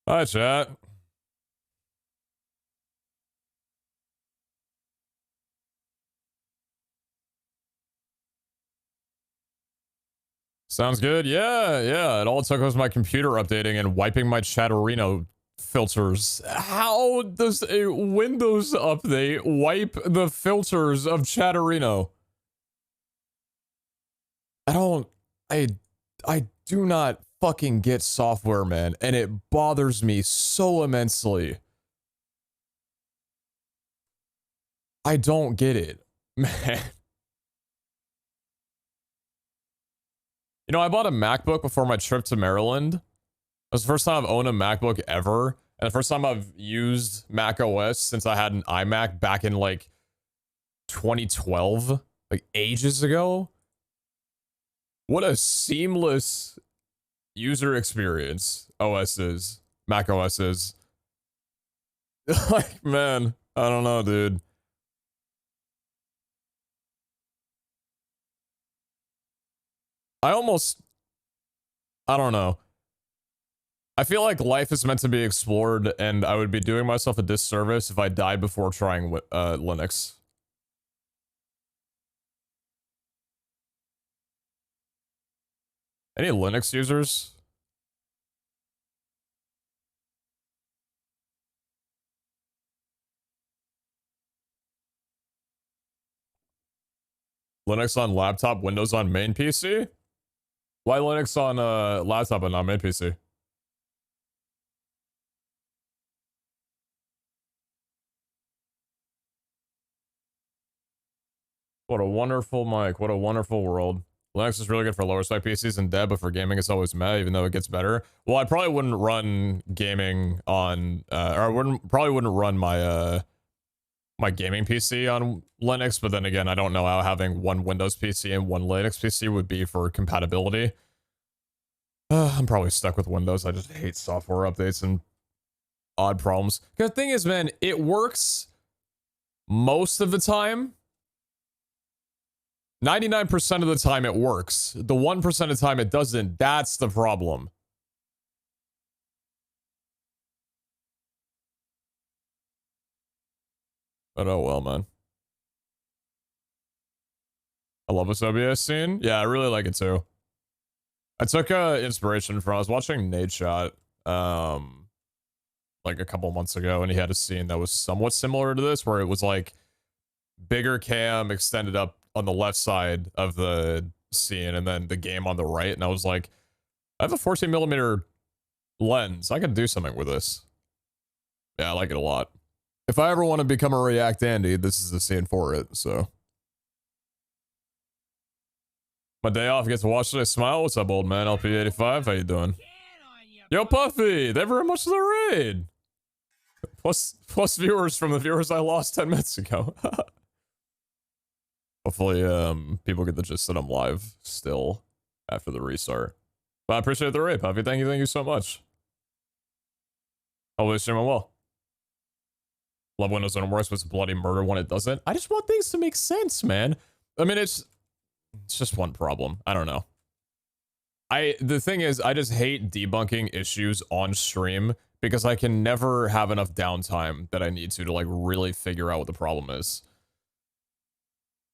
Hi, chat. Sounds good. Yeah. It all it took was my computer updating and wiping my Chatterino filters. How does a Windows update wipe the filters of Chatterino? I don't. I. I do not fucking get software, man, and it bothers me so immensely. I don't get it, man. You know, I bought a MacBook before my trip to Maryland. It was the first time I've owned a MacBook ever. And the first time I've used Mac OS since I had an iMac back in like 2012, like ages ago. What a seamless user experience OS is. Mac OS is. Like, man, I don't know, dude. I don't know. I feel like life is meant to be explored, and I would be doing myself a disservice if I died before trying Linux. Any Linux users? Linux on laptop, Windows on main PC? Why Linux on laptop and not main PC? What a wonderful mic. What a wonderful world. Linux is really good for lower spec PCs and dev, but for gaming it's always meh, even though it gets better. Well, I probably wouldn't run gaming on, or I probably wouldn't run my, my gaming PC on Linux, but then again, I don't know how having one Windows PC and one Linux PC would be for compatibility. I'm probably stuck with Windows. I just hate software updates and odd problems. The thing is, man, it works most of the time. 99% of the time it works. The 1% of the time it doesn't. That's the problem. But oh well, man. I love this OBS scene. Yeah, I really like it too. I took inspiration from, I was watching Nate Shot like a couple months ago, and he had a scene that was somewhat similar to this, where it was like bigger cam extended up on the left side of the scene and then the game on the right, and I was like, I have a 14mm lens. I can do something with this. Yeah, I like it a lot. If I ever want to become a React Andy, this is the scene for it, so. My day off, gets to watch it. I smile. What's up, old man? LP85, how you doing? Yo, Puffy, thank you very much for the raid. Plus viewers from the viewers I lost 10 minutes ago. Hopefully, people get the gist that I'm live still after the restart. But I appreciate the raid, Puffy. Thank you so much. Hopefully, streaming well. Love Windows and works, but it's bloody murder when it doesn't. I just want things to make sense, man. I mean, it's just one problem. I don't know. The thing is, I just hate debunking issues on stream because I can never have enough downtime that I need to like really figure out what the problem is.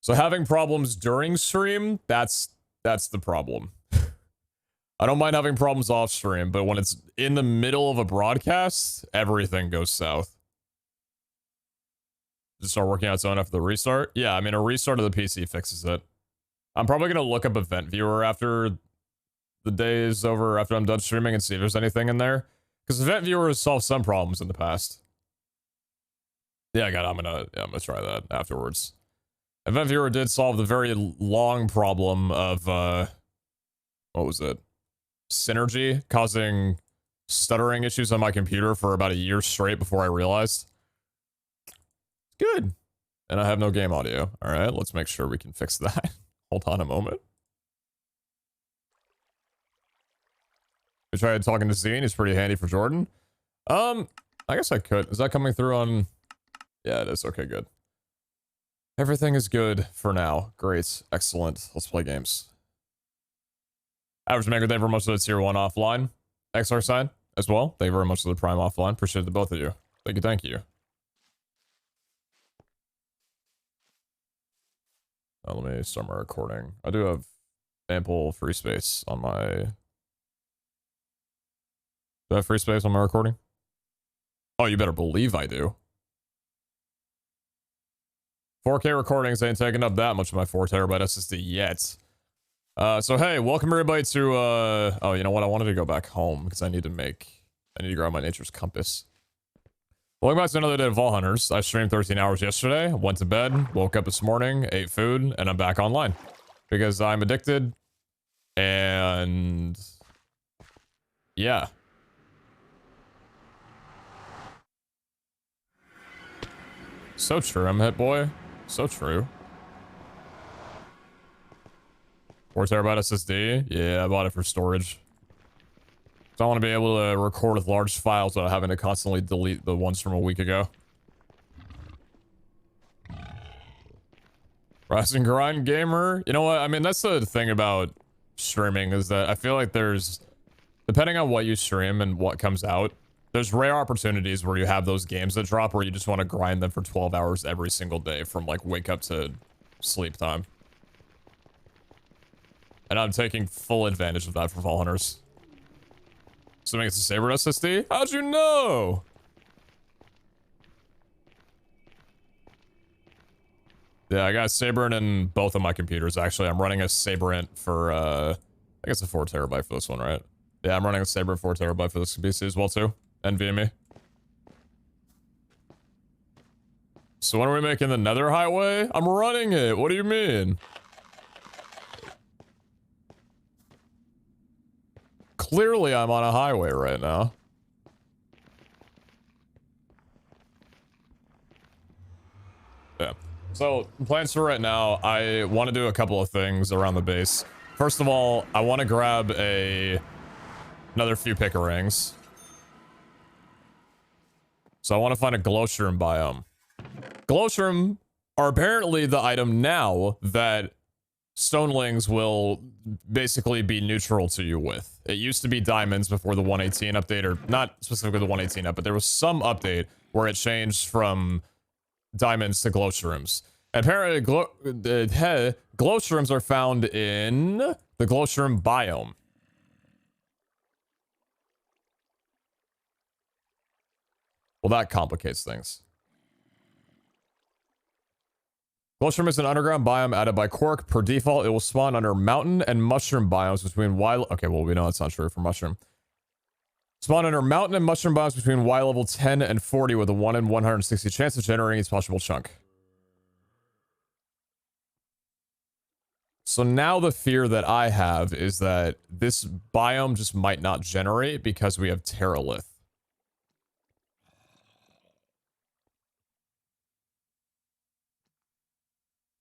So having problems during stream, that's the problem. I don't mind having problems off stream, but when it's in the middle of a broadcast, everything goes south. Just start working out its own after the restart? Yeah, I mean, a restart of the PC fixes it. I'm probably going to look up Event Viewer after the day is over, after I'm done streaming, and see if there's anything in there. Because Event Viewer has solved some problems in the past. Yeah, I'm gonna try that afterwards. Event Viewer did solve the very long problem of, what was it? Synergy causing stuttering issues on my computer for about a year straight before I realized. Good. And I have no game audio. All right, let's make sure we can fix that. Hold on a moment. I tried talking to Zine. He's pretty handy for Jordan. I guess I could. Is that coming through on? Yeah, it is. Okay, good. Everything is good for now. Great. Excellent. Let's play games. Average Maker, thank you very much for the tier 1 offline. XR sign. as well. Thank you very much for the Prime offline. Appreciate the both of you. Thank you, thank you. Let me start my recording. I do have ample free space on my... Do I have free space on my recording? Oh, you better believe I do. 4K recordings ain't taking up that much of my 4 terabyte SSD yet. So hey, welcome everybody to, oh, you know what? I wanted to go back home because I need to grab my nature's compass. Welcome back to another day of Vault Hunters. I streamed 13 hours yesterday, went to bed, woke up this morning, ate food, and I'm back online. Because I'm addicted, and... yeah. So true, I'm hit boy. So true. 4 terabyte SSD? Yeah, I bought it for storage. So I want to be able to record with large files without having to constantly delete the ones from a week ago. Rise and grind gamer. You know what? I mean, that's the thing about streaming is that I feel like there's, depending on what you stream and what comes out, there's rare opportunities where you have those games that drop where you just want to grind them for 12 hours every single day from like wake up to sleep time. And I'm taking full advantage of that for Vault Hunters. Assuming it's a Saber SSD? How'd you know? Yeah, I got Saberint in both of my computers, actually. I'm running a Saberint for, I think it's a 4 terabyte for this one, right? Yeah, I'm running a Saberint 4 terabyte for this PC as well, too. NVMe. So when are we making the Nether Highway? I'm running it. What do you mean? Clearly, I'm on a highway right now. Yeah. So, plans for right now, I want to do a couple of things around the base. First of all, I want to grab another few pickerings. So I want to find a glowshroom biome. Glowshroom are apparently the item now that stonelings will basically be neutral to you with. It used to be diamonds before the 118 update, or not specifically the 118 update, but there was some update where it changed from diamonds to glowshrooms. Apparently, glowshrooms are found in the glowshroom biome. Well, that complicates things. Glowshroom is an underground biome added by Quark. Per default, it will spawn under mountain and mushroom biomes between Y... Okay, well, we know that's not true for mushroom. Spawn under mountain and mushroom biomes between Y level 10 and 40 with a 1 in 160 chance of generating its possible chunk. So now the fear that I have is that this biome just might not generate because we have Terralith.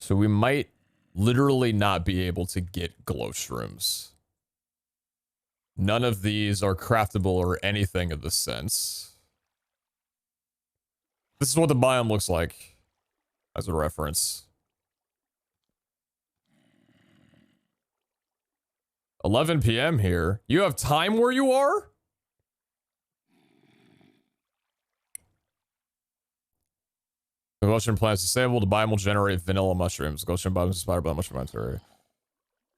So we might literally not be able to get glowshrooms. None of these are craftable or anything of the sense. This is what the biome looks like as a reference. 11 p.m. here. You have time where you are? The glowshroom plant is disabled. The biome will generate vanilla mushrooms. Glowshroom biome is inspired by the mushroom theory.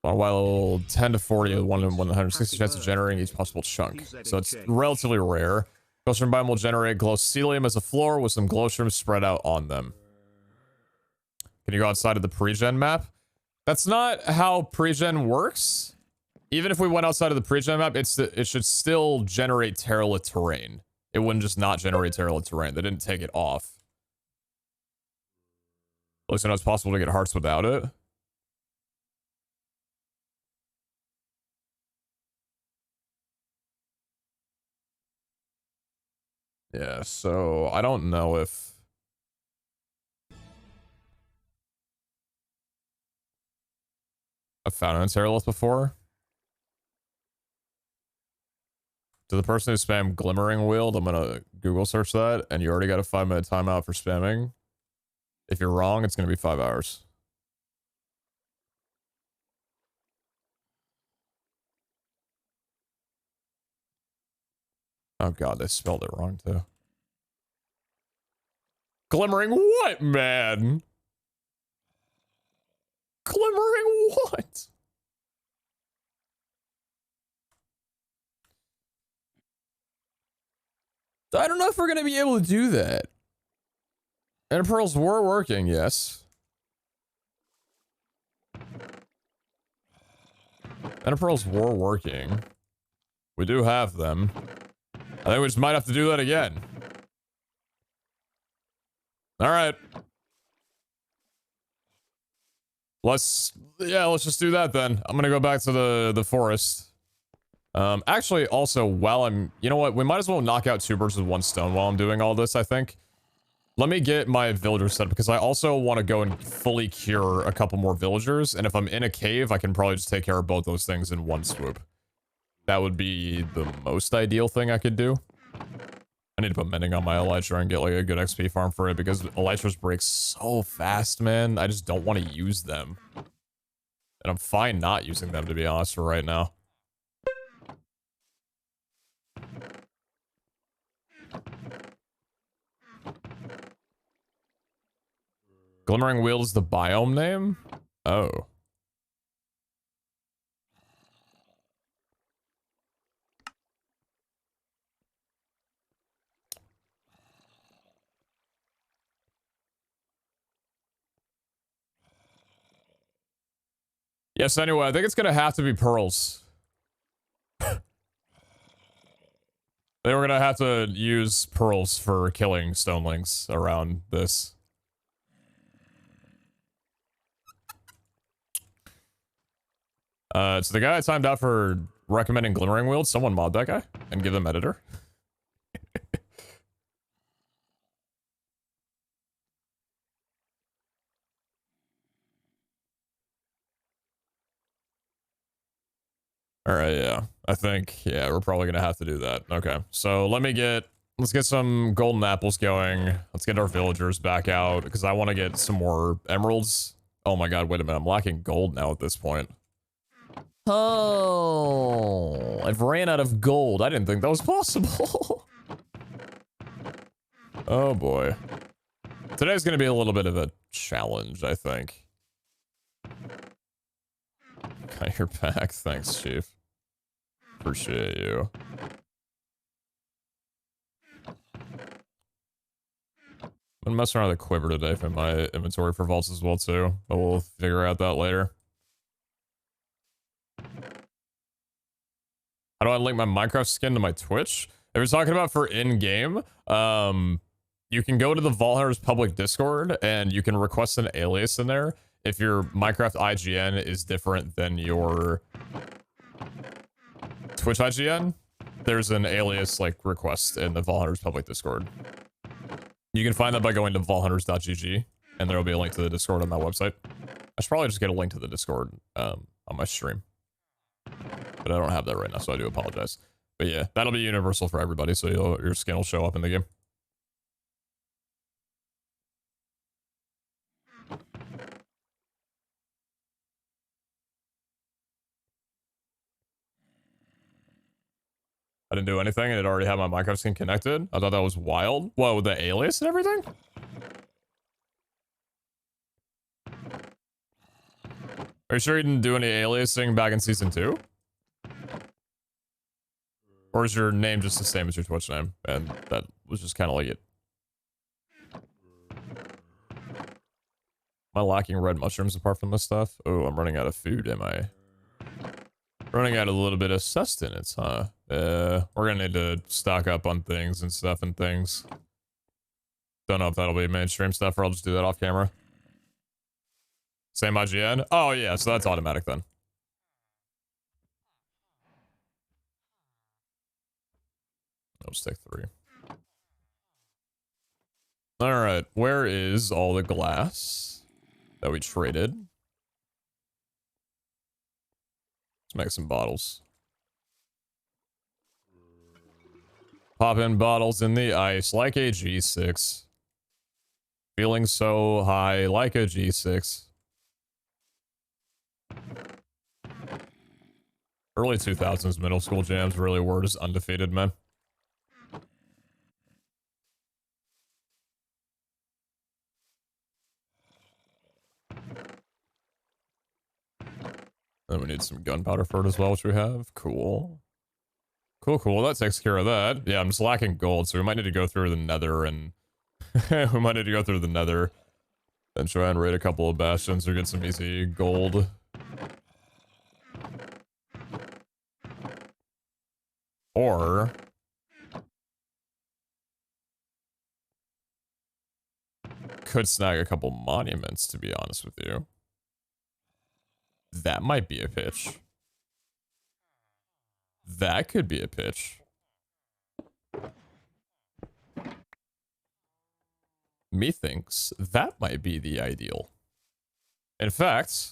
On while 10 to 40, 1 in 160 chance of generating each possible chunk. So it's relatively rare. Glowshroom biome will generate glowcelium as a floor with some glowshrooms spread out on them. Can you go outside of the pre-gen map? That's not how pre-gen works. Even if we went outside of the pre-gen map, it should still generate Terralith terrain. It wouldn't just not generate Terralith terrain. They didn't take it off. Looks like it's possible to get hearts without it. Yeah, so I don't know if... I've found an Terralith before. To the person who spammed Glimmering Wield, I'm gonna Google search that, and you already got a 5-minute timeout for spamming. If you're wrong, it's gonna be 5 hours. Oh god, they spelled it wrong too. Glimmering what, man? Glimmering what? I don't know if we're gonna be able to do that. And pearls were working, yes. And pearls were working. We do have them. I think we just might have to do that again. Alright. Let's just do that then. I'm gonna go back to the forest. Actually, also, while I'm... You know what? We might as well knock out 2 birds with 1 stone while I'm doing all this, I think. Let me get my villager set up, because I also want to go and fully cure a couple more villagers, and if I'm in a cave, I can probably just take care of both those things in one swoop. That would be the most ideal thing I could do. I need to put mending on my elytra and get like a good XP farm for it, because elytras break so fast, man. I just don't want to use them. And I'm fine not using them, to be honest, for right now. Glimmering Wheel is the biome name? Oh. Yes, anyway, I think it's gonna have to be pearls. Then we're gonna have to use pearls for killing stonelings around this. So the guy I timed out for recommending Glimmering Wheel, someone mod that guy and give them editor. Alright, yeah. I think, yeah, we're probably gonna have to do that. Okay, so let's get some golden apples going. Let's get our villagers back out, because I want to get some more emeralds. Oh my god, wait a minute, I'm lacking gold now at this point. Oh, I've ran out of gold. I didn't think that was possible. Oh boy. Today's gonna be a little bit of a challenge, I think. Got your back. Thanks, Chief. Appreciate you. I'm gonna mess around with a quiver today for my inventory for vaults as well, too. But we'll figure out that later. How do I link my Minecraft skin to my Twitch? If you're talking about for in-game, you can go to the Vault Hunters public Discord, and you can request an alias in there. If your Minecraft IGN is different than your Twitch IGN, there's an alias, like, request in the Vault Hunters public Discord. You can find that by going to vaulthunters.gg, and there will be a link to the Discord on that website. I should probably just get a link to the Discord on my stream. But I don't have that right now, so I do apologize. But yeah, that'll be universal for everybody, so your skin will show up in the game. I didn't do anything, and it already had my Minecraft skin connected. I thought that was wild. What, with the alias and everything? Are you sure you didn't do any aliasing back in Season 2? Or is your name just the same as your Twitch name? And that was just kind of like it. Am I lacking red mushrooms apart from this stuff? Oh, I'm running out of food, am I? Running out a little bit of sustenance, huh? We're gonna need to stock up on things and stuff and things. Don't know if that'll be mainstream stuff or I'll just do that off camera. Same IGN? Oh yeah, so that's automatic then. I'll just take 3. Alright, where is all the glass that we traded? Let's make some bottles. Pop in bottles in the ice like a G6. Feeling so high like a G6. Early 2000s middle school jams really were just undefeated, man. Then we need some gunpowder for it as well, which we have. Cool. Cool, cool. That takes care of that. Yeah, I'm just lacking gold, so we might need to go through the nether and... we might need to go through the nether and try and raid a couple of bastions or get some easy gold. Or... could snag a couple monuments, to be honest with you. That might be a pitch. That could be a pitch. Methinks that might be the ideal. In fact,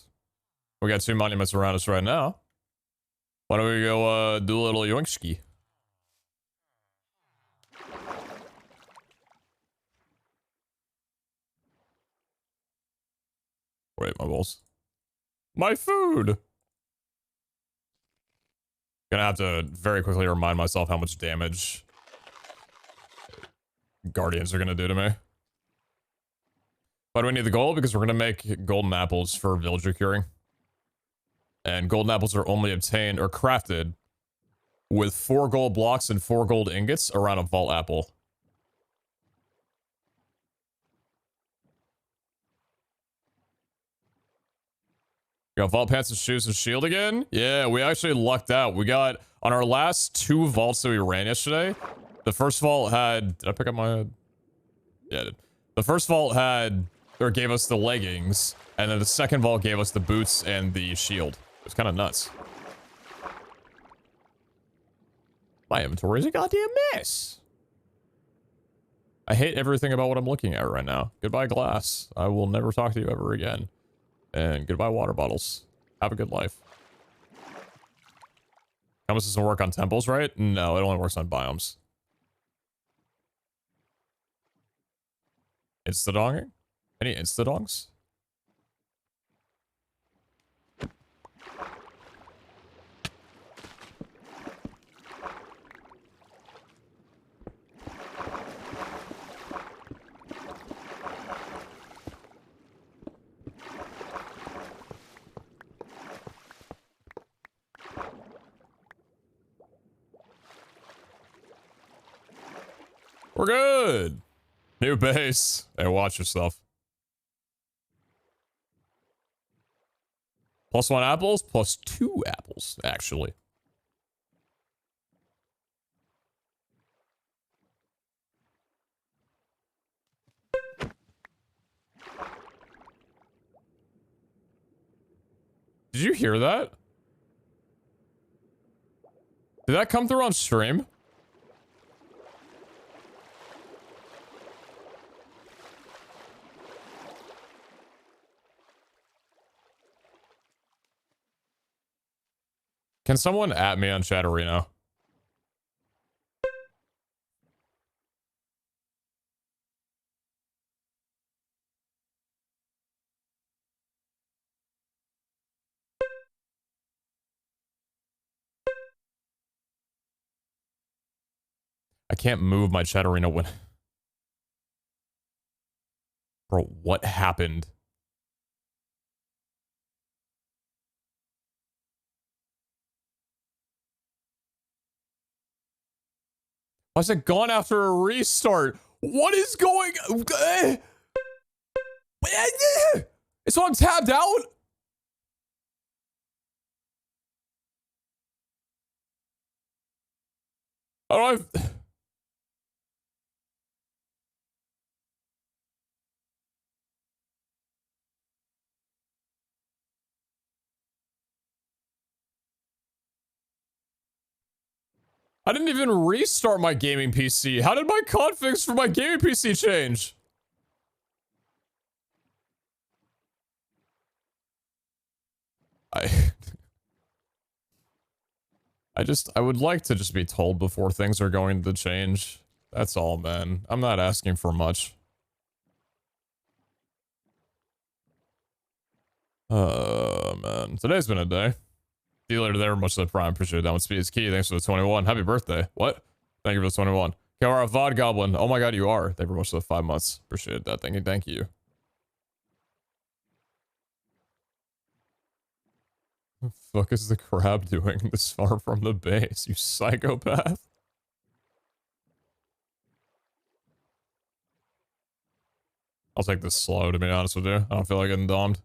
we got 2 monuments around us right now. Why don't we go do a little yoinkski? Wait, my balls. My food! Gonna have to very quickly remind myself how much damage Guardians are gonna do to me. Why do we need the gold? Because we're gonna make golden apples for villager curing. And golden apples are only obtained or crafted with 4 gold blocks and 4 gold ingots around a vault apple. We got vault pants and shoes and shield again? Yeah, we actually lucked out. We got, on our last 2 vaults that we ran yesterday, the first vault had... Did I pick up my... Yeah, I did. The first vault had... or gave us the leggings, and then the second vault gave us the boots and the shield. It was kind of nuts. My inventory is a goddamn mess. I hate everything about what I'm looking at right now. Goodbye, glass. I will never talk to you ever again. And goodbye, water bottles. Have a good life. Compass doesn't work on temples, right? No, it only works on biomes. Insta-donging? Any insta-dongs? We're good. New base. Hey, watch yourself. +1 apples, +2 apples, actually. Did you hear that? Did that come through on stream? Can someone at me on Chatterino? I can't move my Chatterino when... Bro, what happened? Why is it gone after a restart? What is going... So I'm tabbed out? How do I... I didn't even restart my gaming PC. How did my configs for my gaming PC change? I would like to just be told before things are going to change. That's all, man. I'm not asking for much. Man. Today's been a day. See you later there. Much of the prime. Appreciate that one. Speed is key. Thanks for the 21. Happy birthday. What? Thank you for the 21. Kara VOD Goblin. Oh my god, you are. Thank you very much for the 5 months. Appreciate that. Thank you. Thank you. fuck is the crab doing this far from the base, you psychopath? I'll take this slow, to be honest with you. I don't feel like getting donged.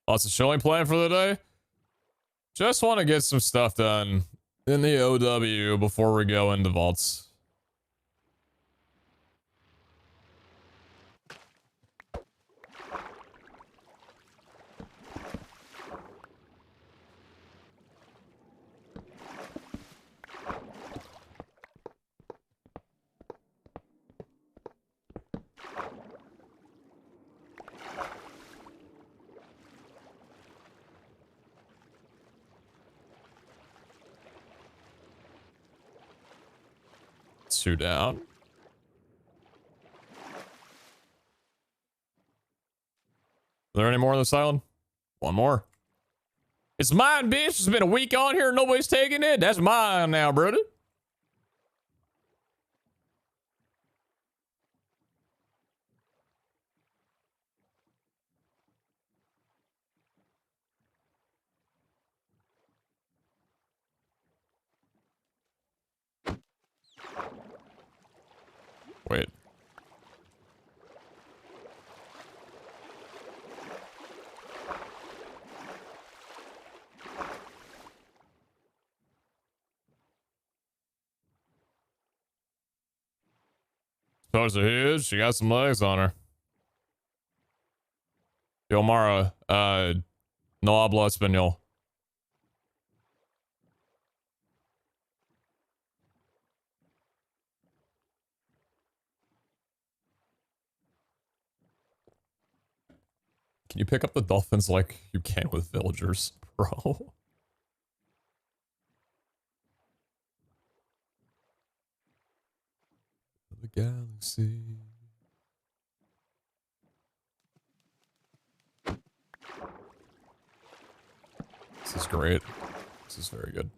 Lots of chilling plan for the day. Just want to get some stuff done in the OW before we go into vaults. Two down. Are there any more on this island? One more. It's mine, bitch. It's been a week on here. Nobody's taking it. That's mine now, brother. Wait. Suppose it is. She got some legs on her. Yo, Mara, no hablo español. Can you pick up the dolphins like you can with villagers, bro? The galaxy. This is great. This is very good.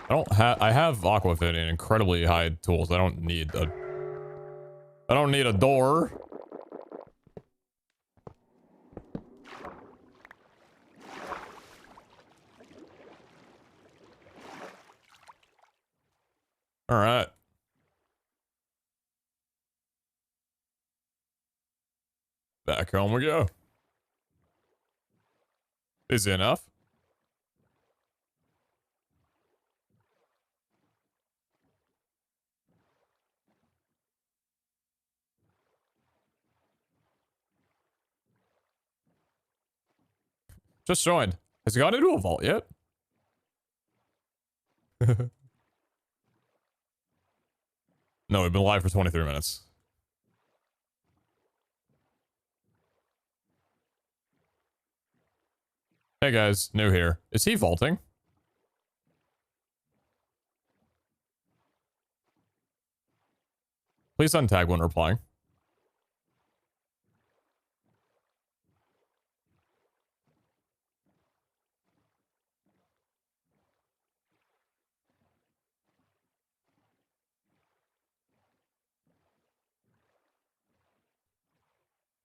I have aquafit and incredibly high tools. I don't need a door. All right. Back home we go. Busy enough. Just joined. Has he gone into a vault yet? No, we've been live for 23 minutes. Hey guys, new here. Is he vaulting? Please untag when replying.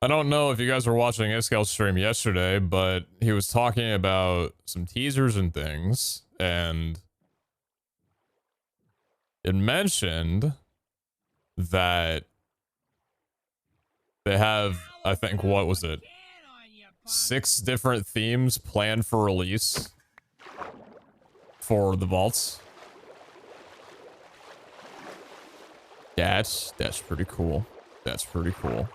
I don't know if you guys were watching Iskel's stream yesterday, but he was talking about some teasers and things, and it mentioned that they have, I think, what was it? 6 different themes planned for release for the vaults. That's pretty cool. That's pretty cool.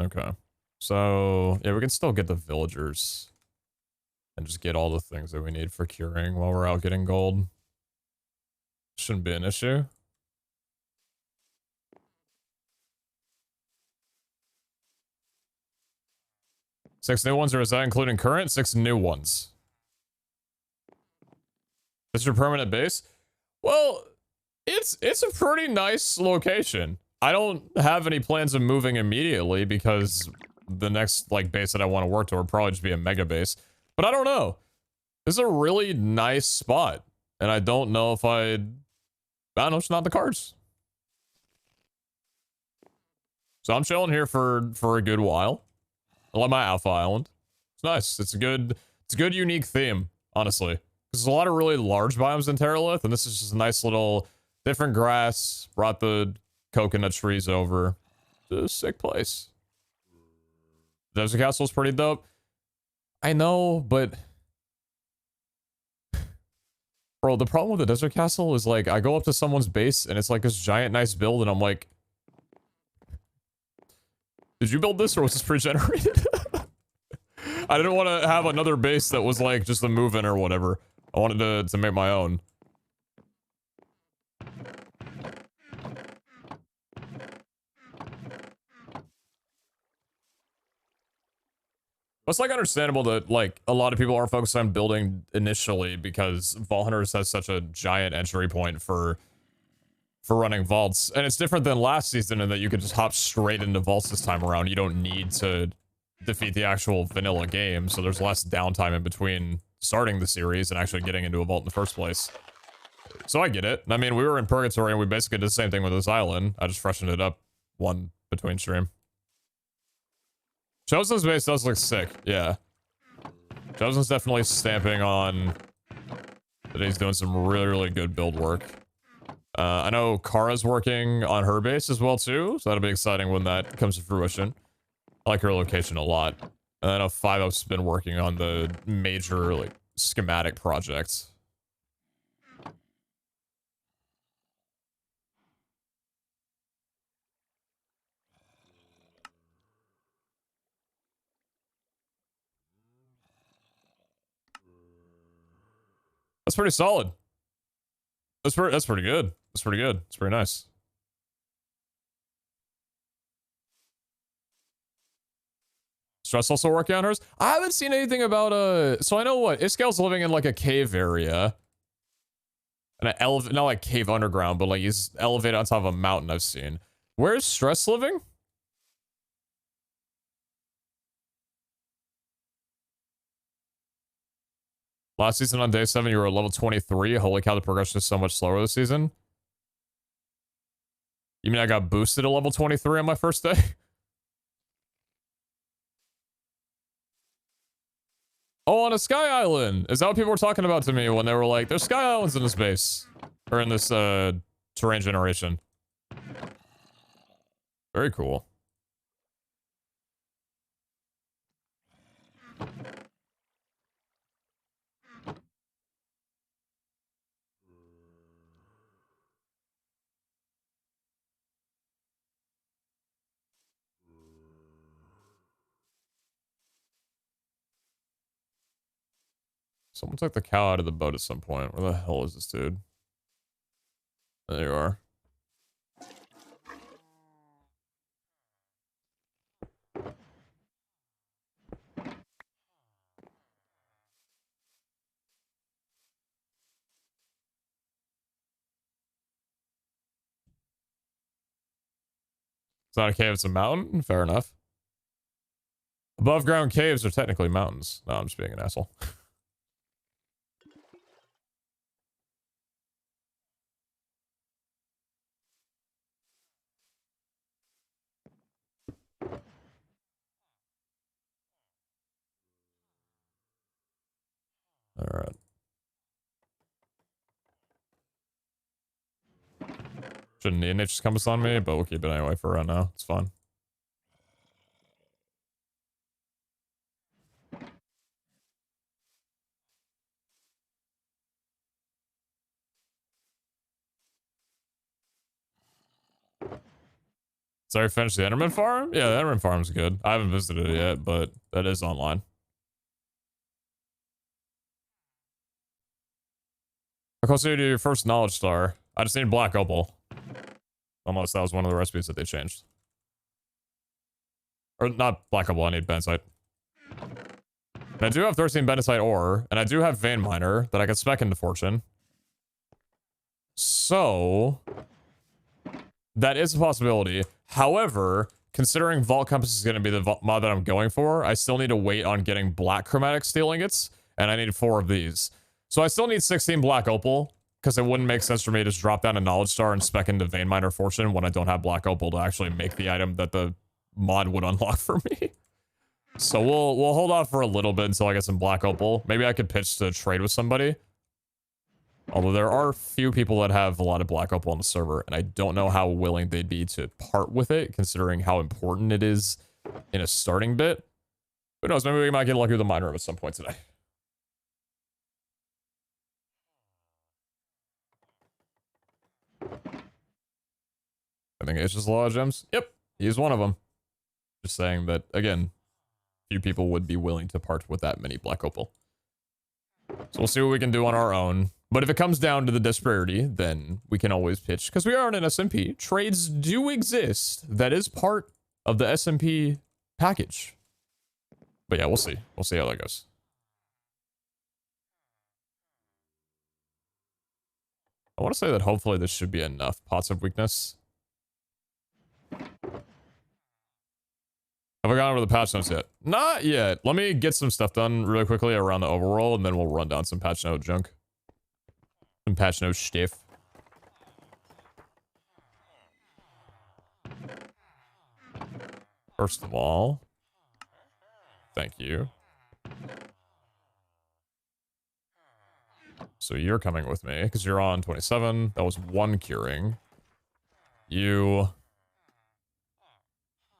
Okay. So, yeah, we can still get the villagers and just get all the things that we need for curing while we're out getting gold. Shouldn't be an issue. Six new ones, or is that including current? 6 new ones. This is your permanent base? Well, it's a pretty nice location. I don't have any plans of moving immediately because the next like base that I want to work to would probably just be a mega base. But I don't know. This is a really nice spot, and I don't know if I don't know, it's not the cards. So I'm chilling here for a good while. I love my Alpha Island. It's nice. It's a good unique theme, honestly. There's a lot of really large biomes in Terralith, and this is just a nice little different grass. Brought the coconut trees over. It's a sick place. Desert Castle's pretty dope. I know, but bro, the problem with the Desert Castle is like I go up to someone's base and it's like this giant nice build, and I'm like, did you build this or was this pre-generated? I didn't want to have another base that was like just a move-in or whatever. I wanted to make my own. It's like understandable that like a lot of people are focused on building initially because Vault Hunters has such a giant entry point for running vaults, and it's different than last season in that you could just hop straight into vaults this time around. You don't need to defeat the actual vanilla game, so there's less downtime in between starting the series and actually getting into a vault in the first place. So I get it. I mean, we were in Purgatory and we basically did the same thing with this island. I just freshened it up one between stream. Chosen's base does look sick, yeah. Chosen's definitely stamping on that he's doing some really, really good build work. I know Kara's working on her base as well too, so that'll be exciting when that comes to fruition. I like her location a lot. And I know 5-Up's been working on the major like schematic projects. That's pretty solid. That's pretty good. That's pretty good. It's pretty nice. Stress also working on hers? I haven't seen anything about so I know what Iskel's living in like a cave area. And an not like cave underground, but like he's elevated on top of a mountain I've seen. Where's Stress living? Last season on day 7, you were at level 23. Holy cow, the progression is so much slower this season. You mean I got boosted to level 23 on my first day? Oh, on a Sky Island! Is that what people were talking about to me when they were like, there's Sky Islands in this base? Or in this, terrain generation. Very cool. Someone took the cow out of the boat at some point. Where the hell is this dude? There you are. It's not a cave, it's a mountain? Fair enough. Above ground caves are technically mountains. No, I'm just being an asshole. Alright. Shouldn't need Nature's Compass on me, but we'll keep it anyway for right now. It's fun. Sorry, finished the Enderman farm? Yeah, the Enderman farm's good. I haven't visited it yet, but that is online. How close are you to your first knowledge star? I just need black opal. Unless that was one of the recipes that they changed. Or not black opal, I need bensite. And I do have 13 bensite ore, and I do have vein miner that I can spec into fortune. So that is a possibility. However, considering Vault Compass is going to be the mod that I'm going for, I still need to wait on getting black chromatic steel ingots, and I need 4 of these. So I still need 16 black opal, because it wouldn't make sense for me to just drop down a knowledge star and spec into vein miner fortune when I don't have black opal to actually make the item that the mod would unlock for me. So we'll hold off for a little bit until I get some black opal. Maybe I could pitch to trade with somebody. Although there are few people that have a lot of black opal on the server, and I don't know how willing they'd be to part with it, considering how important it is in a starting bit. Who knows, maybe we might get lucky with the mine room at some point today. I think it's just a lot of gems. Yep, he's one of them. Just saying that, again, few people would be willing to part with that many black opal. So we'll see what we can do on our own. But if it comes down to the disparity, then we can always pitch. Because we are in an SMP. Trades do exist. That is part of the SMP package. But yeah, we'll see. We'll see how that goes. I want to say that hopefully this should be enough pots of weakness. Have I gone over the patch notes yet? Not yet. Let me get some stuff done really quickly around the overworld, and then we'll run down some patch note junk. Some patch note stiff. First of all, thank you. So you're coming with me, because you're on 27. That was 1 curing.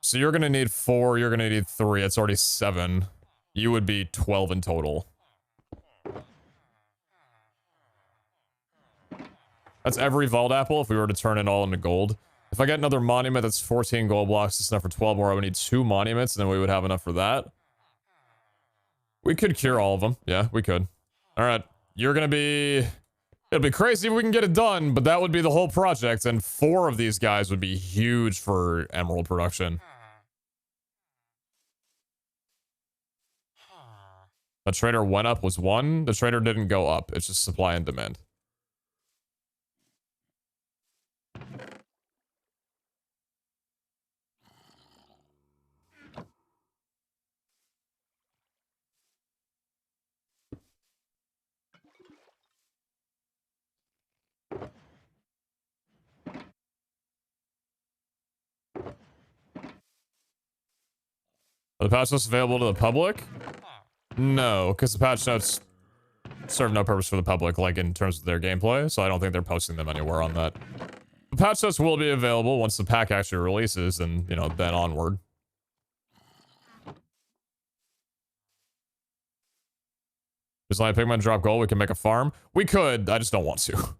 So you're going to need 4, you're going to need 3. It's already 7. You would be 12 in total. That's every Vault apple if we were to turn it all into gold. If I get another monument that's 14 gold blocks, it's enough for 12 more. I would need 2 monuments, and then we would have enough for that. We could cure all of them. Yeah, we could. Alright, you're going to be... It'll be crazy if we can get it done, but that would be the whole project, and 4 of these guys would be huge for emerald production. The trader went up was 1. The trader didn't go up. It's just supply and demand. Are the patch notes available to the public? No, because the patch notes serve no purpose for the public, like in terms of their gameplay, so I don't think they're posting them anywhere on that. The patch notes will be available once the pack actually releases, and, you know, then onward. Just like Pigman drop gold, we can make a farm. We could, I just don't want to.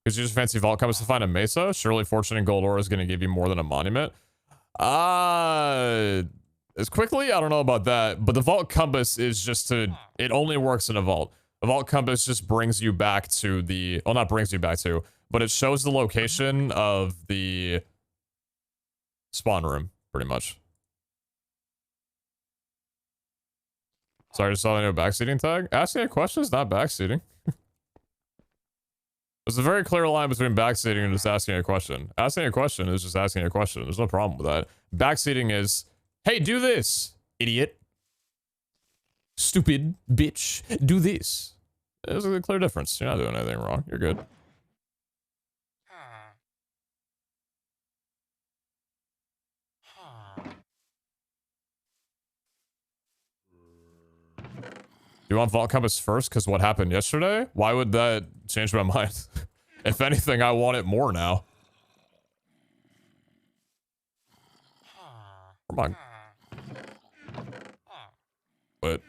Because you just fancy Vault Compass to find a mesa? Surely Fortune and Gold Ore is going to give you more than a monument. As quickly? I don't know about that. But the Vault Compass is just to... It only works in a vault. The Vault Compass just brings you back to the... Well, not brings you back to, but it shows the location of the spawn room, pretty much. Sorry, I just saw the new backseating tag. Asking a question is not backseating. There's a very clear line between backseating and just asking a question. Asking a question is just asking a question. There's no problem with that. Backseating is, hey, do this, idiot. Stupid bitch, do this. There's a clear difference. You're not doing anything wrong. You're good. You want Vault Compass first because what happened yesterday? Why would that change my mind? If anything, I want it more now. Come on. But...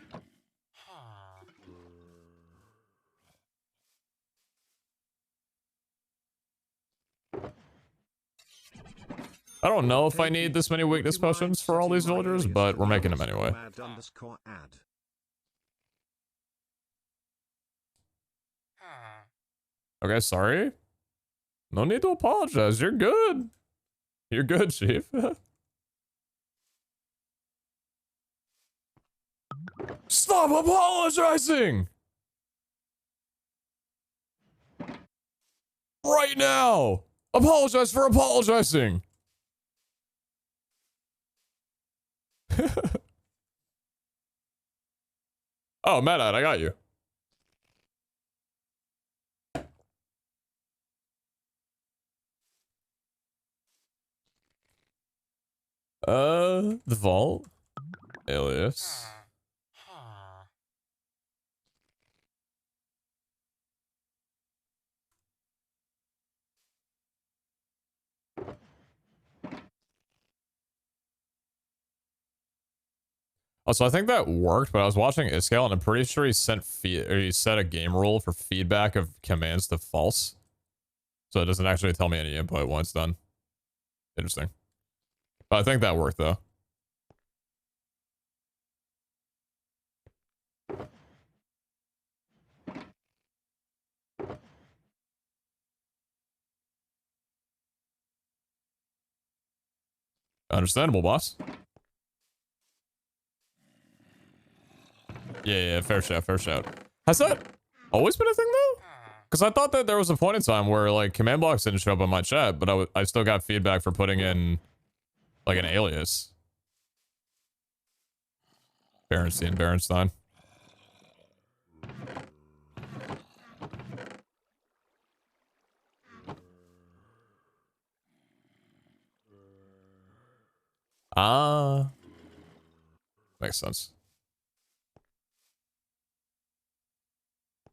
I don't know if I need this many weakness potions for all these villagers, but we're making them anyway. Okay, sorry. No need to apologize. You're good. You're good, Chief. Stop apologizing! Right now! Apologize for apologizing! Oh, Mad Eye, I got you. The vault. Alias. Oh, so I think that worked, but I was watching Iscale and I'm pretty sure he he set a game rule for feedback of commands to false. So it doesn't actually tell me any input when it's done. Interesting. But I think that worked though. Understandable, boss. Yeah, fair shout, fair shout. Has that always been a thing though? Because I thought that there was a point in time where like command blocks didn't show up on my chat, but I still got feedback for putting in like an alias. Berenstein. Ah. Makes sense.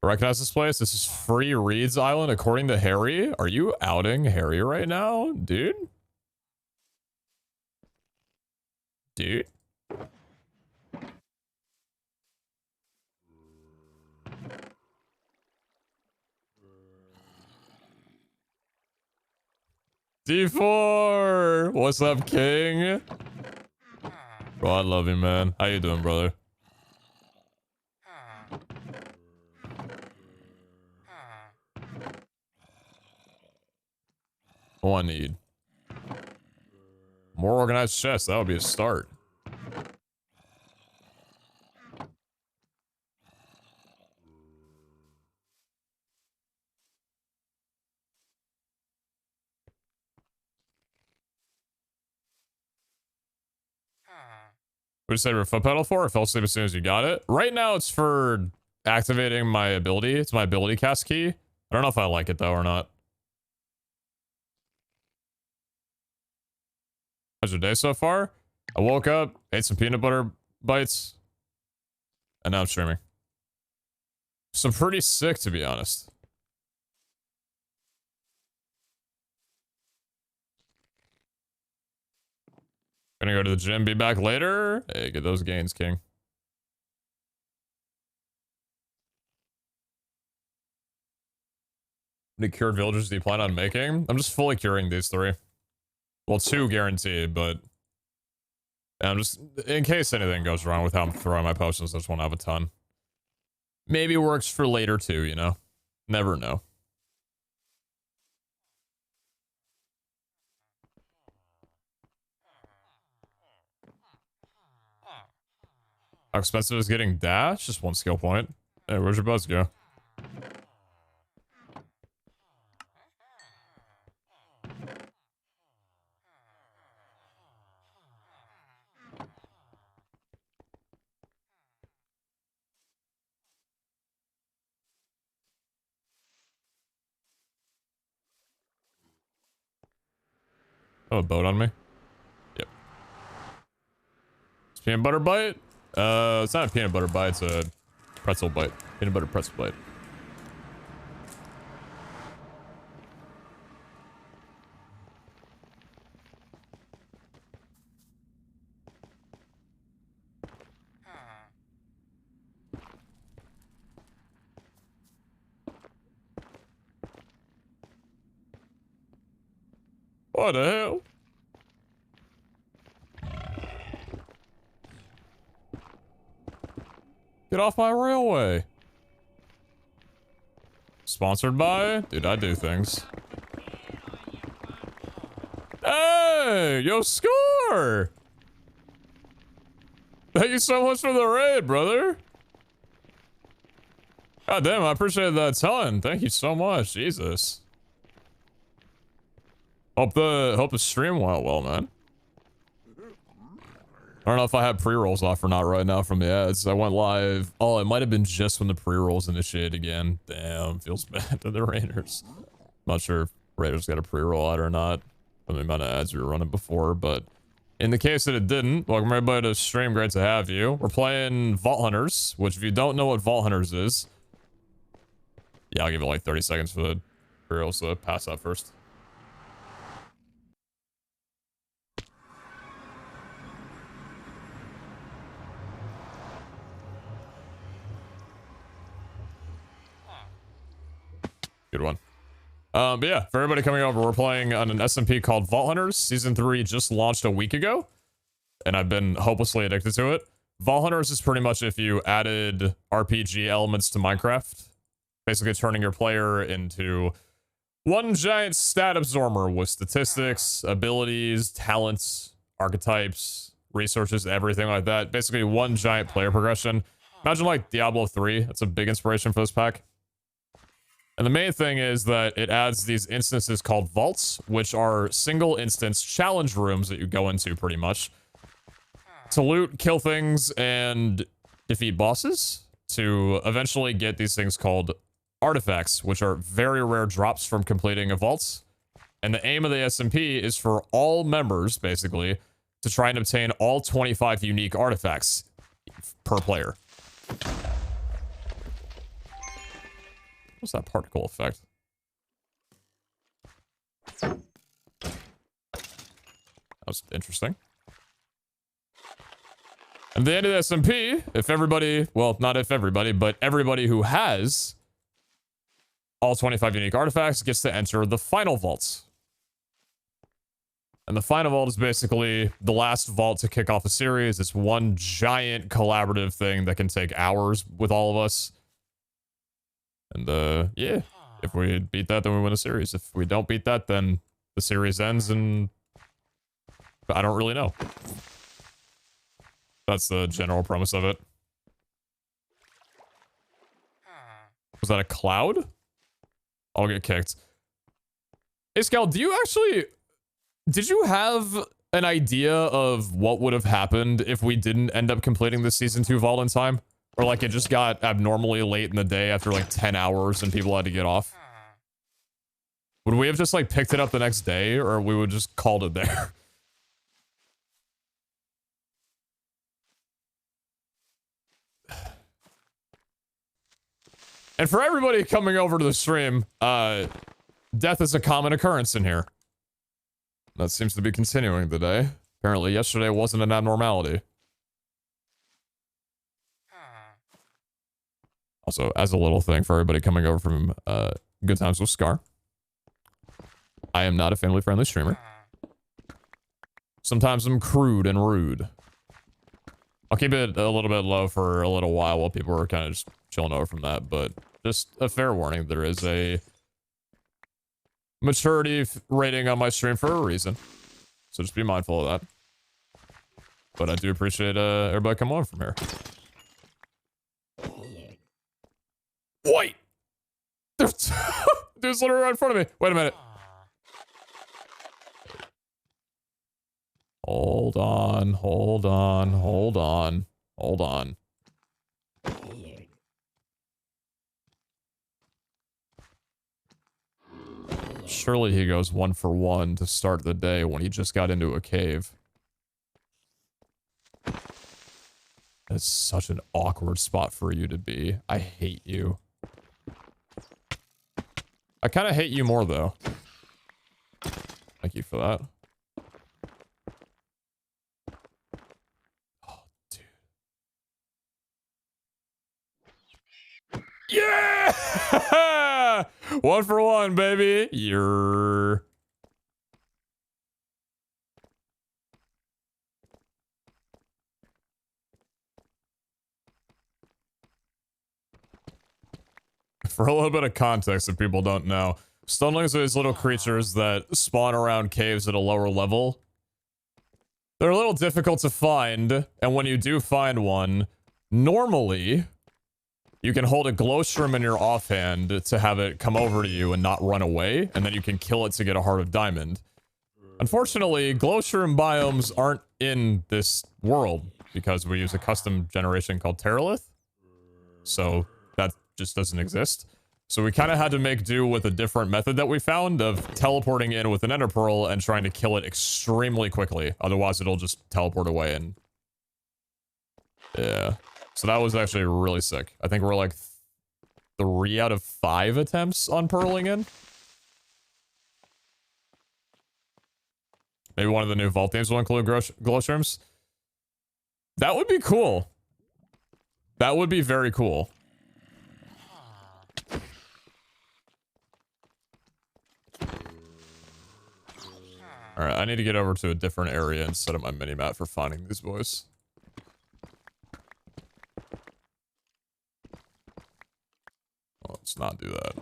Recognize this place? This is Free Reed's Island according to Harry? Are you outing Harry right now, dude? Dude? D4! What's up, King? Bro, I love you, man. How you doing, brother? What I need? More organized chests. That would be a start. What did you say for foot pedal for? Or fell asleep as soon as you got it? Right now, it's for activating my ability. It's my ability cast key. I don't know if I like it though or not. How's your day so far? I woke up, ate some peanut butter bites, and now I'm streaming. So pretty sick, to be honest. Gonna go to the gym, be back later. Hey, get those gains, King. How many cured villagers do you plan on making? I'm just fully curing these 3. Well, 2 guaranteed, but I'm just, in case anything goes wrong with how I'm throwing my potions, I just won't have a ton. Maybe it works for later too, you know? Never know. How expensive is getting dash? Just 1 skill point. Hey, where's your buzz go? Oh, a boat on me? Yep. It's peanut butter bite? It's not a peanut butter bite, it's a pretzel bite. Peanut butter pretzel bite. What the hell? Get off my railway. Sponsored by? Dude, I do things. Hey, yo, score! Thank you so much for the raid, brother. God damn, I appreciate that ton. Thank you so much. Jesus. Hope the stream went well, man. I don't know if I have pre-rolls off or not right now from the ads. I went live. Oh, it might have been just when the pre-rolls initiated again. Damn, feels bad to the Raiders. Not sure if Raiders got a pre-roll out or not from the amount of ads we were running before, but in the case that it didn't, welcome everybody to the stream. Great to have you. We're playing Vault Hunters, which if you don't know what Vault Hunters is, yeah, I'll give it like 30 seconds for the pre-rolls to pass out first. Good one. But yeah, for everybody coming over, we're playing on an SMP called Vault Hunters. Season 3 just launched a week ago, and I've been hopelessly addicted to it. Vault Hunters is pretty much if you added RPG elements to Minecraft, basically turning your player into one giant stat absorber with statistics, abilities, talents, archetypes, resources, everything like that. Basically one giant player progression. Imagine like Diablo 3. That's a big inspiration for this pack. And the main thing is that it adds these instances called vaults, which are single instance challenge rooms that you go into pretty much to loot, kill things, and defeat bosses to eventually get these things called artifacts, which are very rare drops from completing a vault. And the aim of the SMP is for all members, basically, to try and obtain all 25 unique artifacts per player. What's that particle effect? That was interesting. And the end of the SMP, if everybody, well, not if everybody, but everybody who has all 25 unique artifacts gets to enter the final vaults. And the final vault is basically the last vault to kick off a series. It's one giant collaborative thing that can take hours with all of us. And, yeah, if we beat that, then we win a series. If we don't beat that, then the series ends, and I don't really know. That's the general premise of it. Was that a cloud? I'll get kicked. Hey, Scal, do you actually... Did you have an idea of what would have happened if we didn't end up completing the Season 2 vault in time? Or like it just got abnormally late in the day after like 10 hours and people had to get off? Would we have just like picked it up the next day, or we would just called it there? And for everybody coming over to the stream, death is a common occurrence in here. That seems to be continuing today. Apparently yesterday wasn't an abnormality. Also, as a little thing for everybody coming over from Good Times with Scar, I am not a family-friendly streamer. Sometimes I'm crude and rude. I'll keep it a little bit low for a little while people are kind of just chilling over from that, but just a fair warning, there is a maturity rating on my stream for a reason. So just be mindful of that. But I do appreciate everybody coming on from here. Wait! Dude's literally right in front of me. Wait a minute. Hold on, hold on, hold on, hold on. Surely he goes 1 for 1 to start the day when he just got into a cave. That's such an awkward spot for you to be. I hate you. I kind of hate you more, though. Thank you for that. Oh, dude. Yeah! 1 for 1, baby. You're... For a little bit of context, if people don't know, stunlings are these little creatures that spawn around caves at a lower level. They're a little difficult to find, and when you do find one, normally, you can hold a glowstone in your offhand to have it come over to you and not run away, and then you can kill it to get a heart of diamond. Unfortunately, glowshroom biomes aren't in this world because we use a custom generation called Terralith. So that just doesn't exist. So we kind of had to make do with a different method that we found of teleporting in with an ender pearl and trying to kill it extremely quickly. Otherwise, it'll just teleport away and... yeah. So that was actually really sick. I think we're like 3 out of 5 attempts on pearling in. Maybe one of the new vault themes will include glowshrooms. That would be cool. That would be very cool. Alright, I need to get over to a different area and set up my minimap for finding these boys. Well, let's not do that.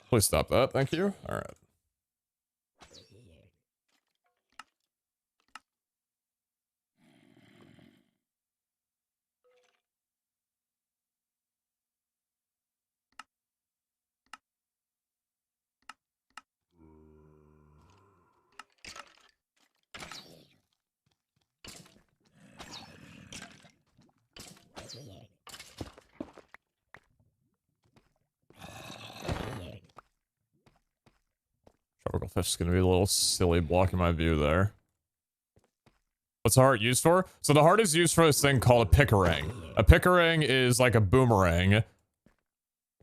Please stop that, thank you. Alright. Tropical fish is gonna be a little silly blocking my view there. What's the heart used for? So the heart is used for this thing called a picarang. A picarang is like a boomerang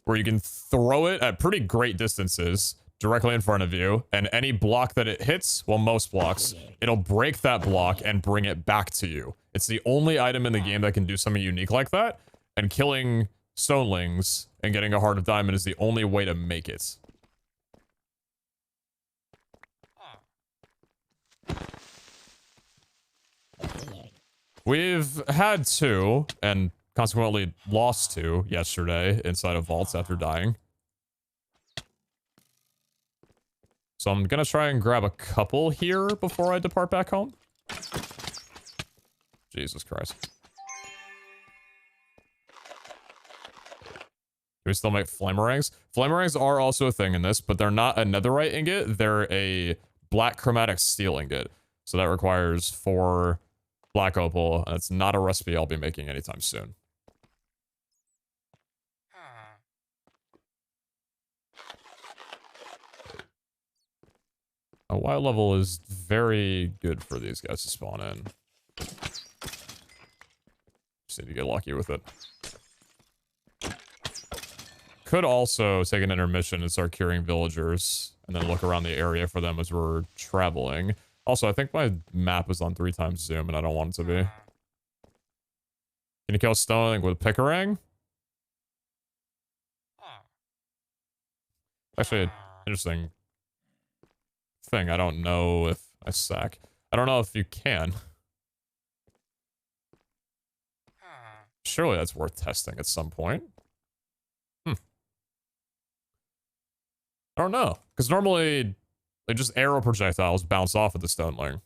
where you can throw it at pretty great distances directly in front of you, and any block that it hits, well, most blocks, it'll break that block and bring it back to you. It's the only item in the game that can do something unique like that, and killing stonelings and getting a heart of diamond is the only way to make it. We've had 2, and consequently lost 2 yesterday inside of vaults after dying. So I'm gonna try and grab a couple here before I depart back home. Jesus Christ. Do we still make flamerangs? Flamerangs are also a thing in this, but they're not a netherite ingot. They're a black chromatic steel ingot. So that requires 4 black opal, and it's not a recipe I'll be making anytime soon. A wild level is very good for these guys to spawn in. Just need to get lucky with it. Could also take an intermission and start curing villagers, and then look around the area for them as we're traveling. Also, I think my map is on 3 times zoom, and I don't want it to be. Can you kill Stoneling with a picarang? Actually, an interesting thing. I don't know if I sack. I don't know if you can. Surely that's worth testing at some point. I don't know. Because normally, like, just arrow projectiles bounce off of the stoneling.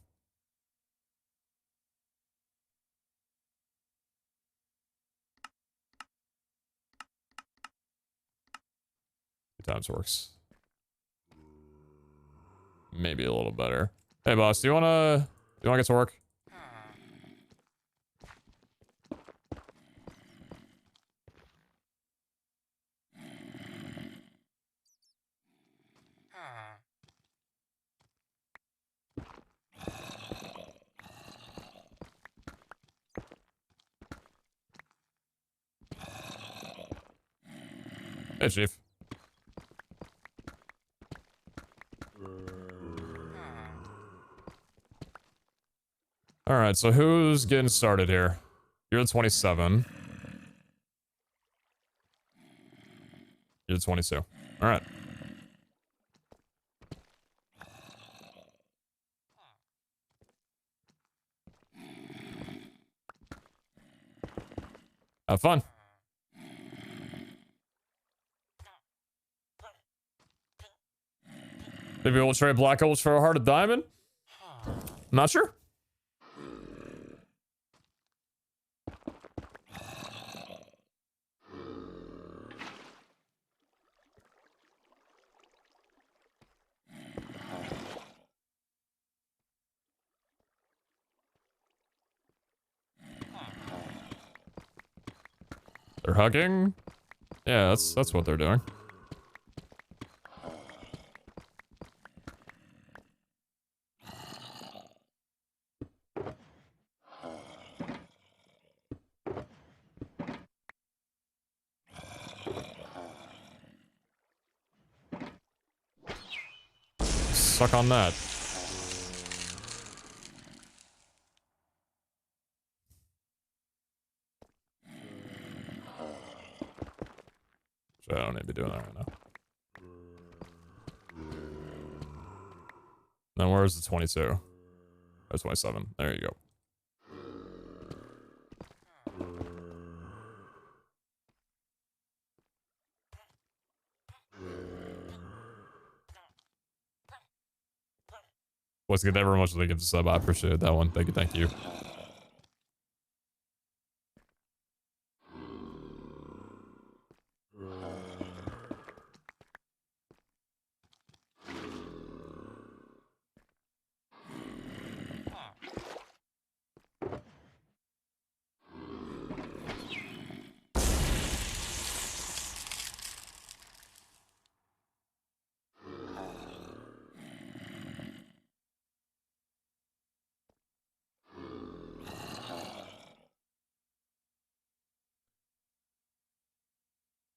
2 times works. Maybe a little better. Hey, boss, do you wanna get to work? Hey, Chief. Alright, so who's getting started here? You're the 27. You're the 22. Alright. Have fun. Maybe we'll trade black opals for a heart of diamond? Not sure. They're hugging. Yeah, that's what they're doing. Suck on that. I don't need to be doing that right now. Then where's the 22? There's 27. There you go. What's good? Ever much they give the sub. I appreciate that one. Thank you. Thank you.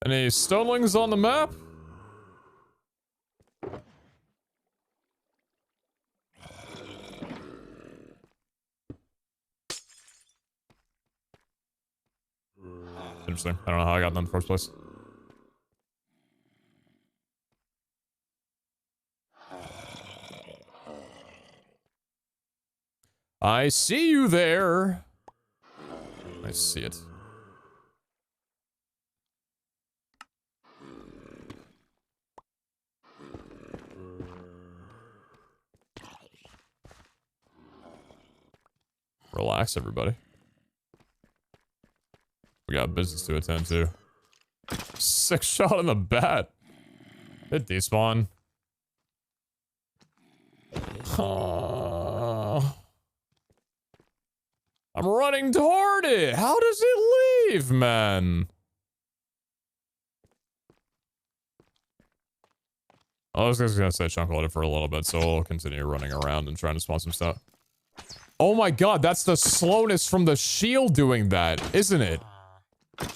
Any stonelings on the map? Interesting. I don't know how I got them in the first place. I see you there. I see it. Relax, everybody. We got business to attend to. 6 shot in the bat. Hit despawn. I'm running toward it. How does it leave, man? I was just gonna say chunk loaded for a little bit, so we'll continue running around and trying to spawn some stuff. Oh my god, that's the slowness from the shield doing that, isn't it? I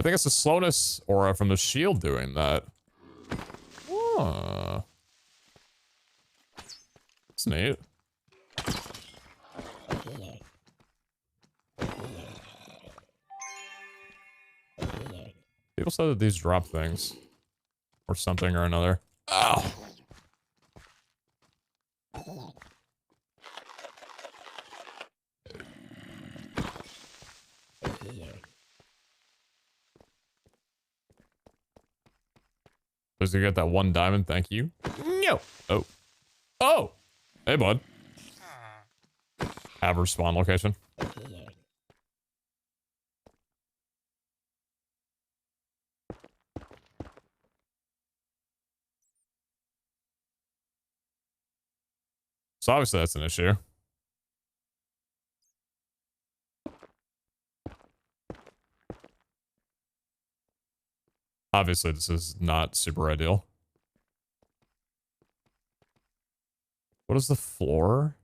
think it's the slowness aura from the shield doing that. Oh. That's neat. People said that these drop things. Or something or another. Ow! Does he get that 1 diamond? Thank you. No. Oh. Oh! Hey, bud. Average spawn location. So obviously that's an issue. Obviously this is not super ideal. What is the floor?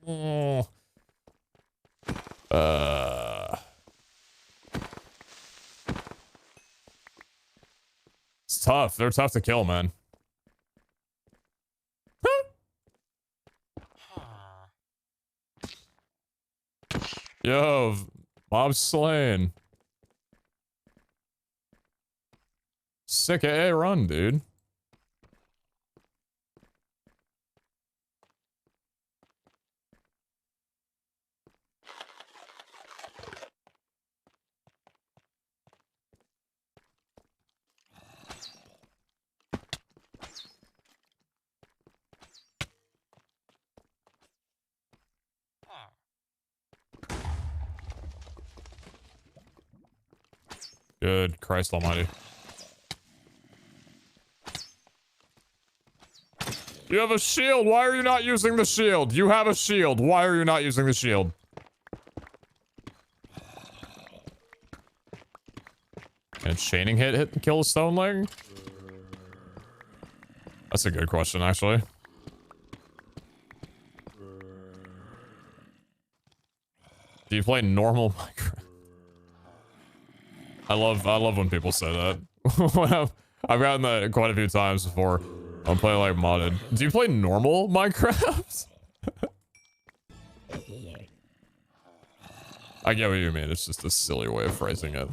Oh. It's tough. They're tough to kill, man. Yo, mob slain. Sick A run, dude. Good Christ almighty. You have a shield. Why are you not using the shield? You have a shield. Why are you not using the shield? Can a chaining hit kill a stone leg? That's a good question, actually. Do you play normal Minecraft? I love when people say that. I've gotten that quite a few times before. I'm playing like modded. Do you play normal Minecraft? I get what you mean. It's just a silly way of phrasing it.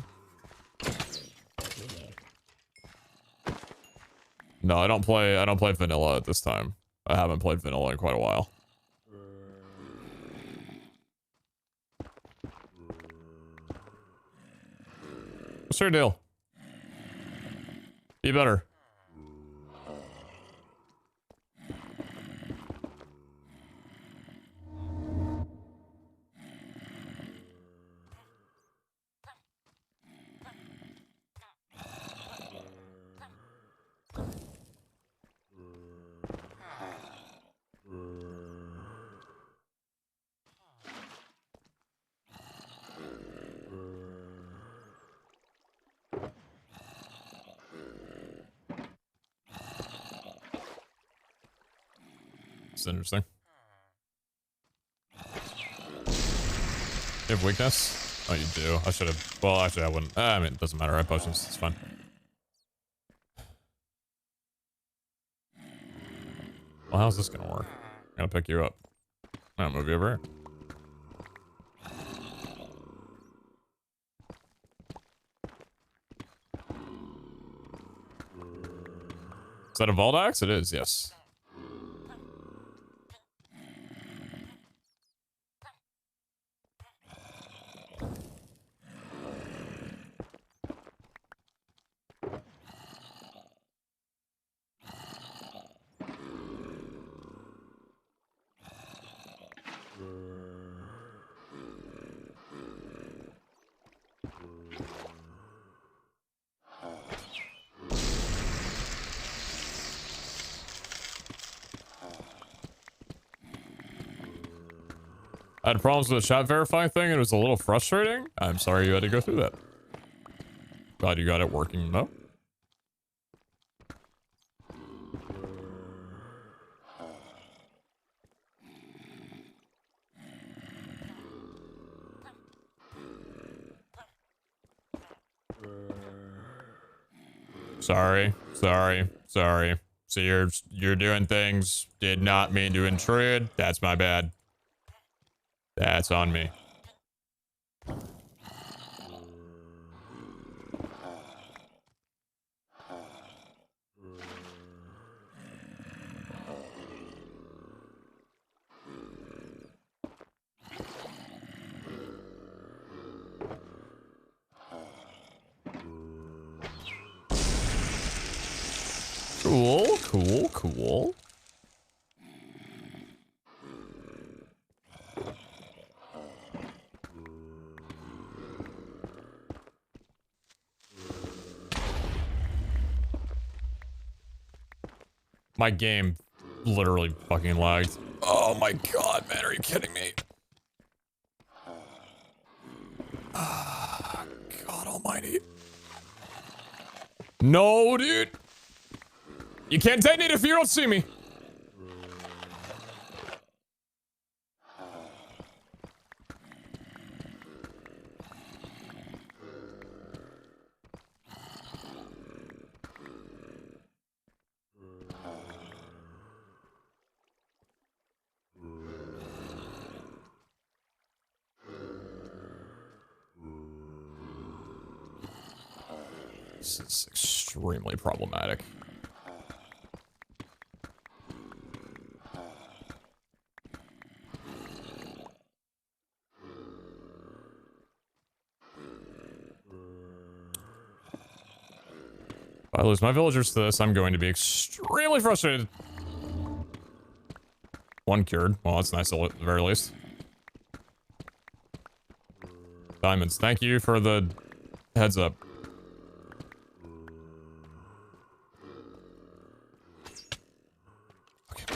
No, I don't play vanilla at this time. I haven't played vanilla in quite a while. What's your deal? Be better. It's interesting. You have weakness? Oh, you do. I should have. Well, actually, I wouldn't. I mean, it doesn't matter. I have potions. It's fine. Well, how's this gonna work? I'm gonna pick you up. I'm gonna move you over here. Is that a vault axe? It is, yes. I had problems with the chat verifying thing and it was a little frustrating. I'm sorry you had to go through that. Glad you got it working though. Sorry. So you're doing things. Did not mean to intrude. That's my bad. That's on me. Cool. My game literally fucking lagged. Oh my god, man, are you kidding me? God almighty. No, dude. You can't detonate if you don't see me. This is extremely problematic. If I lose my villagers to this, I'm going to be extremely frustrated. One cured. Well, that's nice at the very least. Diamonds, thank you for the heads up. Okay.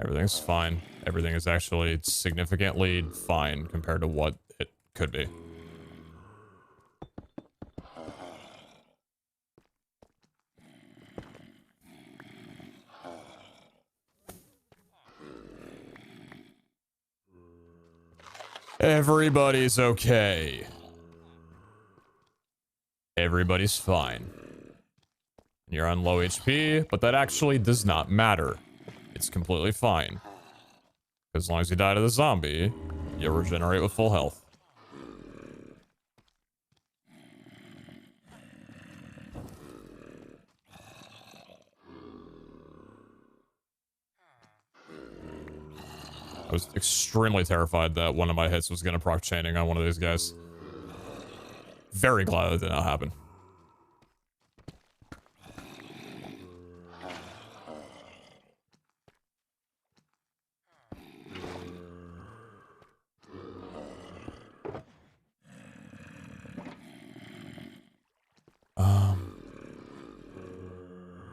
Everything's fine. Everything is actually significantly fine compared to what it could be. Everybody's okay. Everybody's fine. You're on low HP, but that actually does not matter. It's completely fine. As long as you die to the zombie, you'll regenerate with full health. I was extremely terrified that one of my hits was going to proc chaining on one of these guys. Very glad that did not happen.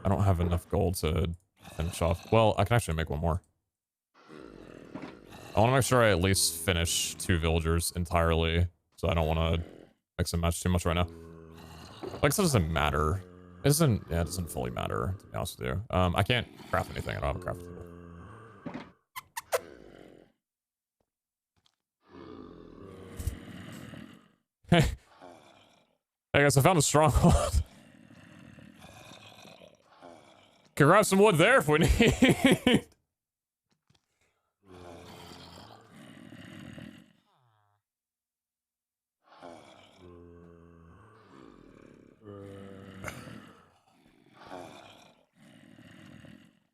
I don't have enough gold to finish off. Well, I can actually make one more. I want to make sure I at least finish 2 villagers entirely, so I don't want to mix and match too much right now. Like, so it doesn't matter. It doesn't, yeah, it doesn't fully matter, to be honest with you. I can't craft anything. I don't have a craft table. Hey. Hey guys, I found a stronghold. Can grab some wood there if we need.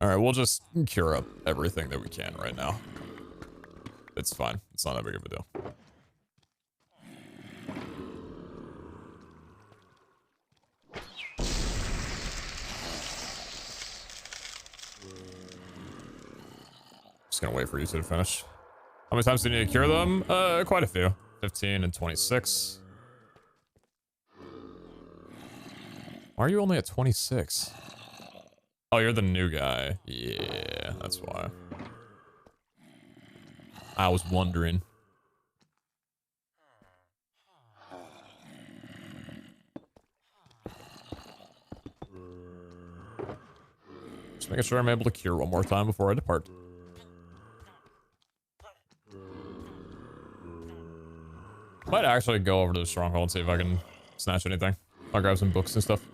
Alright, we'll just cure up everything that we can right now. It's fine. It's not that big of a deal. Just gonna wait for you two to finish. How many times do you need to cure them? Quite a few. 15 and 26. Why are you only at 26? Oh, you're the new guy. Yeah, that's why. I was wondering. Just making sure I'm able to cure one more time before I depart. Might actually go over to the stronghold and see if I can snatch anything. I'll grab some books and stuff.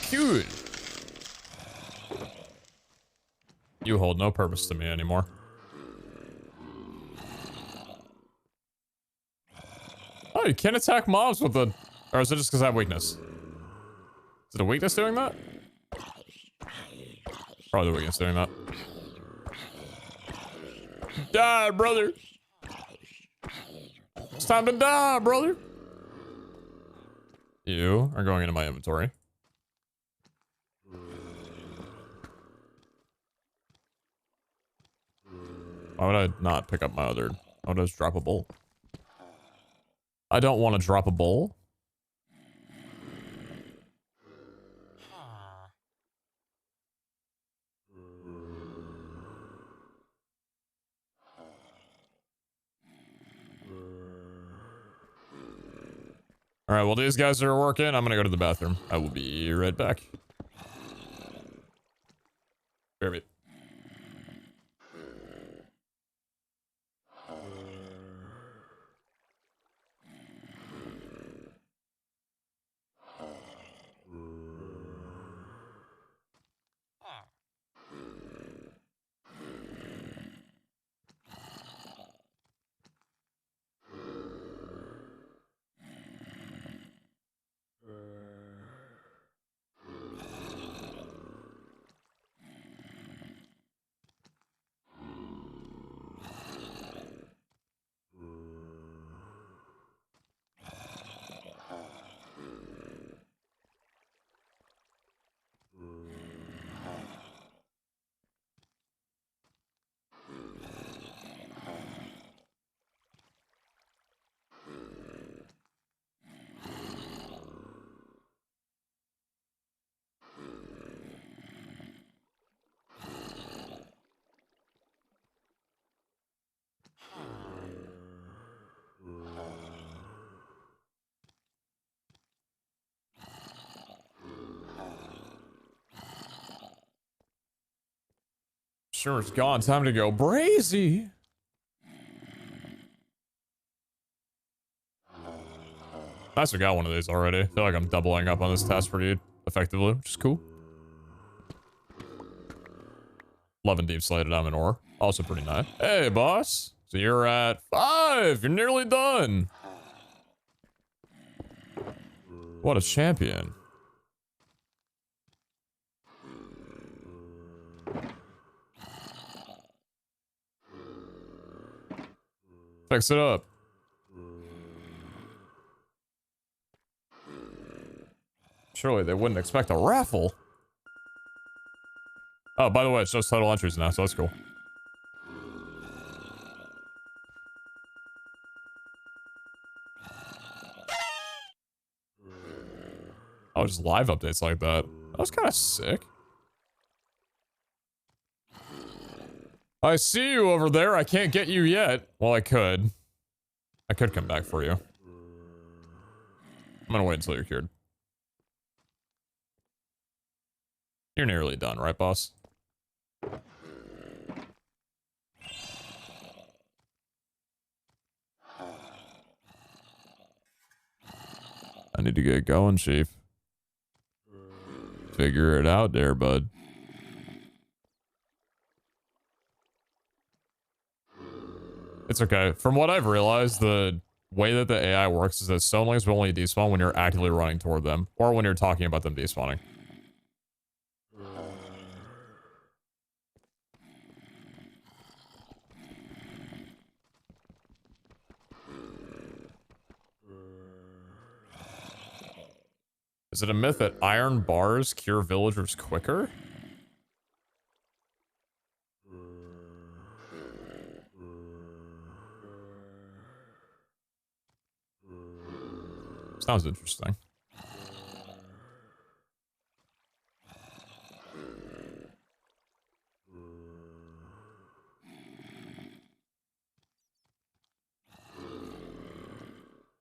Cute. You hold no purpose to me anymore. Oh, you can't attack mobs with the... Or is it just because I have weakness? Is it a weakness doing that? Probably the weakness doing that. Die, brother! It's time to die, brother! You are going into my inventory. Why would I not pick up my other... Why would I just drop a bowl? I don't want to drop a bowl. Alright, well these guys are working. I'm gonna go to the bathroom. I will be right back. Bear with me. Sure, it's gone. Time to go brazy. I also got one of these already. I feel like I'm doubling up on this task pretty effectively, which is cool. 11 deep slated diamond ore. Also pretty nice. Hey, boss. So you're at 5. You're nearly done. What a champion. Fix it up. Surely they wouldn't expect a raffle. Oh, by the way, it shows total entries now, so that's cool. Oh, just live updates like that. That was kind of sick. I see you over there. I can't get you yet. Well, I could. I could come back for you. I'm gonna wait until you're cured. You're nearly done, right, boss? I need to get going, Chief. Figure it out there, bud. It's okay. From what I've realized, the way that the AI works is that stonelings will only despawn when you're actively running toward them, or when you're talking about them despawning. Is it a myth that iron bars cure villagers quicker? Sounds interesting.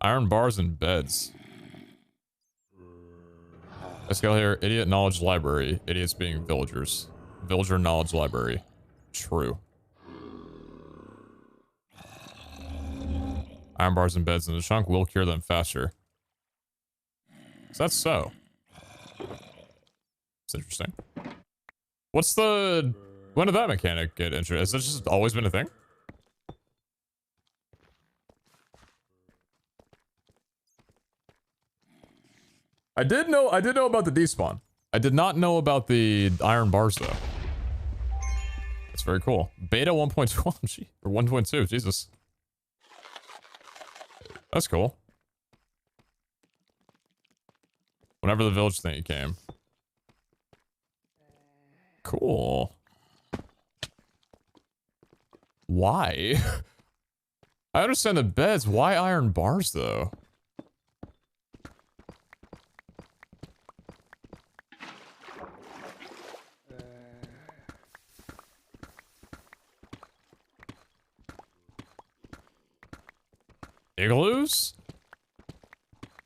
Iron bars and beds. Let's go here. Idiot knowledge library. Idiots being villagers. Villager knowledge library. True. Iron bars and beds in the chunk will cure them faster. So that's so. It's interesting. What's the... When did that mechanic get introduced? Has it just always been a thing? I did know about the despawn. I did not know about the iron bars though. That's very cool. Beta 1.2 or 1.2, Jesus. That's cool. Whenever the village thing came. Cool. Why? I understand the beds. Why iron bars though? Igloos?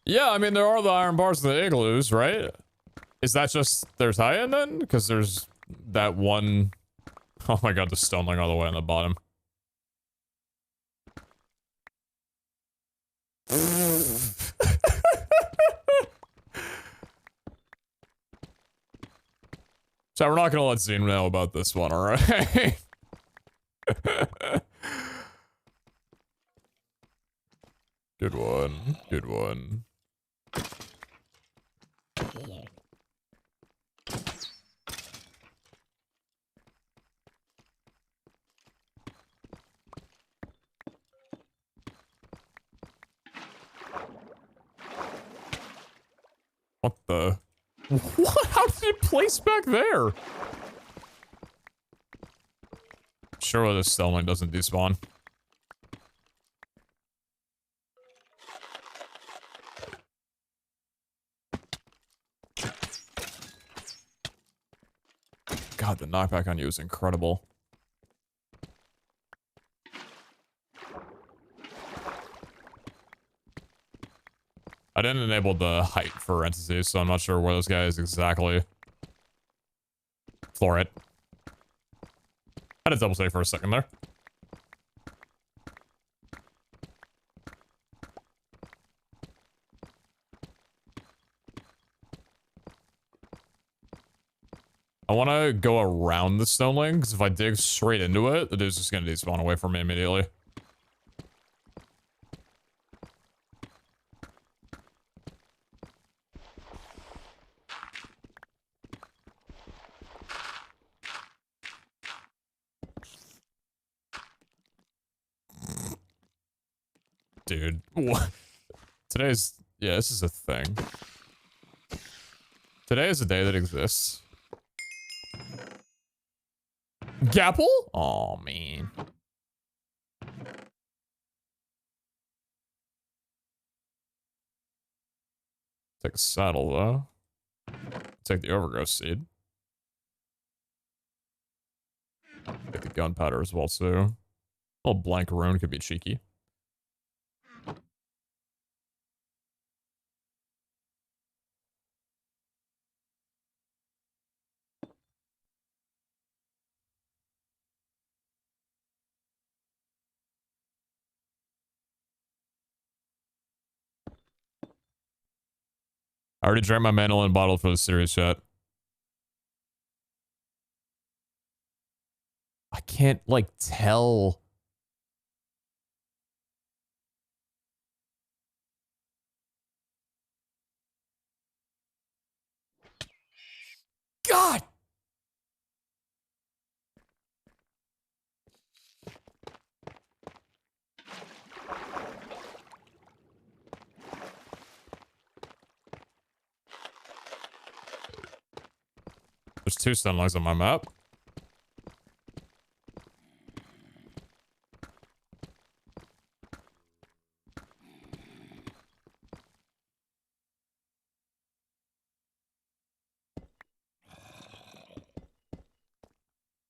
Yeah, I mean, there are the iron bars in the igloos, right? Is that just their tie-in then? Because there's that one... Oh my god, the stoneling all the way on the bottom. So we're not gonna let Zine know about this one, alright? Good one. Good one. What the? What? How did it place back there? Surely this stoneling doesn't despawn. God, the knockback on you is incredible. I didn't enable the height for entities, so I'm not sure where those guys exactly. Floor it. I had to double take for a second there. I want to go around the stoneling, because if I dig straight into it, the dude's just going to despawn away from me immediately. Dude, what? Today's... Yeah, this is a thing. Today is a day that exists. Gapple? Oh man. Take a saddle, though. Take the overgrowth seed. Take the gunpowder as well, too. A little blank rune could be cheeky. I already drank my mandolin bottle for the serious chat. I can't, like, tell. God! There's 2 stunlings on my map.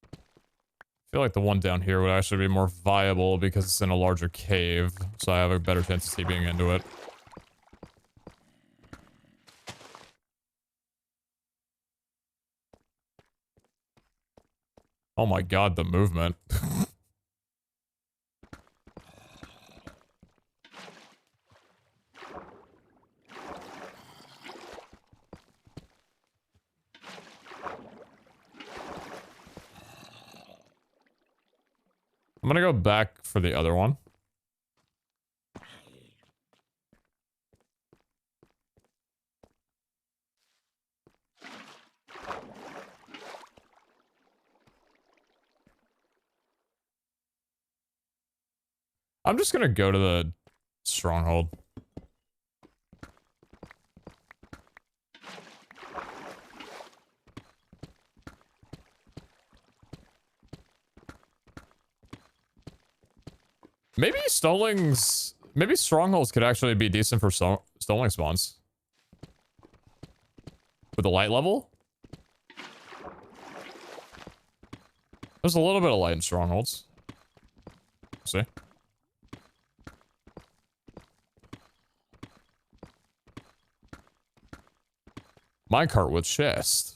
I feel like the one down here would actually be more viable because it's in a larger cave, so I have a better chance of TPing into it. Oh my god, the movement. I'm gonna go back for the other one. I'm just gonna go to the stronghold. Maybe Stolings... Maybe strongholds could actually be decent for Stoling spawns. With the light level? There's a little bit of light in strongholds. See? Minecart with chest.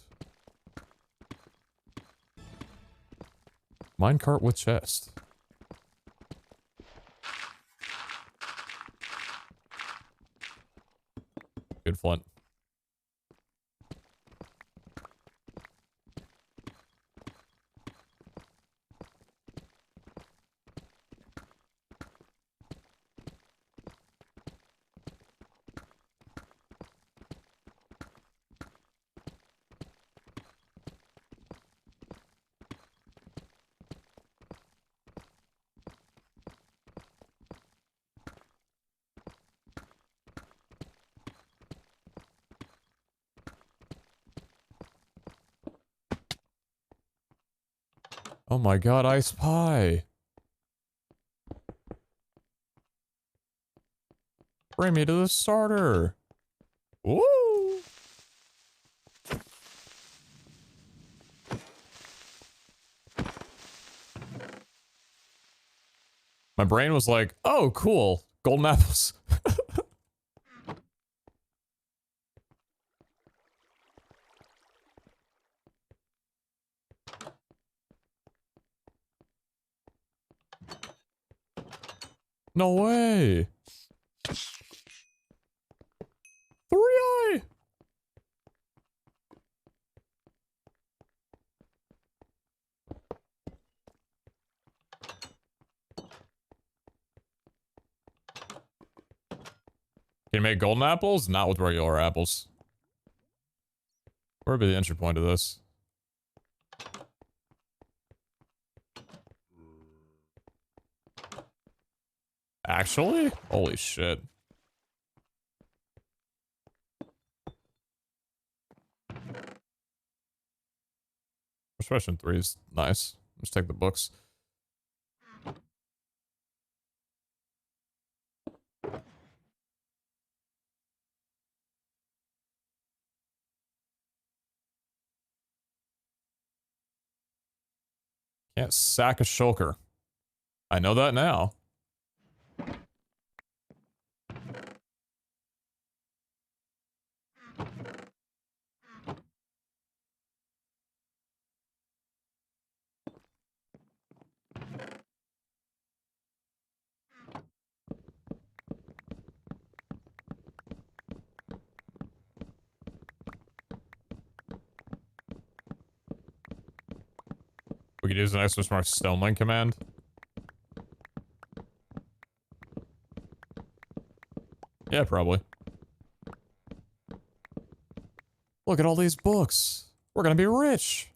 Minecart with chest. Good flint. Oh my god, ice pie. Bring me to the starter. Woo! My brain was like, oh, cool. Golden apples. No way. 3i. Can you make golden apples? Not with regular apples. Where would be the entry point of this? Actually? Holy shit. Persuasion 3 is nice. Let's take the books. Can't sack a shulker. I know that now. We could use an extra smart stoneling command. Yeah, probably. Look at all these books. We're gonna be rich.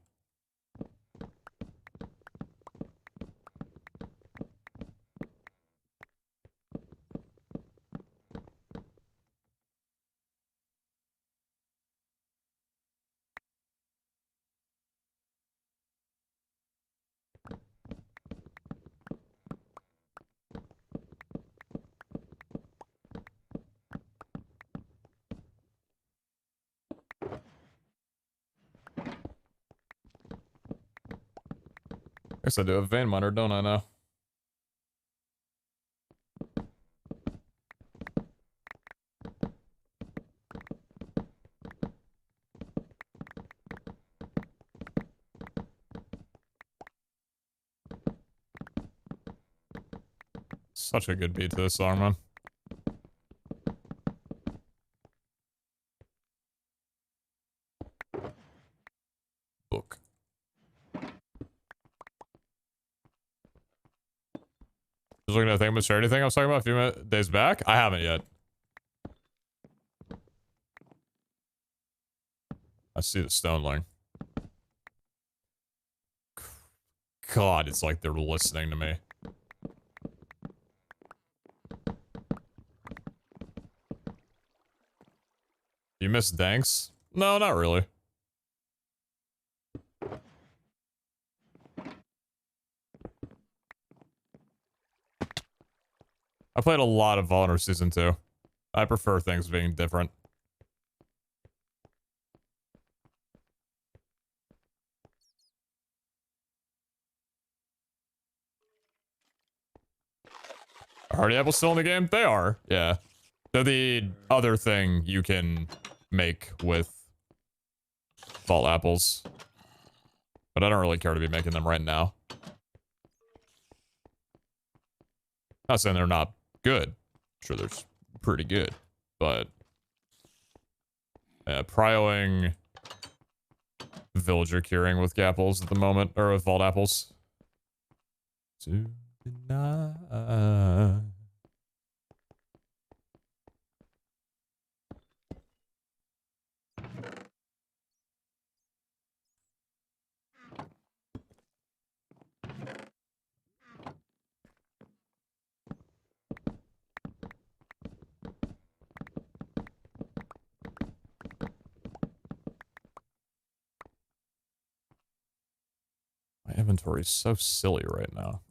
Guess I do have vein miner, don't I now? Such a good beat to this song, man. Book. Just looking at the thing, but anything I was talking about a few days back? I haven't yet. I see the stoneling. God, it's like they're listening to me. You miss Danks? No, not really. I played a lot of Honor Season 2. I prefer things being different. Are Hardy apples still in the game? They are, yeah. They're the other thing you can make with vault apples. But I don't really care to be making them right now. Not saying they're not good. I'm sure they're pretty good. But prioing villager curing with gapples at the moment, or with vault apples. To deny. My inventory is so silly right now.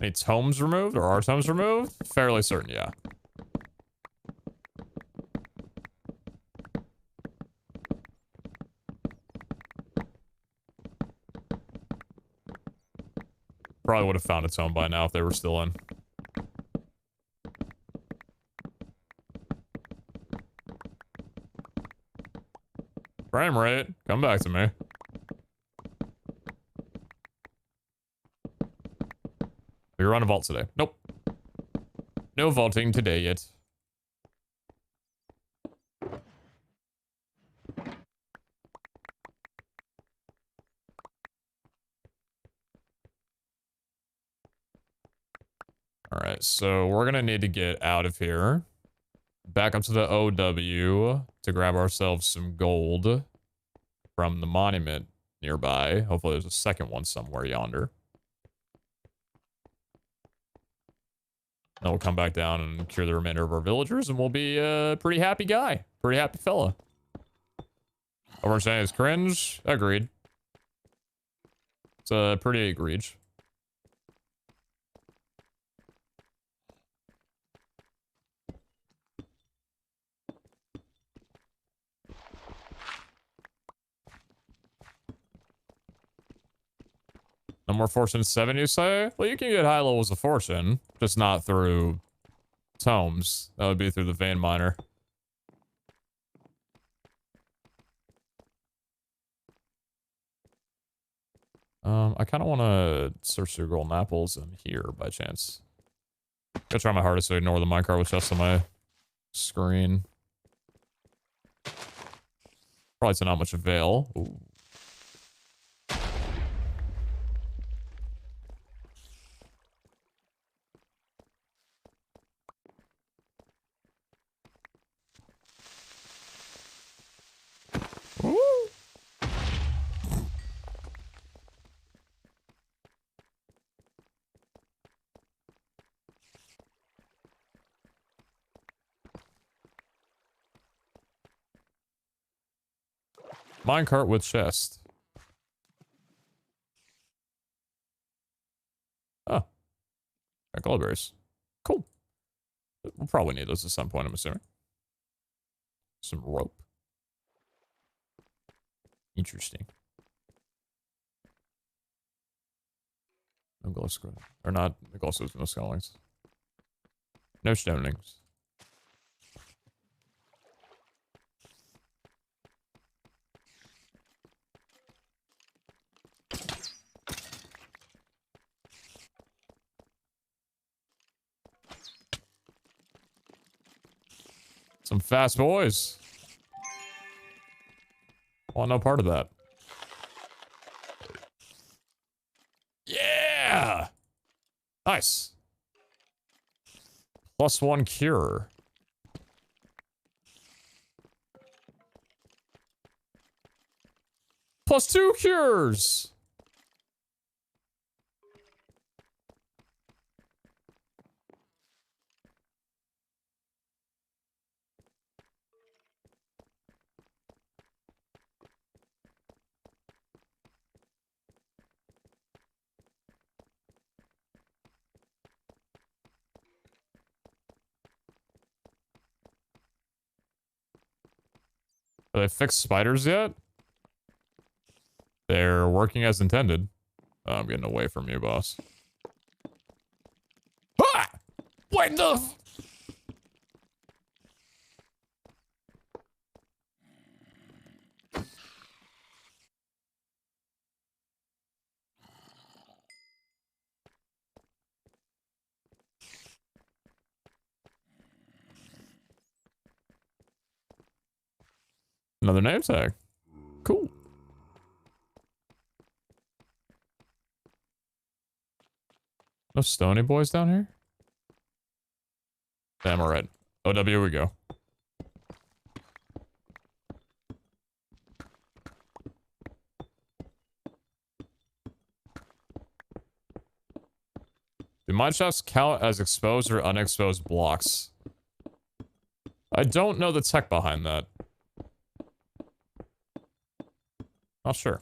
Any tomes removed, or are tomes removed? Fairly certain, yeah. Probably would have found a tome by now if they were still in. Frame rate, come back to me. We were on a vault today. Nope. No vaulting today yet. Alright, so we're gonna need to get out of here. Back up to the OW to grab ourselves some gold from the monument nearby. Hopefully there's a second one somewhere yonder. Then we'll come back down and cure the remainder of our villagers, and we'll be a pretty happy guy. Pretty happy fella. What we're saying is cringe. Agreed. It's pretty egregious. No more Fortune 7, you say? Well, you can get high levels of Fortune, just not through tomes. That would be through the Vein Miner. I kind of want to search through golden apples in here by chance. Gotta try my hardest to ignore the minecart with just on my screen. Probably to not much avail. Ooh. Ooh. Minecart with chest. Oh. Got goldberries. Cool. We'll probably need those at some point, I'm assuming. Some rope. Interesting. No glow squid. Or not the glow squids, no scalings. No stonings. Some fast boys. Want no part of that. Yeah! Nice. +1 cure. +2 cures! Have they fixed spiders yet? They're working as intended. Oh, I'm getting away from you, boss. Ah! What the Another name tag. Cool. No stony boys down here? Damn, alright. OW we go. Do mine shafts count as exposed or unexposed blocks? I don't know the tech behind that. Not sure.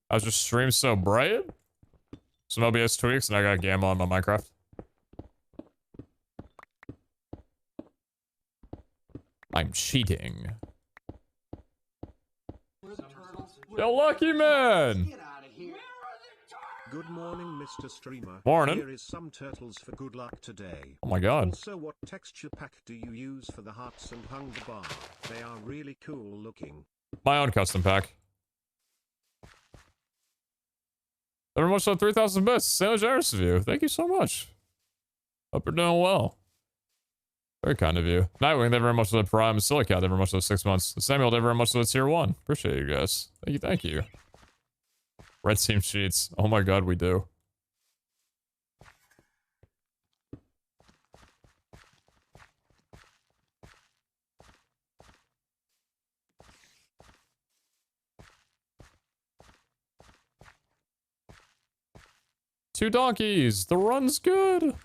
I was just stream so bright. Some OBS tweaks and I got gamma on my Minecraft. I'm cheating. Yo, Lucky Man! Good morning, Mr. Streamer. Morning. Here is some turtles for good luck today. Oh my god. Also, what texture pack do you use for the hearts and hung the bar? They are really cool looking. My own custom pack. Very much so 3,000 bits. So generous of you. Thank you so much. Hope you're doing well. Very kind of you. Nightwing, thank you very much for the Prime. Silicat, thank you very much for the 6 months. Samuel, thank you very much for the Tier 1. Appreciate you guys. Thank you, thank you. Red Team Sheets. Oh my god, we do. Two donkeys. The run's good.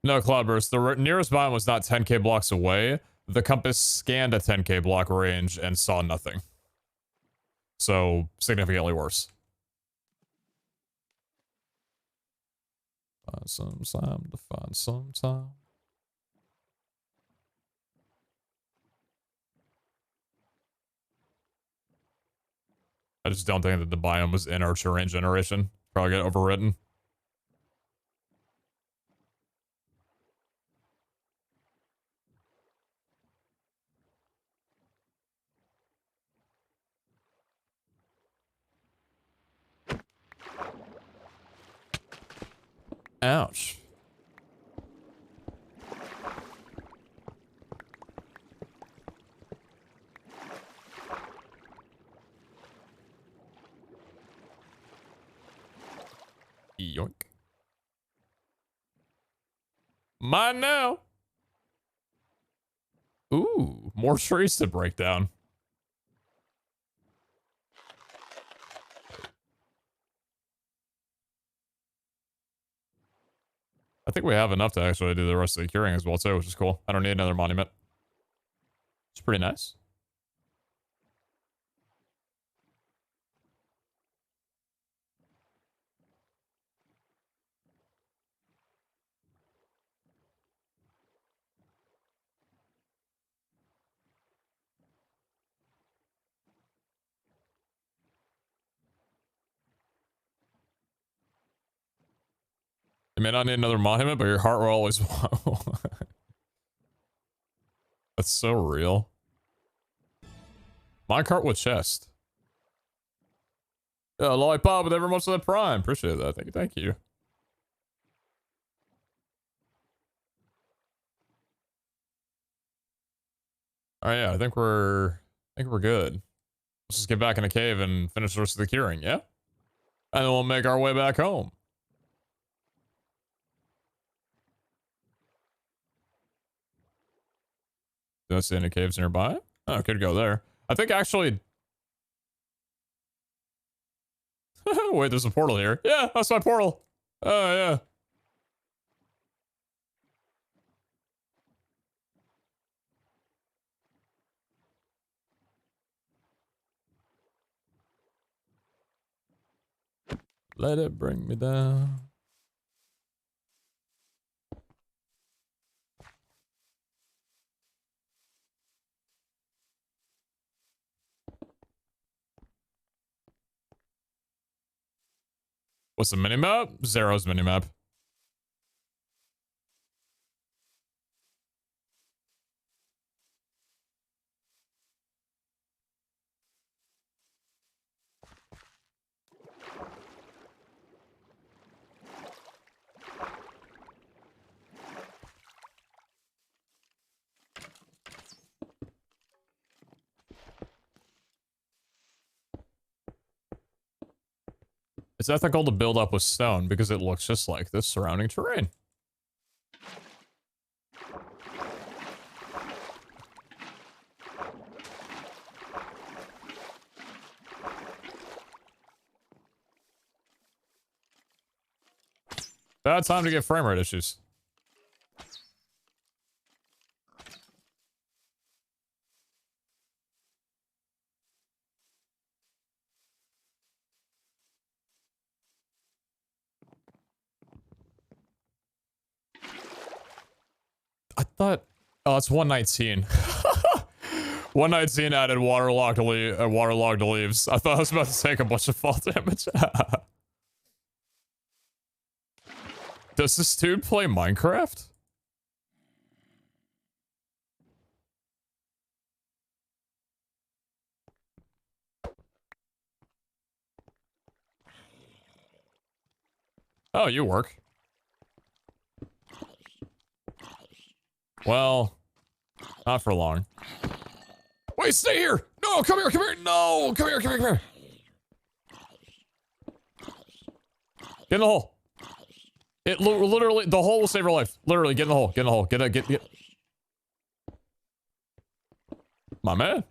No, Cloudburst. The nearest biome was not 10k blocks away. The compass scanned a 10k block range and saw nothing. So, significantly worse. Find some time to find some time. I just don't think that the biome was in our terrain generation. Probably get overwritten. Ouch. Yoink. Mine now. Ooh, more trees to break down. I think we have enough to actually do the rest of the curing as well too, which is cool. I don't need another monument. It's pretty nice. You may not need another monument, but your heart will always want. That's so real. Minecart with chest. Yeah, lollipop with every much of the prime. Appreciate that. Thank you. Thank you. All right, yeah, I think we're good. Let's just get back in the cave and finish the rest of the curing, yeah? And then we'll make our way back home. Don't see any caves nearby. Oh, could go there. I think actually. Wait, there's a portal here. Yeah, that's my portal. Oh, yeah. Let it bring me down. What's the minimap? Zero's minimap. It's ethical to build up with stone because it looks just like the surrounding terrain. Bad time to get frame rate issues. thought... Oh, it's 119. 119 added waterlogged leaves. I thought I was about to take a bunch of fall damage. Does this dude play Minecraft? Oh, you work. Well, not for long. Wait, stay here! No, come here, come here! No, come here, come here, come here! Get in the hole. It literally, the hole will save your life. Literally, get in the hole, get in the hole, get. My man.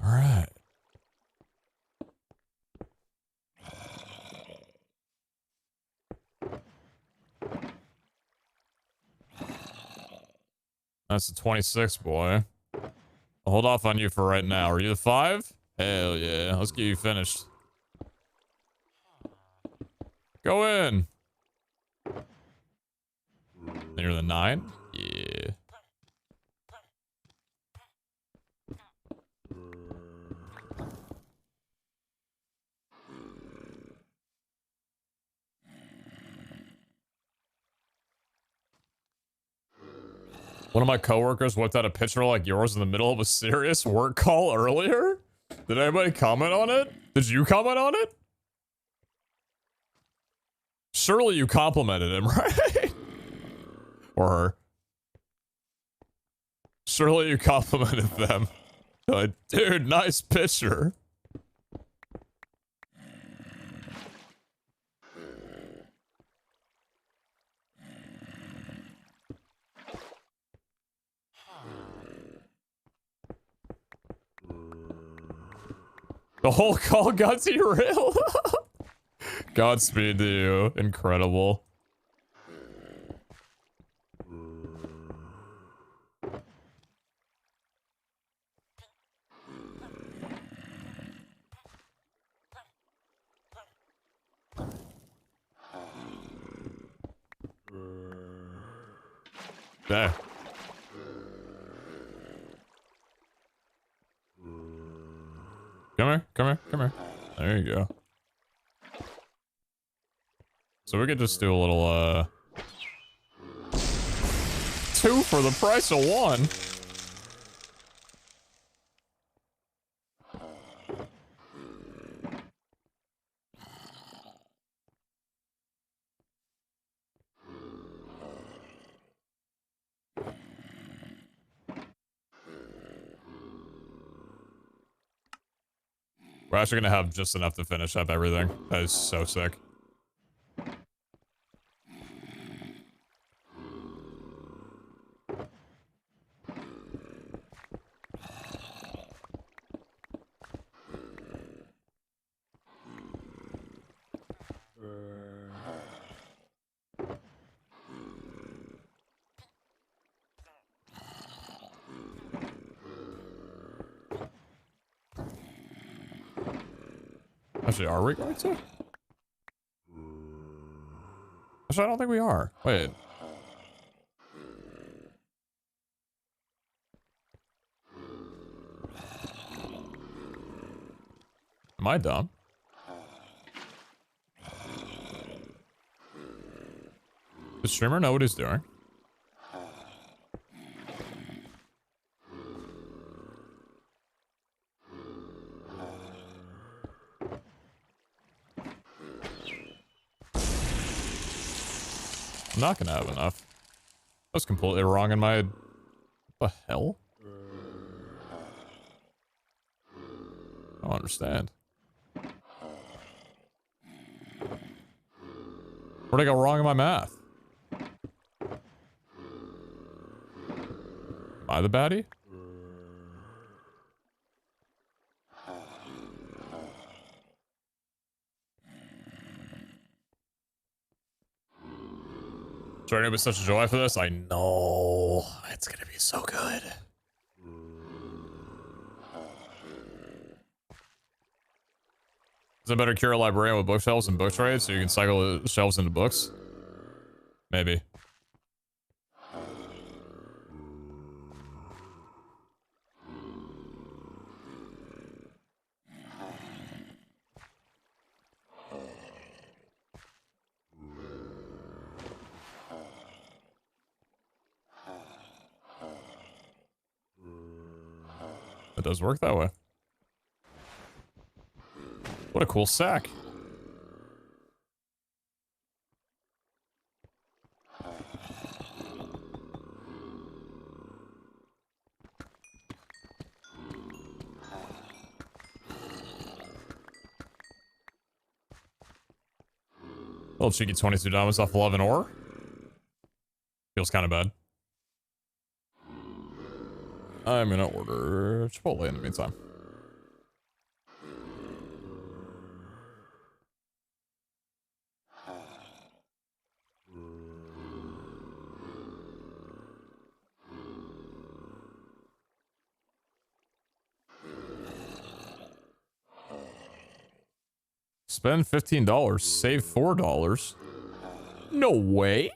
All right. That's the 26, boy. I'll hold off on you for right now. Are you the 5? Hell yeah. Let's get you finished. Go in. And you're the 9? Yeah. One of my coworkers whipped out a picture like yours in the middle of a serious work call earlier. Did anybody comment on it? Did you comment on it? Surely you complimented him, right? Or her. Surely you complimented them. Like, dude, nice picture. The whole call got derailed. Godspeed to you. Incredible. There. Come here, come here, come here. There you go. So we could just do a little, 2 for the price of 1. We're actually gonna have just enough to finish up everything. That is so sick. Actually, are we going to? Actually, I don't think we are. Wait. Am I dumb? Does the streamer know what he's doing? I'm not gonna have enough. I was completely wrong in my... What the hell? I don't understand. Where'd I go wrong in my math? Am I the baddie? Starting to be such a joy for this. I know. It's gonna be so good. Is it better to cure a librarian with bookshelves and book trades so you can cycle the shelves into books? Maybe. It does work that way. What a cool sack. Little cheeky 22 diamonds off 11 ore. Feels kind of bad. I'm gonna order Chipotle in the meantime. Spend $15, save $4. No way.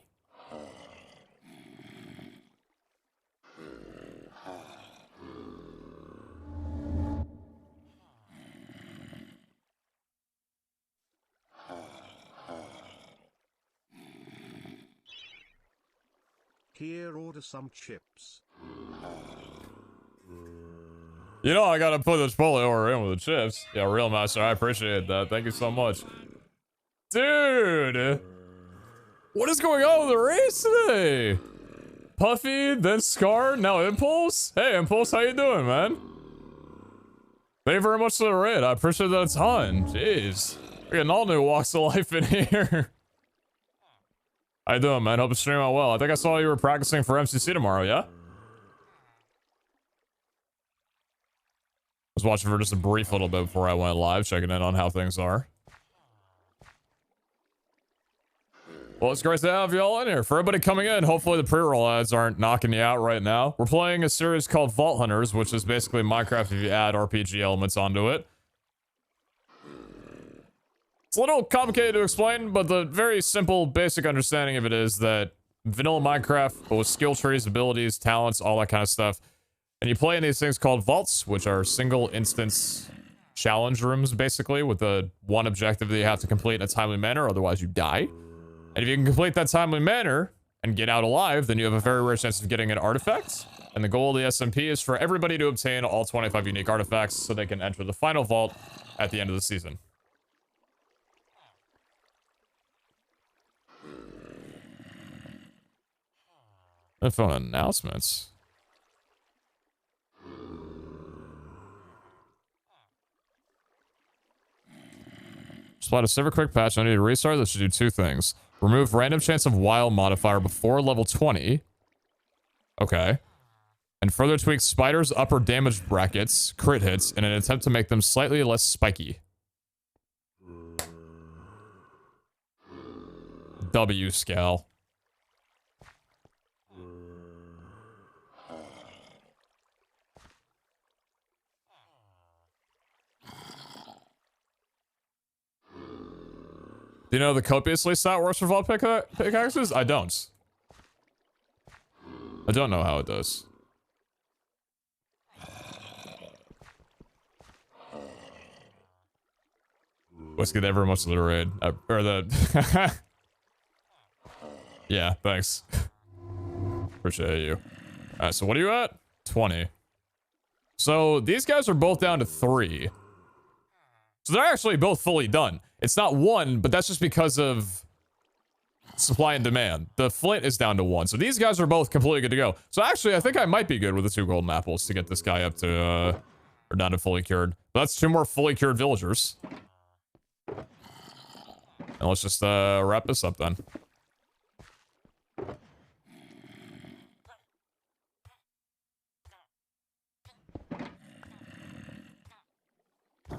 Here, order some chips. You know, I gotta put the Chipotle order in with the chips. Yeah, real master, I appreciate that. Thank you so much. Dude! What is going on with the race today? Puffy, then Scar, now Impulse? Hey, Impulse, how you doing, man? Thank you very much for the raid. I appreciate that a ton. Jeez. We're getting all new walks of life in here. How you doing, man? Hope it's streaming out well. I think I saw you were practicing for MCC tomorrow, yeah? I was watching for just a brief little bit before I went live, checking in on how things are. Well, it's great to have you all in here. For everybody coming in, hopefully the pre-roll ads aren't knocking you out right now. We're playing a series called Vault Hunters, which is basically Minecraft if you add RPG elements onto it. It's a little complicated to explain, but the very simple, basic understanding of it is that vanilla Minecraft, but with skill trees, abilities, talents, all that kind of stuff. And you play in these things called vaults, which are single instance challenge rooms, basically, with the one objective that you have to complete in a timely manner, otherwise you die. And if you can complete that timely manner and get out alive, then you have a very rare chance of getting an artifact. And the goal of the SMP is for everybody to obtain all 25 unique artifacts so they can enter the final vault at the end of the season. And phone announcements. Just applied a server quick patch. I need to restart. That should do two things. Remove random chance of wild modifier before level 20. Okay. And further tweak spiders' upper damage brackets, crit hits, in an attempt to make them slightly less spiky. W scale. Do you know the copiously stat works for vault pickaxes? I don't. I don't know how it does. Whiskey never much of the raid. Or the... Yeah, thanks. Appreciate you. Alright, so what are you at? 20. So these guys are both down to 3. So they're actually both fully done. It's not 1, but that's just because of supply and demand. The flint is down to 1. So these guys are both completely good to go. So actually, I think I might be good with the 2 golden apples to get this guy up to, or down to fully cured. But that's 2 more fully cured villagers. And let's just, wrap this up then.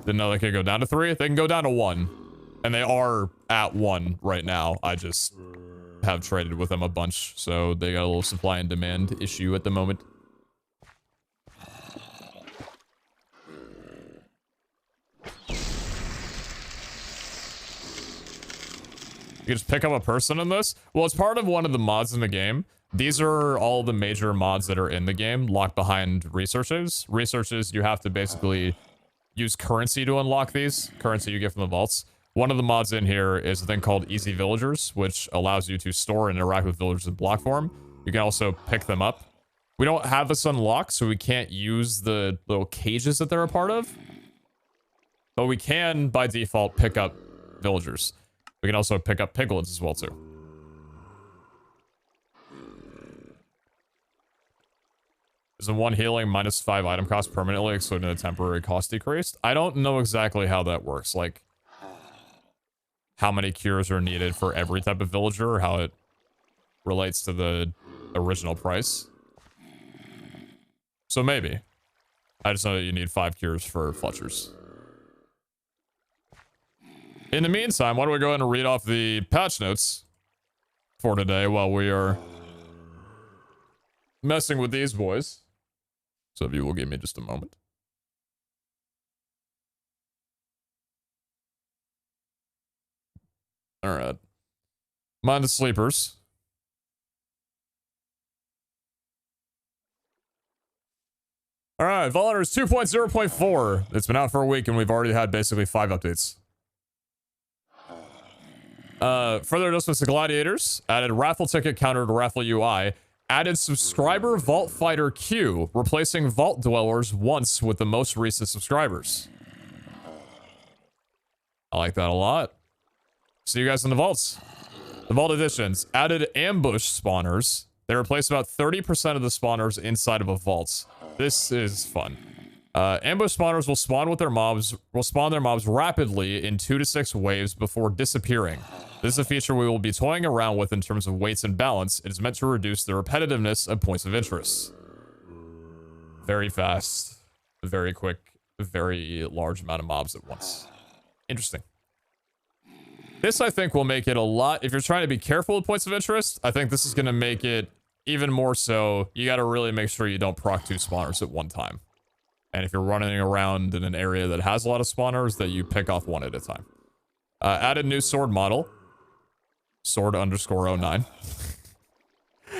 Didn't know they could go down to 3. They can go down to 1. And they are at 1 right now. I just have traded with them a bunch, so they got a little supply and demand issue at the moment. You just pick up a person in this? Well, it's part of one of the mods in the game. These are all the major mods that are in the game, locked behind researches. Researches, you have to basically use currency to unlock these. Currency you get from the vaults. One of the mods in here is a thing called Easy Villagers, which allows you to store and interact with villagers in block form. You can also pick them up. We don't have this unlocked, so we can't use the little cages that they're a part of. But we can, by default, pick up villagers. We can also pick up piglins as well, too. Is the one healing -5 item cost permanently, excluding the temporary cost decreased? I don't know exactly how that works. Like, how many cures are needed for every type of villager, or how it relates to the original price. So maybe. I just know that you need 5 cures for Fletchers. In the meantime, why don't we go ahead and read off the patch notes for today while we are messing with these boys. So if you will give me just a moment. All right. Mind the sleepers. All right, Vault Hunters 2.0.4. It's been out for a week and we've already had basically 5 updates. Further adjustments to Gladiators. Added raffle ticket counter to raffle UI. Added subscriber Vault Fighter queue, replacing Vault Dwellers once with the most recent subscribers. I like that a lot. See you guys in the vaults. The Vault Editions. Added ambush spawners. They replace about 30% of the spawners inside of a vault. This is fun. Ambush spawners will spawn their mobs rapidly in 2 to 6 waves before disappearing. This is a feature we will be toying around with in terms of weights and balance. It is meant to reduce the repetitiveness of points of interest. Very fast, very quick, very large amount of mobs at once. Interesting. This, I think, will make it a lot... If you're trying to be careful with points of interest, I think this is going to make it even more so. You got to really make sure you don't proc 2 spawners at one time. And if you're running around in an area that has a lot of spawners, that you pick off one at a time. Added new sword model. Sword_09.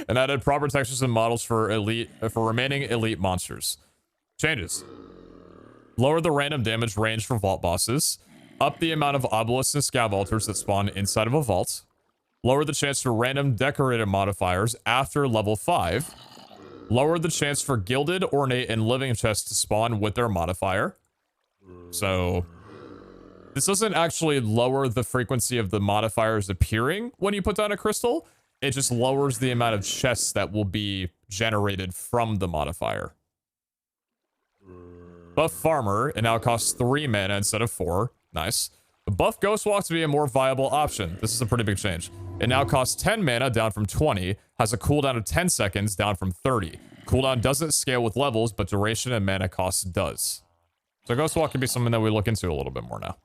And added proper textures and models for remaining elite monsters. Changes. Lower the random damage range for vault bosses. Up the amount of obelisks and scavalters that spawn inside of a vault. Lower the chance for random decorated modifiers after level 5. Lower the chance for gilded, ornate, and living chests to spawn with their modifier. So, this doesn't actually lower the frequency of the modifiers appearing when you put down a crystal. It just lowers the amount of chests that will be generated from the modifier. Buff Farmer, it now costs 3 mana instead of 4. Nice. Buff Ghostwalk to be a more viable option. This is a pretty big change. It now costs 10 mana, down from 20. Has a cooldown of 10 seconds, down from 30. Cooldown doesn't scale with levels, but duration and mana cost does. So Ghostwalk can be something that we look into a little bit more now.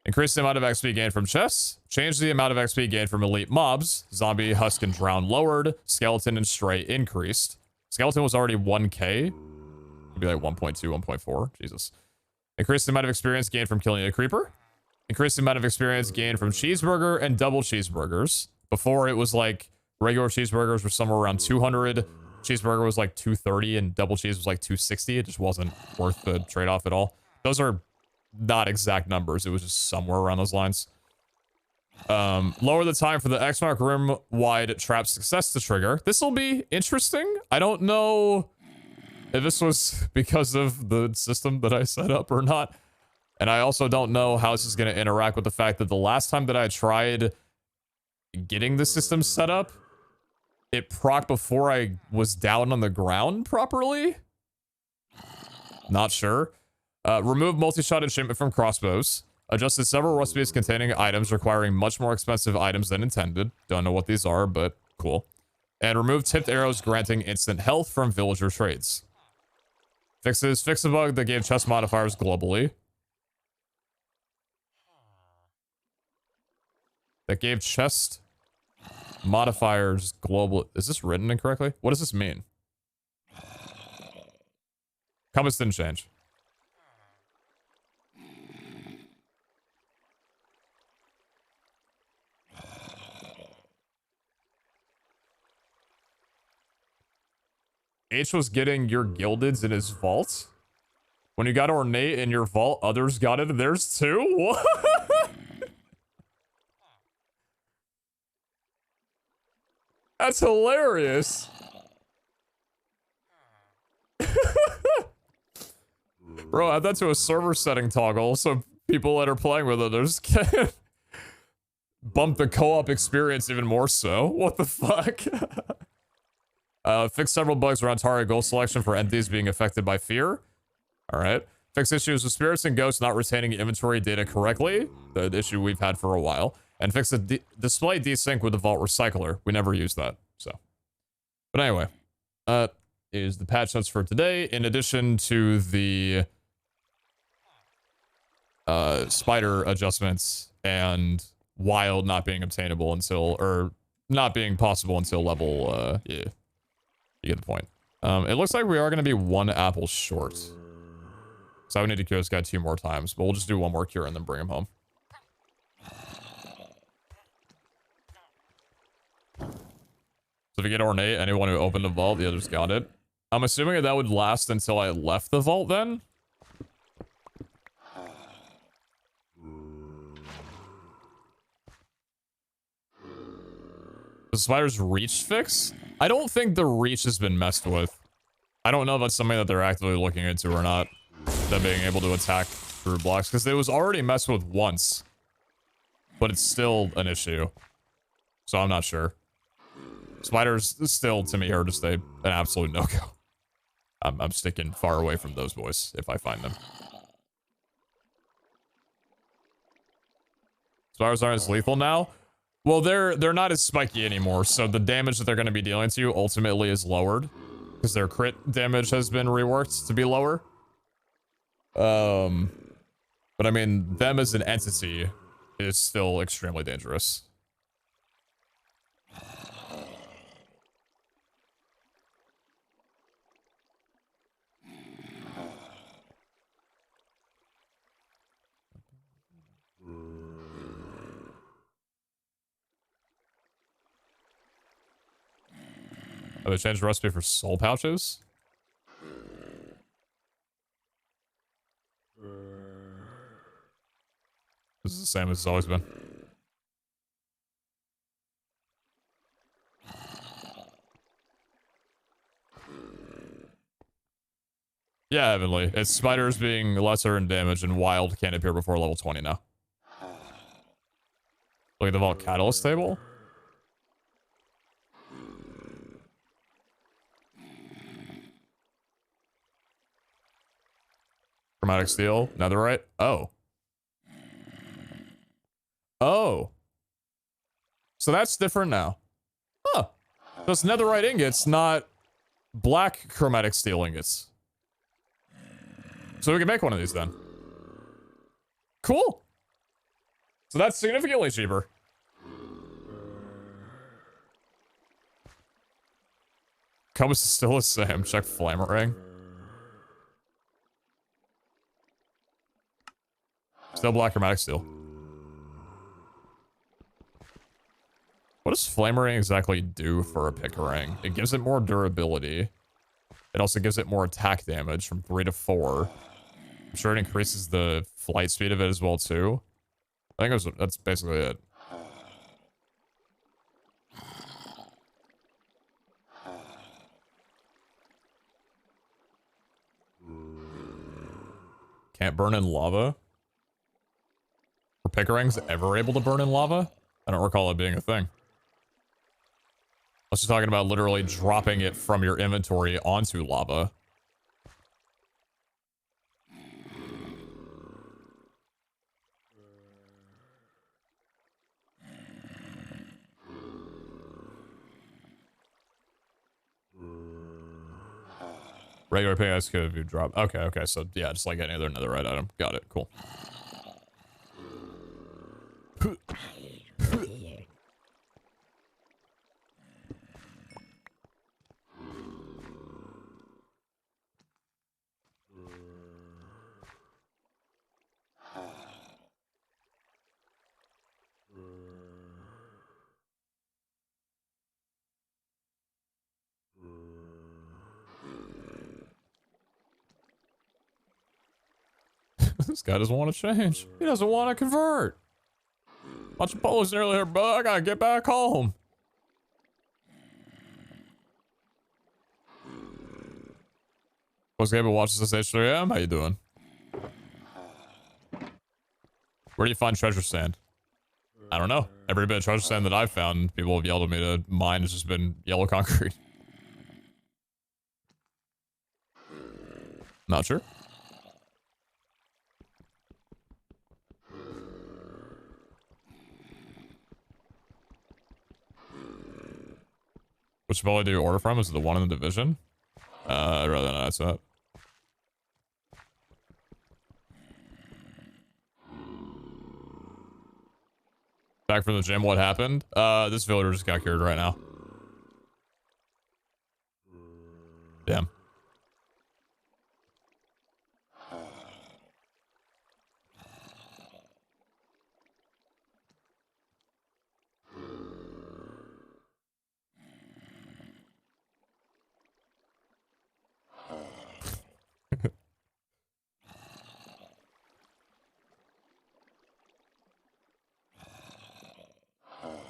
Increase the amount of XP gained from chests. Change the amount of XP gained from elite mobs. Zombie, Husk, and Drown lowered. Skeleton and Stray increased. Skeleton was already 1k. It'd be like 1.2, 1.4. Jesus. Increase the amount of experience gained from killing a creeper. Increase the amount of experience gained from cheeseburger and double cheeseburgers. Before, it was like regular cheeseburgers were somewhere around 200. Cheeseburger was like 230 and double cheese was like 260. It just wasn't worth the trade-off at all. Those are not exact numbers. It was just somewhere around those lines. Lower the time for the X-Mark Rim-wide trap success to trigger. This will be interesting. I don't know if this was because of the system that I set up or not. And I also don't know how this is going to interact with the fact that the last time that I tried getting the system set up, it proc before I was down on the ground properly. Not sure. Remove multi-shot enchantment from crossbows. Adjusted several recipes containing items requiring much more expensive items than intended. Don't know what these are, but cool. And remove tipped arrows granting instant health from villager trades. Fix a bug that gave chest modifiers globally. That gave chest Modifiers, global. Is this written incorrectly? What does this mean? Compass didn't change. H was getting your gildeds in his vault. When you got ornate in your vault, others got it in theirs too? What? That's hilarious. Bro, add that to a server setting toggle so people that are playing with others can bump the co-op experience even more so. What the fuck? Fix several bugs around target goal selection for entities being affected by fear. Alright. Fix issues with spirits and ghosts not retaining inventory data correctly. The issue we've had for a while. And fix the display desync with the vault recycler. We never use that, so. But anyway. Is the patch notes for today. In addition to the spider adjustments and wild not being obtainable until, or not being possible until level, yeah. You get the point. It looks like we are going to be 1 apple short. So I would need to cure this guy 2 more times, but we'll just do 1 more cure and then bring him home. So if you get ornate, anyone who opened the vault, the others got it. I'm assuming that would last until I left the vault then. The spider's reach fix? I don't think the reach has been messed with. I don't know if that's something that they're actively looking into or not. Them being able to attack through blocks. Because it was already messed with once. But it's still an issue. So I'm not sure. Spiders still, to me, are just an absolute no-go. I'm sticking far away from those boys if I find them. Spiders aren't as lethal now. Well, they're not as spiky anymore, so the damage that they're going to be dealing to you ultimately is lowered. Because their crit damage has been reworked to be lower. But I mean, them as an entity is still extremely dangerous. Oh, they changed the recipe for soul pouches? This is the same as it's always been. Yeah, Heavenly. It's spiders being lesser in damage and wild can't appear before level 20 now. Look at the Vault Catalyst table. Chromatic Steel, Netherite. Oh. Oh. So that's different now. Huh. So it's Netherite ingots, not black Chromatic Steel ingots. So we can make one of these then. Cool. So that's significantly cheaper. Compass is still the same. Check Flammering. Still black Chromatic Steel. What does Flammering exactly do for a Pickering? It gives it more durability. It also gives it more attack damage from 3 to 4. I'm sure it increases the flight speed of it as well too. I think that's basically it. Can't burn in lava? Were Pickerings ever able to burn in lava? I don't recall it being a thing. Unless you're talking about literally dropping it from your inventory onto lava. Regular pickaxe could be dropped. Okay, so yeah, just like any other netherite item. Got it, cool. This guy doesn't want to change. He doesn't want to convert. Bunch of Polish nearly here, bro. I gotta get back home. Post game watches this H3M. How you doing? Where do you find treasure sand? I don't know. Every bit of treasure sand that I've found, people have yelled at me to mine has just been yellow concrete. Not sure. Which Chipotle do you order from? Is it the one in the division? I'd rather not answer that. Back from the gym, what happened? This villager just got cured right now. Damn.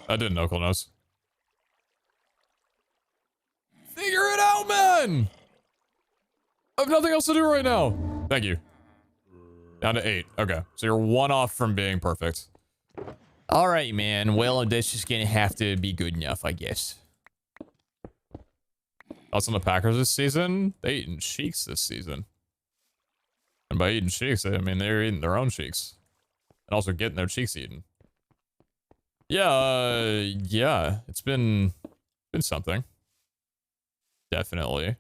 I didn't know, knows. Figure it out, man! I have nothing else to do right now. Thank you. Down to 8. Okay. So you're 1 off from being perfect. All right, man. Well, that's just gonna have to be good enough, I guess. Thoughts on the Packers this season? They eating cheeks this season. And by eating cheeks, I mean they're eating their own cheeks. And also getting their cheeks eaten. Yeah, yeah. It's been something. Definitely.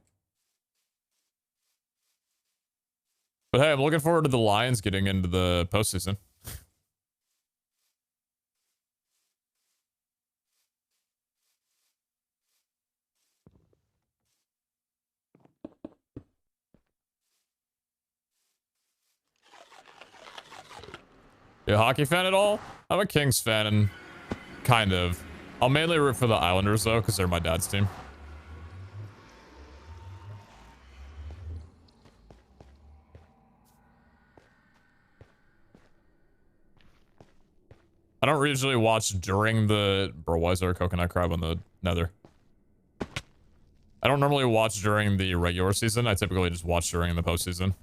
But hey, I'm looking forward to the Lions getting into the postseason. You a hockey fan at all? I'm a Kings fan, and kind of. I'll mainly root for the Islanders, though, because they're my dad's team. I don't usually watch during the... Bro, why is there a coconut crab on the nether? I don't normally watch during the regular season. I typically just watch during the postseason.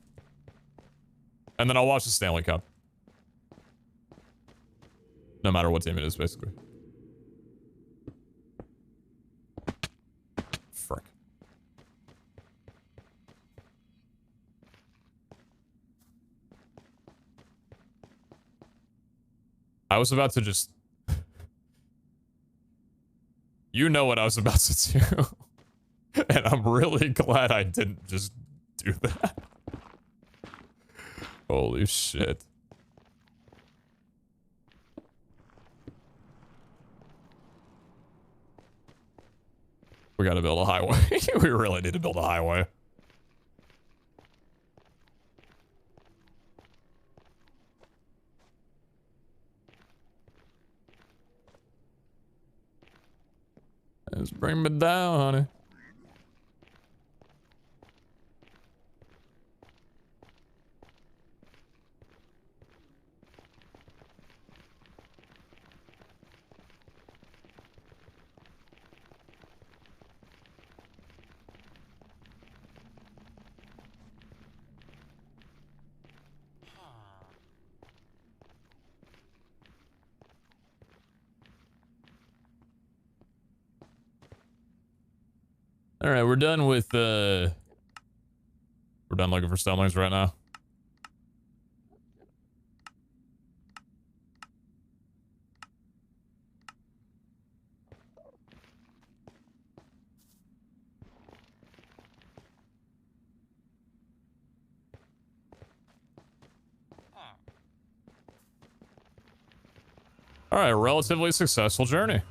And then I'll watch the Stanley Cup. No matter what team it is, basically. Frick. I was about to just... You know what I was about to do. And I'm really glad I didn't just do that. Holy shit. We gotta build a highway. We really need to build a highway. Just bring me down, honey. All right, we're done with we're done looking for stumblings right now. All right, relatively successful journey.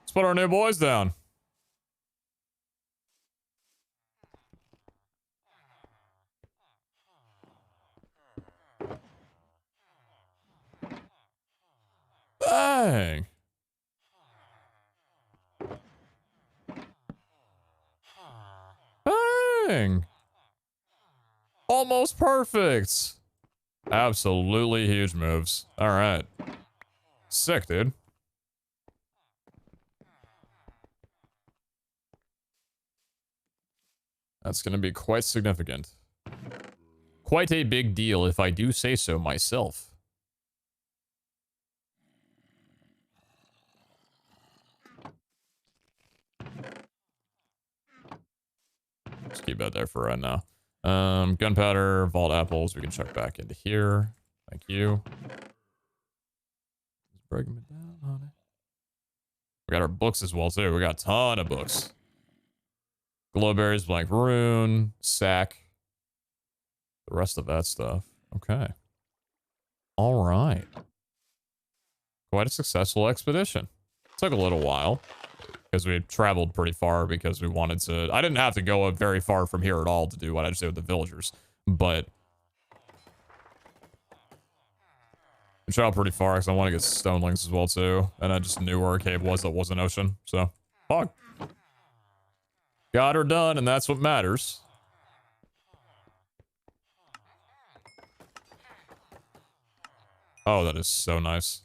Let's put our new boys down. doing? Almost perfect. Absolutely huge moves. All right. Sick, dude. That's going to be quite significant. Quite a big deal, if I do say so myself. Just keep that there for right now. Gunpowder, vault apples. We can check back into here. Thank you. Just breaking it down, honey. We got our books as well, too. We got a ton of books. Glowberries, blank rune, sack. The rest of that stuff. Okay. All right. Quite a successful expedition. Took a little while because we traveled pretty far because we wanted to. I didn't have to go very far from here at all to do what I just did with the villagers, but I traveled pretty far because I want to get stone links as well too, and I just knew where a cave was that was an ocean. So, fuck. Got her done, and that's what matters. Oh, that is so nice.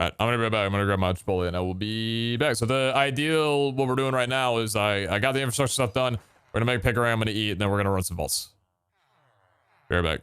Alright, I'm gonna be back. I'm gonna grab my Chipotle and I will be back. So the ideal, what we're doing right now is I got the infrastructure stuff done. We're gonna make pickery, I'm gonna eat, and then we're gonna run some vaults. Be right back.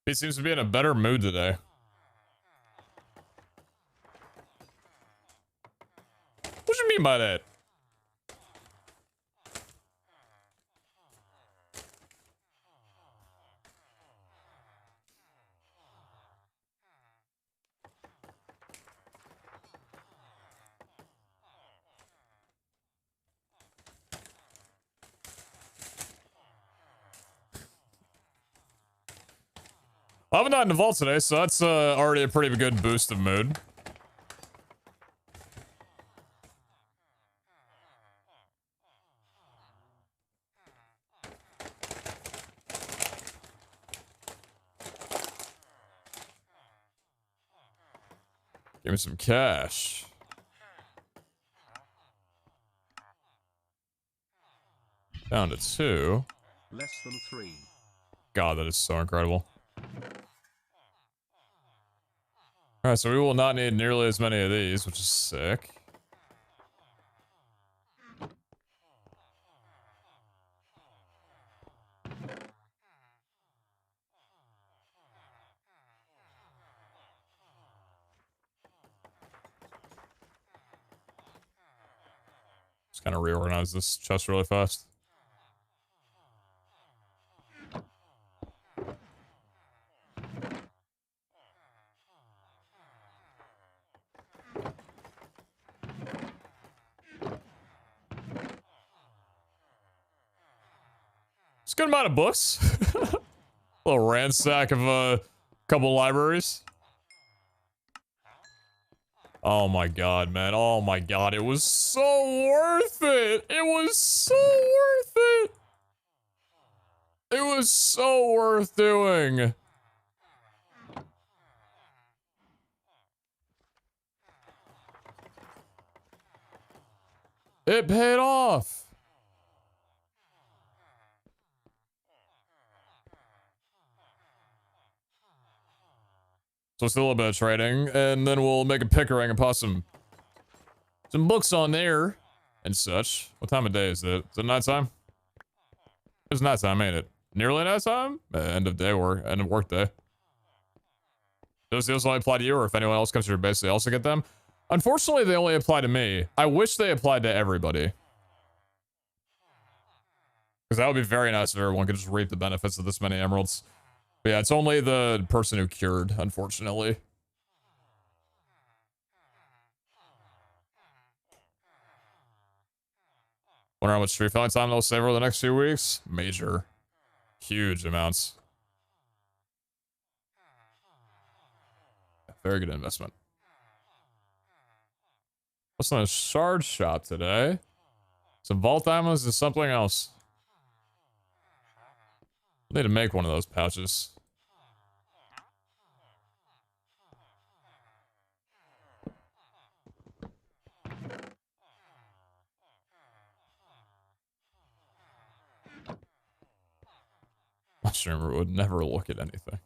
He seems to be in a better mood today. What do you mean by that? I'm not in the vault today, so that's already a pretty good boost of mood. Give me some cash. Down to 2. Less than 3. God, that is so incredible. Alright, so we will not need nearly as many of these, which is sick. Just kind of reorganize this chest really fast. It's a good amount of books. A little ransack of a couple libraries. Oh my god, man. Oh my god. It was so worth it. It was so worth it. It was so worth doing. It paid off. So it's a little bit of trading, and then we'll make a Pickering and put some books on there and such. What time of day is it? Is it nighttime? It's nighttime, ain't it? Nearly nighttime? End of day work, end of work day. Those deals only apply to you, or if anyone else comes to your base, they also get them? Unfortunately, they only apply to me. I wish they applied to everybody. Because that would be very nice if everyone could just reap the benefits of this many emeralds. But yeah, it's only the person who cured, unfortunately. Wonder how much street fighting time they'll save over the next few weeks? Major. Huge amounts. Very good investment. What's in a shard shop today? Some vault diamonds and something else. I need to make one of those pouches. My streamer would never look at anything.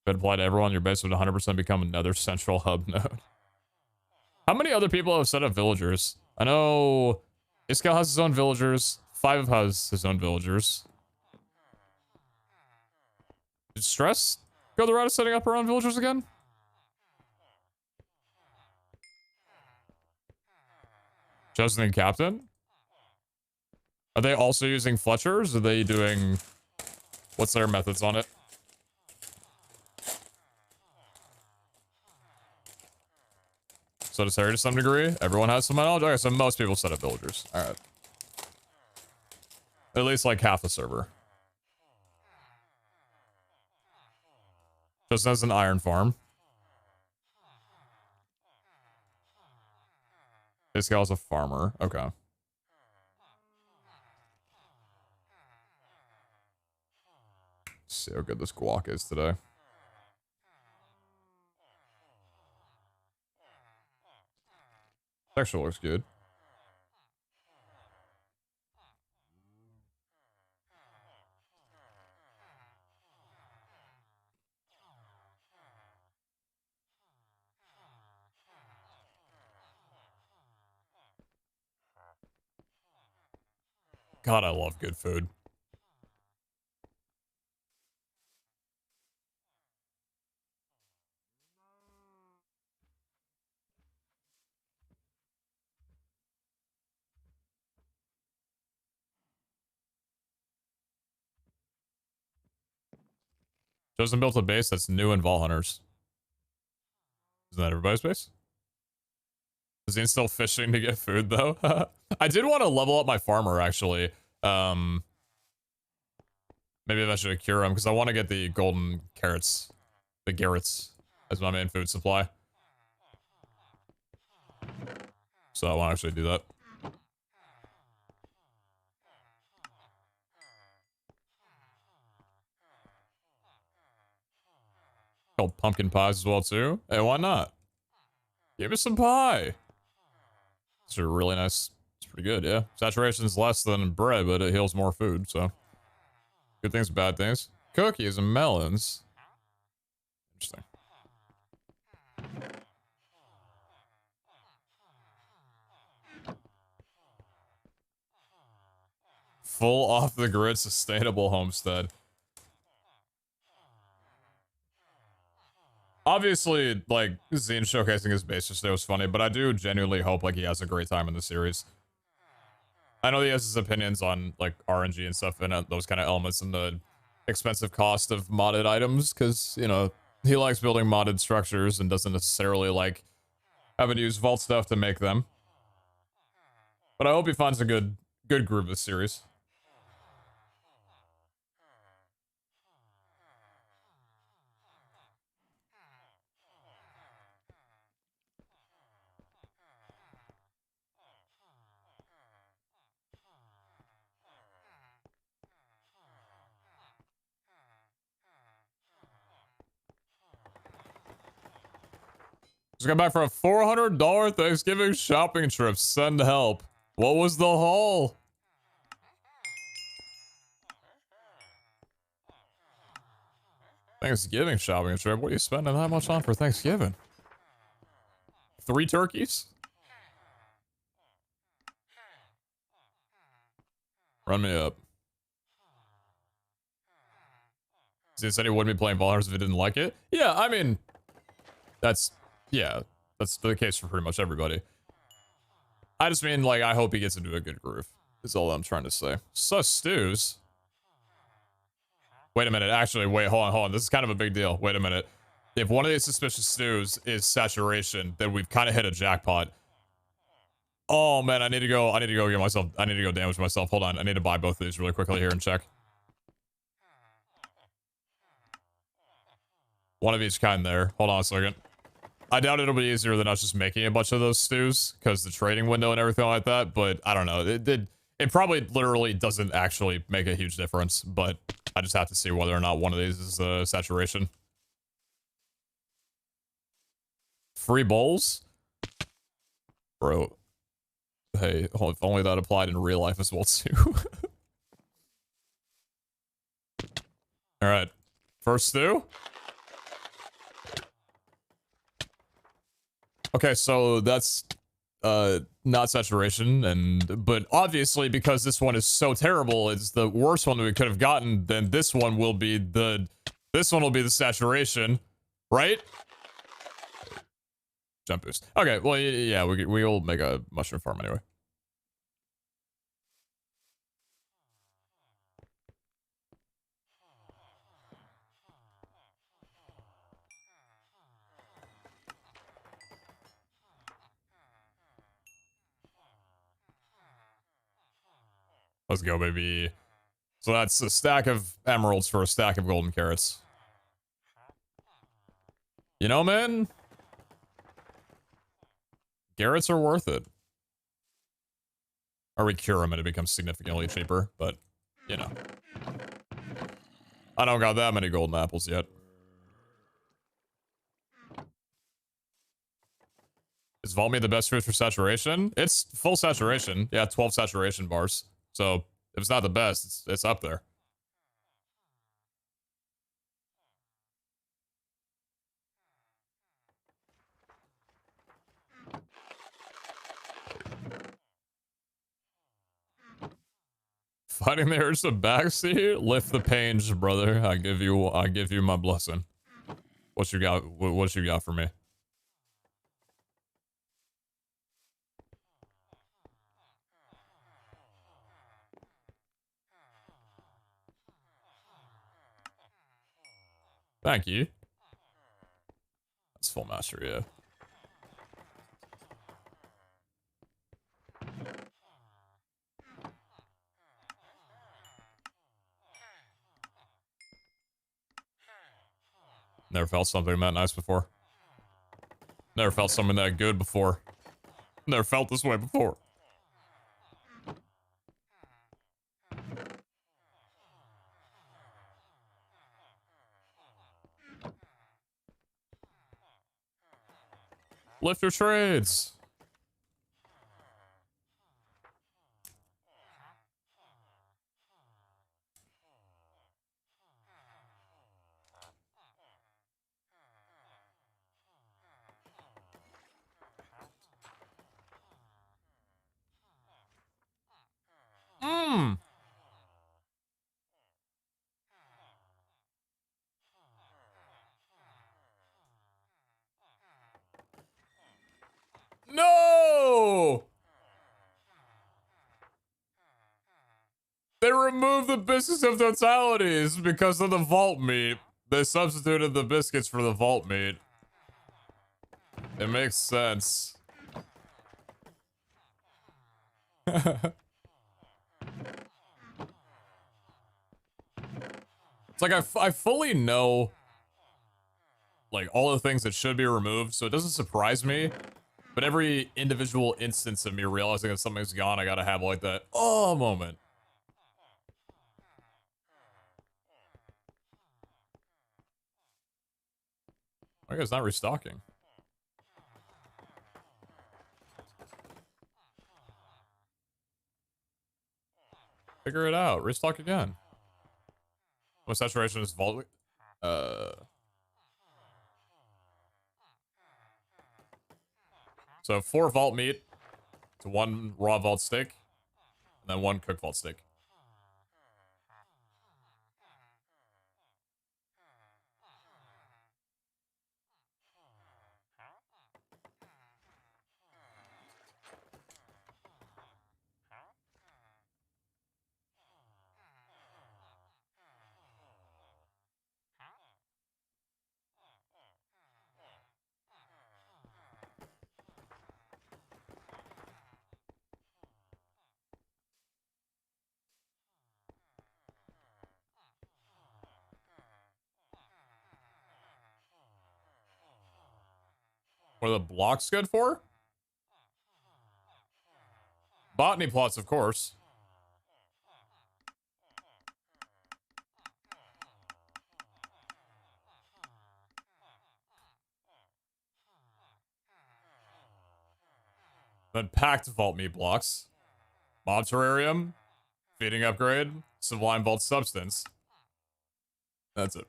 If it applied to everyone, your base would 100% become another central hub node. How many other people have set up villagers? I know Iskal has his own villagers. Five has his own villagers. Did Stress go the route of setting up her own villagers again? Justin and Captain? Are they also using Fletchers? Are they doing... What's their methods on it? So does Harry to some degree? Everyone has some knowledge? Okay, so most people set up villagers. Alright. At least like half the server. Just as an iron farm. This guy's a farmer. Okay. Let's see how good this guac is today. Texture looks good. God, I love good food. Chosen built a base that's new in Vault Hunters. Isn't that everybody's base? Is he still fishing to get food, though? I did want to level up my farmer, actually. Maybe I should cure him, because I want to get the golden carrots. The carrots as my main food supply. So I want to actually do that. Called pumpkin pies as well, too. Hey, why not? Give me some pie. These are really nice. It's pretty good, yeah. Saturation's less than bread, but it heals more food, so. Good things, bad things. Cookies and melons. Interesting. Full off-the-grid sustainable homestead. obviously, like, Zine showcasing his bass today was funny, but I do genuinely hope, like, he has a great time in the series. I know he has his opinions on, like, RNG and stuff and those kind of elements and the expensive cost of modded items, because, you know, he likes building modded structures and doesn't necessarily like having to use vault stuff to make them. But I hope he finds a good group this series. Just got back for a $400 Thanksgiving shopping trip. Send help. What was the haul? Thanksgiving shopping trip? What are you spending that much on for Thanksgiving? 3 turkeys? Run me up. He said he wouldn't be playing Valheim if he didn't like it. Yeah, I mean, that's the case for pretty much everybody. I just mean, like, I hope he gets into a good groove. Is all I'm trying to say. Sus stews. Wait a minute. Actually, wait, hold on. This is kind of a big deal. Wait a minute. If one of these suspicious stews is saturation, then we've kind of hit a jackpot. Oh man, I need to go damage myself. Hold on. I need to buy both of these really quickly here and check. One of each kind there. Hold on a second. I doubt it'll be easier than us just making a bunch of those stews because the trading window and everything like that, but I don't know. It probably literally doesn't actually make a huge difference, but I just have to see whether or not one of these is saturation. Free bowls? Bro. Hey, if only that applied in real life as well too. Alright. First stew? Okay, so that's not saturation, but obviously because this one is so terrible, it's the worst one that we could have gotten, then this one will be the saturation, right? Jump boost. Okay, well, yeah, we'll make a mushroom farm anyway. Let's go, baby. So that's a stack of emeralds for a stack of golden carrots. You know, man, carrots are worth it. Or we cure them and it becomes significantly cheaper, but, you know. I don't got that many golden apples yet. Is Volme the best fruit for saturation? It's full saturation. Yeah, 12 saturation bars. So, if it's not the best, it's up there. Fighting the urge to backseat? Lift the pains, brother. I give you my blessing. What you got for me? Thank you. That's full mastery, yeah. Never felt something that nice before. Never felt something that good before. Never felt this way before. Lift your trades. Mmm. They removed the biscuits of totalities because of the vault meat. They substituted the biscuits for the vault meat. It makes sense. It's like I fully know like all the things that should be removed, so it doesn't surprise me. But every individual instance of me realizing that something's gone, I gotta have like that oh moment. My guy's not restocking. Figure it out. Restock again. What saturation is vault? So 4 vault meat to 1 raw vault steak, and then 1 cooked vault steak. What are the blocks good for? Botany plots, of course. Then packed vault meat blocks. Mob terrarium. Feeding upgrade. Sublime vault substance. That's it.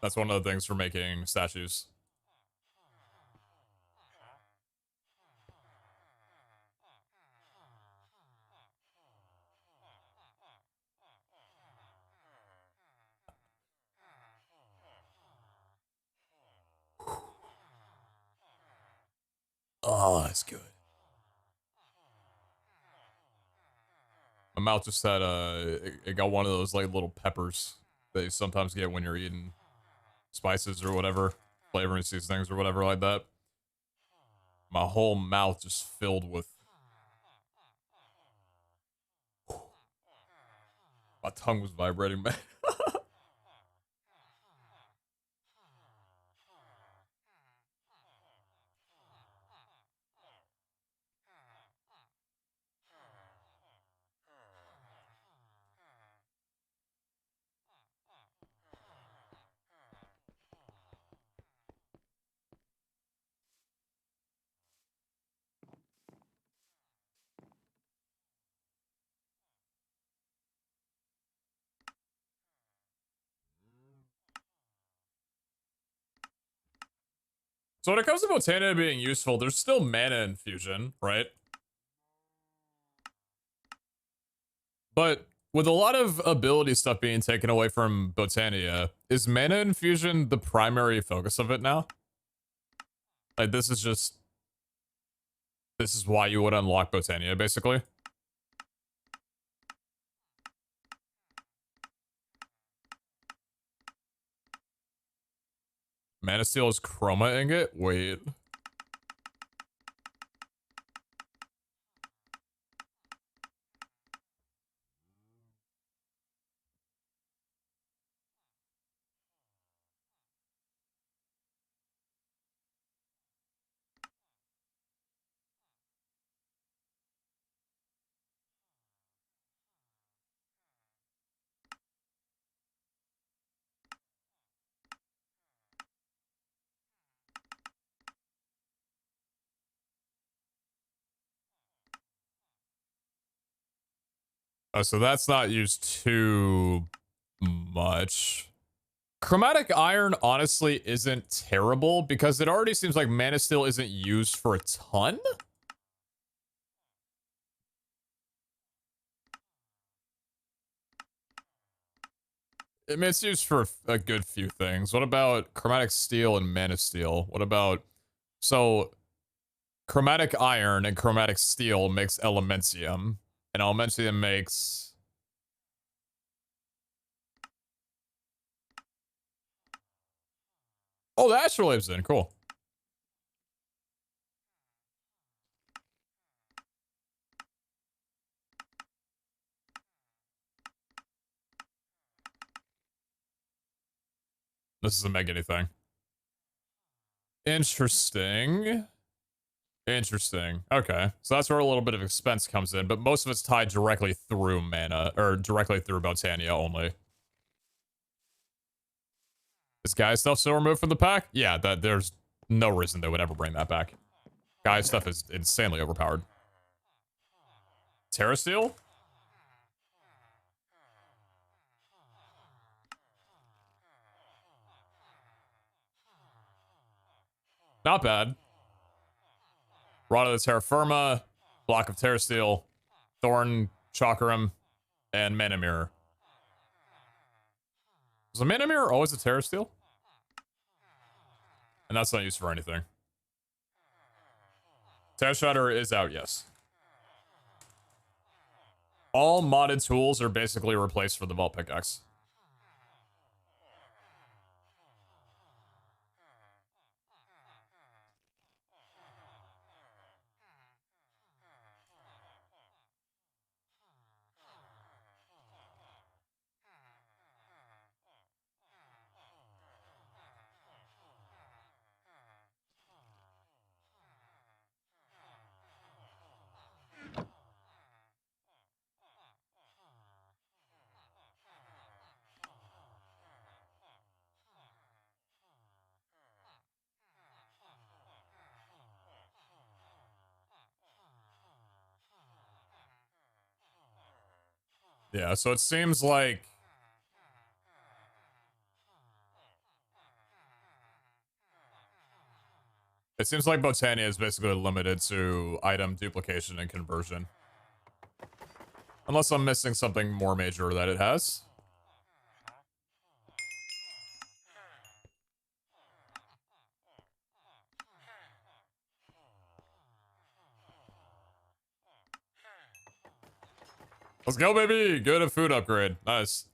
That's one of the things for making statues. Oh, that's good. My mouth just had it got one of those like little peppers that you sometimes get when you're eating spices or whatever, flavoring seasonings or whatever like that. My whole mouth just filled with. My tongue was vibrating, man. So when it comes to Botania being useful, there's still mana infusion, right? But with a lot of ability stuff being taken away from Botania, is mana infusion the primary focus of it now? Like this is why you would unlock Botania, basically. Mana Steel is Chroma Ingot? Wait. So that's not used too much. Chromatic Iron honestly isn't terrible because it already seems like Mana Steel isn't used for a ton. I mean, it's used for a good few things. What about Chromatic Steel and Mana Steel? What about... So, Chromatic Iron and Chromatic Steel makes Elementium. And Elementium makes... Oh, the Astrolabe's in. Cool. This doesn't make anything. Interesting. Interesting. Okay. So that's where a little bit of expense comes in, but most of it's tied directly through mana, or directly through Botania only. Is Gaia stuff still removed from the pack? Yeah, there's no reason they would ever bring that back. Gaia stuff is insanely overpowered. Terra Steel? Not bad. Rod of the Terra Firma, Block of Terra Steel, Thorn, Chakram, and Mana Mirror. Was a Mana Mirror always a Terra Steel? And that's not used for anything. Terra Shatter is out, yes. All modded tools are basically replaced for the Vault Pickaxe. Yeah, so it seems like... It seems like Botania is basically limited to item duplication and conversion. Unless I'm missing something more major that it has. Let's go, baby! Good at food upgrade. Nice.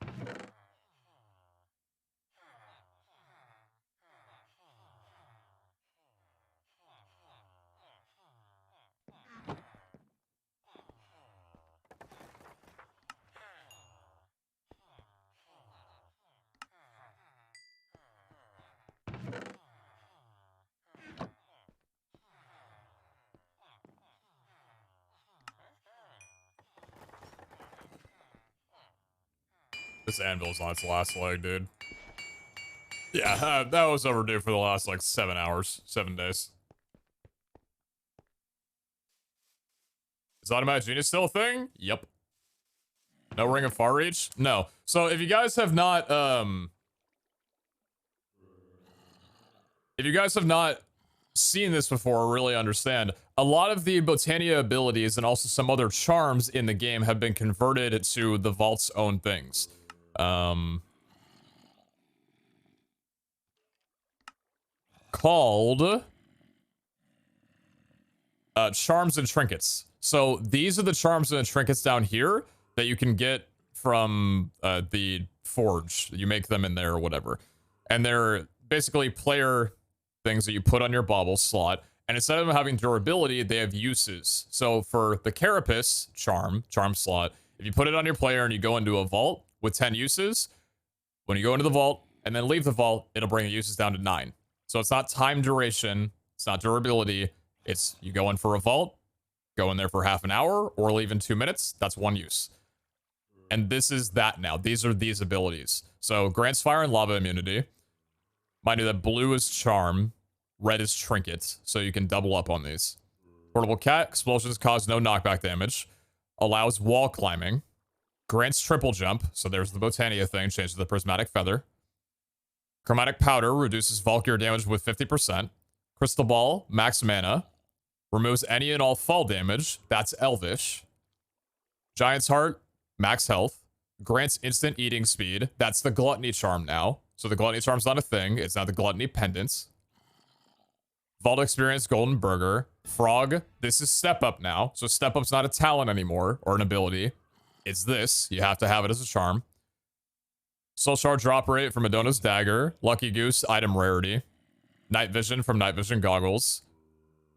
This anvil's on its last leg, dude. Yeah, that was overdue for the last, like, 7 hours. 7 days. Is Automatic Genius still a thing? Yep. No Ring of Far Reach? No. So, if you guys have not, if you guys have not seen this before or really understand, a lot of the Botania abilities and also some other charms in the game have been converted to the Vault's own things. Called charms and trinkets. So these are the charms and trinkets down here that you can get from the forge. You make them in there or whatever. And they're basically player things that you put on your bauble slot. And instead of having durability, they have uses. So for the Carapace charm slot, if you put it on your player and you go into a vault with 10 uses, when you go into the vault and then leave the vault, it'll bring the uses down to 9. So it's not time duration, it's not durability, it's you go in for a vault, go in there for half an hour, or leave in 2 minutes, that's 1 use. And this is that now. These are these abilities. So grants fire and lava immunity. Mind you that blue is charm, red is trinket, so you can double up on these. Portable cat, explosions cause no knockback damage. Allows wall climbing. Grants triple jump, so there's the Botania thing, changes the prismatic feather. Chromatic powder reduces Valkyr damage with 50%. Crystal ball, max mana. Removes any and all fall damage, that's elvish. Giant's heart, max health. Grants instant eating speed, that's the gluttony charm now. So the gluttony charm's not a thing, it's now the gluttony pendants. Vault Experience Golden Burger. Frog. This is Step Up now. So Step Up's not a talent anymore or an ability. It's this. You have to have it as a charm. Soul Shard drop rate from Madona's Dagger. Lucky Goose item rarity. Night Vision from Night Vision Goggles.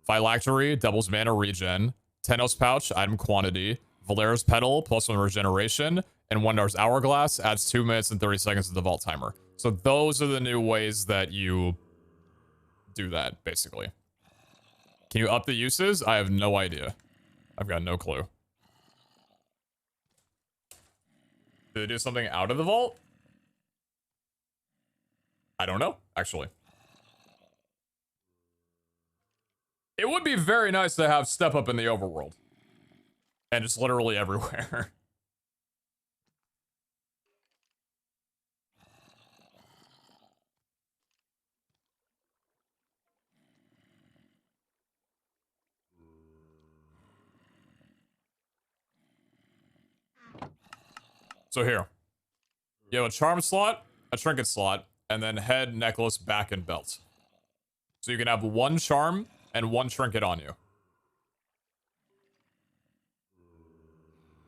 Phylactery doubles mana regen. Tenos Pouch item quantity. Valera's Petal +1 regeneration. And Wondar's Hourglass adds 2 minutes and 30 seconds to the vault timer. So those are the new ways that you do that, basically. Can you up the uses? I have no idea. I've got no clue. Did they do something out of the vault? I don't know, actually. It would be very nice to have Step Up in the overworld. And just literally everywhere. So here. You have a charm slot, a trinket slot, and then head, necklace, back, and belt. So you can have 1 charm and 1 trinket on you.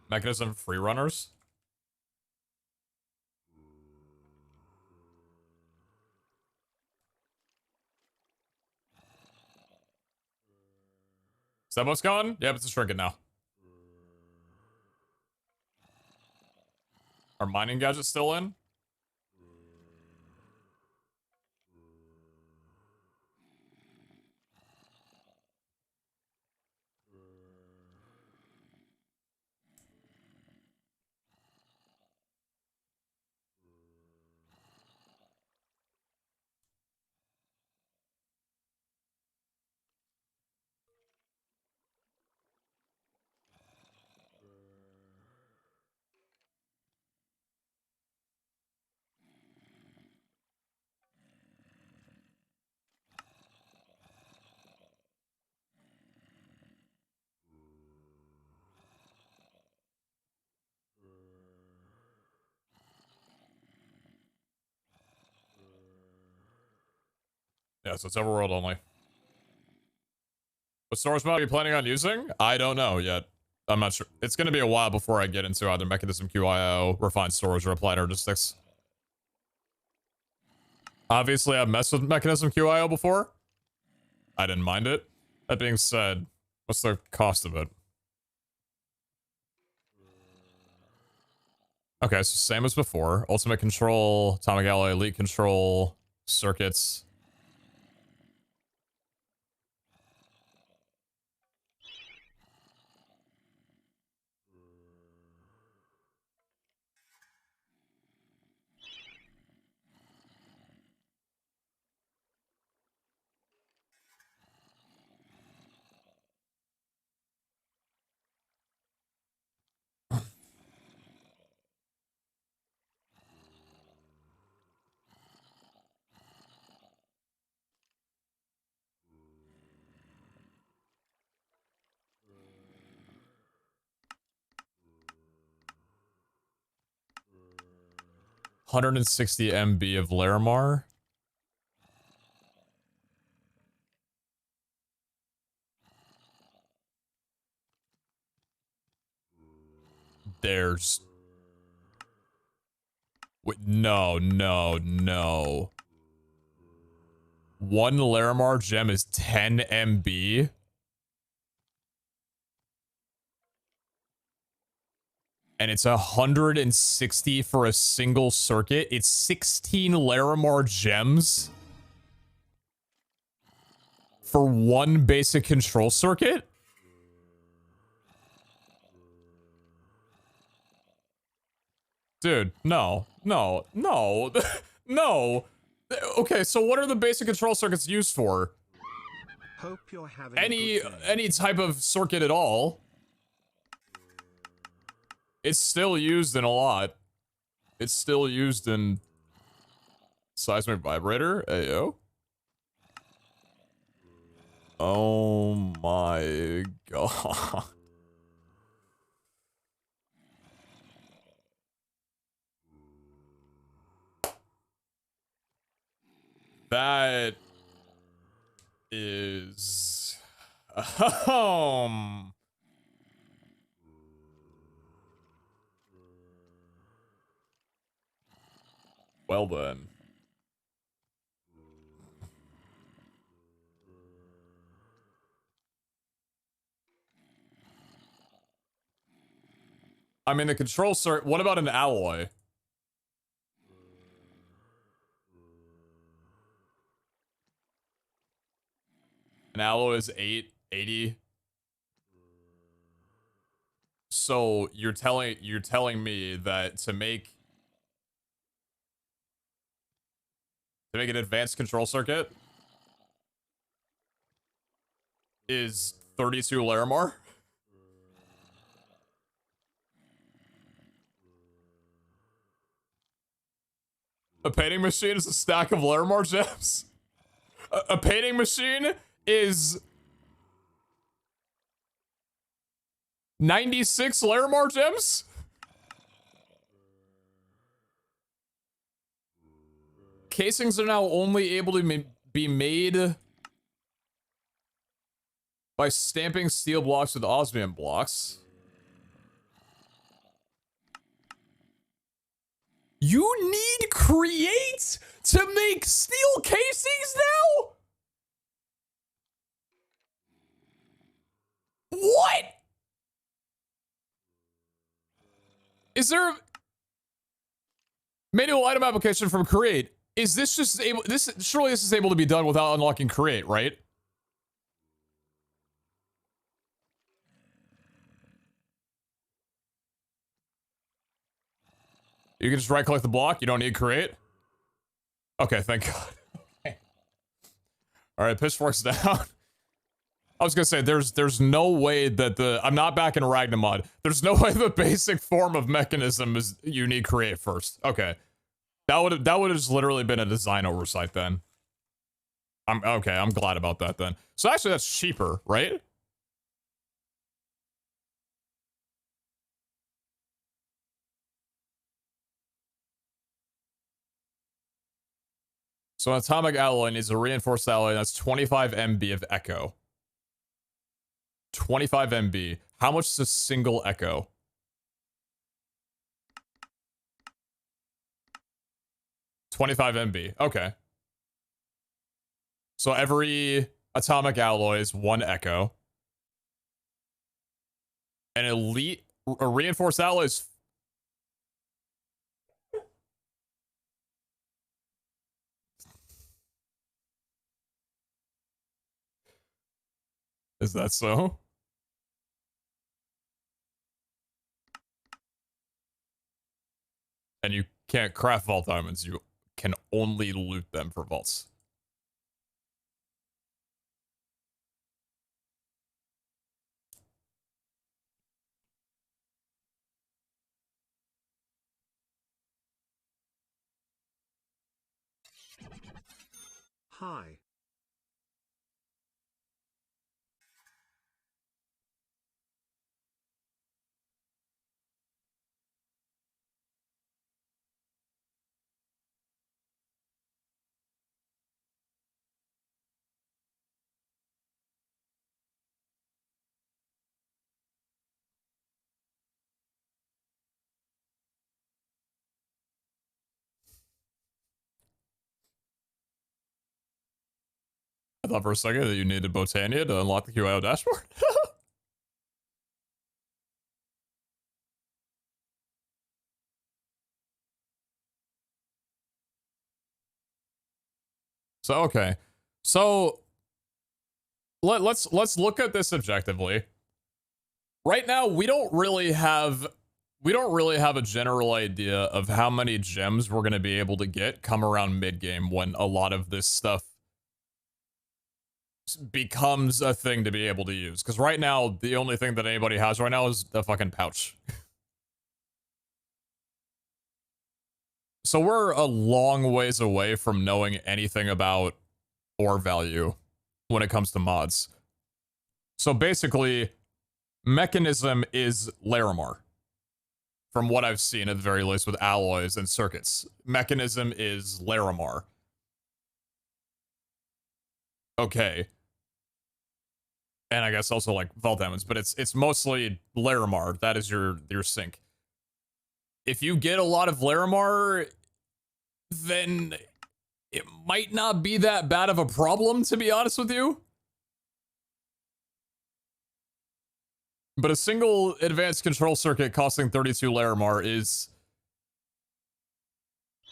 Mechanism free runners. Is that what's going? Yep, it's a trinket now. Are mining gadgets still in? Yeah, so it's overworld only. What storage mod are you planning on using? I don't know yet. I'm not sure. It's going to be a while before I get into either Mechanism QIO, Refined Storage, or Applied Logistics. Obviously, I've messed with Mechanism QIO before. I didn't mind it. That being said, what's the cost of it? Okay, so same as before. Ultimate Control, Tamagala Elite Control, Circuits. $160 MB of Larimar. There's... Wait, no. 1 Larimar gem is 10 MB. And it's 160 for a single circuit. It's 16 Larimar gems for 1 basic control circuit. Dude, no. No. Okay, so what are the basic control circuits used for? Hope you're having Any type of circuit at all. It's still used in a lot. It's still used in seismic vibrator. Ayo. Oh my god. That is well then. I mean, the control circuit. What about an alloy? An alloy is 880. So you're telling me that to make an advanced control circuit is 32 Larimar? A painting machine is a stack of Larimar gems? A painting machine is 96 Larimar gems? Casings are now only able to be made by stamping steel blocks with osmium blocks. You need create to make steel casings now? What? Is there a manual item application from create? Is this just able, surely this is able to be done without unlocking create, right? You can just right click the block, you don't need create? Okay, thank God. Alright, pitchforks down. I was gonna say, there's no way that I'm not back in Ragnamod. There's no way the basic form of mechanism is you need create first. Okay. That would have just literally been a design oversight then. I'm glad about that then. So actually that's cheaper, right? So an atomic alloy needs a reinforced alloy that's 25 MB of echo. 25 MB. How much is a single echo? $25 MB. Okay. So every atomic alloy is 1 echo. An elite, a reinforced alloy is... Is that so? And you can't craft vault diamonds. You can only loot them for vaults. Hi. I thought for a second that you needed Botania to unlock the QIO dashboard. So okay. So let's look at this objectively. Right now, we don't really have a general idea of how many gems we're gonna be able to get come around mid game when a lot of this stuff becomes a thing to be able to use. Because right now, the only thing that anybody has right now is the fucking pouch. So we're a long ways away from knowing anything about ore value when it comes to mods. So basically, mechanism is Larimar. From what I've seen, at the very least, with alloys and circuits. Mechanism is Larimar. Okay. and I guess also like vault diamonds, but it's mostly Larimar. That is your sink. If you get a lot of Larimar, then it might not be that bad of a problem, to be honest with you. But a single advanced control circuit costing 32 Larimar is...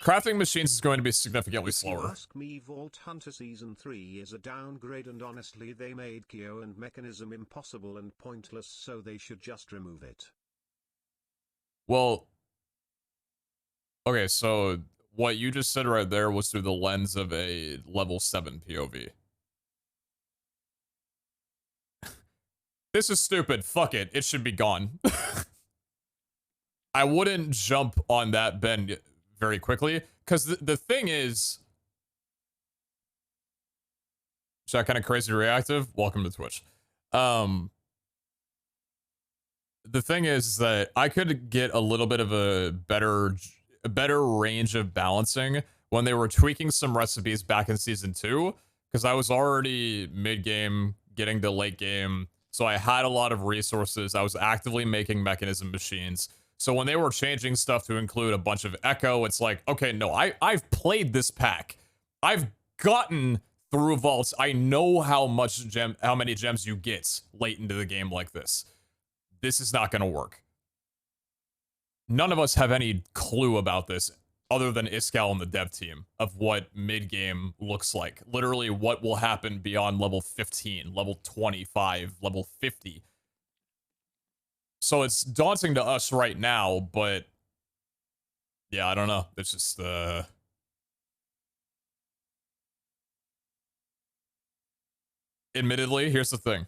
Crafting machines is going to be significantly slower. If you ask me, Vault Hunter Season 3 is a downgrade, and honestly they made Kyo and Mechanism impossible and pointless, so they should just remove it. Well... Okay, so what you just said right there was through the lens of a level 7 POV. This is stupid. Fuck it. It should be gone. I wouldn't jump on that bend very quickly, because the thing is... Is that kind of crazy reactive? Welcome to Twitch. The thing is that I could get a little bit of a better range of balancing when they were tweaking some recipes back in Season 2, because I was already mid-game, getting to late game, so I had a lot of resources. I was actively making mechanism machines. So when they were changing stuff to include a bunch of echo, it's like, okay, no, I've played this pack. I've gotten through vaults. I know how many gems you get late into the game like this. This is not going to work. None of us have any clue about this other than Iskal and the dev team of what mid-game looks like. Literally what will happen beyond level 15, level 25, level 50. So it's daunting to us right now, but yeah, I don't know. It's just admittedly, here's the thing.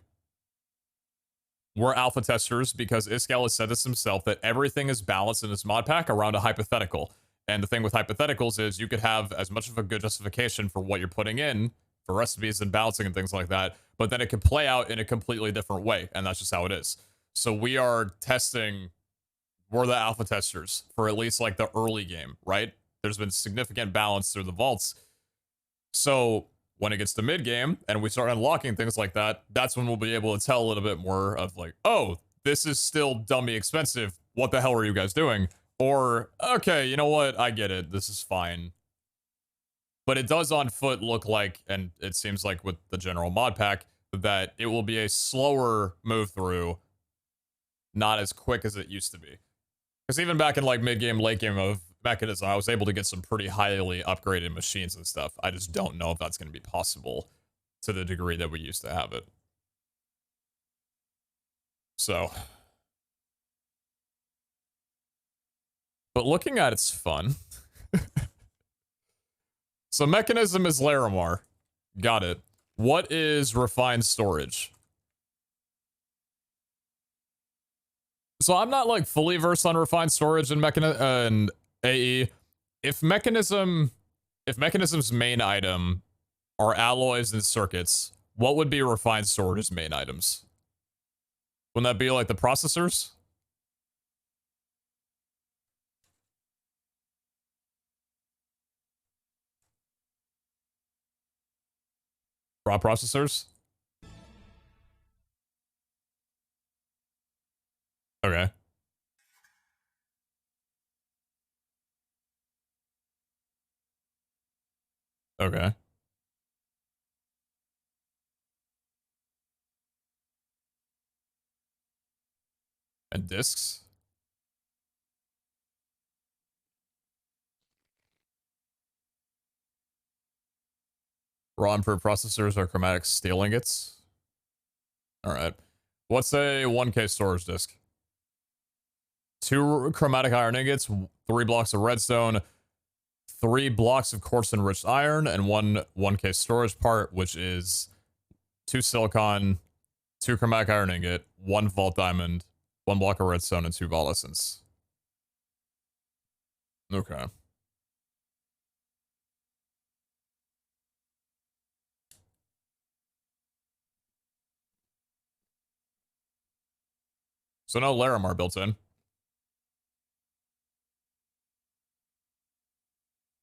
We're alpha testers because Iskal has said this himself, that everything is balanced in this mod pack around a hypothetical. And the thing with hypotheticals is you could have as much of a good justification for what you're putting in for recipes and balancing and things like that, but then it could play out in a completely different way, and that's just how it is. So we are testing, we're the alpha testers for at least like the early game, right? There's been significant balance through the vaults. So when it gets to mid game and we start unlocking things like that, that's when we'll be able to tell a little bit more of like, oh, this is still dummy expensive. What the hell are you guys doing? Or, okay, you know what? I get it. This is fine. But it does on foot look like, and it seems like with the general mod pack, that it will be a slower move through, not as quick as it used to be. Because even back in like mid-game, late game of Mechanism, I was able to get some pretty highly upgraded machines and stuff. I just don't know if that's going to be possible to the degree that we used to have it. So... But looking at it's fun. So Mechanism is Larimar. Got it. What is refined storage? So I'm not like fully versed on refined storage and and AE. If Mechanism's main item are alloys and circuits, what would be refined storage's main items? Wouldn't that be like the processors? Raw processors? Okay. Okay. And discs? Raw improved processors are chromatic steel ingots. Alright. What's a 1K storage disk? 2 chromatic iron ingots, 3 blocks of redstone, 3 blocks of quartz enriched iron, and 1K storage part, which is 2 silicon, 2 chromatic iron ingot, 1 vault diamond, 1 block of redstone, and 2 vault essence. Okay. So no Larimar built in.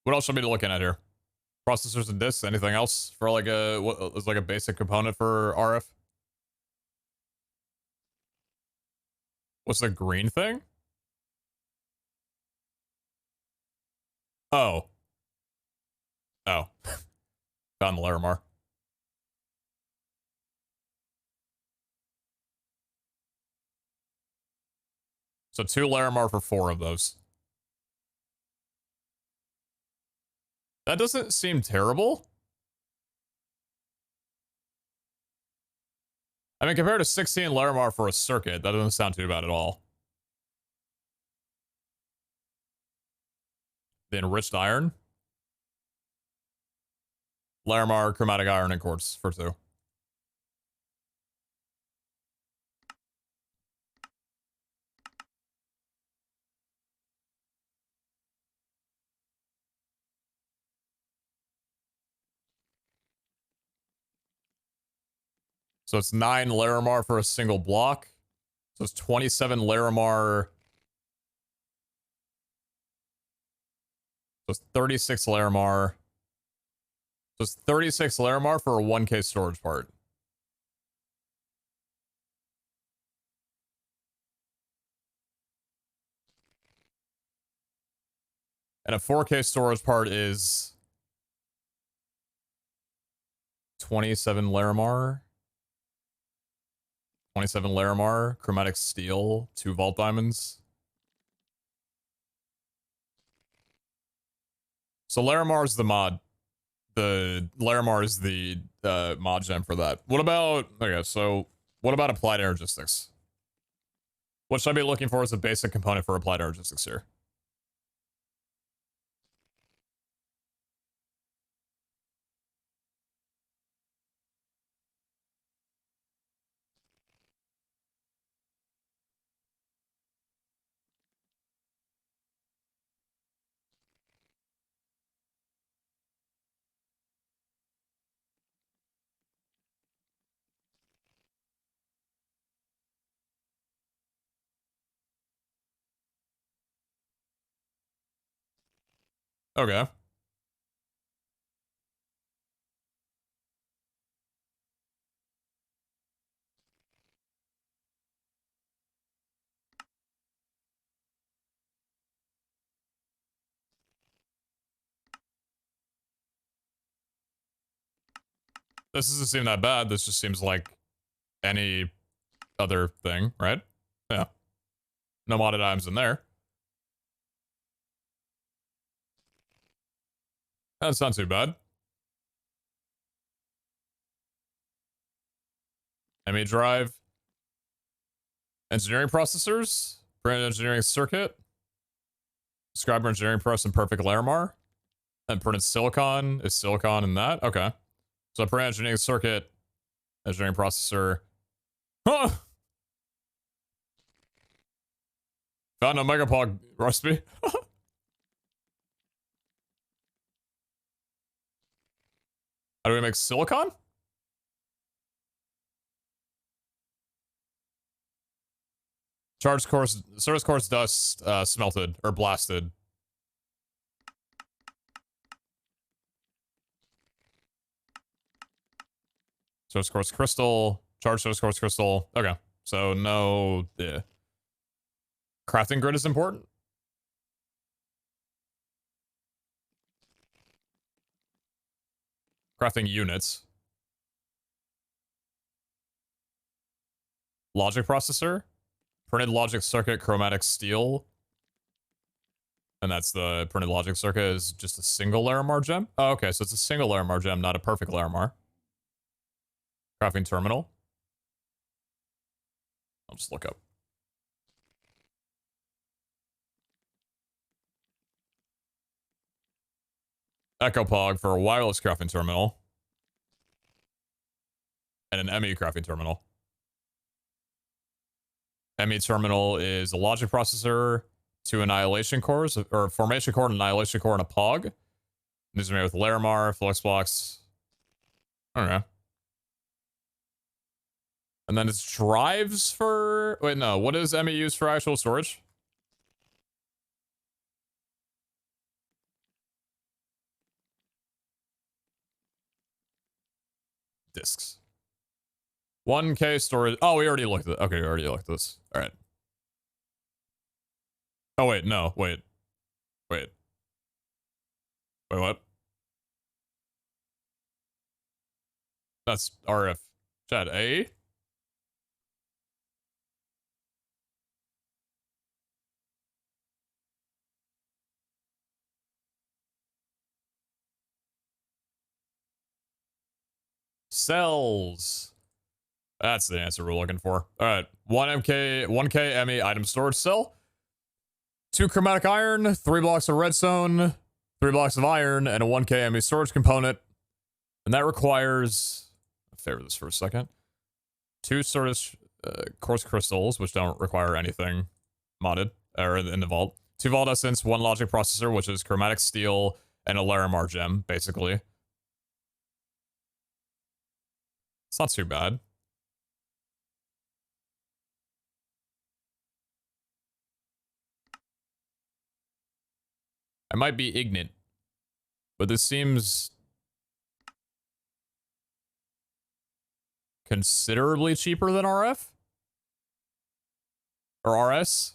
What else should we be looking at here? Processors and disks, anything else for like what is like a basic component for RF? What's the green thing? Oh. Oh. Found the Larimar. So 2 Larimar for 4 of those. That doesn't seem terrible. I mean, compared to 16 Larimar for a circuit, that doesn't sound too bad at all. The enriched iron. Larimar, chromatic iron, and quartz for 2. So it's 9 Larimar for a single block. So it's 27 Larimar. So it's 36 Larimar. So it's 36 Larimar for a 1K storage part. And a 4K storage part is 27 Larimar. 27 Larimar, chromatic steel, 2 vault diamonds. So Larimar is the mod. The Larimar is the mod gem for that. What about, okay, so what about applied energistics? What should I be looking for as a basic component for applied energistics here? Okay. This doesn't seem that bad. This just seems like any other thing, right? Yeah. No modded items in there. That's not too bad. ME drive. Engineering processors. Printed engineering circuit. Scriber engineering press and perfect Larimar. And printed silicon. Is silicon in that? Okay. So printed engineering circuit. Engineering processor. Huh! Found a Megapog recipe. How do we make silicon? Charge course, service course dust smelted or blasted. Source course crystal, charge source course crystal. Okay, so no. Yeah. Crafting grid is important. Crafting units. Logic processor. Printed logic circuit, chromatic steel. And that's the printed logic circuit is just a single Larimar gem. Oh, okay, so it's a single Larimar gem, not a perfect Larimar. Crafting terminal. I'll just look up. Echo Pog for a wireless crafting terminal. And an ME crafting terminal. ME terminal is a logic processor, 2 annihilation cores, or formation core, and annihilation core, and a POG. These are made with Larimar, Flux blocks. Okay. And then it's drives for... Wait, no. What does ME use for actual storage? Disks. 1K storage. Oh, we already looked at it. Okay, we already looked at this. All right. Oh, wait, no, wait. Wait. Wait, what? That's RF. Chat, A? Cells. That's the answer we're looking for. All right, 1K ME item storage cell, 2 chromatic iron, 3 blocks of redstone, 3 blocks of iron, and a 1K ME storage component. And that requires, I'll favor this for a second, 2 storage quartz crystals, which don't require anything modded or in the vault. 2 vault essence, 1 logic processor, which is chromatic steel, and a Larimar gem, basically. It's not too bad. I might be ignorant, but this seems considerably cheaper than RF? Or RS?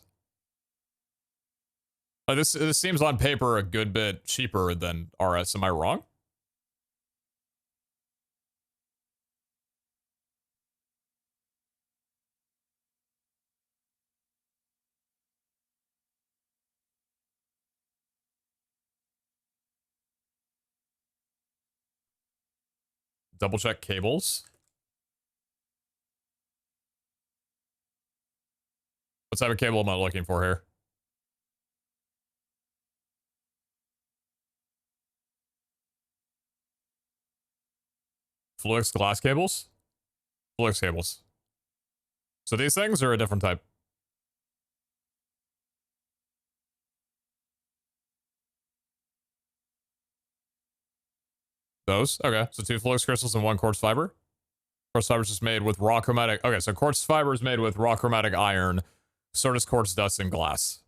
This seems on paper a good bit cheaper than RS. Am I wrong? Double check cables. What type of cable am I looking for here? Fluix glass cables? Fluix cables. So these things are a different type. Those? Okay. So 2 Fluix crystals and 1 quartz fiber. Quartz fiber is just made with raw chromatic. Okay, so quartz fiber is made with raw chromatic iron. So does quartz dust and glass.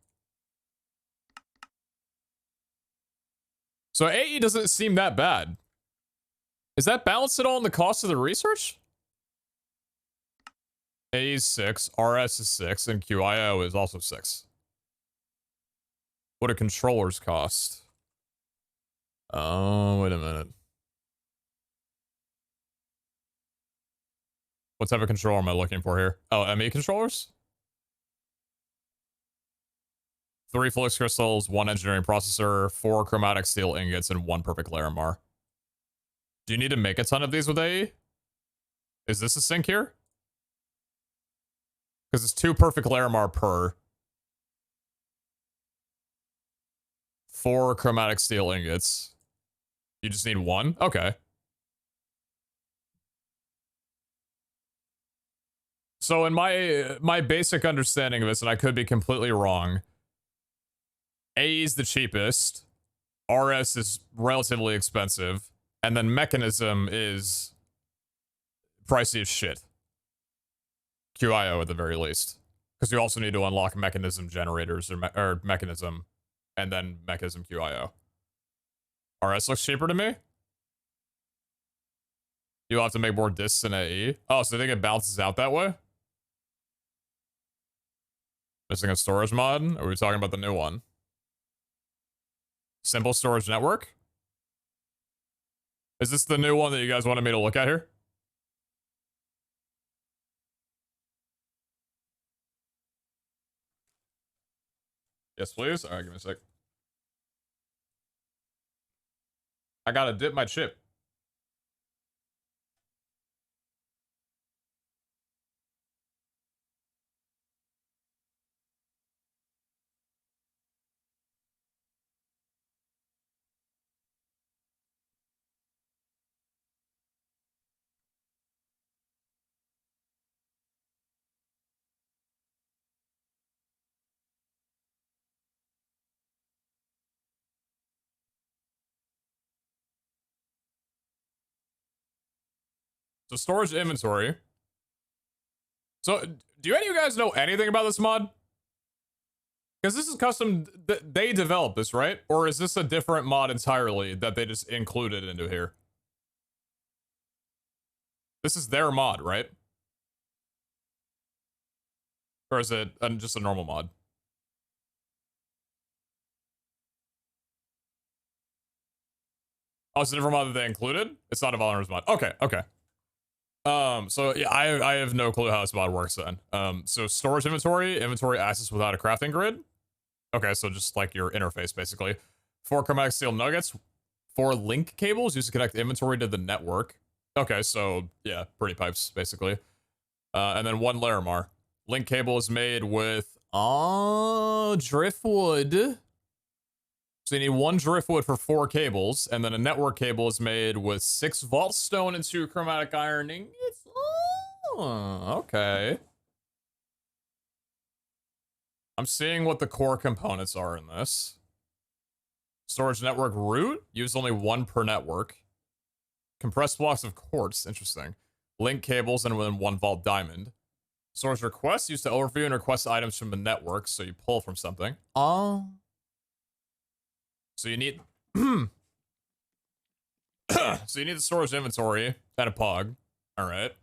So AE doesn't seem that bad. Is that balanced at all in the cost of the research? AE is 6, RS is 6, and QIO is also 6. What do controllers cost? Oh, wait a minute. What type of controller am I looking for here? Oh, ME controllers? 3 Fluix crystals, 1 engineering processor, 4 chromatic steel ingots, and 1 perfect Larimar. Do you need to make a ton of these with AE? Is this a sink here? Because it's 2 perfect Larimar per. 4 chromatic steel ingots. You just need 1? Okay. So in my basic understanding of this, and I could be completely wrong, AE is the cheapest, RS is relatively expensive, and then mechanism is pricey as shit. QIO at the very least. Because you also need to unlock mechanism generators or mechanism, and then mechanism QIO. RS looks cheaper to me. You'll have to make more discs in AE. Oh, so you think it balances out that way? Missing a storage mod? Or are we talking about the new one? Simple storage network? Is this the new one that you guys wanted me to look at here? Yes, please. All right, give me a sec. I gotta dip my chip. So storage inventory. So do any of you guys know anything about this mod? Because this is custom, they developed this, right? Or is this a different mod entirely that they just included into here? This is their mod, right? Or is it just a normal mod? Oh, it's a different mod that they included? It's not a Vulner's mod. Okay, okay. So yeah, I have no clue how this mod works then. So storage inventory access without a crafting grid. Okay, so just like your interface basically. 4 chromatic steel nuggets, 4 link cables used to connect inventory to the network. Okay, so yeah, pretty pipes basically. And then 1 Larimar. Link cable is made with driftwood. So you need 1 driftwood for 4 cables, and then a network cable is made with 6 vault stone and 2 chromatic iron ingots. Oh, okay. I'm seeing what the core components are in this. Storage network root, use only 1 per network. Compressed blocks of quartz, interesting. Link cables and then 1 vault diamond. Storage requests, used to overview and request items from the network, so you pull from something. Oh. So you need so you need the storage inventory and a pog. Alright.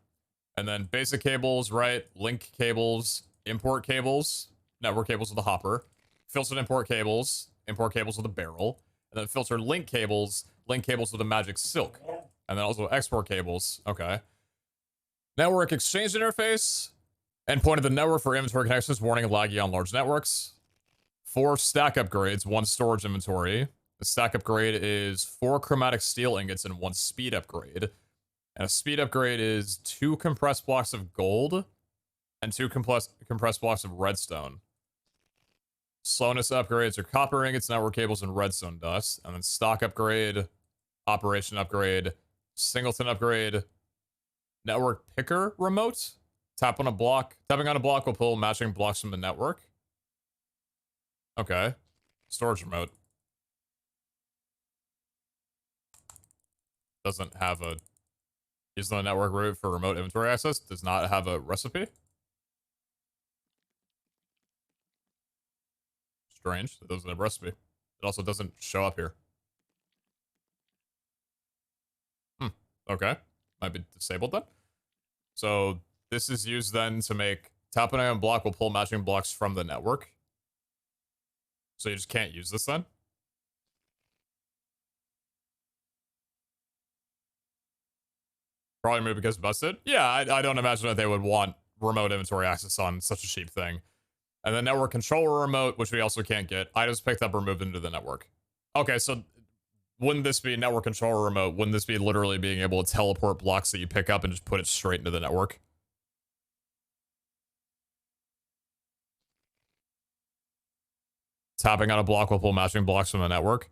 And then basic cables, right? Link cables, import cables, network cables with a hopper, filtered import cables with a barrel, and then filtered link cables with a magic silk. And then also export cables. Okay. Network exchange interface. Endpoint of the network for inventory connections, warning laggy on large networks. 4 stack upgrades, 1 storage inventory. The stack upgrade is 4 chromatic steel ingots and 1 speed upgrade. And a speed upgrade is 2 compressed blocks of gold and 2 compressed blocks of redstone. Slowness upgrades are copper ingots, network cables, and redstone dust. And then stock upgrade, operation upgrade, singleton upgrade, network picker remote. Tapping on a block will pull matching blocks from the network. Okay. Storage remote. Doesn't have a... Use the network route for remote inventory access. Does not have a recipe. Strange. It doesn't have a recipe. It also doesn't show up here. Okay. Might be disabled then. So this is used then to make... Tapping on a block will pull matching blocks from the network. So you just can't use this then? Probably maybe because busted. Yeah, I don't imagine that they would want remote inventory access on such a cheap thing. And the network controller remote, which we also can't get. Items picked up or moved into the network. Okay, so wouldn't this be network controller remote? Wouldn't this be literally being able to teleport blocks that you pick up and just put it straight into the network? Tapping on a block will pull matching blocks from the network.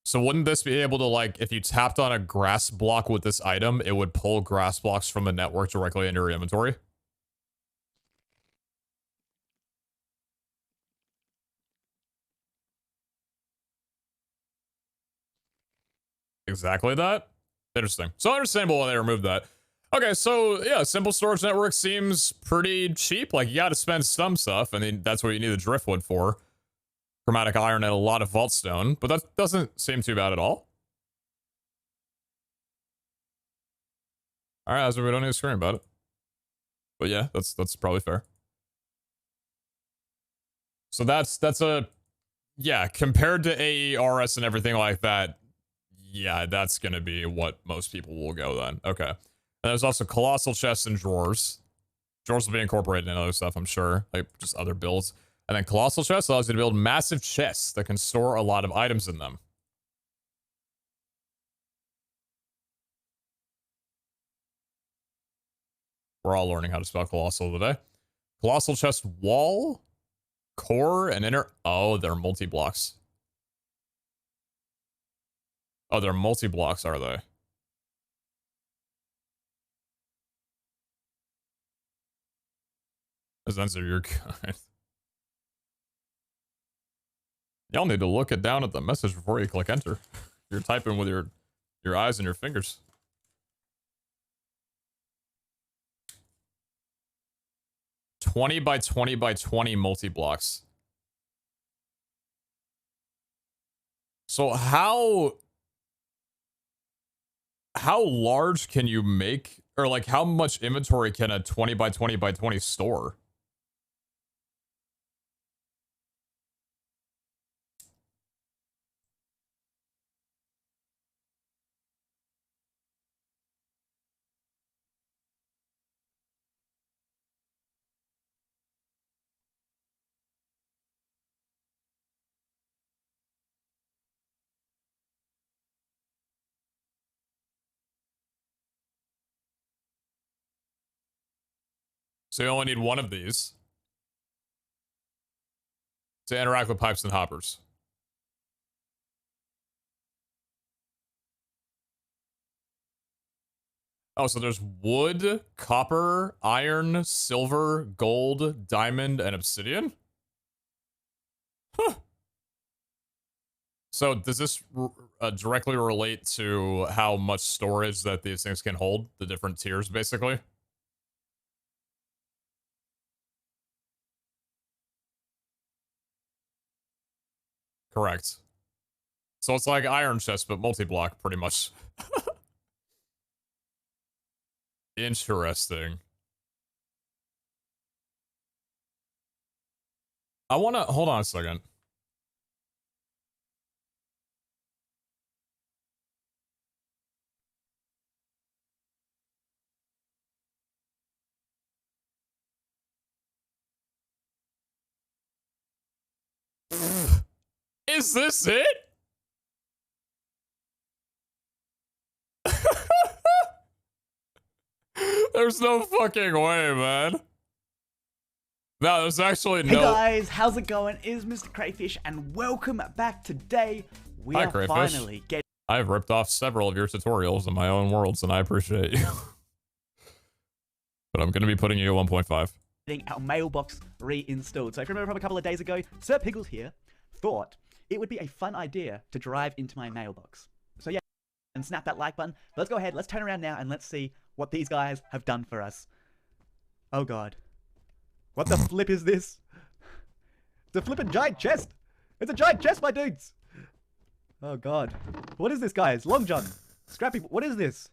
So wouldn't this be able to, like, if you tapped on a grass block with this item, it would pull grass blocks from the network directly into your inventory? Exactly that? Interesting. So understandable why they removed that. Okay, so yeah, simple storage network seems pretty cheap. Like, you gotta spend some stuff, and then that's what you need the driftwood for. Chromatic iron and a lot of vault stone, but that doesn't seem too bad at all. All right, as we don't need to scream about it. But yeah, that's probably fair. So that's a, yeah, compared to AERS and everything like that, yeah, that's gonna be what most people will go then. Okay. And there's also colossal chests and drawers. Drawers will be incorporated in other stuff, I'm sure, like just other builds. And then colossal chests allows you to build massive chests that can store a lot of items in them. We're all learning how to spell colossal today. Colossal chest wall, core, and inner. Oh, they're multi-blocks. Oh, they're multi-blocks, are they? Does answer your guide. Y'all need to look it down at the message before you click enter. You're typing with your eyes and your fingers. $20 by $20 by $20 multi-blocks. So how large can you make, or like how much inventory can a 20 by 20 by 20 store? So you only need one of these to interact with pipes and hoppers. Oh, so there's wood, copper, iron, silver, gold, diamond, and obsidian? Huh. So does this directly relate to how much storage that these things can hold? The different tiers, basically? Correct. So it's like iron chest, but multi-block, pretty much. Interesting. I want to... Hold on a second. Is this it? There's no fucking way, man. No, there's actually no... Hey guys, how's it going? It is Mr. Crayfish, and welcome back. Today, we Hi, are Crayfish. finally getting... I've ripped off several of your tutorials in my own worlds, and I appreciate you. But I'm going to be putting you at 1.5. Our mailbox reinstalled. So if you remember from a couple of days ago, Sir Piggles here thought it would be a fun idea to drive into my mailbox. So yeah, and snap that like button. Let's go ahead, let's turn around now, and let's see what these guys have done for us. Oh god. What the flip is this? It's a flippin' giant chest! It's a giant chest, my dudes! Oh god. What is this, guys? Long John. Scrappy, what is this?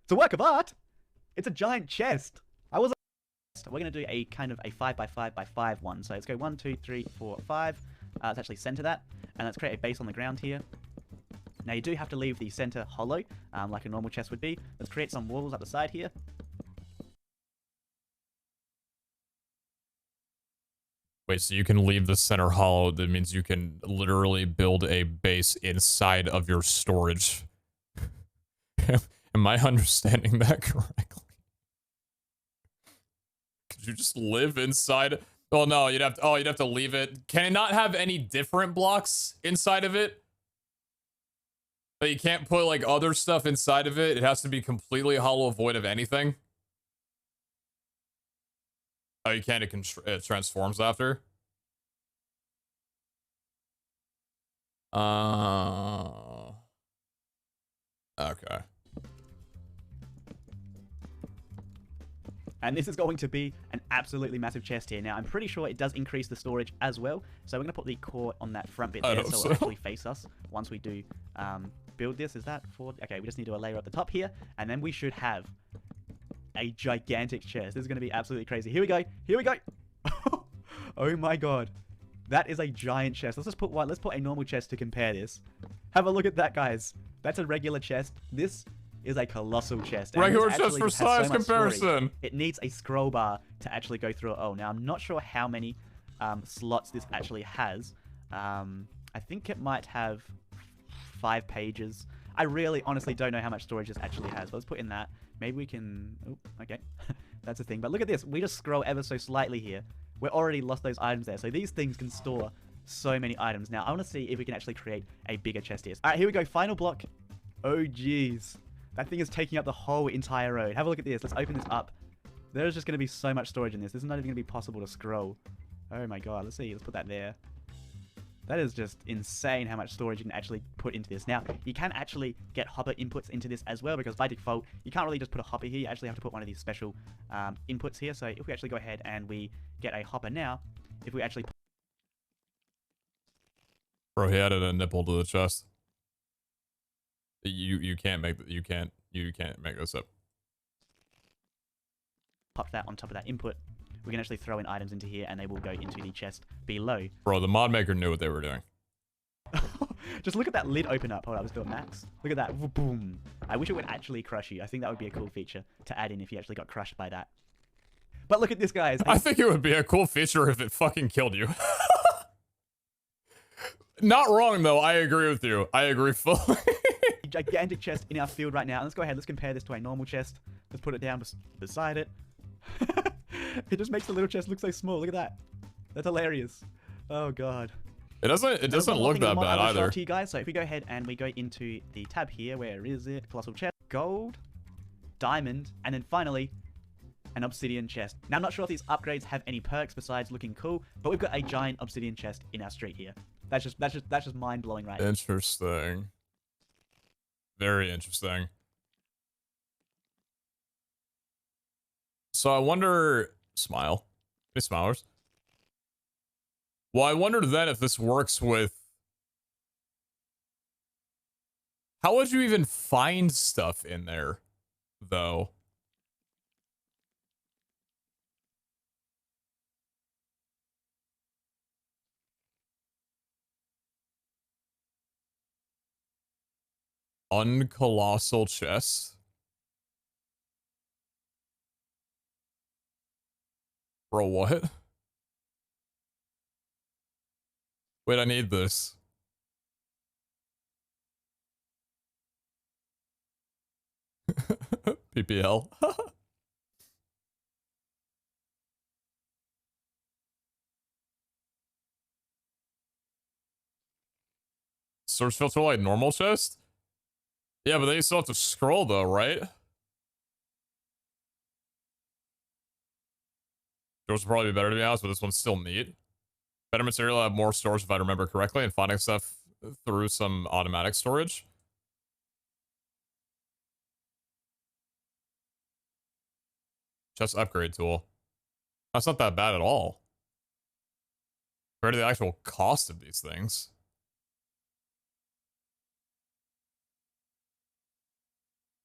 It's a work of art! It's a giant chest! We're going to do a kind of a 5x5x5 one. So let's go 1, 2, 3, 4, 5. Let's actually center that. And let's create a base on the ground here. Now you do have to leave the center hollow, like a normal chest would be. Let's create some walls up the side here. Wait, so you can leave the center hollow. That means you can literally build a base inside of your storage. Am I understanding that correctly? Could you just live inside? Oh no, you'd have to leave it. Can it not have any different blocks inside of it? But you can't put like other stuff inside of it. It has to be completely hollow, void of anything. Oh, you can't. It transforms after. Okay. And this is going to be an absolutely massive chest here. Now, I'm pretty sure it does increase the storage as well. So we're going to put the core on that front bit there, so it'll actually face us once we do build this. Is that for... Okay, we just need to do a layer at the top here, and then we should have a gigantic chest. This is going to be absolutely crazy. Here we go. Here we go. Oh my god. That is a giant chest. Let's just put one. Let's put a normal chest to compare this. Have a look at that, guys. That's a regular chest. This is a colossal chest. And regular chest for size comparison. It needs a scroll bar to actually go through it. Oh, now I'm not sure how many slots this actually has. I think it might have 5 pages. I really, honestly don't know how much storage this actually has. But let's put in that. Maybe we can... Oh, okay. That's a thing. But look at this. We just scroll ever so slightly here. We're already lost those items there. So these things can store so many items. Now, I want to see if we can actually create a bigger chest here. All right, here we go. Final block. Oh, jeez. That thing is taking up the whole entire road. Have a look at this. Let's open this up. There's just going to be so much storage in this. This is not even going to be possible to scroll. Oh my god. Let's see. Let's put that there. That is just insane how much storage you can actually put into this. Now, you can actually get hopper inputs into this as well, because by default, you can't really just put a hopper here. You actually have to put one of these special inputs here. So if we actually go ahead and we get a hopper now, if we actually... Bro, he added a nipple to the chest. You can't make make this up. Pop that on top of that input. We can actually throw in items into here, and they will go into the chest below. Bro, the mod maker knew what they were doing. Just look at that lid open up. Hold on, let's do it max. Look at that. Boom. I wish it would actually crush you. I think that would be a cool feature to add in if you actually got crushed by that. But look at this, guys. I think it would be a cool feature if it fucking killed you. Not wrong, though. I agree with you. I agree fully. Gigantic chest in our field right now. Let's go ahead. Let's compare this to a normal chest. Let's put it down beside it. It just makes the little chest look so small. Look at that. That's hilarious. Oh god. It doesn't look that bad either. To you guys. So if we go ahead and we go into the tab here, where is it? Colossal chest, gold, diamond, and then finally an obsidian chest. Now I'm not sure if these upgrades have any perks besides looking cool, but we've got a giant obsidian chest in our street here. That's just mind blowing, right? Interesting. Very interesting. So I wonder, smile. Any smilers? Well, I wonder then if this works with. How would you even find stuff in there, though? Uncolossal chest. Bro, what? Wait, I need this. PPL. Search filter like normal chest? Yeah, but then you still have to scroll though, right? Yours would probably be better to be honest, but this one's still neat. Better material, have more storage if I remember correctly, and finding stuff through some automatic storage. Chest upgrade tool. That's not that bad at all. Compared to the actual cost of these things.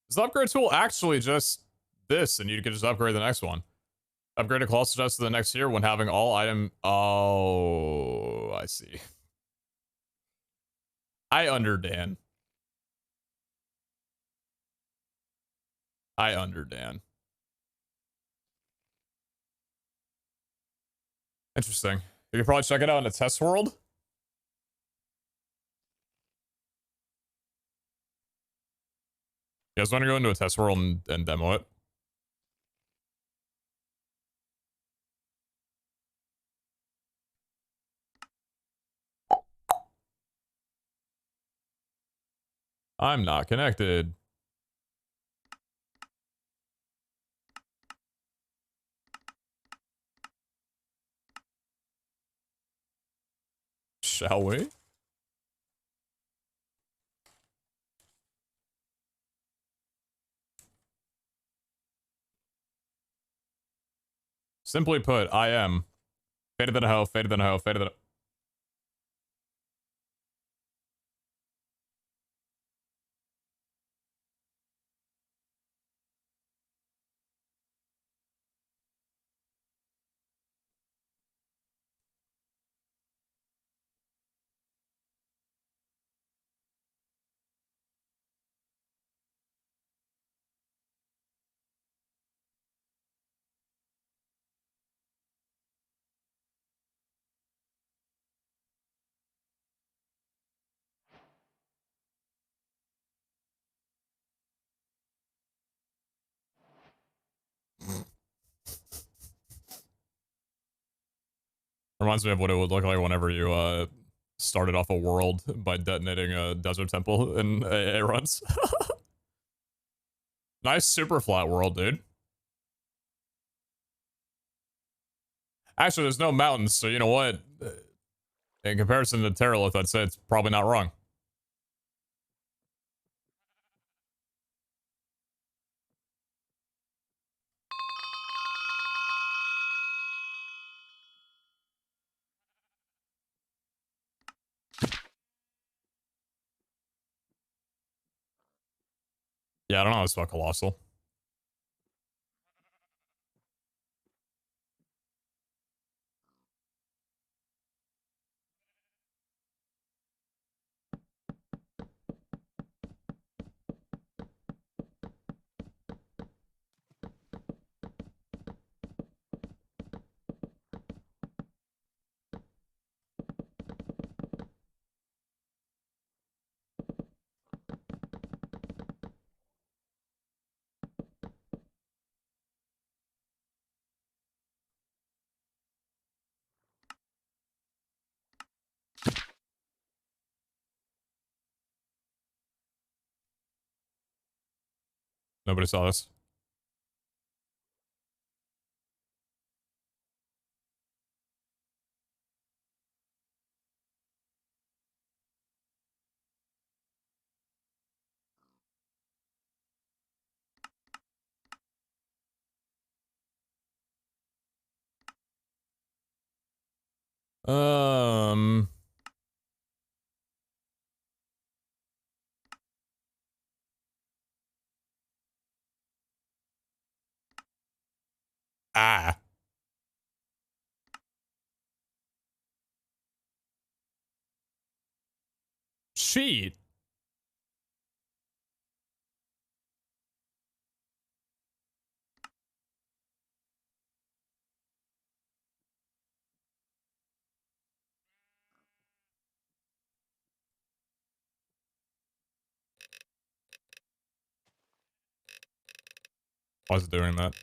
Is the upgrade tool actually just this, and you can just upgrade the next one? Upgrade a colossal chest to the next tier when having all item. Oh, I see. I understand. I understand. Interesting. You can probably check it out in a test world. You guys want to go into a test world and demo it? I'm not connected. Shall we? Simply put, I am fated than a hoe, fated than a hoe, fated than a... Reminds me of what it would look like whenever you started off a world by detonating a desert temple in AA runs. Nice super flat world, dude. Actually, there's no mountains, so you know what? In comparison to Terralith, I'd say it's probably not wrong. Yeah, I don't know how to spell colossal. Nobody saw this. Um. Ah. Cheat. Why is it doing that?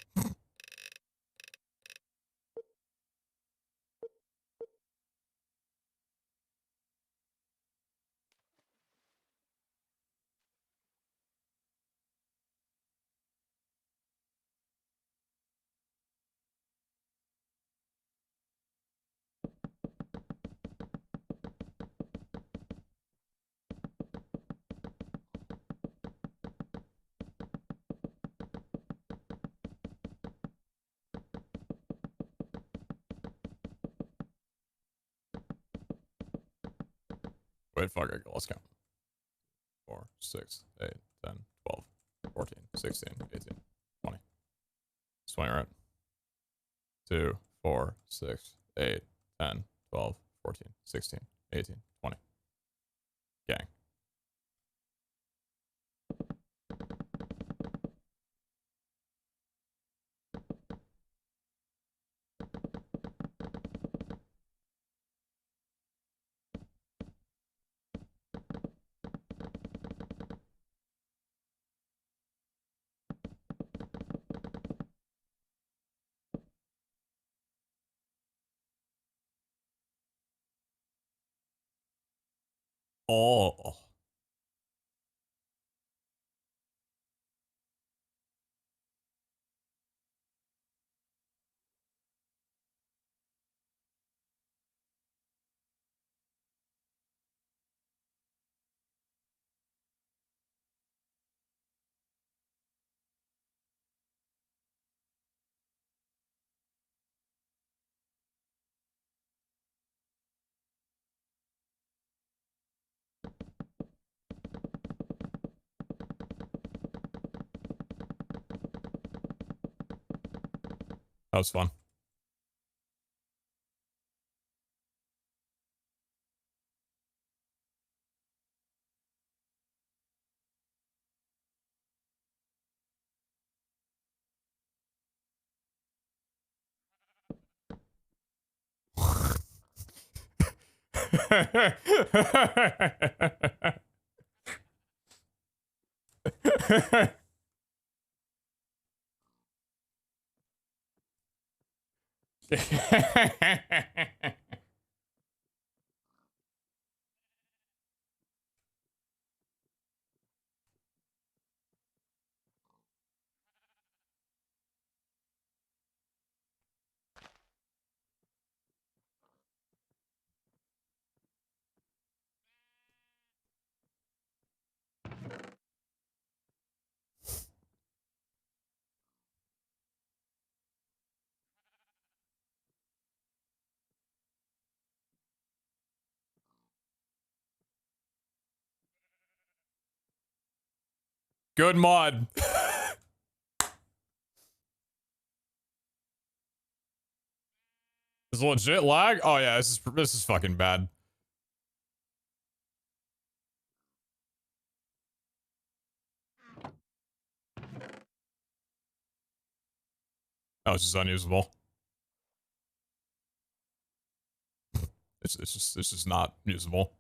Wait, fuck it. Let's count. 4, 6, 8, 10, 12, 14, 16, 18, 20. It's 20, right? 2, 4, 6, 8, 10, 12, 14, 16, 18, 20. Gang. Oh. That was fun. Good mod. Is legit lag? Oh yeah, this is fucking bad. Oh, it's just unusable. It's just not usable.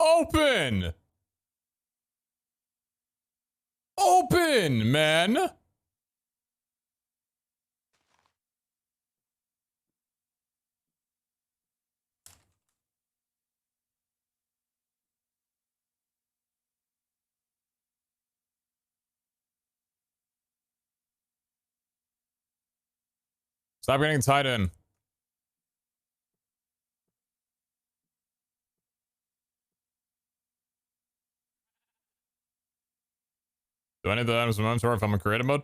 Open. open, man. Stop getting tied in. Do any of the items in inventory if I'm in creative mode?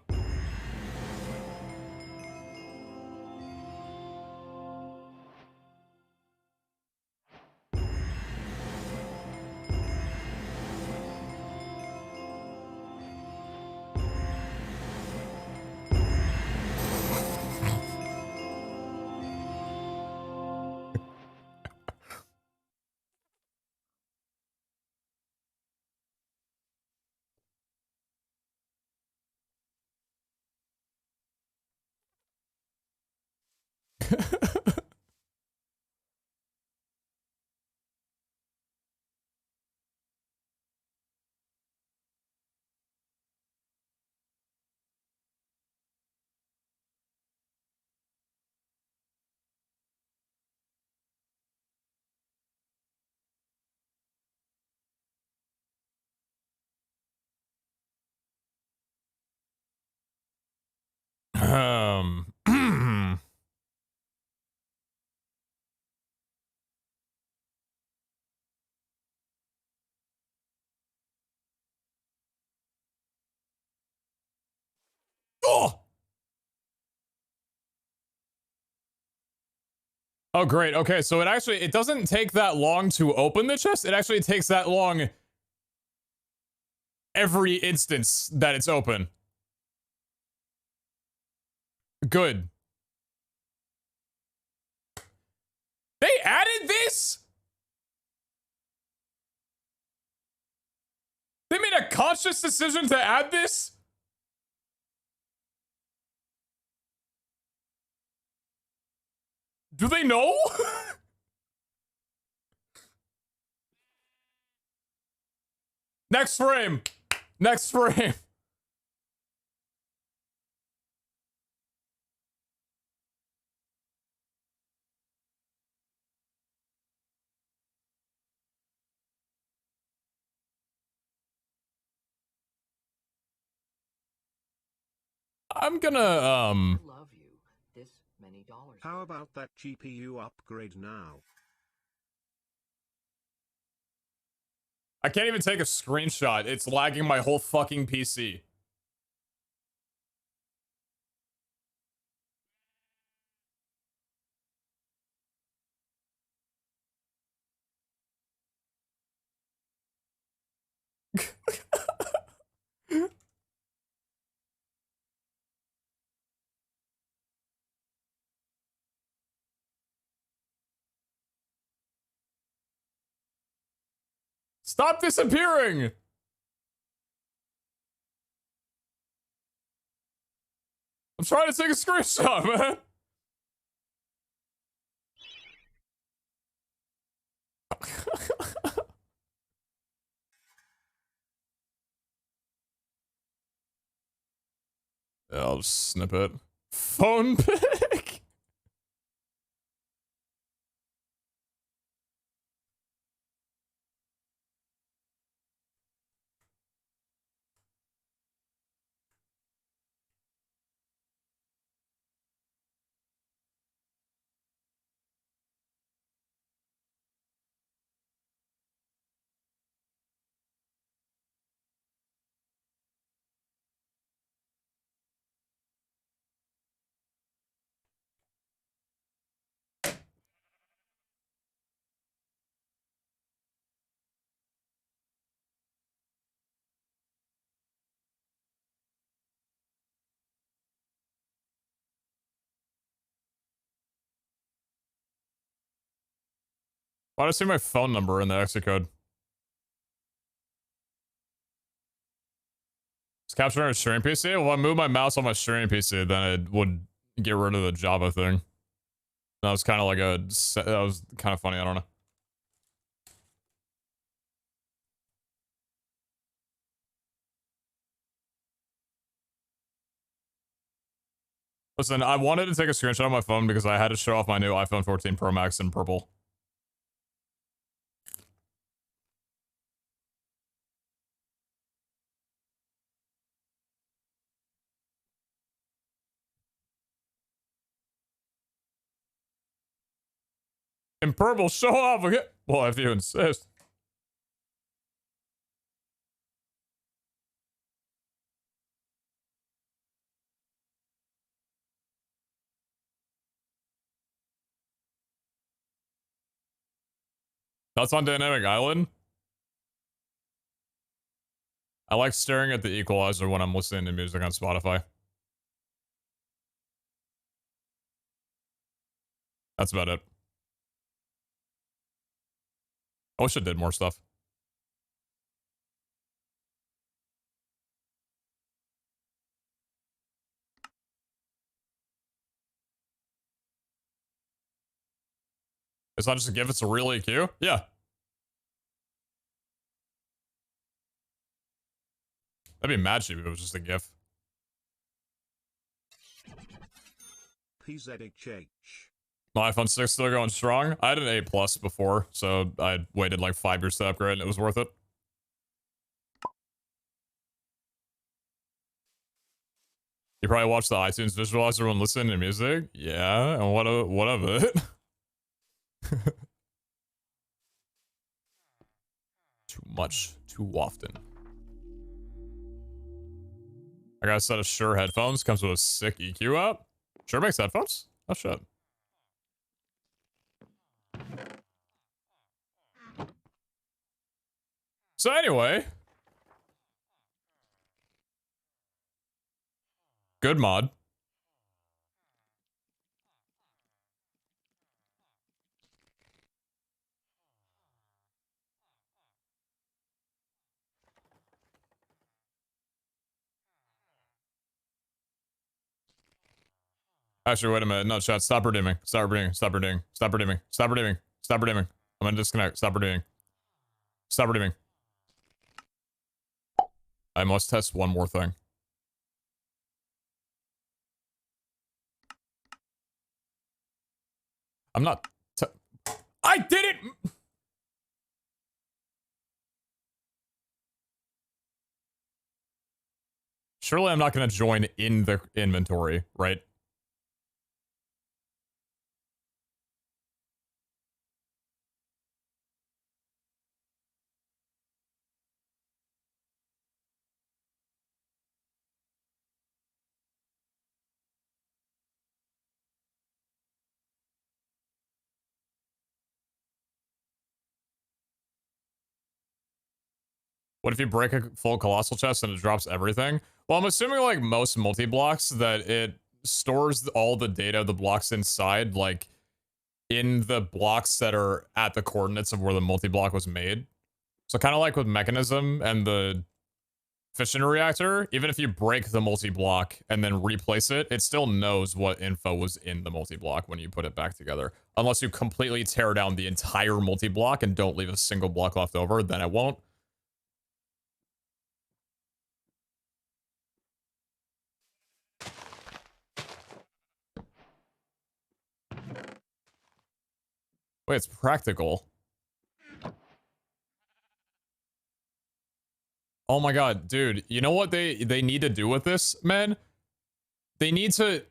Um. Oh! Oh, great. Okay, so it doesn't take that long to open the chest. It actually takes that long every instance that it's open. Good. They added this? They made a conscious decision to add this? Do they know? Next frame. Next frame. I'm gonna, Love you. This many dollars. How about that GPU upgrade now? I can't even take a screenshot. It's lagging my whole fucking PC. Stop disappearing! I'm trying to take a screenshot, man. I'll just snip it. Phone pic. Why do I see my phone number in the exit code? It's capturing a stream PC? Well, I move my mouse on my stream PC, then it would get rid of the Java thing. That was kind of like that was kind of funny, I don't know. Listen, I wanted to take a screenshot on my phone because I had to show off my new iPhone 14 Pro Max in purple. In purple, show off, okay? Well, if you insist. That's on Dynamic Island. I like staring at the equalizer when I'm listening to music on Spotify. That's about it. I wish I did more stuff. It's not just a GIF, it's a real EQ? Yeah. That'd be mad cheap if it was just a GIF. PeteZahHutt. My iPhone 6 still going strong. I had an A plus before, so I waited like 5 years to upgrade and it was worth it. You probably watch the iTunes visualizer when listening to music? Yeah, and what of it? Too much, too often. I got a set of Shure headphones, comes with a sick EQ out. Shure makes headphones? Oh shit. So anyway, good mod. Actually, wait a minute. No, chat. Stop redeeming. Stop redeeming. Stop redeeming. Stop redeeming. Stop redeeming. Stop redeeming. I'm gonna disconnect. Stop redeeming. Stop redeeming. I must test one more thing. I'm not. I did it! Surely I'm not gonna join in the inventory, right? What if you break a full colossal chest and it drops everything? Well, I'm assuming like most multi-blocks that it stores all the data of the blocks inside, like in the blocks that are at the coordinates of where the multi-block was made. So kind of like with Mechanism and the fission reactor, even if you break the multi-block and then replace it, it still knows what info was in the multi-block when you put it back together. Unless you completely tear down the entire multi-block and don't leave a single block left over, then it won't. Wait, it's practical. Oh my god, dude. You know what they need to do with this, man? They need to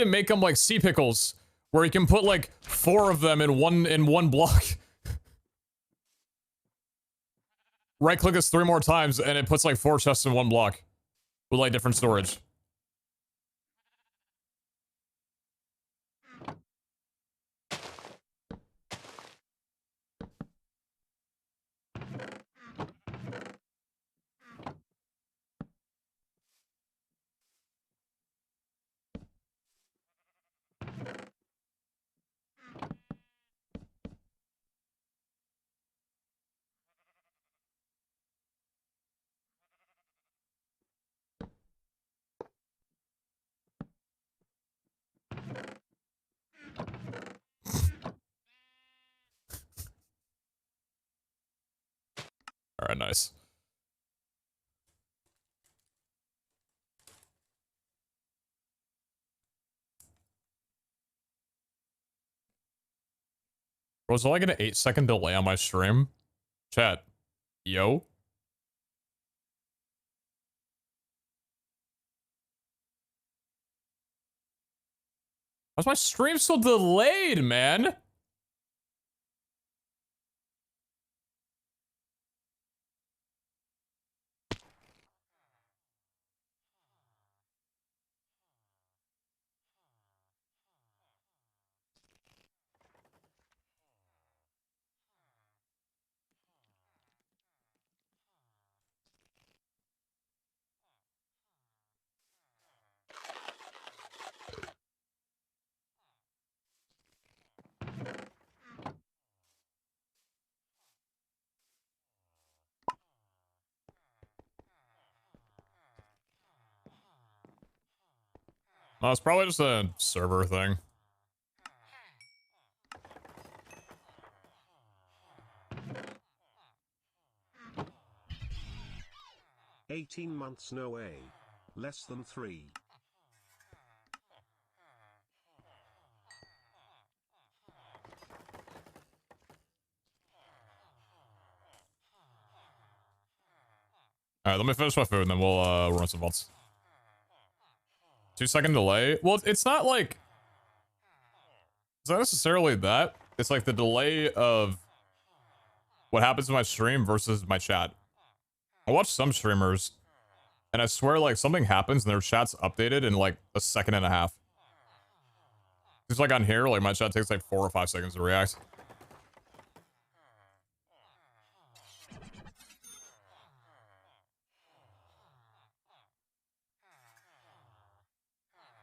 make them like sea pickles, where you can put like 4 of them in one block. Right click this 3 more times and it puts like 4 chests in one block with like different storage. All right, nice. Was there like an 8-second delay on my stream? Chat. Yo. Why's my stream so delayed, man? No, it's probably just a server thing. "18 months no way. Less than 3. Alright, let me finish my food and then we'll run some vaults. 2-second delay? Well, it's not like... It's not necessarily that. It's like the delay of what happens in my stream versus my chat. I watch some streamers, and I swear, like, something happens and their chat's updated in, like, a second and a half. It's like on here, like, my chat takes, like, 4 or 5 seconds to react.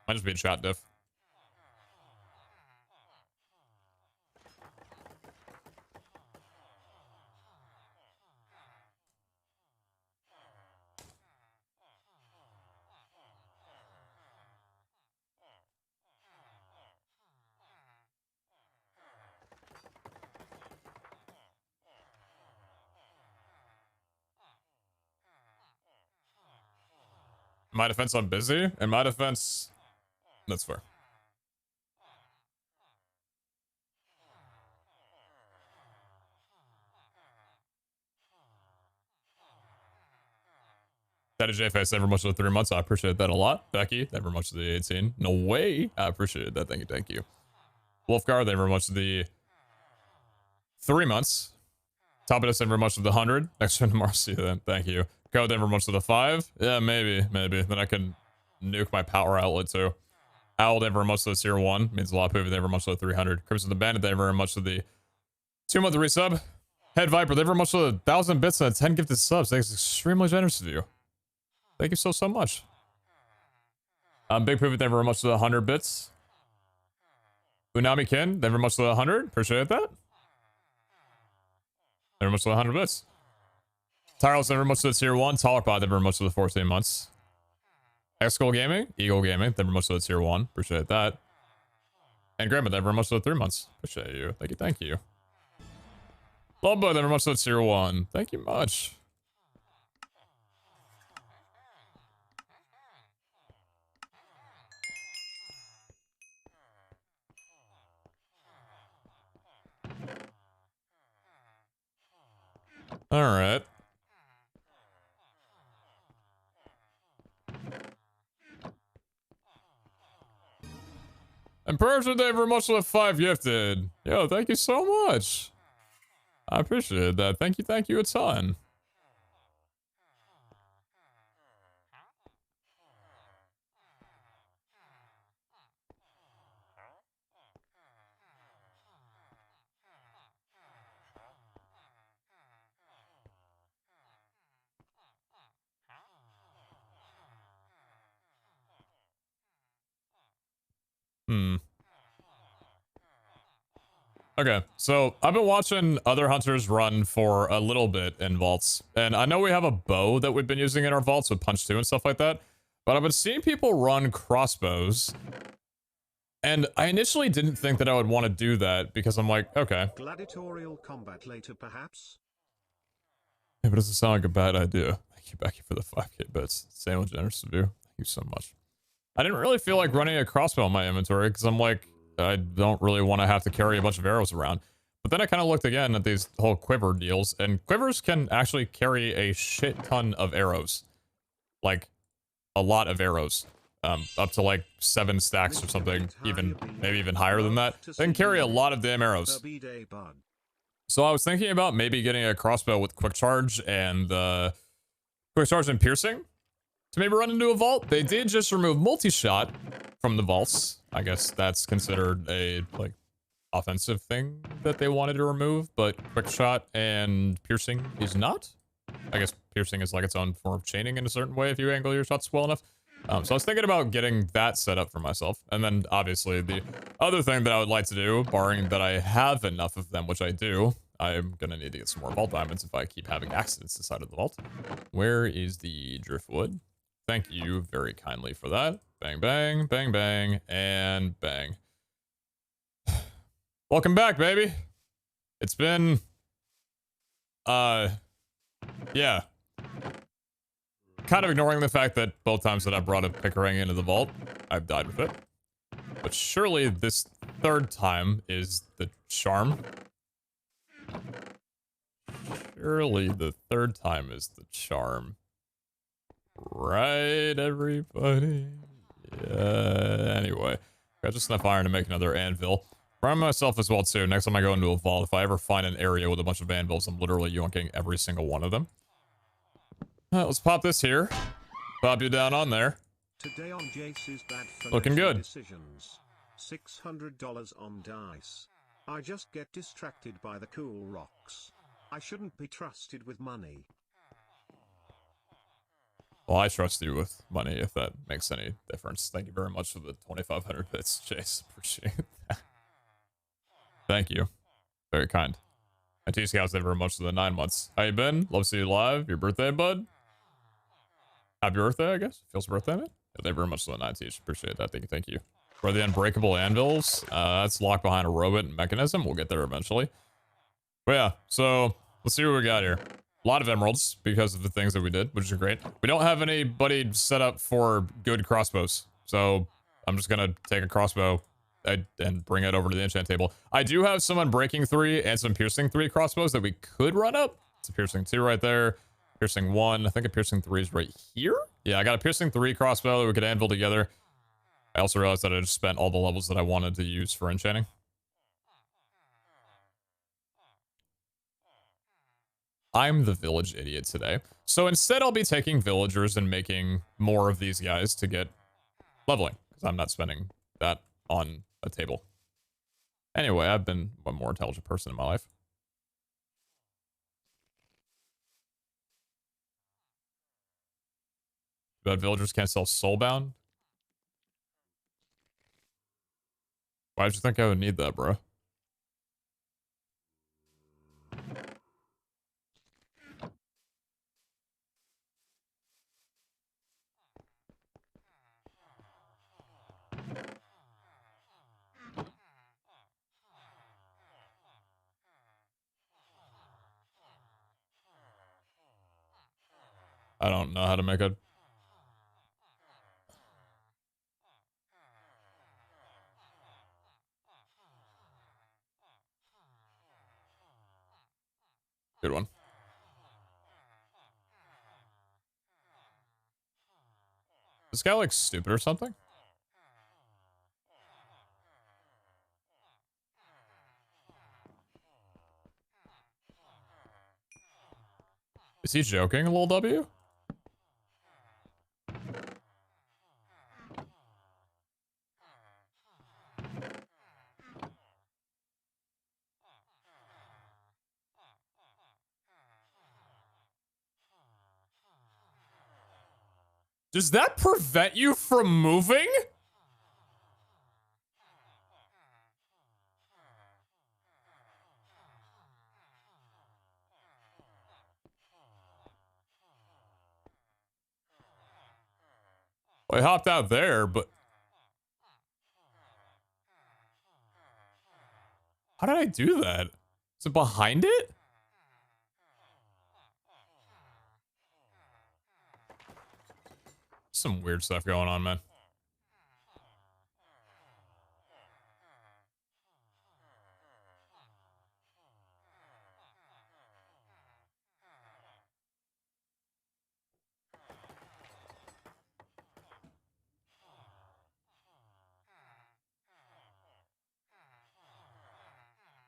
Might just be a chat diff. In my defense, I'm busy. In my defense, that's fair. That is J-Face, thank you very much for the 3 months. I appreciate that a lot. Becky, thank you very much for the 18. No way. I appreciate that. Thank you. Thank you. Wolfgar, thank you very much for the 3 months. Top of this, thank you very much for the 100. Next one tomorrow. See you then. Thank you. Code, thank you very much for the 5. Yeah, maybe. Then I can nuke my power outlet too. Owl, thank you very much for the tier 1. Means a lot. Poopy, thank you very much for the 300. Crimson the Bandit, thank you very much for the 2-month resub. Head Viper, thank you very much for the 1,000 bits and 10 gifted subs. Thanks, extremely generous of you. Thank you so much. Big Poopy, thank you very much for the 100 bits. Unami Kin, thank you very much for the 100. Appreciate that. Thank you very much for the 100 bits. Tireless, thank you very much for the tier 1. Talkbot, thank you very much for the 14 months. X-Skull Gaming, Eagle Gaming, thank you very much for the tier 1. Appreciate that. And Grandma, thank you very much for the 3 months. Appreciate you. Thank you, thank you. Loveboy, thank you very much for the tier 1. Thank you much. All right. And Persian, thank you very much for the 5 gifted. Yo, thank you so much. I appreciate that. Thank you a ton. Okay, so I've been watching other hunters run for a little bit in vaults, and I know we have a bow that we've been using in our vaults with punch 2 and stuff like that, but I've been seeing people run crossbows, and I initially didn't think that I would want to do that because I'm like, okay. Gladiatorial combat later, perhaps? It doesn't sound like a bad idea. Thank you, Becky, for the 5k bits. Sandwich generous of you. Thank you so much. I didn't really feel like running a crossbow in my inventory because I'm like, I don't really want to have to carry a bunch of arrows around. But then I kind of looked again at these whole quiver deals, and quivers can actually carry a shit ton of arrows. Like, a lot of arrows. Up to like 7 stacks or something, even maybe even higher than that. They can carry a lot of damn arrows. So I was thinking about maybe getting a crossbow with quick charge and piercing to maybe run into a vault. They did just remove multi-shot from the vaults. I guess that's considered a like offensive thing that they wanted to remove, but quick shot and piercing is not. I guess piercing is like its own form of chaining in a certain way if you angle your shots well enough. So I was thinking about getting that set up for myself. And then obviously the other thing that I would like to do, barring that I have enough of them, which I do, I'm gonna need to get some more vault diamonds if I keep having accidents inside of the vault. Where is the driftwood? Thank you very kindly for that. Bang, bang, bang, bang, and bang. Welcome back, baby. It's been, yeah. Kind of ignoring the fact that both times that I brought a Pickering into the vault, I've died with it. But surely this third time is the charm. Surely the third time is the charm. Right, everybody? Yeah, anyway. Got just enough iron to make another anvil. Prime myself as well, too. Next time I go into a vault, if I ever find an area with a bunch of anvils, I'm literally yoinking every single one of them. Let's pop this here. Pop you down on there. Today on Jace's bad Looking good. Decisions. $600 on dice. I just get distracted by the cool rocks. I shouldn't be trusted with money. Well, I trust you with money if that makes any difference. Thank you very much for the 2,500 bits, Jace. Appreciate that. Thank you. Very kind. And T-Scouts, thank you very much for the 9 months. How you been? Love to see you live. Your birthday, bud? Happy birthday, I guess. Feels birthday, man. Yeah, thank you very much for the 9 T's. Appreciate that. Thank you. For the unbreakable anvils, that's locked behind a robot mechanism. We'll get there eventually. But yeah, so let's see what we got here. A lot of emeralds because of the things that we did, which is great. We don't have anybody set up for good crossbows. So I'm just going to take a crossbow and bring it over to the enchant table. I do have some unbreaking 3 and some piercing 3 crossbows that we could run up. It's a piercing 2 right there. Piercing 1. I think a piercing 3 is right here. Yeah, I got a piercing 3 crossbow that we could anvil together. I also realized that I just spent all the levels that I wanted to use for enchanting. I'm the village idiot today. So instead I'll be taking villagers and making more of these guys to get leveling. Because I'm not spending that on a table. Anyway, I've been a more intelligent person in my life. But villagers can't sell soulbound? Why did you think I would need that, bro? I don't know how to make a... Good one. This guy like stupid or something? Is he joking, Lil W? Does that prevent you from moving? Well, I hopped out there, but... How did I do that? Is it behind it? Some weird stuff going on, man.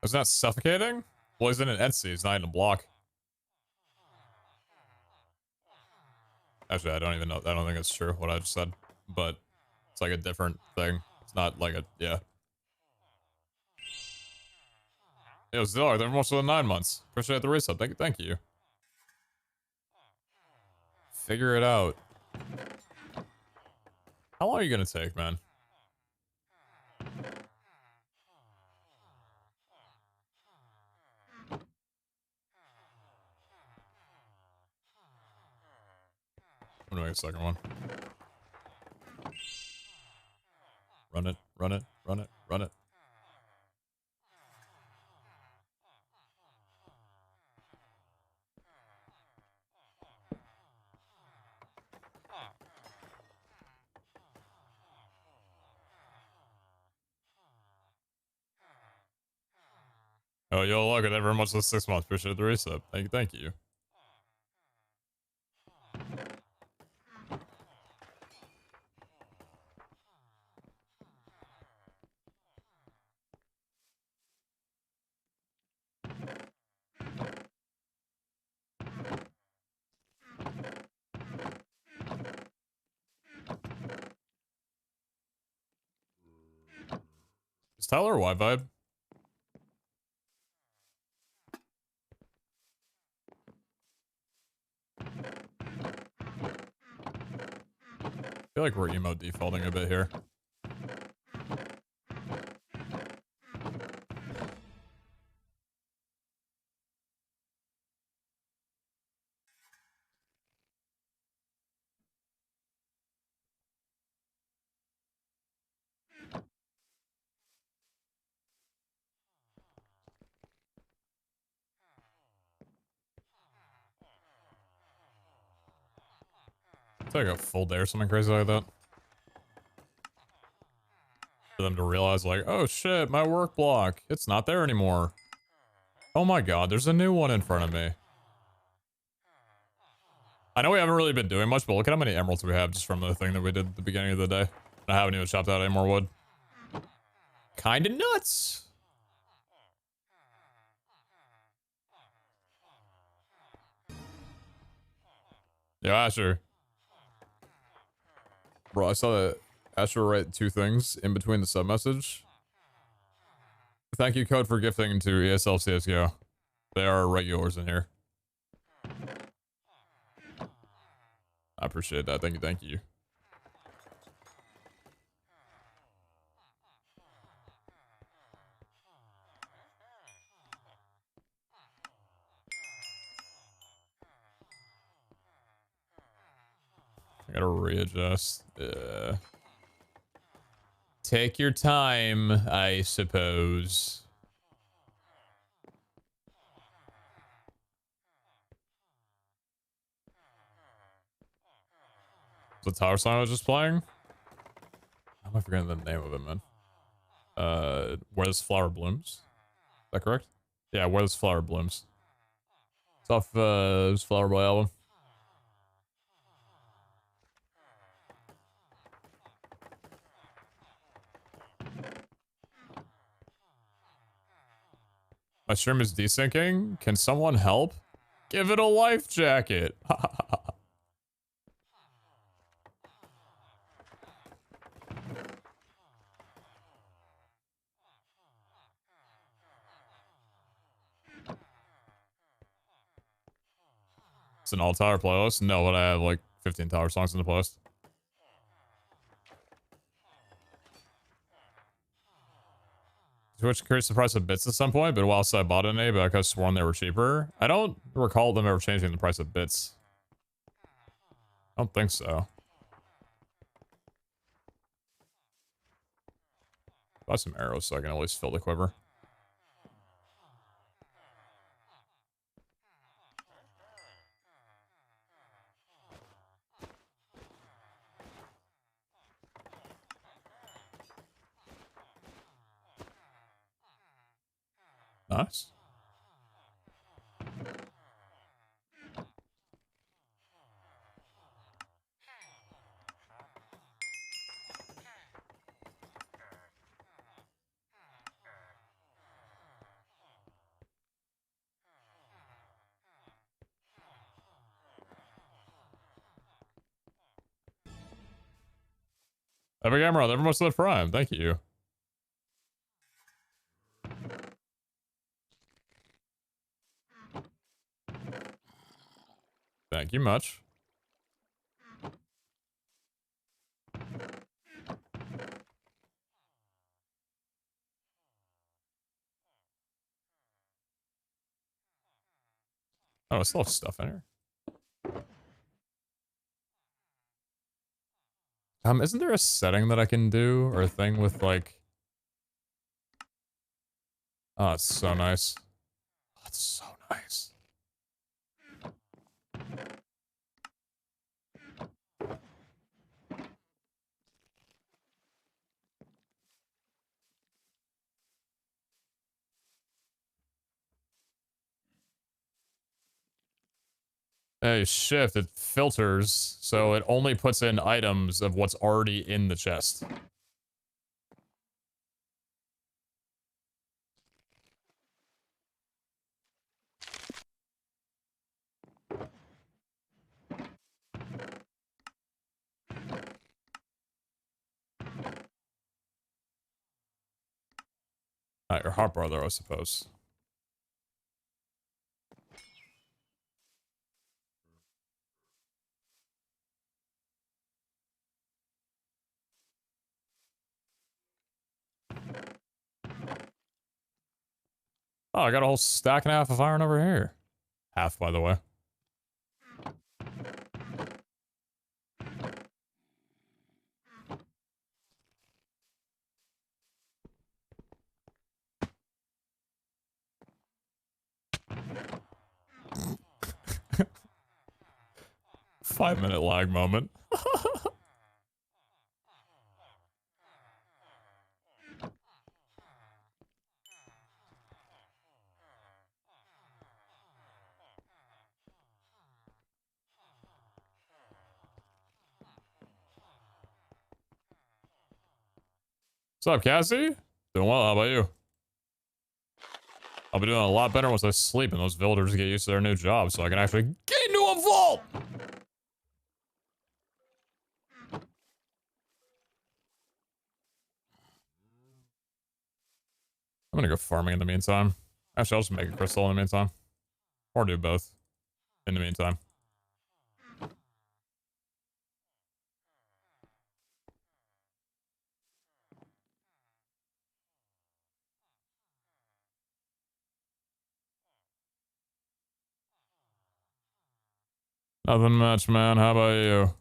Is that suffocating? Well, he's in an Etsy. He's not in a block. Actually, I don't even know. I don't think it's true what I just said. But it's like a different thing. It's not like a... Yeah. It was dog. They're more than 9 months. Appreciate the resub. Thank you. Figure it out. How long are you gonna take, man? I'm gonna make a second one. Run it, run it, run it, run it. Oh, yo, look at that very much the 6 months. Appreciate the resub. Thank you. Is Tyler a Y-Vibe? I feel like we're emo defaulting a bit here. It's like a full day or something crazy like that. For them to realize like, oh shit, my work block. It's not there anymore. Oh my god, there's a new one in front of me. I know we haven't really been doing much, but look at how many emeralds we have just from the thing that we did at the beginning of the day. I haven't even chopped out any more wood. Kinda nuts. Yeah, Asher. Bro, I saw that Asher write 2 things in between the sub message. Thank you code for gifting to ESL CSGO. They are regulars in here. I appreciate that. Thank you. I gotta readjust. Take your time, I suppose. The tower song I was just playing? How am I forgetting the name of it, man? Where This Flower Blooms? Is that correct? Yeah, Where This Flower Blooms. It's off, this Flower Boy album. My stream is desyncing. Can someone help? Give it a life jacket. It's an all-tower playlist? No, but I have like 15 tower songs in the playlist. Twitch increased the price of bits at some point, but whilst I bought an A, but I could have sworn they were cheaper. I don't recall them ever changing the price of bits. I don't think so. Buy some arrows so I can at least fill the quiver. Nice. Epic Emerald, ever much to the prime. Thank you. Thank you much. Oh, I still have stuff in here. Isn't there a setting that I can do or a thing with like? Oh, it's so nice. Oh, it's so nice. Hey, shift, it filters, so it only puts in items of what's already in the chest. Not your hot brother, I suppose. Oh, I got a whole stack and a half of iron over here. Half, by the way. Five-minute lag moment. What's up, Cassie? Doing well, how about you? I'll be doing a lot better once I sleep and those villagers get used to their new job so I can actually get into a vault! I'm gonna go farming in the meantime. Actually, I'll just make a crystal in the meantime. Or do both in the meantime. Nothing much, man. How about you?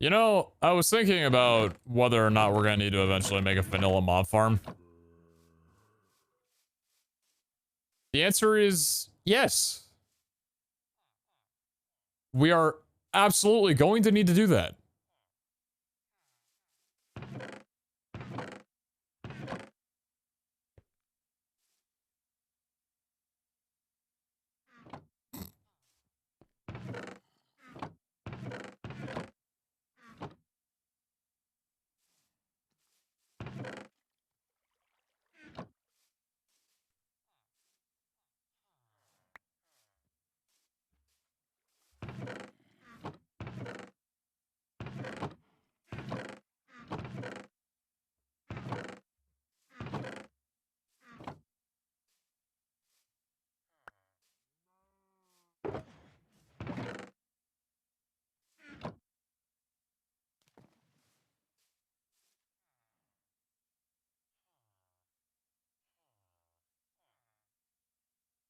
You know, I was thinking about whether or not we're gonna need to eventually make a vanilla mob farm. The answer is yes. We are absolutely going to need to do that.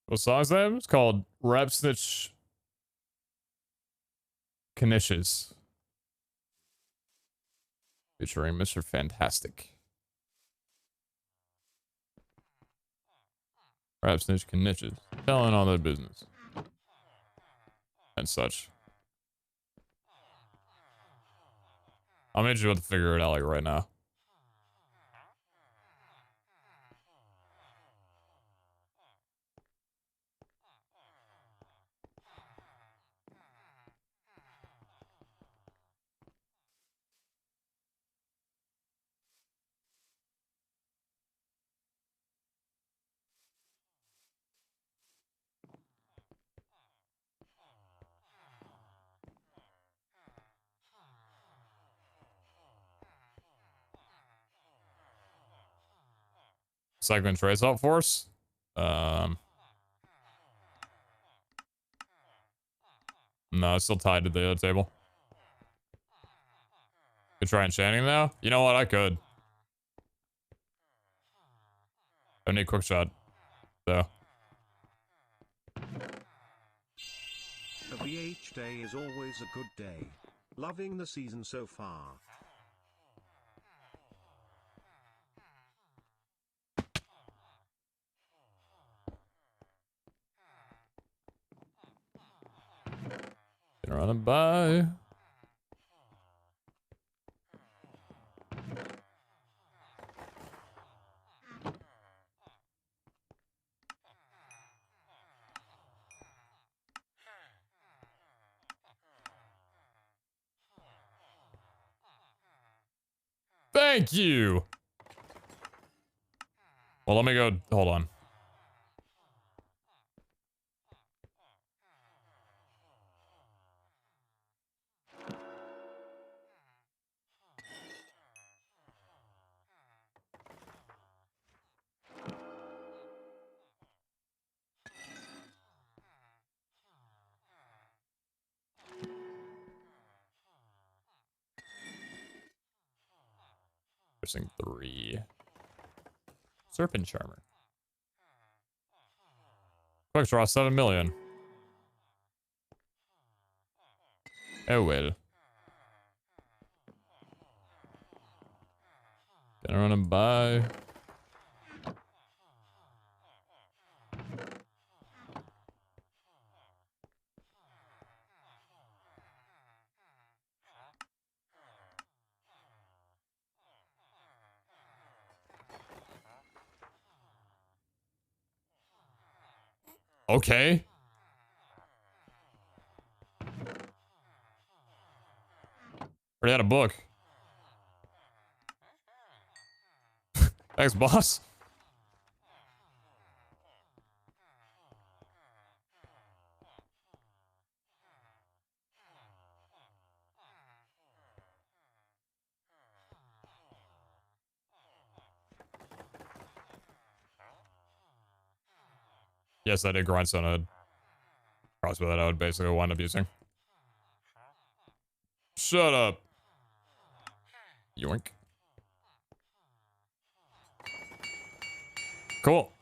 What song's name? It's called Rap Snitch Knishes. Featuring Mr. Fantastic. Rap Snitch Knishes. Telling all their business. And such. I'm just about to figure it out like right now. Cycling trace out force. No, it's still tied to the other table. Could try enchanting now. You know what? I could. I need quick shot, though. A VH day is always a good day. Loving the season so far. Gonna run it by. Thank you. Well, let me go. Hold on. Pressing 3. Serpent Charmer. Quick draw 7 million. Oh well. Gonna run him by. Okay. Already had a book. Thanks, boss. Yes, I did grindstone a crossbow that I would basically wind up using. Shut up. Yoink. Cool.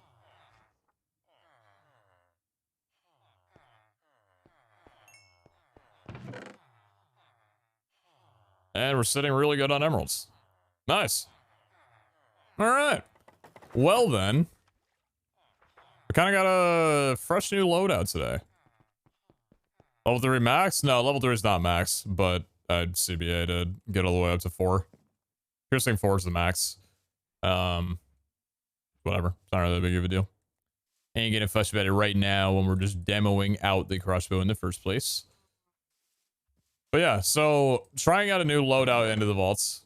And we're sitting really good on emeralds. Nice. All right. Well then. We kind of got a fresh new loadout today. Level 3 max? No, level 3 is not max, but I'd CBA to get all the way up to 4. Piercing 4 is the max. Whatever. It's not really that big of a deal. Ain't getting fussed about it right now when we're just demoing out the crossbow in the first place. But yeah, so trying out a new loadout into the vaults.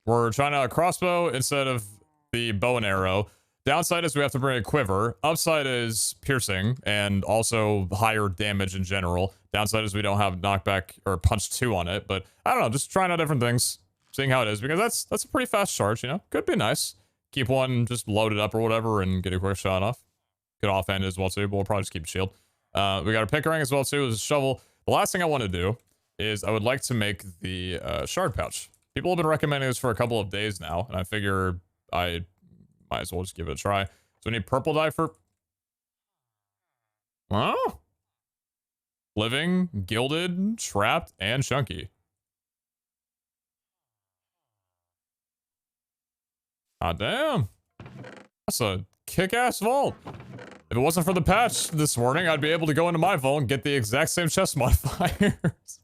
We're trying out a crossbow instead of the bow and arrow. Downside is we have to bring a quiver. Upside is piercing and also higher damage in general. Downside is we don't have knockback or punch 2 on it. But I don't know, just trying out different things, seeing how it is, because that's a pretty fast charge, you know? Could be nice. Keep one just loaded up or whatever and get a quick shot off. Could offhand as well too, but we'll probably just keep shield. We got a pickering as well too, as a shovel. The last thing I want to do is I would like to make the shard pouch. People have been recommending this for a couple of days now, and I figure I might as well just give it a try. So we need purple dye for... Huh? Living, gilded, trapped, and chunky. Ah, damn. That's a kick-ass vault. If it wasn't for the patch this morning, I'd be able to go into my vault and get the exact same chest modifiers.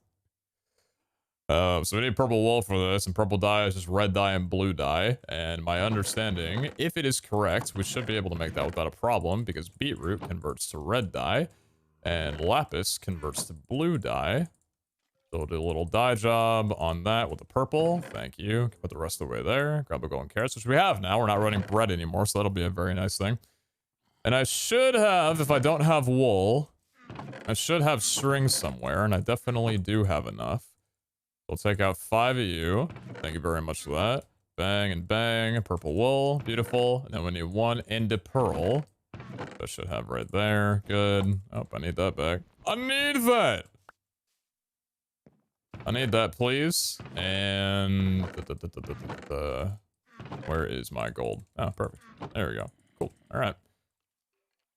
So we need purple wool for this, and purple dye is just red dye and blue dye. And my understanding, if it is correct, we should be able to make that without a problem, because beetroot converts to red dye, and lapis converts to blue dye. So we'll do a little dye job on that with the purple. Thank you. Put the rest of the way there. Grab a golden carrots, which we have now. We're not running bread anymore, so that'll be a very nice thing. And I should have, if I don't have wool, I should have string somewhere, and I definitely do have enough. We'll take out 5 of you. Thank you very much for that. Bang and bang. Purple wool. Beautiful. And then we need one into pearl. That should have right there. Good. Oh, I need that back. I need that. I need that, please. And where is my gold? Oh, perfect. There we go. Cool. All right.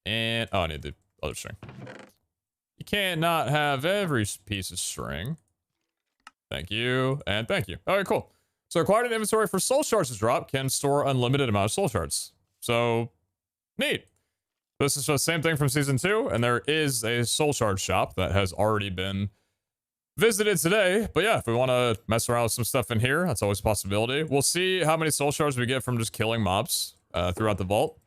And oh, I need the other string. You can't not have every piece of string. Thank you and thank you. All right, cool. So acquired an inventory for soul shards to drop can store unlimited amount of soul shards. So neat. This is the same thing from season 2, and there is a soul shard shop that has already been visited today. But yeah, if we want to mess around with some stuff in here, that's always a possibility. We'll see how many soul shards we get from just killing mobs throughout the vault.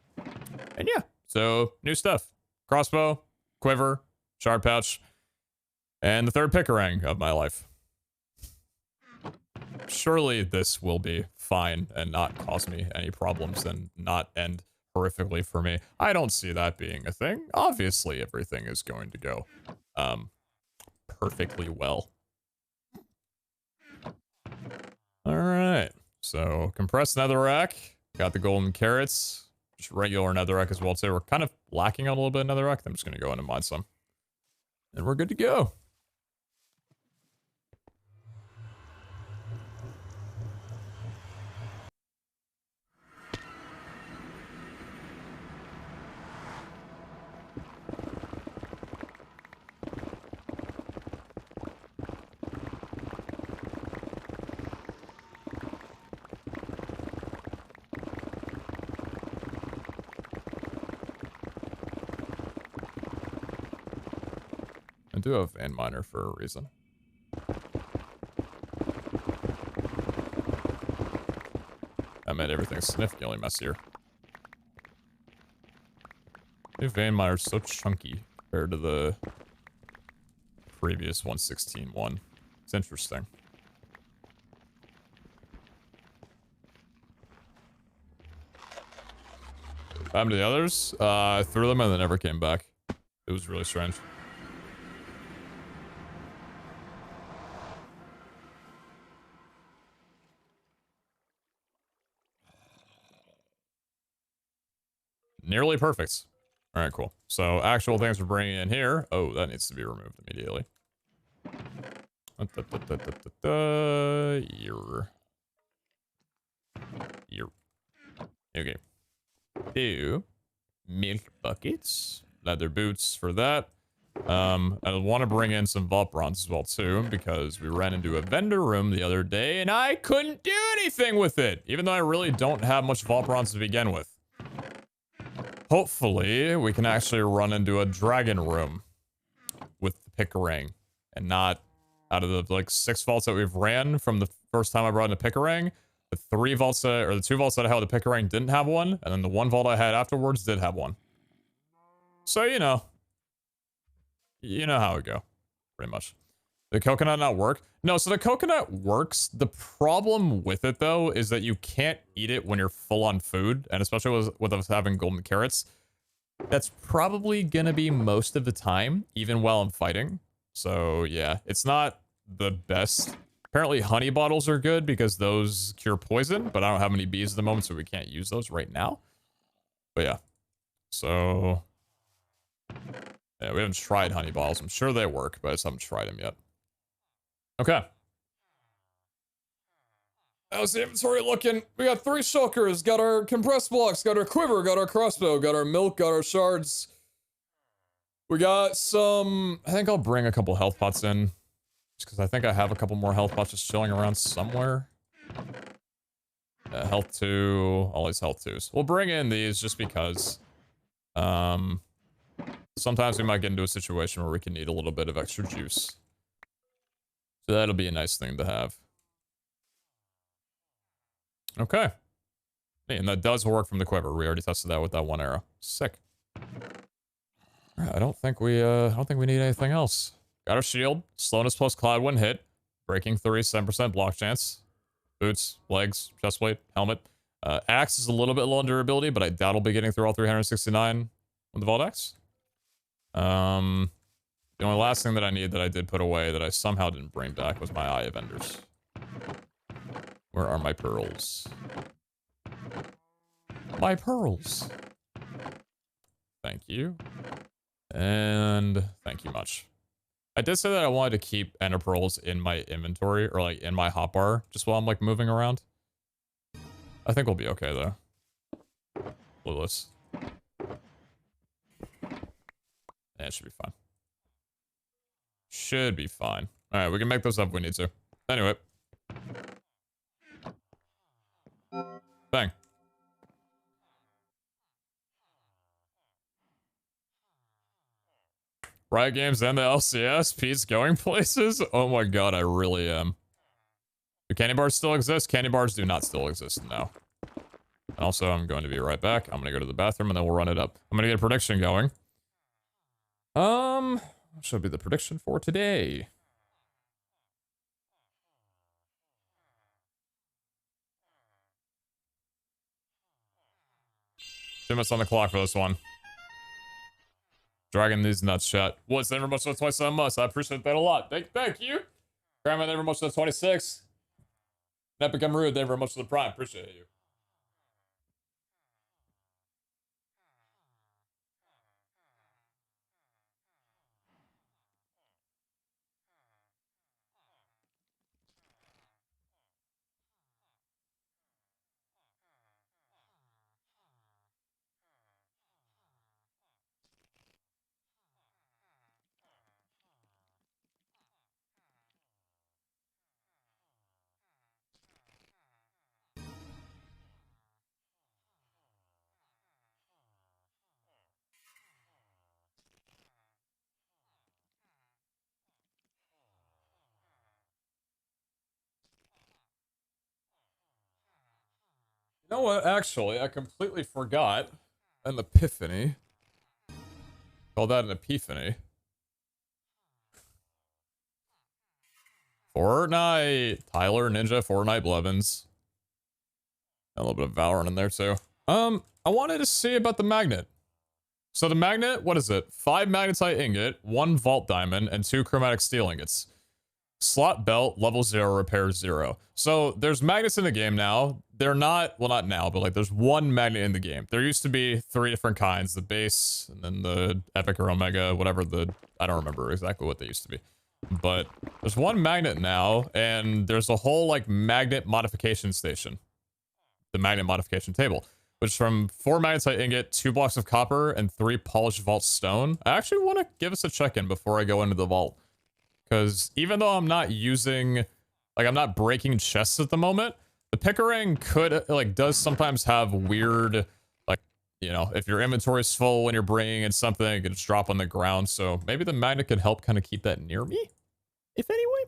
And yeah, so new stuff. Crossbow, quiver, shard pouch, and the third pickerang of my life. Surely this will be fine and not cause me any problems and not end horrifically for me. I don't see that being a thing. Obviously, everything is going to go perfectly well. All right. So compressed netherrack. Got the golden carrots. Just regular netherrack as well too. We're kind of lacking on a little bit of netherrack. I'm just going to go in and mine some. And we're good to go. I do have Van Miner for a reason. That made everything significantly messier. New Van Miner's so chunky compared to the previous 116 one. It's interesting. What happened to the others? I threw them and they never came back. It was really strange. Nearly perfect. All right, cool. So actual things we're bringing in here. Oh, that needs to be removed immediately. Here. Okay. 2 milk buckets, leather boots for that. I want to bring in some vault bronze as well too, because we ran into a vendor room the other day and I couldn't do anything with it, even though I really don't have much vault bronze to begin with. Hopefully, we can actually run into a dragon room with the pickerang and not out of the like 6 vaults that we've ran from the first time I brought in a pickerang. The 3 vaults or the 2 vaults that I had with the pickerang didn't have one, and then the 1 vault I had afterwards did have one. So you know how it go, pretty much. The coconut not work? No, so the coconut works. The problem with it, though, is that you can't eat it when you're full on food, and especially with us having golden carrots. That's probably gonna be most of the time, even while I'm fighting. So, yeah, it's not the best. Apparently, honey bottles are good because those cure poison, but I don't have any bees at the moment, so we can't use those right now. But yeah, so... yeah, we haven't tried honey bottles. I'm sure they work, but I just haven't tried them yet. Okay. How's the inventory looking? We got 3 shulkers, got our compressed blocks, got our quiver, got our crossbow, got our milk, got our shards. We got some... I think I'll bring a couple health pots in. Just because I think I have a couple more health pots just chilling around somewhere. Health 2. All these health 2s. We'll bring in these just because... sometimes we might get into a situation where we can need a little bit of extra juice. So that'll be a nice thing to have. Okay. And that does work from the quiver. We already tested that with that 1 arrow. Sick. Alright, I don't think we need anything else. Got our shield. Slowness plus cloud when hit. Breaking 3, 7% block chance. Boots, legs, chestplate, helmet. Axe is a little bit low on durability, but I doubt I'll be getting through all 369 with the Vault Axe. The only last thing that I need that I did put away that I somehow didn't bring back was my Eye of Enders. Where are my pearls? My pearls. Thank you. And thank you much. I did say that I wanted to keep ender pearls in my inventory, or like in my hotbar, just while I'm like moving around. I think we'll be okay though. Clueless. Yeah, it should be fine. Should be fine. Alright, we can make those up if we need to. Anyway. Bang. Riot Games and the LCS. Pete's going places. Oh my god, I really am. Do candy bars still exist? Candy bars do not still exist, no. And also, I'm going to be right back. I'm going to go to the bathroom and then we'll run it up. I'm going to get a prediction going. What should be the prediction for today? 2 minutes on the clock for this one. Dragging these nuts, chat. What's never much for 27 months? I appreciate that a lot. Thank you. Grandma, never much for 26. Not become rude, never much for the prime. Appreciate you. You know what? Actually, I completely forgot an epiphany. Call that an epiphany. Fortnite. Tyler, Ninja, Fortnite, Blevins. A little bit of Valorant in there too. I wanted to see about the magnet. So the magnet, what is it? 5 magnetite ingot, 1 vault diamond, and 2 chromatic steel ingots. Slot belt, level 0, repair 0. So there's magnets in the game now. They're not, well, not now, but like there's 1 magnet in the game. There used to be 3 different kinds, the base, and then the epic or omega, whatever I don't remember exactly what they used to be. But there's 1 magnet now, and there's a whole like magnet modification station. The magnet modification table, which from 4 magnetite ingot, 2 blocks of copper, and 3 polished vault stone. I actually want to give us a check-in before I go into the vault. Because even though I'm not using, like I'm not breaking chests at the moment, the Pickering could, like, does sometimes have weird, like, you know, if your inventory is full when you're bringing in something, it could just drop on the ground. So maybe the magnet could help kind of keep that near me, if anyway.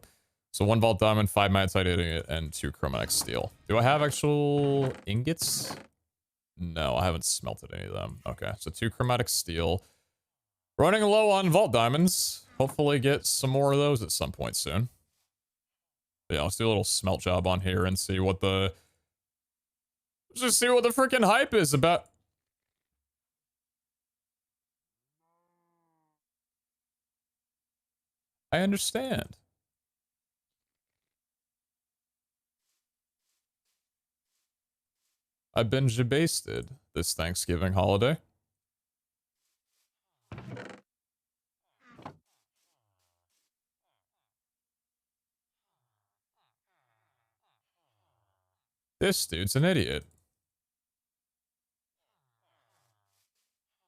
So 1 vault diamond, 5 magnetite ingot, and 2 chromatic steel. Do I have actual ingots? No, I haven't smelted any of them. Okay, so 2 chromatic steel. Running low on vault diamonds. Hopefully get some more of those at some point soon. But yeah, let's do a little smelt job on here and see what the... Just see what the freaking hype is about. I understand. I've been jabasted this Thanksgiving holiday. This dude's an idiot.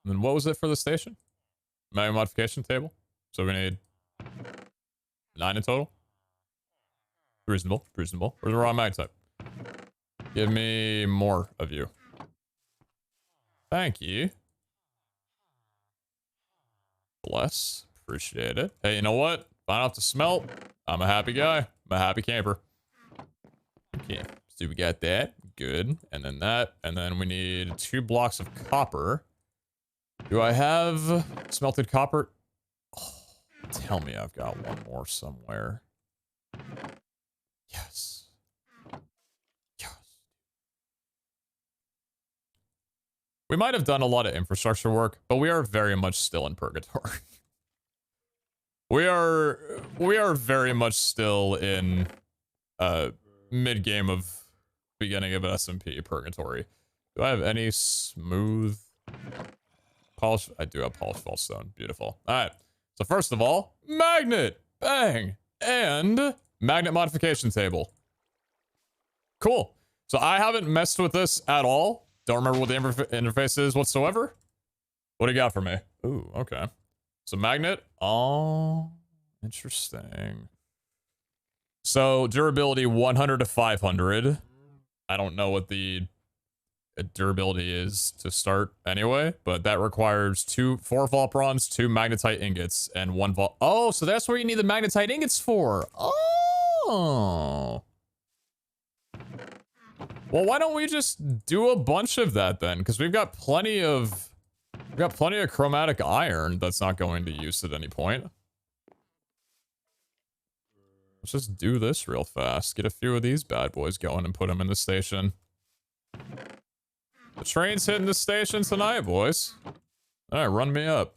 And then what was it for the station? Magnet modification table. So we need 9 in total. Reasonable, reasonable. Where's the raw mag type? Give me more of you. Thank you. Bless. Appreciate it. Hey, you know what? If I don't have to smelt, I'm a happy guy. I'm a happy camper. Okay. So we got that. Good. And then that. And then we need 2 blocks of copper. Do I have smelted copper? Oh, tell me I've got one more somewhere. Yes. Yes. We might have done a lot of infrastructure work, but we are very much still in purgatory. We are very much still in mid-game of beginning of SMP purgatory. Do I have any smooth polish? I do have polished false stone. Beautiful. All right. So first of all, magnet, bang, and magnet modification table. Cool. So I haven't messed with this at all. Don't remember what the interface is whatsoever. What do you got for me? Ooh, okay. So magnet. Oh, interesting. So durability 100 to 500. I don't know what the durability is to start anyway, but that requires 4 vault bronze, 2 magnetite ingots, and 1 vault. Oh, so that's where you need the magnetite ingots for. Oh. Well, why don't we just do a bunch of that then? Because we've got plenty of chromatic iron that's not going to use at any point. Let's just do this real fast. Get a few of these bad boys going and put them in the station. The train's hitting the station tonight, boys. All right, run me up.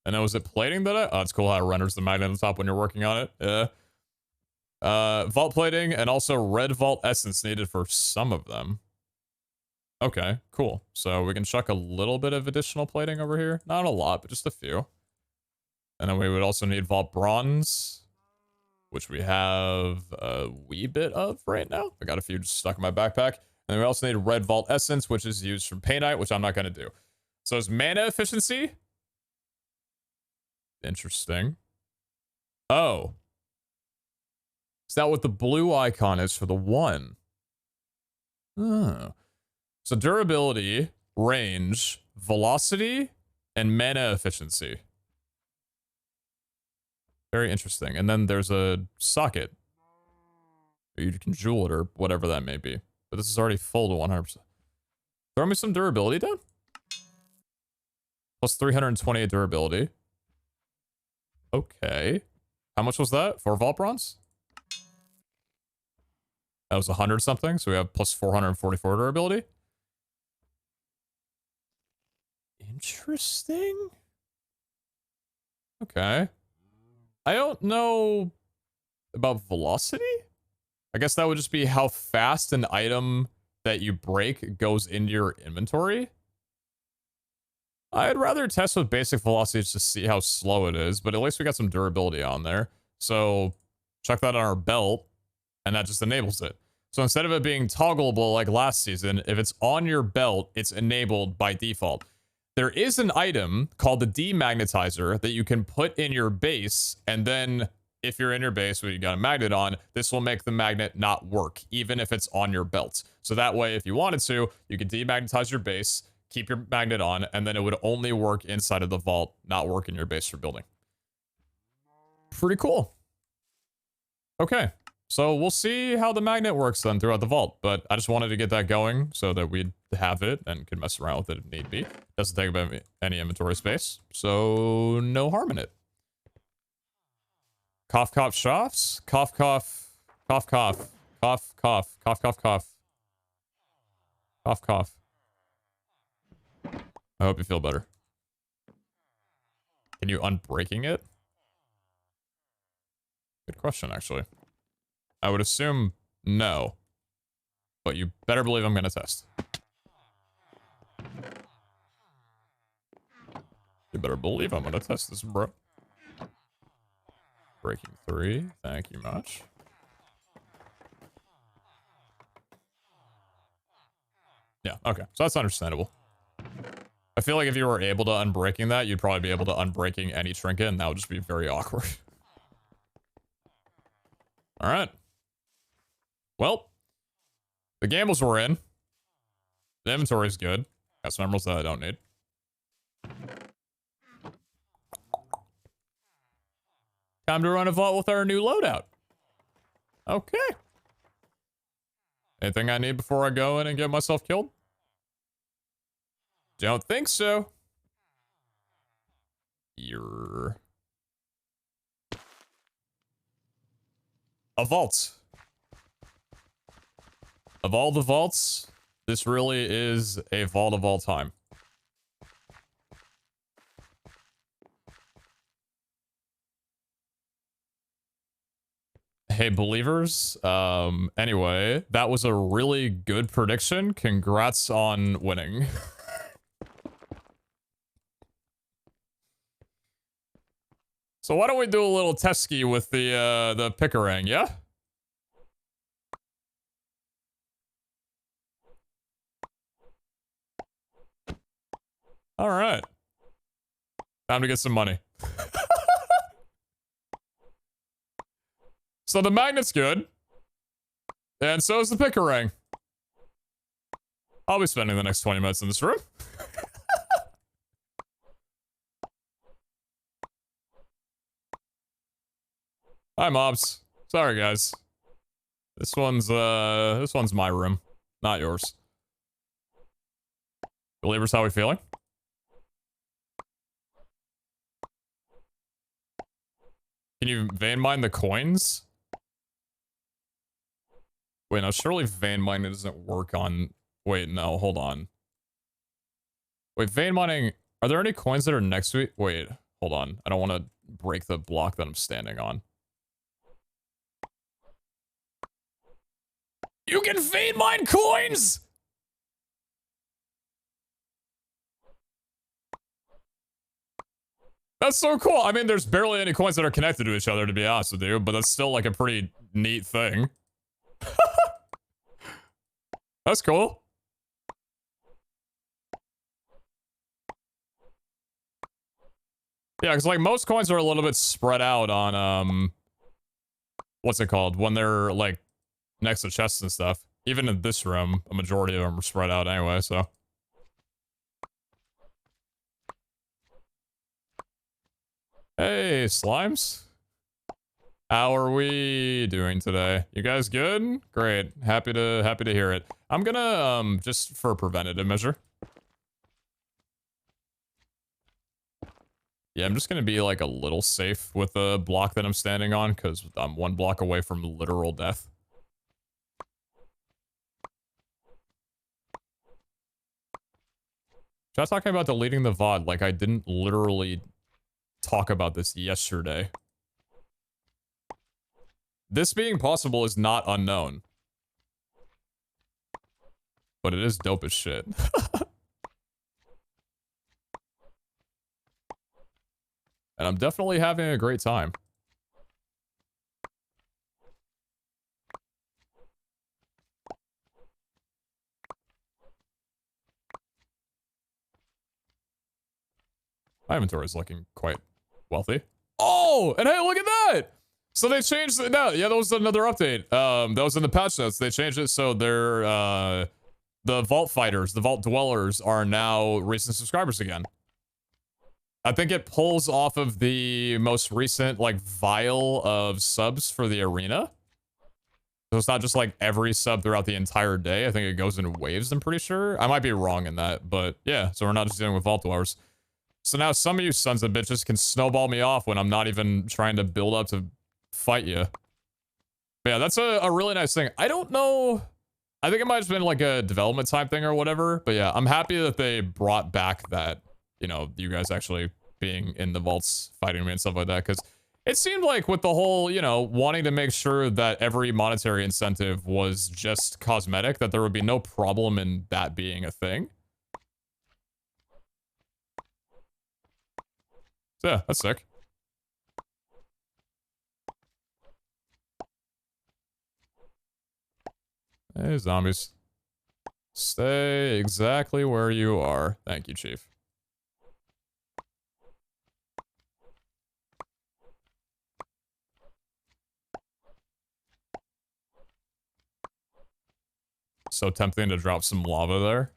And then was it plating that oh, it's cool how it renders the magnet on the top when you're working on it. Yeah. Vault plating and also red vault essence needed for some of them. Okay, cool. So we can chuck a little bit of additional plating over here. Not a lot, but just a few. And then we would also need vault bronze, which we have a wee bit of right now. I got a few just stuck in my backpack. And then we also need red vault essence, which is used from paintite, which I'm not going to do. So is mana efficiency? Interesting. Oh. Is that what the blue icon is for the 1? Oh. So durability, range, velocity, and mana efficiency. Very interesting. And then there's a socket. Or you can jewel it or whatever that may be. But this is already full to 100%. Throw me some durability down. Plus 328 durability. Okay. How much was that? 4 vault bronze? That was 100 something. So we have plus 444 durability. Interesting. Okay. I don't know about velocity. I guess that would just be how fast an item that you break goes into your inventory. I'd rather test with basic velocity just to see how slow it is, but at least we got some durability on there. So check that on our belt, and that just enables it. So instead of it being toggleable like last season, if it's on your belt, it's enabled by default. There is an item called the demagnetizer that you can put in your base, and then if you're in your base where you got a magnet on, this will make the magnet not work, even if it's on your belt. So that way, if you wanted to, you could demagnetize your base, keep your magnet on, and then it would only work inside of the vault, not work in your base for building. Pretty cool. Okay, so we'll see how the magnet works then throughout the vault, but I just wanted to get that going so that we'd have it and could mess around with it if need be. Doesn't take up any inventory space, so no harm in it. Cough, cough, shafts. Cough, cough, cough, cough, cough, cough, cough, cough, cough, cough, cough. I hope you feel better. Can you unbreaking it? Good question, actually. I would assume no, but you better believe I'm going to test. You better believe I'm going to test this, bro. Breaking 3. Thank you much. Yeah, okay. So that's understandable. I feel like if you were able to unbreaking that, you'd probably be able to unbreaking any trinket, and that would just be very awkward. Alright. Well, the gambles we're in. The inventory is good. Got some emeralds that I don't need. Time to run a vault with our new loadout. Okay. Anything I need before I go in and get myself killed? Don't think so. You're... A vault. Of all the vaults, this really is a vault of all time. Hey, believers. Anyway, that was a really good prediction. Congrats on winning. So why don't we do a little test ski with the Pickering, yeah? All right. Time to get some money. So the magnet's good. And so is the Pickering. I'll be spending the next 20 minutes in this room. Hi, mobs. Sorry, guys. This one's my room, not yours. Believers, how we feeling? Can you vein mine the coins? Wait, no, surely vein mining doesn't work on... Wait, no, hold on. Wait, vein mining... Are there any coins that are next to it? Wait, hold on. I don't want to break the block that I'm standing on. You can vein mine coins?! That's so cool. I mean, there's barely any coins that are connected to each other, to be honest with you, but that's still like a pretty neat thing. That's cool. Yeah, because like most coins are a little bit spread out on what's it called? When they're like next to chests and stuff. Even in this room, a majority of them are spread out anyway, so. Hey, slimes. How are we doing today? You guys good? Great. Happy to hear it. I'm gonna just for a preventative measure. Yeah, I'm just gonna be like a little safe with the block that I'm standing on because I'm one block away from literal death. Just talking about deleting the VOD, like I didn't literally talk about this yesterday. This being possible is not unknown. But it is dope as shit. And I'm definitely having a great time. My inventory is looking quite wealthy. Oh, and hey, look at that! So they changed it. No, yeah, that was another update. That was in the patch notes. They changed it so they're the Vault Fighters, the Vault Dwellers are now recent subscribers again. I think it pulls off of the most recent like vial of subs for the arena. So it's not just like every sub throughout the entire day. I think it goes in waves, I'm pretty sure. I might be wrong in that, but yeah, so we're not just dealing with Vault Dwellers. So now some of you sons of bitches can snowball me off when I'm not even trying to build up to fight you. But yeah, that's a really nice thing. I don't know. I think it might have been like a development type thing or whatever. But yeah, I'm happy that they brought back that, you know, you guys actually being in the vaults fighting me and stuff like that. Because it seemed like with the whole, you know, wanting to make sure that every monetary incentive was just cosmetic, that there would be no problem in that being a thing. So yeah, that's sick. Hey, zombies. Stay exactly where you are. Thank you, Chief. So tempting to drop some lava there.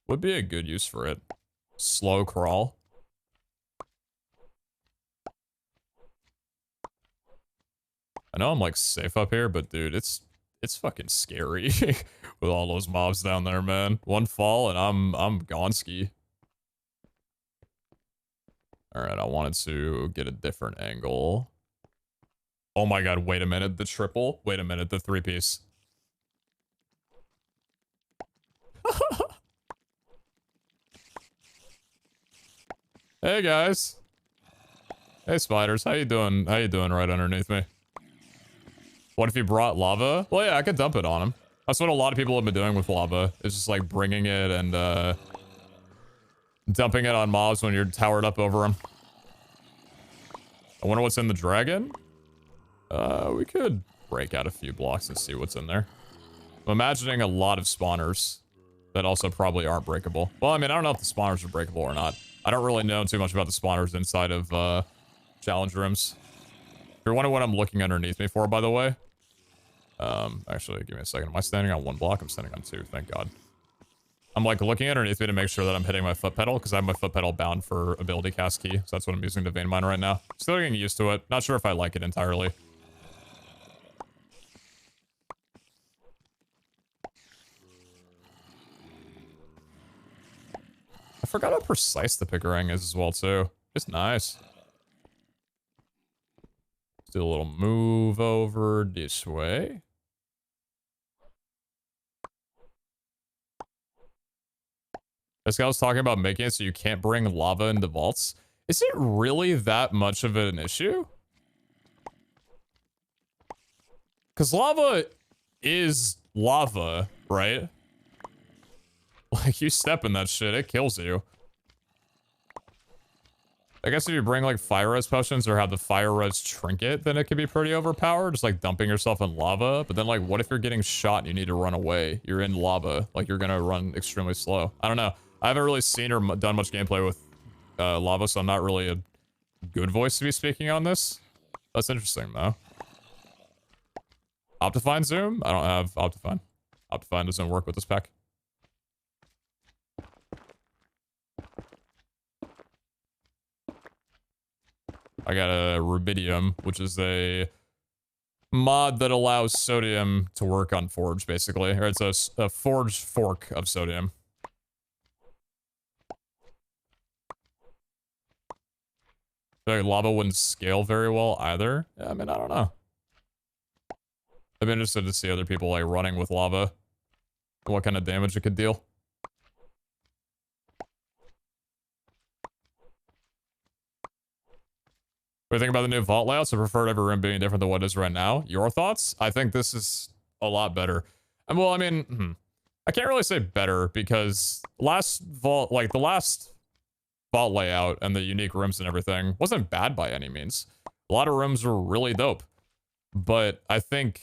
Would be a good use for it. Slow crawl. I know I'm like safe up here, but dude, it's fucking scary with all those mobs down there, man. One fall and I'm gonski. All right, I wanted to get a different angle. Oh my god, wait a minute, the triple. Wait a minute, the 3-piece. Hey guys. Hey spiders, how you doing? How you doing right underneath me? What if you brought lava? Well, yeah, I could dump it on him. That's what a lot of people have been doing with lava. It's just like bringing it and dumping it on mobs when you're towered up over them. I wonder what's in the dragon. We could break out a few blocks and see what's in there. I'm imagining a lot of spawners that also probably aren't breakable. Well, I mean, I don't know if the spawners are breakable or not. I don't really know too much about the spawners inside of challenge rooms. If you're wondering what I'm looking underneath me for, by the way. Actually, give me a second. Am I standing on one block? I'm standing on two, thank God. I'm like looking underneath me to make sure that I'm hitting my foot pedal because I have my foot pedal bound for ability cast key. So that's what I'm using to vein mine right now. Still getting used to it. Not sure if I like it entirely. I forgot how precise the pickering is as well too. It's nice. Let's do a little move over this way. This guy was talking about making it so you can't bring lava into vaults. Is it really that much of an issue? Because lava is lava, right? Like, you step in that shit, it kills you. I guess if you bring, like, fire res potions or have the fire res trinket, then it can be pretty overpowered. Just, like, dumping yourself in lava. But then, like, what if you're getting shot and you need to run away? You're in lava. Like, you're gonna run extremely slow. I don't know. I haven't really seen or done much gameplay with lava, so I'm not really a good voice to be speaking on this. That's interesting, though. Optifine Zoom? I don't have Optifine. Optifine doesn't work with this pack. I got a rubidium, which is a mod that allows sodium to work on forge, basically. Or it's a forged fork of sodium. Like lava wouldn't scale very well either. Yeah, I mean, I don't know. I'd be interested to see other people like running with lava. What kind of damage it could deal. What do you think about the new vault layouts? I prefer every room being different than what it is right now. Your thoughts? I think this is a lot better. And well, I mean, I can't really say better because last vault, like the last vault layout and the unique rooms and everything wasn't bad by any means. A lot of rooms were really dope. But I think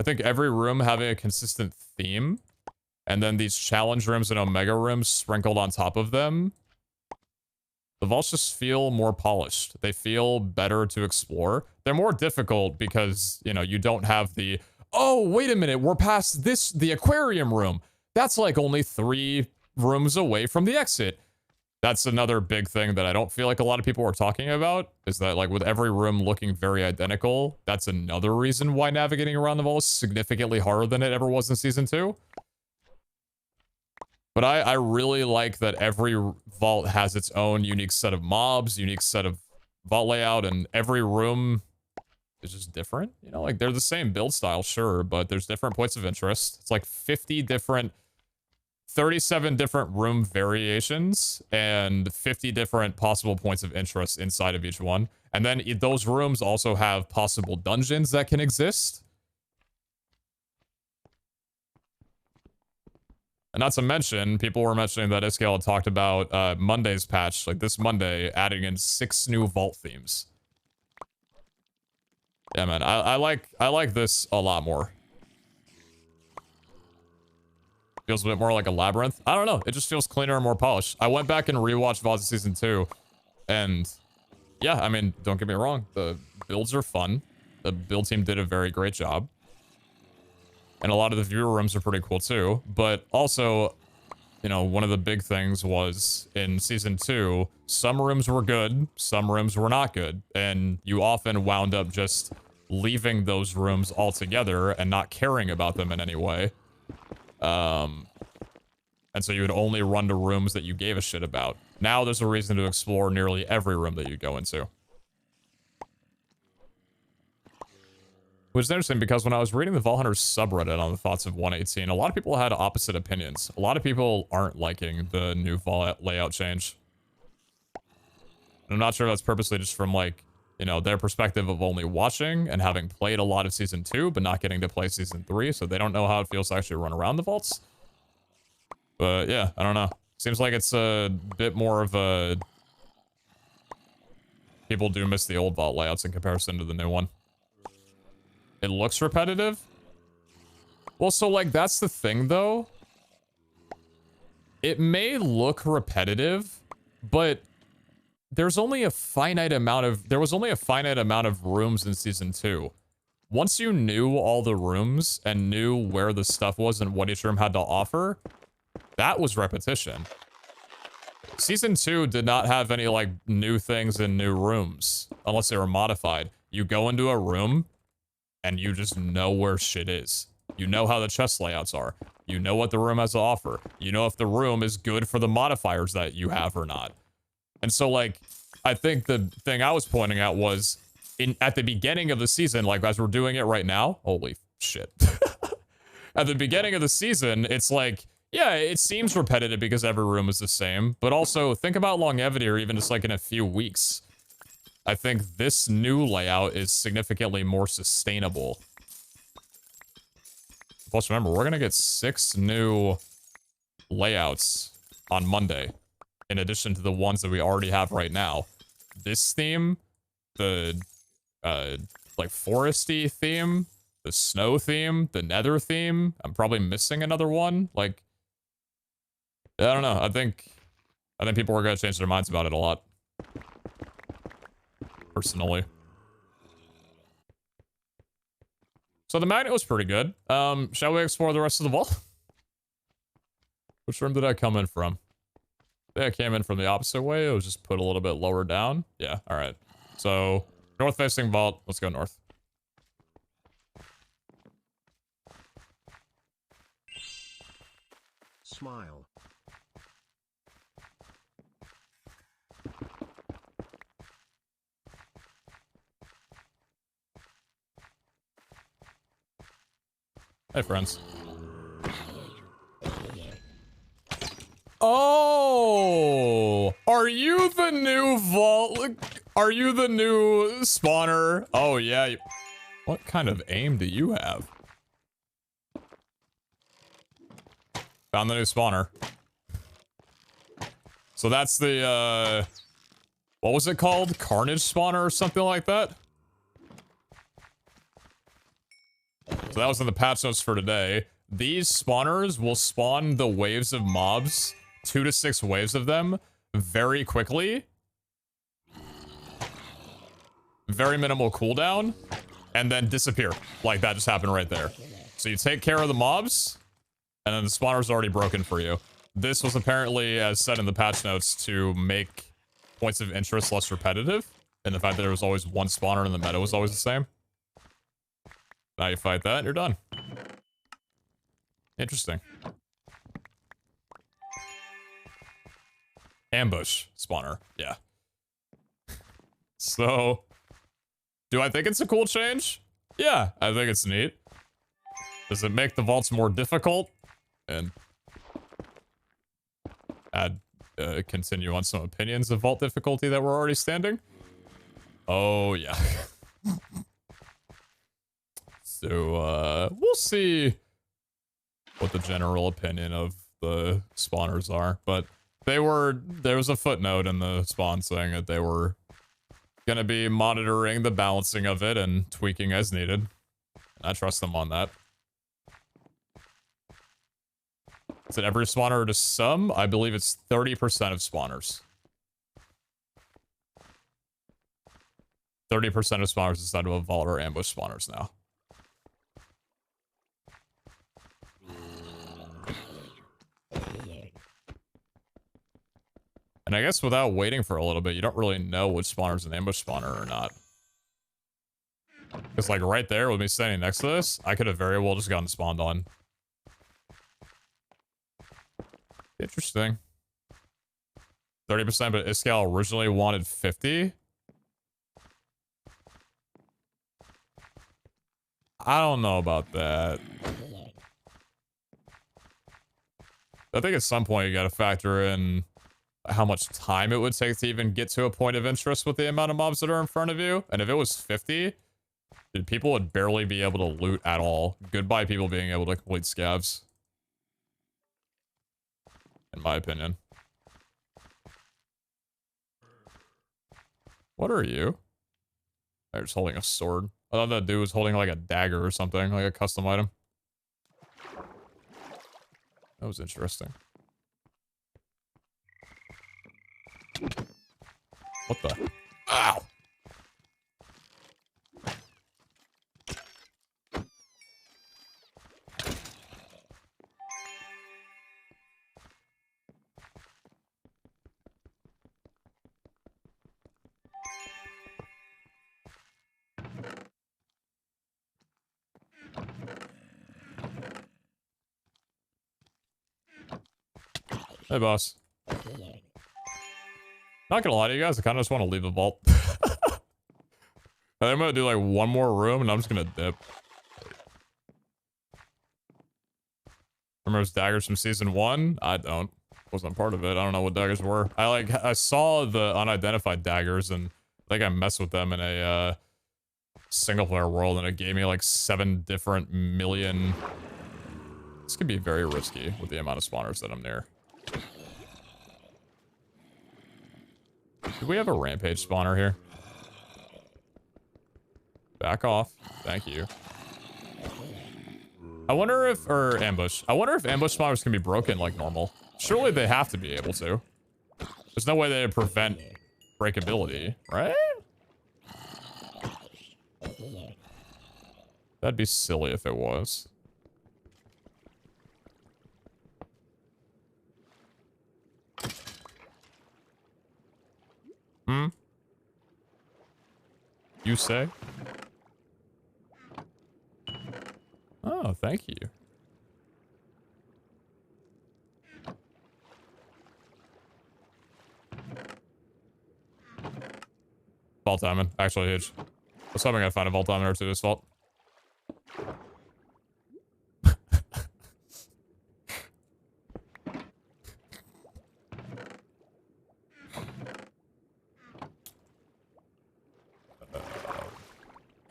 every room having a consistent theme and then these challenge rooms and omega rooms sprinkled on top of them, the vaults just feel more polished. They feel better to explore. They're more difficult because, you know, you don't have the, oh, wait a minute, we're past this, the aquarium room. That's like only 3 rooms away from the exit. That's another big thing that I don't feel like a lot of people are talking about, is that like with every room looking very identical, that's another reason why navigating around the vault is significantly harder than it ever was in Season 2. But I really like that every vault has its own unique set of mobs, unique set of vault layout, and every room is just different. You know, like they're the same build style, sure, but there's different points of interest. It's like 37 different room variations and 50 different possible points of interest inside of each one. And then those rooms also have possible dungeons that can exist. And not to mention, people were mentioning that Iskale had talked about Monday's patch, like this Monday, adding in 6 new vault themes. Yeah, man, I like this a lot more. Feels a bit more like a labyrinth. I don't know, it just feels cleaner and more polished. I went back and rewatched VOD Season 2, and yeah, I mean, don't get me wrong, the builds are fun. The build team did a very great job. And a lot of the viewer rooms are pretty cool too. But also, you know, one of the big things was in Season 2, some rooms were good, some rooms were not good. And you often wound up just leaving those rooms altogether and not caring about them in any way. And so you would only run to rooms that you gave a shit about. Now there's a reason to explore nearly every room that you go into. Which is interesting because when I was reading the Vault Hunters subreddit on the thoughts of 118, a lot of people had opposite opinions. A lot of people aren't liking the new vault layout change. And I'm not sure if that's purposely just from like you know, their perspective of only watching and having played a lot of Season 2, but not getting to play Season 3, so they don't know how it feels to actually run around the vaults. But yeah, I don't know. Seems like it's a bit more of a... People do miss the old vault layouts in comparison to the new one. It looks repetitive. Well, so like, that's the thing though. It may look repetitive, but there was only a finite amount of rooms in Season 2. Once you knew all the rooms and knew where the stuff was and what each room had to offer, that was repetition. Season 2 did not have any, like, new things in new rooms, unless they were modified. You go into a room, and you just know where shit is. You know how the chest layouts are. You know what the room has to offer. You know if the room is good for the modifiers that you have or not. And so, like, I think the thing I was pointing out was, at the beginning of the season, like, as we're doing it right now, holy shit. At the beginning of the season, it's like, yeah, it seems repetitive because every room is the same, but also think about longevity or even just like in a few weeks. I think this new layout is significantly more sustainable. Plus, remember, we're going to get 6 new layouts on Monday, in addition to the ones that we already have right now. This theme, the, like, foresty theme, the snow theme, the nether theme. I'm probably missing another one. Like, I don't know. I think people are going to change their minds about it a lot. Personally. So the magnet was pretty good. Shall we explore the rest of the vault? Which room did I come in from? I think I came in from the opposite way. It was just put a little bit lower down. Yeah, alright. So, north-facing vault. Let's go north. Smile. Hey, friends. Oh! Are you the new vault? Are you the new spawner? Oh, yeah. What kind of aim do you have? Found the new spawner. So that's the, what was it called? Carnage spawner or something like that? So that was in the patch notes for today. These spawners will spawn the waves of mobs, 2 to 6 waves of them, very quickly. Very minimal cooldown, and then disappear. Like that just happened right there. So you take care of the mobs, and then the spawner's already broken for you. This was apparently, as said in the patch notes, to make points of interest less repetitive, and the fact that there was always one spawner and the meta was always the same. Now you fight that, and you're done. Interesting. Ambush spawner, yeah. So, do I think it's a cool change? Yeah, I think it's neat. Does it make the vaults more difficult? And add, continue on some opinions of vault difficulty that were already standing? Oh, yeah. So, we'll see what the general opinion of the spawners are, but there was a footnote in the spawn saying that they were gonna be monitoring the balancing of it and tweaking as needed. I trust them on that. Is it every spawner or just some? I believe it's 30% of spawners. 30% of spawners inside of a vault or ambush spawners now. And I guess without waiting for a little bit, you don't really know which spawner's an ambush spawner or not. Because, like, right there, with me standing next to this, I could have very well just gotten spawned on. Interesting. 30%, but Iskal originally wanted 50? I don't know about that. I think at some point you gotta factor in how much time it would take to even get to a point of interest with the amount of mobs that are in front of you. And if it was 50, dude, people would barely be able to loot at all. Goodbye people being able to complete scavs. In my opinion. What are you? They're just holding a sword. I thought that dude was holding like a dagger or something, like a custom item. That was interesting. What the? Ow! Hey, boss. Not gonna lie to you guys, I kind of just want to leave the vault. I'm gonna do like one more room and I'm just gonna dip. Remember those daggers from season 1? I don't. Wasn't part of it. I don't know what daggers were. I saw the unidentified daggers and I think I messed with them in a single player world and it gave me like 7 different million. This could be very risky with the amount of spawners that I'm near. Do we have a rampage spawner here? Back off. Thank you. I wonder if, or ambush. I wonder if ambush spawners can be broken like normal. Surely they have to be able to. There's no way they prevent breakability, right? That'd be silly if it was. Hmm? You say? Oh, thank you. Vault diamond. Actually huge. I was hoping I'd find a vault diamond or two this vault.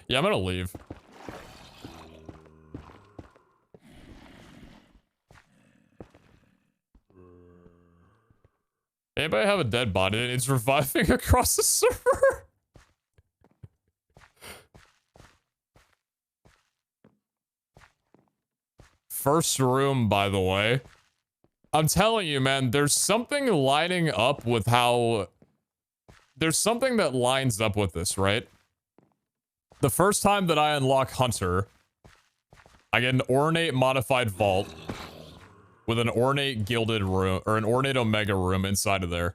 Yeah, I'm gonna leave. Anybody have a dead body that needs reviving across the server? First room, by the way. I'm telling you, man, there's something lining up with how... There's something that lines up with this, right? The first time that I unlock Hunter, I get an ornate modified vault with an ornate gilded room, or an ornate omega room inside of there.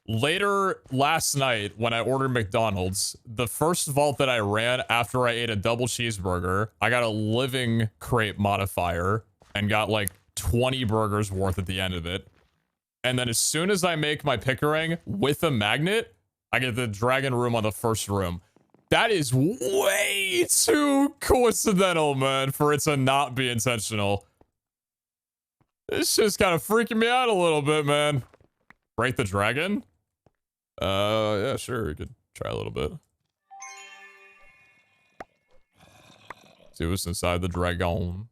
Later last night, when I ordered McDonald's, the first vault that I ran after I ate a double cheeseburger, I got a living crate modifier and got like 20 burgers worth at the end of it. And then as soon as I make my Pickering with a magnet, I get the dragon room on the first room. That is way too coincidental, man, for it to not be intentional. This shit's kind of freaking me out a little bit, man. Break the dragon? Yeah, sure, we could try a little bit. See what's inside the dragon.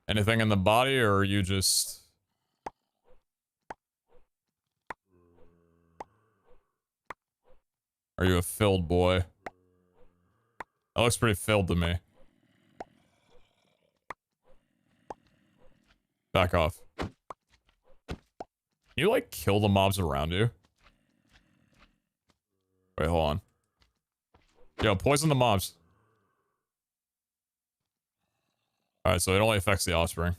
Anything in the body, or are you just... Are you a filled boy? That looks pretty filled to me. Back off. Can you, like, kill the mobs around you? Wait, hold on. Yo, poison the mobs. Alright, so it only affects the offspring.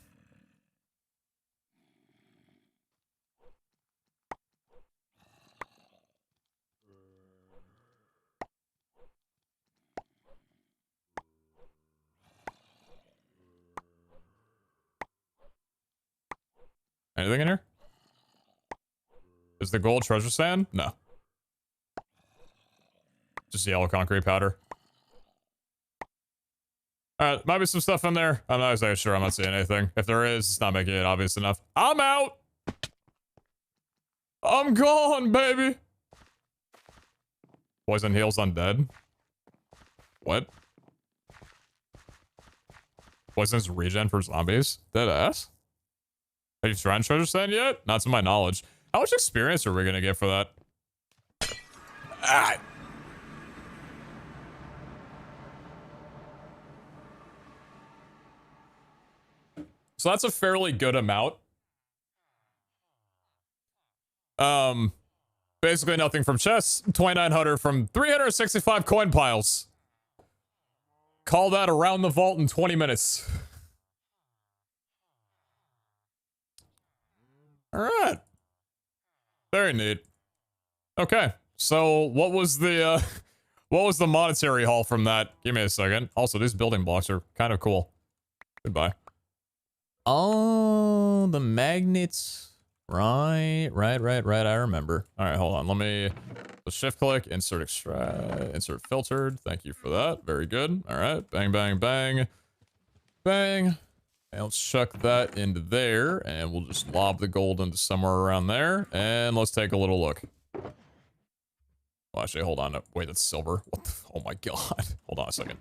Anything in here? Is the gold treasure sand? No. Just yellow concrete powder. Alright, might be some stuff in there. I'm not exactly sure. I'm not seeing anything. If there is, it's not making it obvious enough. I'm out! I'm gone, baby! Poison heals undead. What? Poison's regen for zombies? Dead ass? Have you tried treasure stand yet? Not to my knowledge. How much experience are we gonna get for that? Ah! So that's a fairly good amount. Basically nothing from chests. 2,900 from 365 coin piles. Call that around the vault in 20 minutes. Alright. Very neat. Okay. So what was the monetary haul from that? Give me a second. Also, these building blocks are kind of cool. Goodbye. Oh, the magnets. Right. I remember. All right, hold on. Let me shift click, insert extract, insert filtered. Thank you for that. Very good. All right. Bang, bang, bang. Bang. And let's chuck that into there, and we'll just lob the gold into somewhere around there. And let's take a little look. Well, actually, hold on. Wait, that's silver. What the, oh my god. Hold on a second.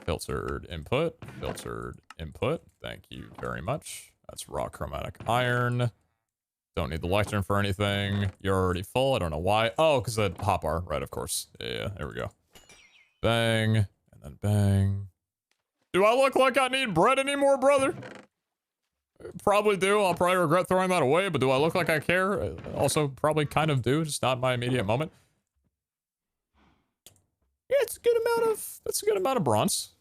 Filtered input. Filtered input. Thank you very much. That's raw chromatic iron. Don't need the lectern for anything. You're already full. I don't know why. Oh, because the hotbar. Right, of course. Yeah, there we go. Bang. And then bang. Do I look like I need bread anymore, brother? Probably do. I'll probably regret throwing that away, but do I look like I care? Also, probably kind of do. Just not my immediate moment. Yeah, it's a good amount of bronze.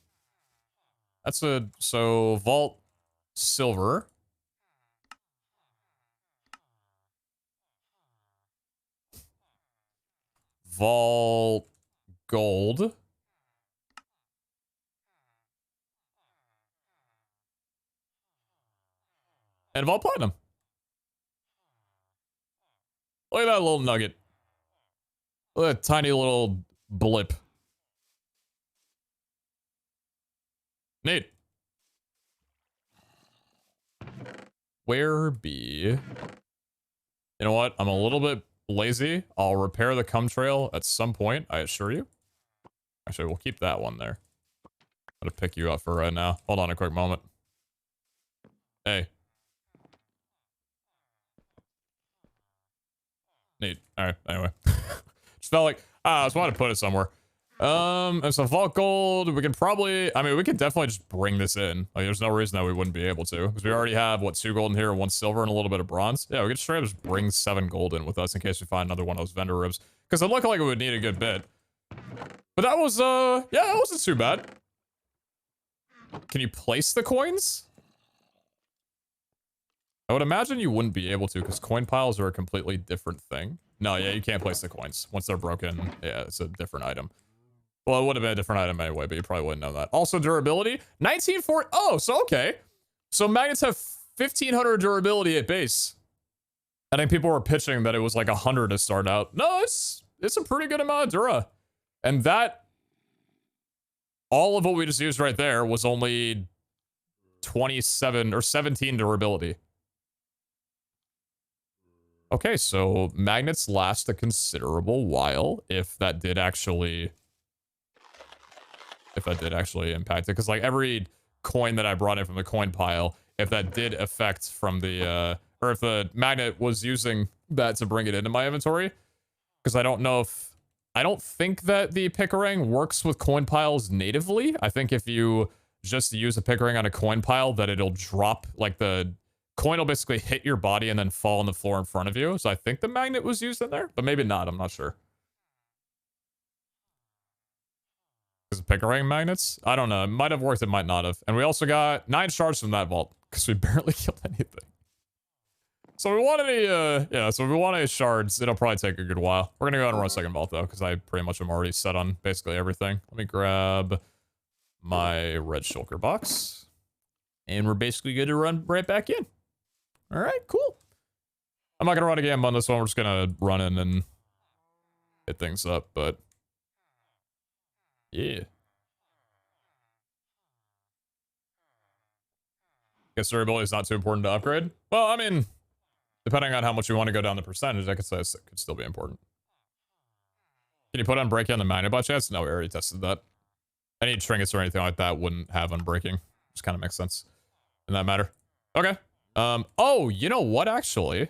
So vault silver. Vault gold. And vault platinum. Look at that little nugget. Look at that tiny little blip. Neat. Where be? You know what? I'm a little bit lazy. I'll repair the cum trail at some point, I assure you. Actually, we'll keep that one there. I'm gonna pick you up for right now. Hold on a quick moment. Hey. Neat. Alright, anyway. Just felt like, I just wanted to put it somewhere. And so vault gold, we can probably, I mean, we could definitely just bring this in. Like, there's no reason that we wouldn't be able to. Because we already have, what, 2 gold in here, 1 silver, and a little bit of bronze. Yeah, we could straight up just bring 7 gold in with us in case we find another one of those vendor ribs. Because it looked like it would need a good bit. But that was, yeah, that wasn't too bad. Can you place the coins? I would imagine you wouldn't be able to, because coin piles are a completely different thing. No, yeah, you can't place the coins. Once they're broken, yeah, it's a different item. Well, it would have been a different item anyway, but you probably wouldn't know that. Also, durability, 1940. Oh, so okay. So magnets have 1,500 durability at base. I think people were pitching that it was like 100 to start out. No, it's a pretty good amount of dura. And that, all of what we just used right there was only 27 or 17 durability. Okay, so magnets last a considerable while if that did actually impact it. Because like every coin that I brought in from the coin pile, if that did affect from the, or if the magnet was using that to bring it into my inventory, because I don't think that the Pickering works with coin piles natively. I think if you just use a Pickering on a coin pile, that it'll drop, like the coin will basically hit your body and then fall on the floor in front of you. So I think the magnet was used in there, but maybe not. I'm not sure. Is it Pickering magnets? I don't know. It might have worked. It might not have. And we also got 9 shards from that vault because we barely killed anything. So we want any, yeah, so if we want any shards, it'll probably take a good while. We're gonna go ahead and run second vault though, because I pretty much am already set on basically everything. Let me grab my red shulker box. And we're basically good to run right back in. All right, cool. I'm not gonna run a game on this one. We're just gonna run in and hit things up, but yeah. Guess durability is not too important to upgrade. Well, I mean, depending on how much you want to go down the percentage, I could say it could still be important. Can you put unbreaking on the magnet by chance? No, we already tested that. Any trinkets or anything like that wouldn't have unbreaking. Just kind of makes sense in that matter. Okay. Oh, you know what, actually?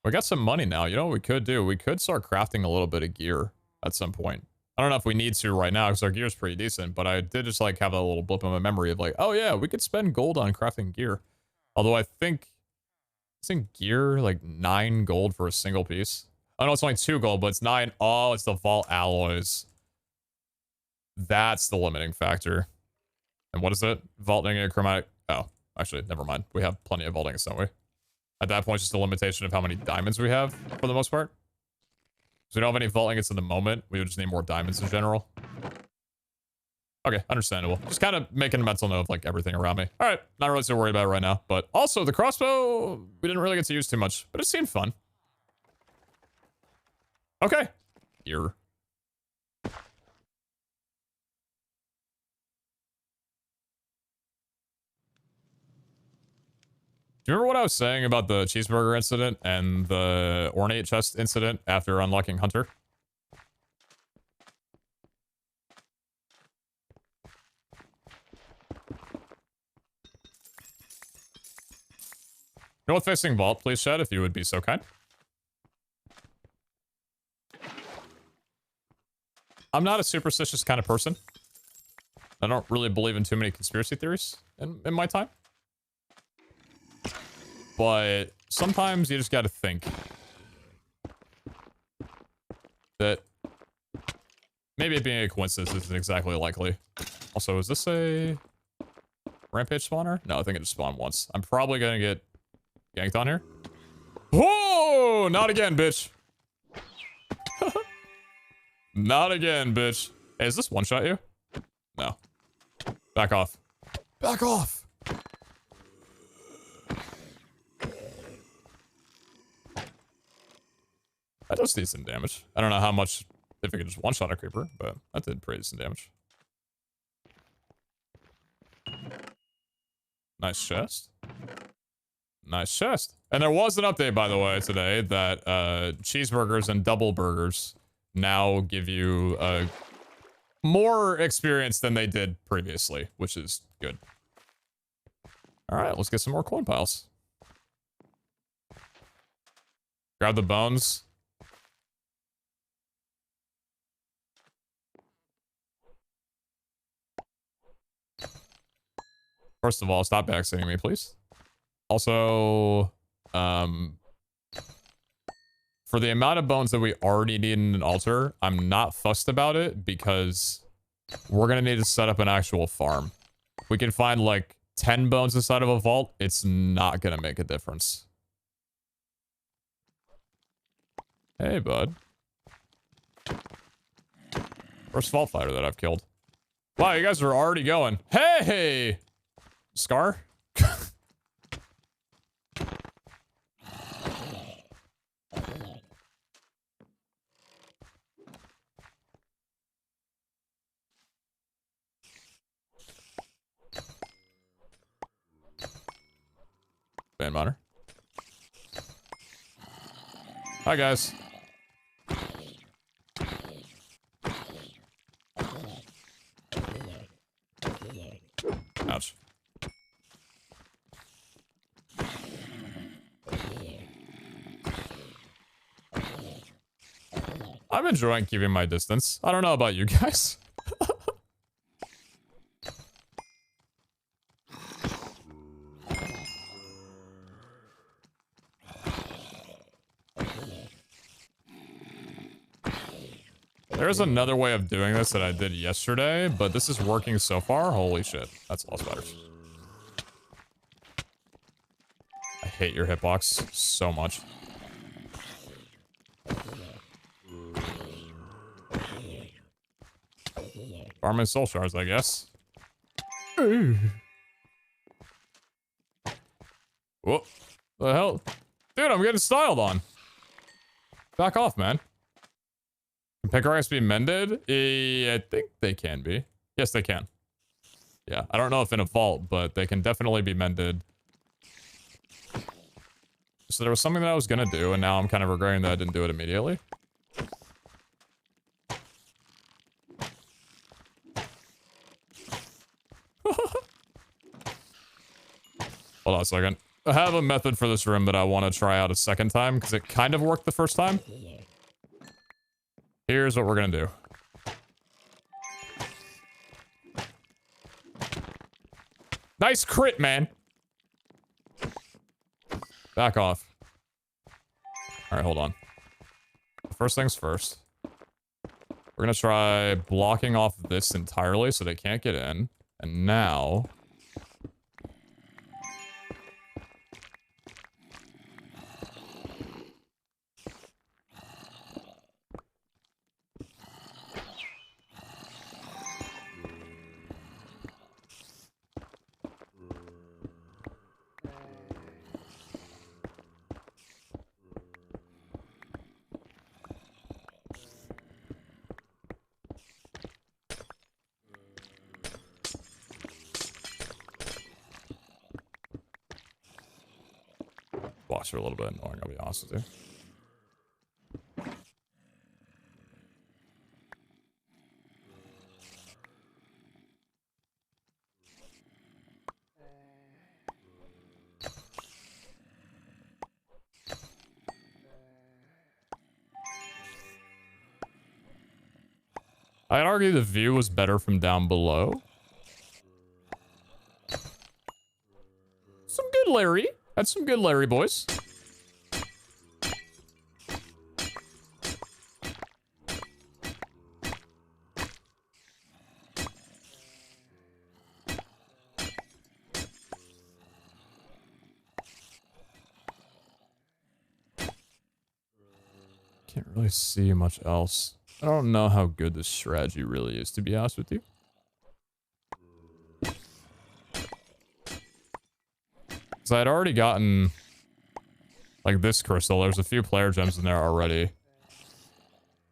We got some money now. You know what we could do? We could start crafting a little bit of gear at some point. I don't know if we need to right now because our gear is pretty decent, but I did just like have a little blip in my memory of like, oh yeah, we could spend gold on crafting gear. Although I think, isn't gear like 9 gold for a single piece? Oh no, it's only 2 gold, but it's 9. Oh, it's the vault alloys. That's the limiting factor. And what is it? Vaulting and chromatic. Oh, actually, never mind. We have plenty of vaulting, don't we? At that point, it's just a limitation of how many diamonds we have for the most part. So we don't have any vault ingots in the moment. We would just need more diamonds in general. Okay, understandable. Just kind of making a mental note of like everything around me. All right, not really too worried about it right now. But also the crossbow, we didn't really get to use too much, but it seemed fun. Okay. Here. Do you remember what I was saying about the cheeseburger incident and the ornate chest incident after unlocking Hunter? Go with facing vault, please, Shed, if you would be so kind. I'm not a superstitious kind of person. I don't really believe in too many conspiracy theories in my time. But sometimes you just gotta think that maybe it being a coincidence isn't exactly likely. Also, is this a rampage spawner? No, I think it just spawned once. I'm probably gonna get ganked on here. Whoa! Not again, bitch. Not again, bitch. Hey, is this one-shot you? No. Back off. Back off! That does decent damage. I don't know how much, if it could just one-shot a creeper, but that did pretty decent damage. Nice chest. Nice chest. And there was an update, by the way, today that cheeseburgers and double burgers now give you more experience than they did previously, which is good. All right, let's get some more coin piles. Grab the bones. First of all, stop backstabbing me, please. Also, for the amount of bones that we already need in an altar, I'm not fussed about it because we're going to need to set up an actual farm. If we can find like 10 bones inside of a vault, it's not going to make a difference. Hey, bud. First vault fighter that I've killed. Wow, you guys are already going. Hey! Scar? Fan monitor. Hi, guys. Ouch. I'm enjoying keeping my distance. I don't know about you guys. There's another way of doing this that I did yesterday, but this is working so far. Holy shit. That's lost spiders. I hate your hitbox so much. Farming soul shards, I guess. Whoa. The hell? Dude, I'm getting styled on. Back off, man. Can pickaxe be mended? I think they can be. Yes, they can. Yeah, I don't know if in a vault, but they can definitely be mended. So there was something that I was gonna do, and now I'm kind of regretting that I didn't do it immediately. Hold on a second. I have a method for this room that I want to try out a second time, because it kind of worked the first time. Here's what we're gonna do. Nice crit, man. Back off. Alright, hold on. First things first. We're gonna try blocking off this entirely so they can't get in. And now... blocks are a little bit annoying, I'll be honest with you. I'd argue the view was better from down below. Some good Larry. That's some good Larry, boys. Can't really see much else. I don't know how good this strategy really is, to be honest with you. Because I had already gotten, like, this crystal. There's a few player gems in there already.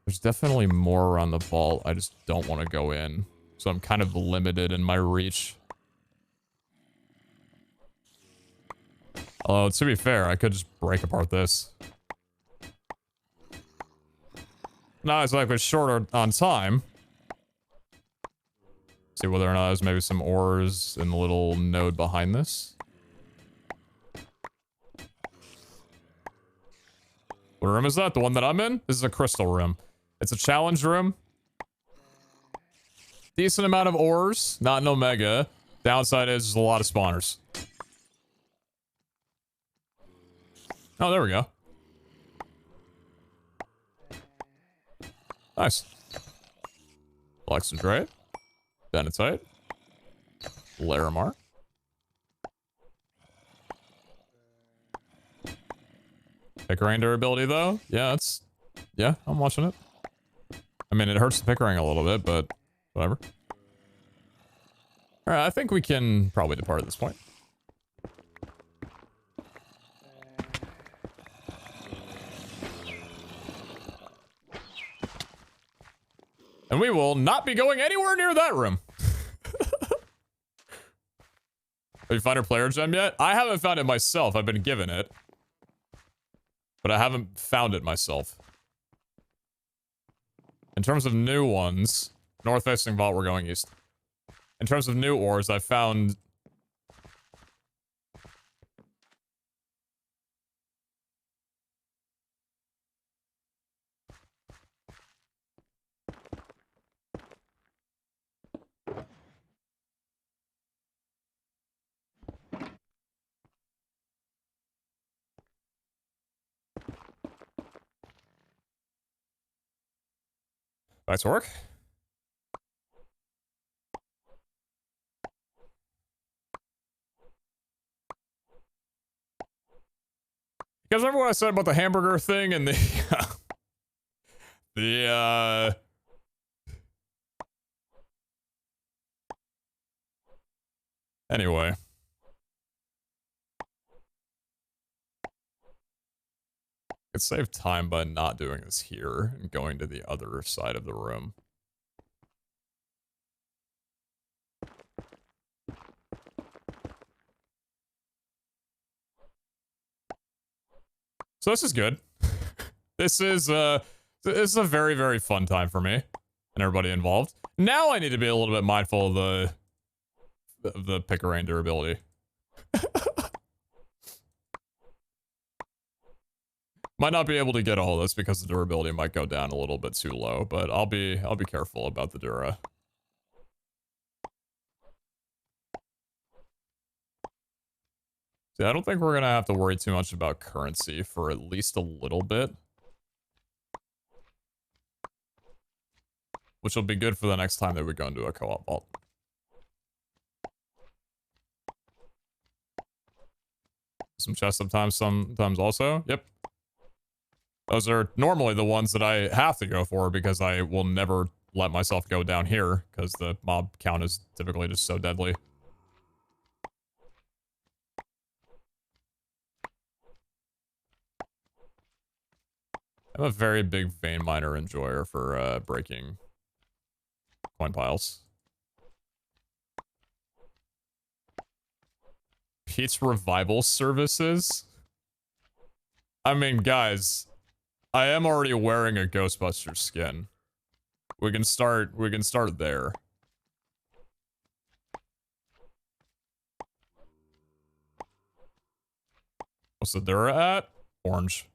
There's definitely more around the vault. I just don't want to go in. So I'm kind of limited in my reach. Although, to be fair, I could just break apart this. Not exactly short on time. See whether or not there's maybe some ores in the little node behind this. What room is that? The one that I'm in? This is a crystal room. It's a challenge room. Decent amount of ores. Not an omega. Downside is there's a lot of spawners. Oh, there we go. Nice. Lexandrate. Benetite. Larimar. Pickering durability, though? Yeah, it's... Yeah, I'm watching it. I mean, it hurts the Pickering a little bit, but whatever. Alright, I think we can probably depart at this point. And we will not be going anywhere near that room. Have you found your player gem yet? I haven't found it myself. I've been given it. But I haven't found it myself. In terms of new ones, north-facing vault, we're going east. In terms of new ores, I found... Back to work. You guys remember what I said about the hamburger thing and Anyway. Could save time by not doing this here and going to the other side of the room. So this is good. This is a very, very fun time for me and everybody involved. Now I need to be a little bit mindful of the Pickering durability. Might not be able to get all this because the durability might go down a little bit too low, but I'll be careful about the dura. See, I don't think we're gonna have to worry too much about currency for at least a little bit. Which will be good for the next time that we go into a co-op vault. Some chests sometimes also. Yep. Those are normally the ones that I have to go for because I will never let myself go down here because the mob count is typically just so deadly. I'm a very big vein miner enjoyer for breaking coin piles. Pete's revival services? I mean, guys, I am already wearing a Ghostbusters skin. We can start there. What's the Dura at? Orange.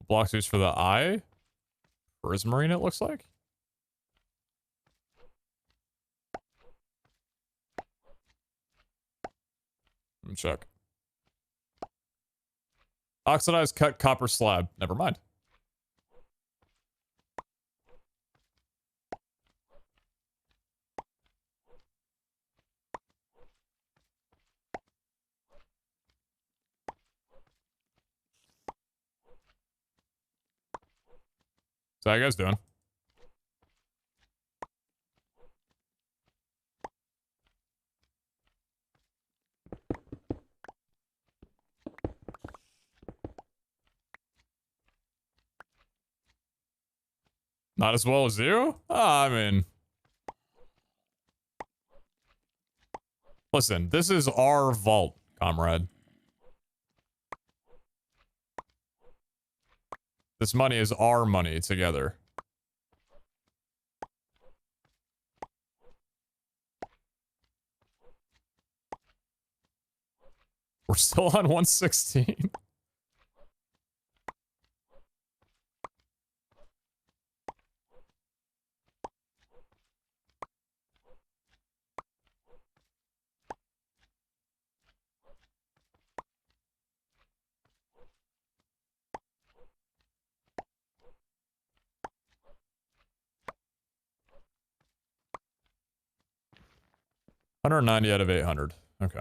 Blocks used for the eye? Prismarine, it looks like. Let me check. Oxidized cut copper slab. Never mind. So how you guys doing? Not as well as you? I mean... Listen, this is our vault, comrade. This money is our money together. We're still on 116. $190 out of 800. Okay.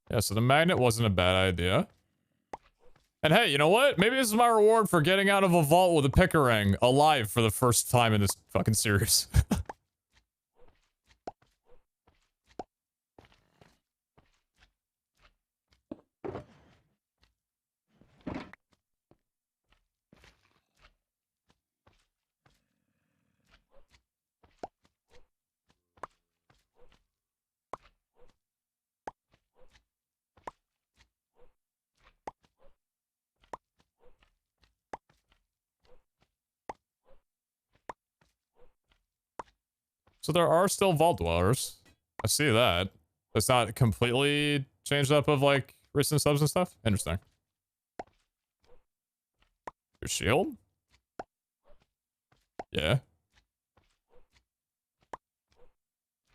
Yeah, so the magnet wasn't a bad idea. And hey, you know what? Maybe this is my reward for getting out of a vault with a Pickering alive for the first time in this fucking series. So there are still vault dwellers. I see that. It's not completely changed up of like recent subs and stuff. Interesting. Your shield? Yeah.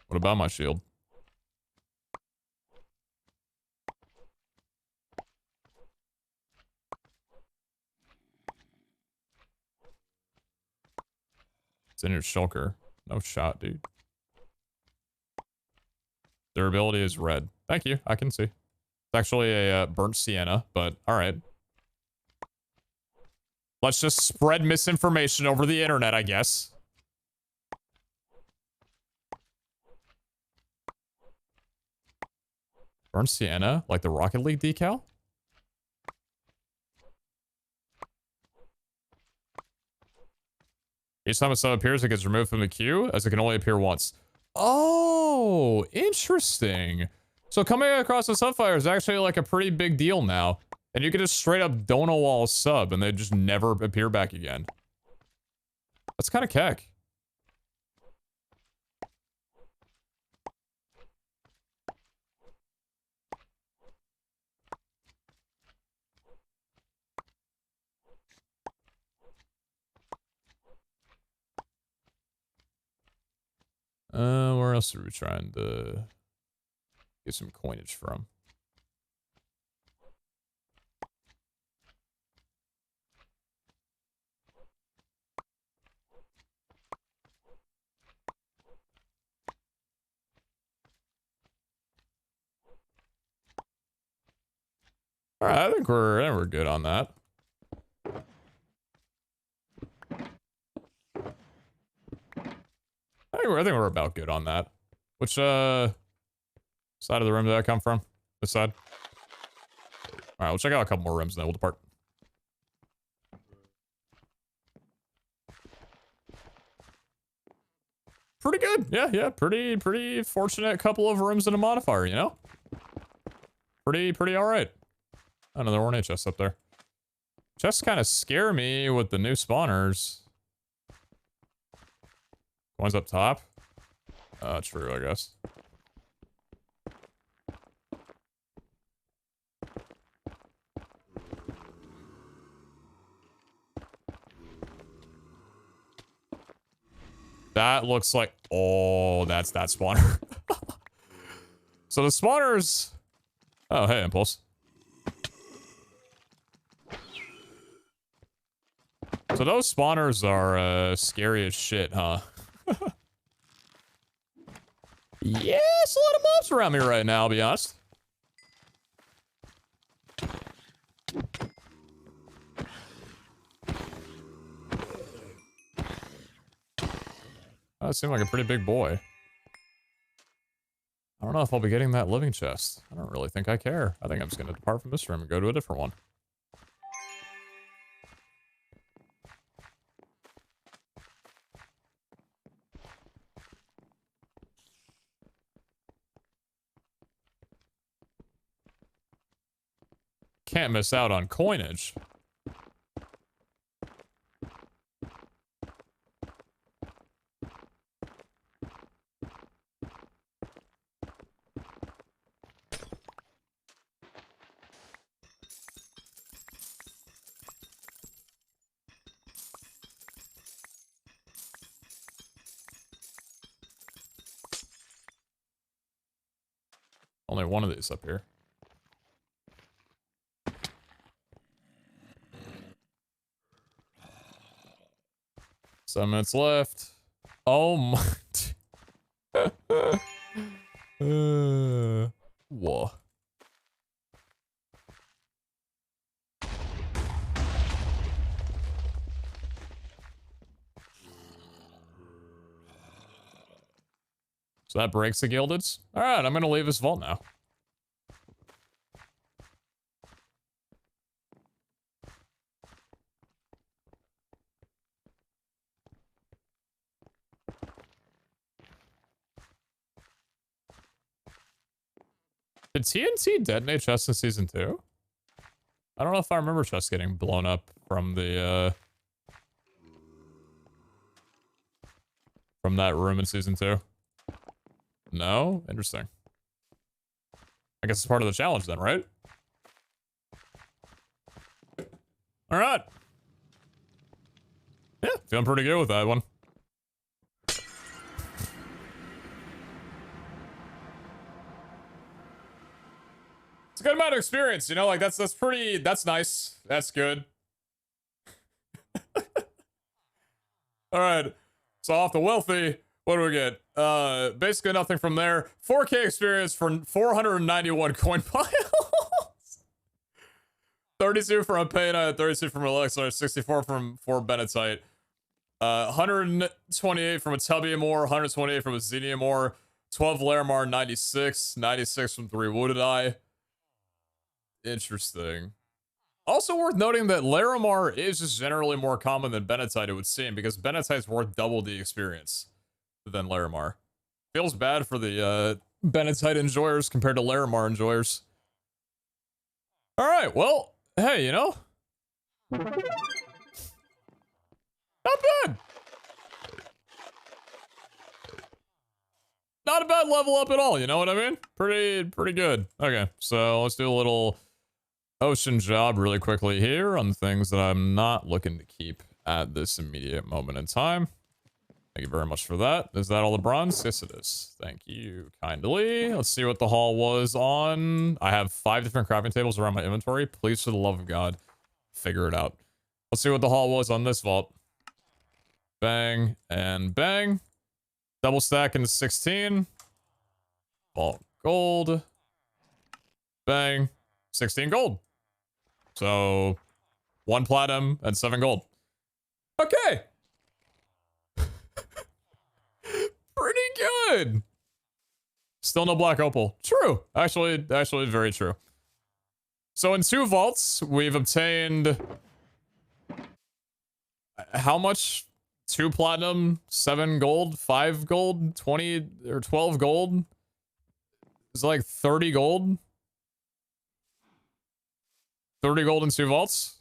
What about my shield? It's in your shulker. No shot, dude. Durability is red. Thank you. I can see. It's actually a burnt sienna, but all right. Let's just spread misinformation over the internet, I guess. Burnt sienna? Like the Rocket League decal? Each time a sub appears, it gets removed from the queue, as it can only appear once. Oh, interesting. So coming across a subfire is actually like a pretty big deal now. And you can just straight up don't know wall sub, and they just never appear back again. That's kind of keck. Where else are we trying to get some coinage from? All right, I think we're good on that. I think we're about good on that. Which side of the room did I come from? This side? Alright, we'll check out a couple more rooms and then we'll depart. Pretty good. Yeah. Pretty fortunate couple of rooms and a modifier, you know? Pretty alright. Another ornate chest up there. Chests kind of scare me with the new spawners. One's up top. True, I guess. That looks like... Oh, that's that spawner. So the spawners... Oh, hey, Impulse. So those spawners are scary as shit, huh? Yeah, it's a lot of mobs around me right now, I'll be honest. That seemed like a pretty big boy. I don't know if I'll be getting that living chest. I don't really think I care. I think I'm just going to depart from this room and go to a different one. Can't miss out on coinage. Only one of these up here. 7 minutes left. Oh my. Whoa. So that breaks the gildeds. All right, I'm gonna leave this vault now. Did TNT detonate chests in season 2? I don't know if I remember chests getting blown up from the from that room in season 2. No? Interesting. I guess it's part of the challenge then, right? All right. Yeah, feeling pretty good with that one. It's a good amount of experience, you know, like that's nice. That's good. All right. So off the wealthy, what do we get? Basically nothing from there. 4K experience for 491 coin piles. 32 from a Payna, 32 from Alexa, 64 from 4 Benetite. 128 from a Tubiamore, 128 from a Xeniamore, 12 Larimar, 96, 96 from 3 Wounded Eye. Interesting. Also worth noting that Larimar is just generally more common than Benetite, it would seem, because Benetite's worth double the experience than Larimar. Feels bad for the Benetite enjoyers compared to Larimar enjoyers. Alright, well, hey, you know? Not bad! Not a bad level up at all, you know what I mean? Pretty good. Okay, so let's do a little ocean job really quickly here on things that I'm not looking to keep at this immediate moment in time. Thank you very much for that. Is that all the bronze? Yes, it is. Thank you kindly. Let's see what the haul was on. I have 5 different crafting tables around my inventory. Please, for the love of God, figure it out. Let's see what the haul was on this vault. Bang and bang. Double stack into 16. Vault gold. Bang. 16 gold. So 1 platinum and 7 gold. Okay. Pretty good. Still no black opal. True. Actually very true. So in 2 vaults, we've obtained how much? 2 platinum, 7 gold, 5 gold, 20 or 12 gold. It's like 30 gold. 30 gold in 2 vaults.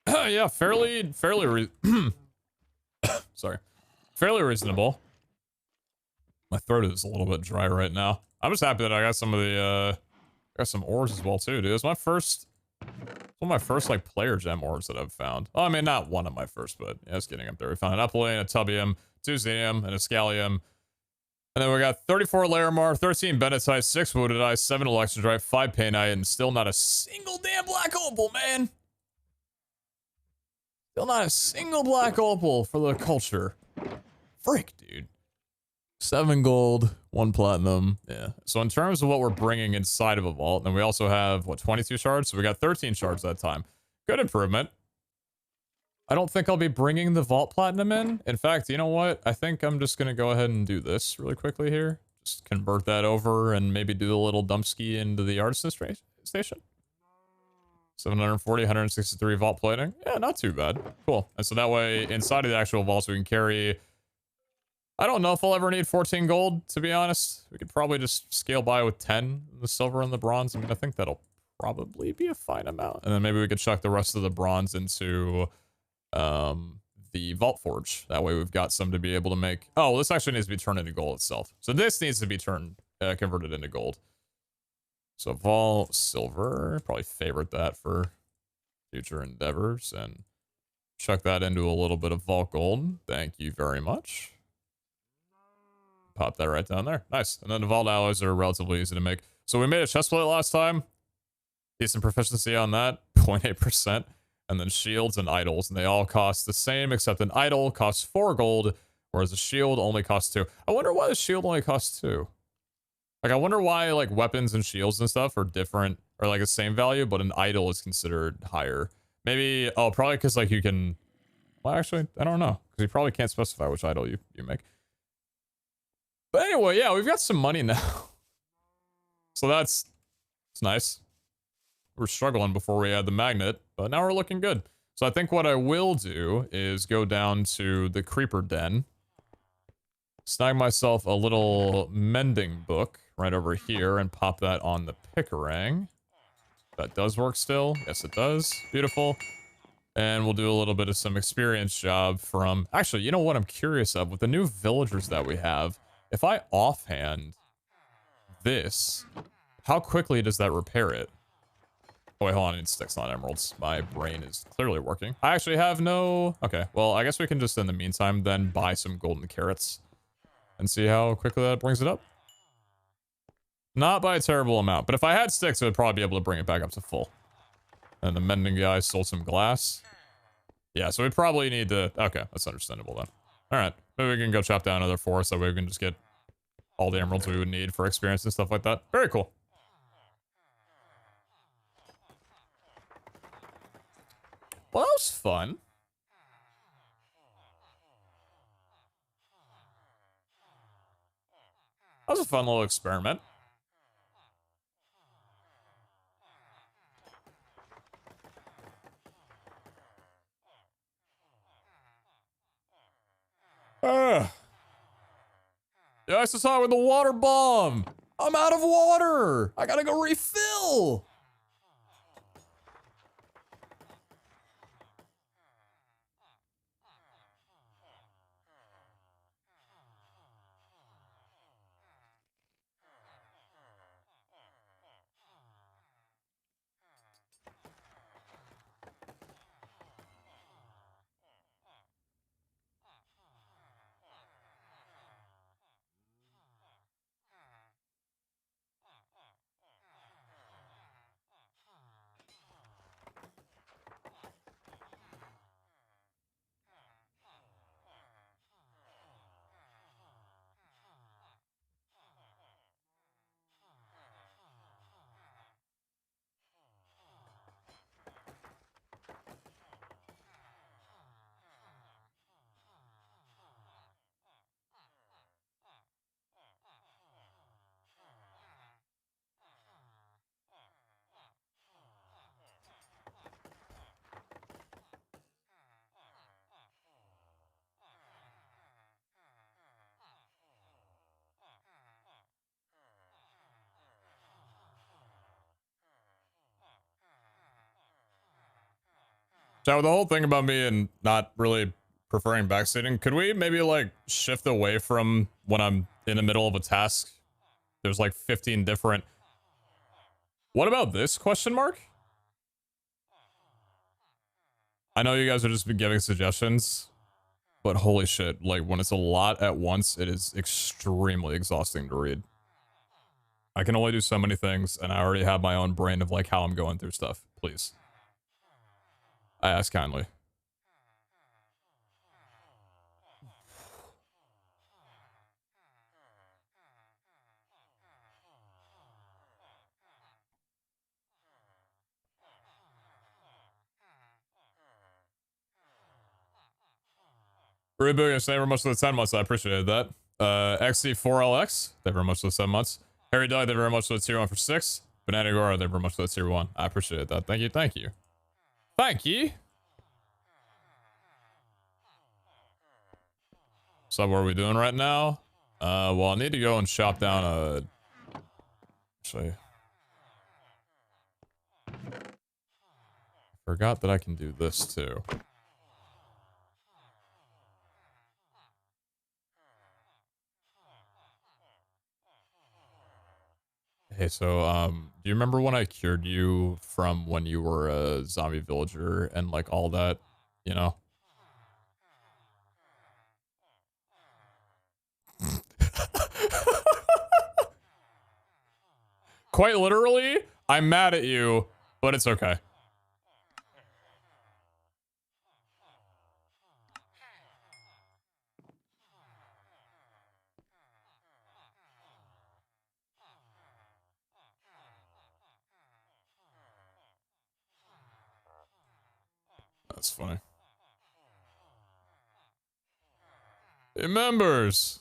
Yeah, fairly sorry. Fairly reasonable. My throat is a little bit dry right now. I'm just happy that I got some of the got some ores as well too, dude. It's my first one of my first like player gem ores that I've found. Oh, I mean not one of my first, but yeah, it's getting up there. We found an Upland, a Tubium, 2 Xenium, and a Scallium. And then we got 34 Larimar, 13 Benetite, 6 Wounded Eye, 7 Electrodrive, 5 Painite, and still not a single damn black opal, man. Still not a single black opal for the culture. Frick, dude. 7 gold, 1 platinum. Yeah. So in terms of what we're bringing inside of a vault, then we also have, what, 22 shards? So we got 13 shards that time. Good improvement. I don't think I'll be bringing the vault platinum in. In fact, you know what? I think I'm just going to go ahead and do this really quickly here. Just convert that over and maybe do a little dump ski into the artisan station. 740, 163 vault plating. Yeah, not too bad. Cool. And so that way, inside of the actual vaults, we can carry... I don't know if I'll ever need 14 gold, to be honest. We could probably just scale by with 10, the silver and the bronze. I mean, I think that'll probably be a fine amount. And then maybe we could chuck the rest of the bronze into the Vault Forge. That way we've got some to be able to make... Oh, this actually needs to be turned into gold itself. So this needs to be converted into gold. So Vault Silver, probably favorite that for future endeavors. And chuck that into a little bit of Vault Gold. Thank you very much. Pop that right down there. Nice. And then the Vault Alloys are relatively easy to make. So we made a chestplate last time. Decent proficiency on that. 0.8%. And then shields and idols. And they all cost the same, except an idol costs 4 gold, whereas a shield only costs 2. I wonder why the shield only costs 2. Like, I wonder why, like, weapons and shields and stuff are different, or, like, the same value, but an idol is considered higher. Maybe, oh, probably because, like, you can... Well, actually, I don't know. Because you probably can't specify which idol you make. But anyway, yeah, we've got some money now. So it's nice. We were struggling before we had the magnet, but now we're looking good. So I think what I will do is go down to the creeper den, snag myself a little mending book right over here and pop that on the Picarang. That does work still. Yes, it does. Beautiful. And we'll do a little bit of some experience job from... Actually, you know what I'm curious of? With the new villagers that we have, if I offhand this, how quickly does that repair it? Oh, wait, hold on. I need sticks, not emeralds. My brain is clearly working. I actually have no... Okay, well, I guess we can just, in the meantime, then buy some golden carrots and see how quickly that brings it up. Not by a terrible amount, but if I had sticks, I would probably be able to bring it back up to full. And the mending guy sold some glass. Yeah, so we probably need to... Okay, that's understandable then. Alright, maybe we can go chop down another forest, that way we can just get all the emeralds we would need for experience and stuff like that. Very cool. Well, that was fun. That was a fun little experiment. Yeah, I saw it with the water bomb. I'm out of water. I gotta go refill. So with the whole thing about me and not really preferring backseating, could we maybe like shift away from when I'm in the middle of a task? There's like 15 different... What about this question mark? I know you guys have just been giving suggestions, but holy shit, like when it's a lot at once, it is extremely exhausting to read. I can only do so many things, and I already have my own brain of like how I'm going through stuff. Please. I ask kindly. Rubius, thank you very much for the 10 months. I appreciated that. XC4LX, thank you very much for the 7 months. Harry Doug, thank you very much for the tier 1 for 6. Banana Gora, thank you very much for the tier 1. I appreciate that. Thank you, thank you. Thank you. So what are we doing right now? Well, I need to go and chop down a... Actually... Forgot that I can do this too. Hey, so, do you remember when I cured you from when you were a zombie villager and like all that, you know? Quite literally, I'm mad at you, but it's okay. That's funny. Hey, members!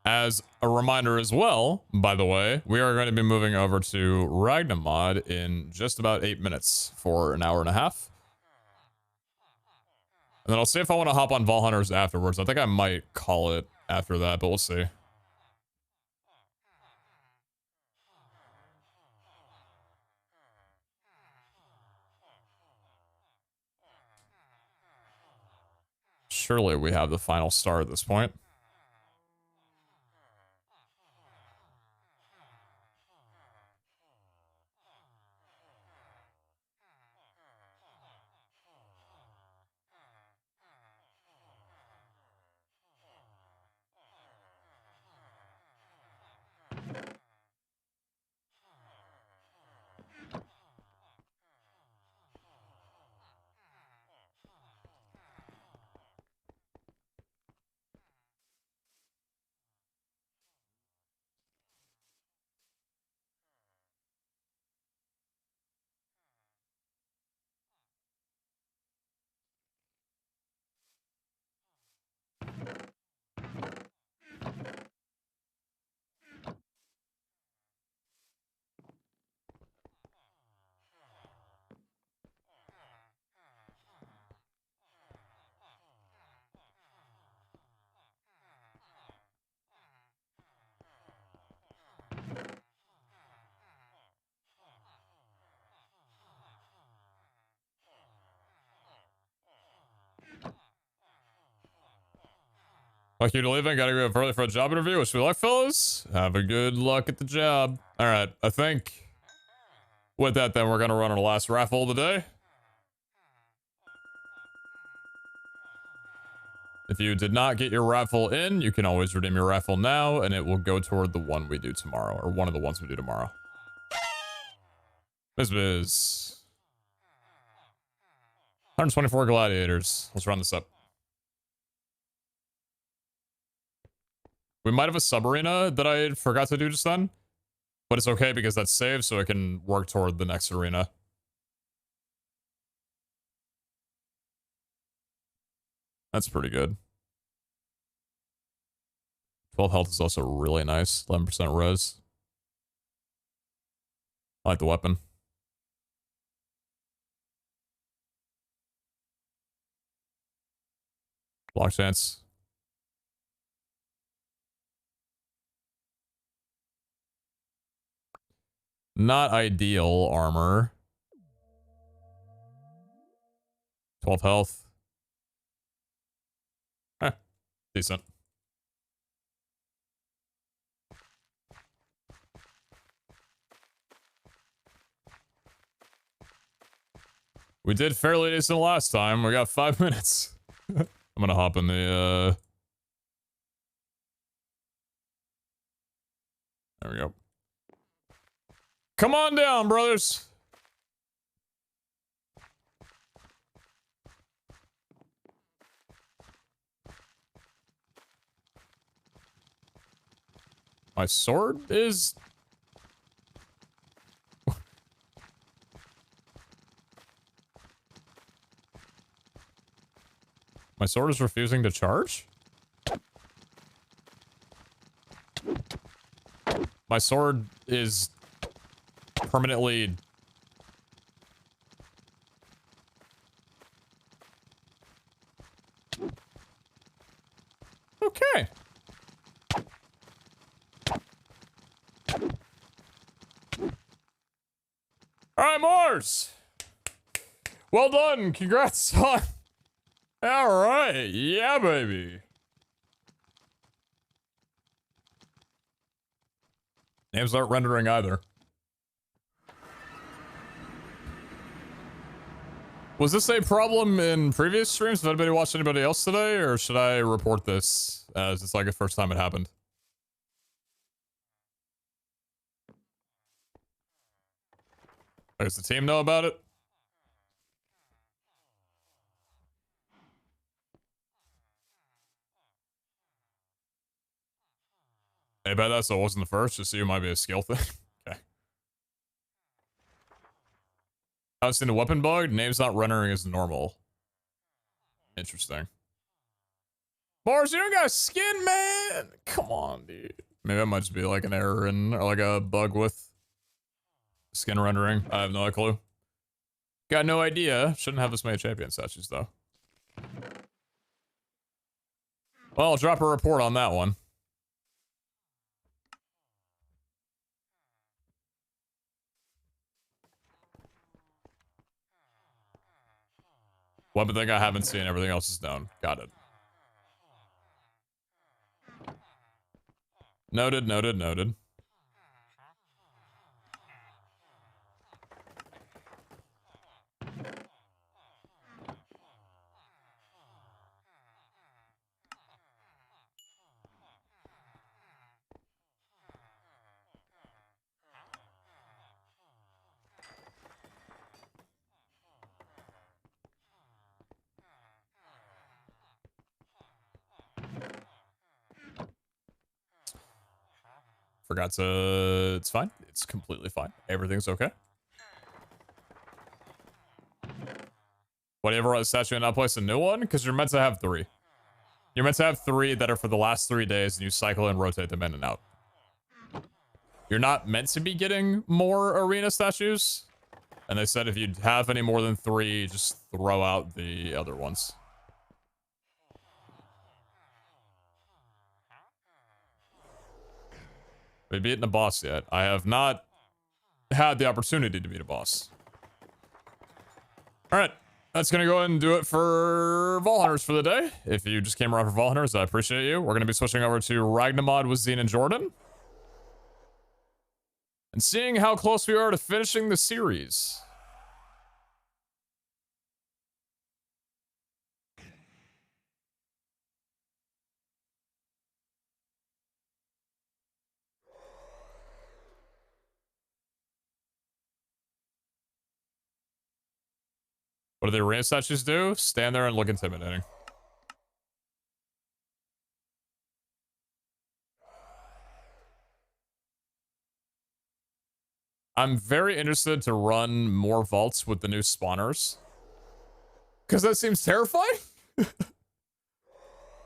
As a reminder as well, by the way, we are going to be moving over to Ragnamod in just about 8 minutes for an hour and a half. And then I'll see if I want to hop on Valhunters afterwards. I think I might call it after that, but we'll see. Surely we have the final star at this point. Like you're leaving, gotta go early for a job interview. Wish me luck, fellas. Have a good luck at the job. All right, I think with that, then we're gonna run our last raffle of the day. If you did not get your raffle in, you can always redeem your raffle now, and it will go toward the one we do tomorrow, or one of the ones we do tomorrow. Biz. 124 gladiators. Let's run this up. We might have a sub arena that I forgot to do just then, but it's okay because that's saved, so I can work toward the next arena. That's pretty good. 12 health is also really nice. 11% res. I like the weapon. Block chance. Not ideal armor. 12 health. Decent. We did fairly decent last time. We got 5 minutes. I'm gonna hop in the, There we go. Come on down, brothers. My sword is... My sword is refusing to charge? My sword is permanently... Okay. All right, Mars. Well done. Congrats, son. All right. Yeah, baby. Names aren't rendering either. Was this a problem in previous streams? Did anybody watch anybody else today? Or should I report this as it's like the first time it happened? Does the team know about it? Hey, bet that so it wasn't the first. Just so you might be a skill thing. Okay. I haven't seen a weapon bug. Name's not rendering as normal. Interesting. Bars, you don't got skin, man. Come on, dude. Maybe that might just be like an error in, or like a bug with skin rendering. I have no clue. Got no idea. Shouldn't have this many champion statues, though. Well, I'll drop a report on that one. Weapon thing I haven't seen. Everything else is known. Got it. Noted, noted, noted. Forgot to... It's fine. It's completely fine. Everything's okay. Whatever a statue and not place a new one? Because you're meant to have 3. You're meant to have 3 that are for the last 3 days, and you cycle and rotate them in and out. You're not meant to be getting more arena statues. And they said if you have any more than 3, just throw out the other ones. Have we beaten a boss yet? I have not had the opportunity to beat a boss. Alright. that's gonna go ahead and do it for Vault Hunters for the day. If you just came around for Vault Hunters, I appreciate you. We're gonna be switching over to Ragnamod with Zine and Jordan. And seeing how close we are to finishing the series. What do the arena statues do? Stand there and look intimidating. I'm very interested to run more vaults with the new spawners. Because that seems terrifying.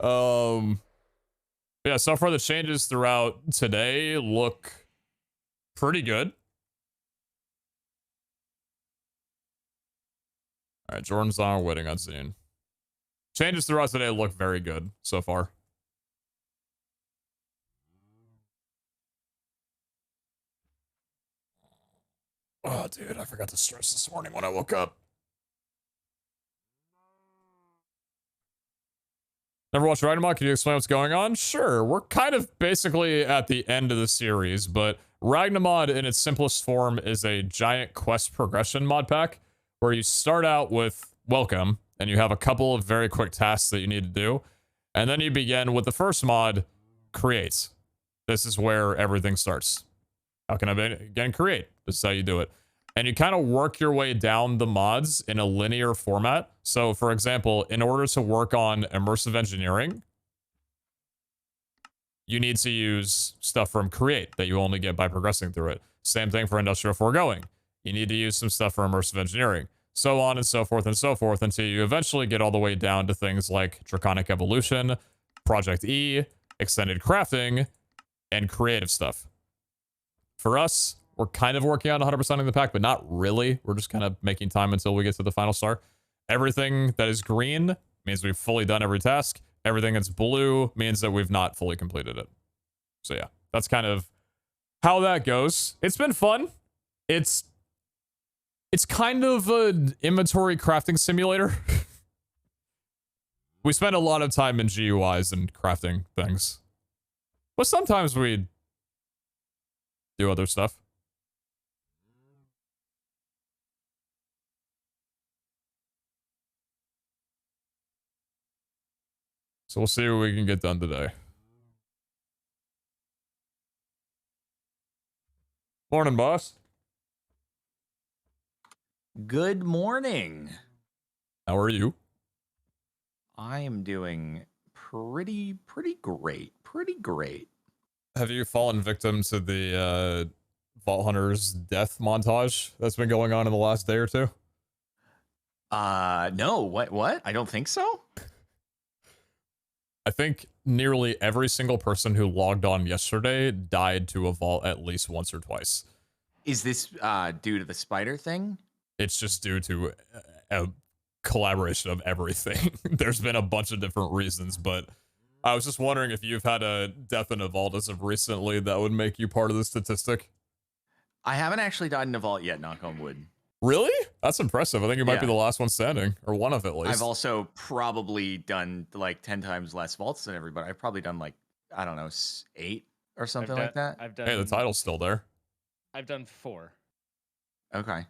Yeah, so far the changes throughout today look pretty good. All right, Jordan's on waiting on Zine. Changes throughout today look very good so far. Oh, dude, I forgot to stretch this morning when I woke up. Never watched Ragnarok? Can you explain what's going on? Sure, we're kind of basically at the end of the series, but Ragnamod in its simplest form is a giant quest progression mod pack where you start out with Welcome, and you have a couple of very quick tasks that you need to do, and then you begin with the first mod, Create. This is where everything starts. How can I again create? This is how you do it. And you kind of work your way down the mods in a linear format. So for example, in order to work on immersive engineering, you need to use stuff from Create that you only get by progressing through it. Same thing for Industrial Foregoing. You need to use some stuff for immersive engineering. So on and so forth until you eventually get all the way down to things like Draconic Evolution, Project E, Extended Crafting, and creative stuff. For us, we're kind of working on 100%ing the pack, but not really. We're just kind of making time until we get to the final star. Everything that is green means we've fully done every task. Everything that's blue means that we've not fully completed it. So yeah, that's kind of how that goes. It's been fun. It's kind of an inventory crafting simulator. We spend a lot of time in GUIs and crafting things. But sometimes we do other stuff. So we'll see what we can get done today. Morning, boss. Good morning. How are you? I am doing pretty great. Pretty great. Have you fallen victim to the Vault Hunter's death montage that's been going on in the last day or two? No. What? I don't think so. I think nearly every single person who logged on yesterday died to a vault at least once or twice. Is this due to the spider thing? It's just due to a collaboration of everything. There's been a bunch of different reasons, but I was just wondering if you've had a death in a vault as of recently that would make you part of the statistic. I haven't actually died in a vault yet, knock on wood. Really? That's impressive. I think you might be the last one standing, or one of at least. I've also probably done like 10 times less vaults than everybody. I've probably done like, I don't know, 8 or something like that. I've done. Hey, the title's still there. I've done 4. Okay.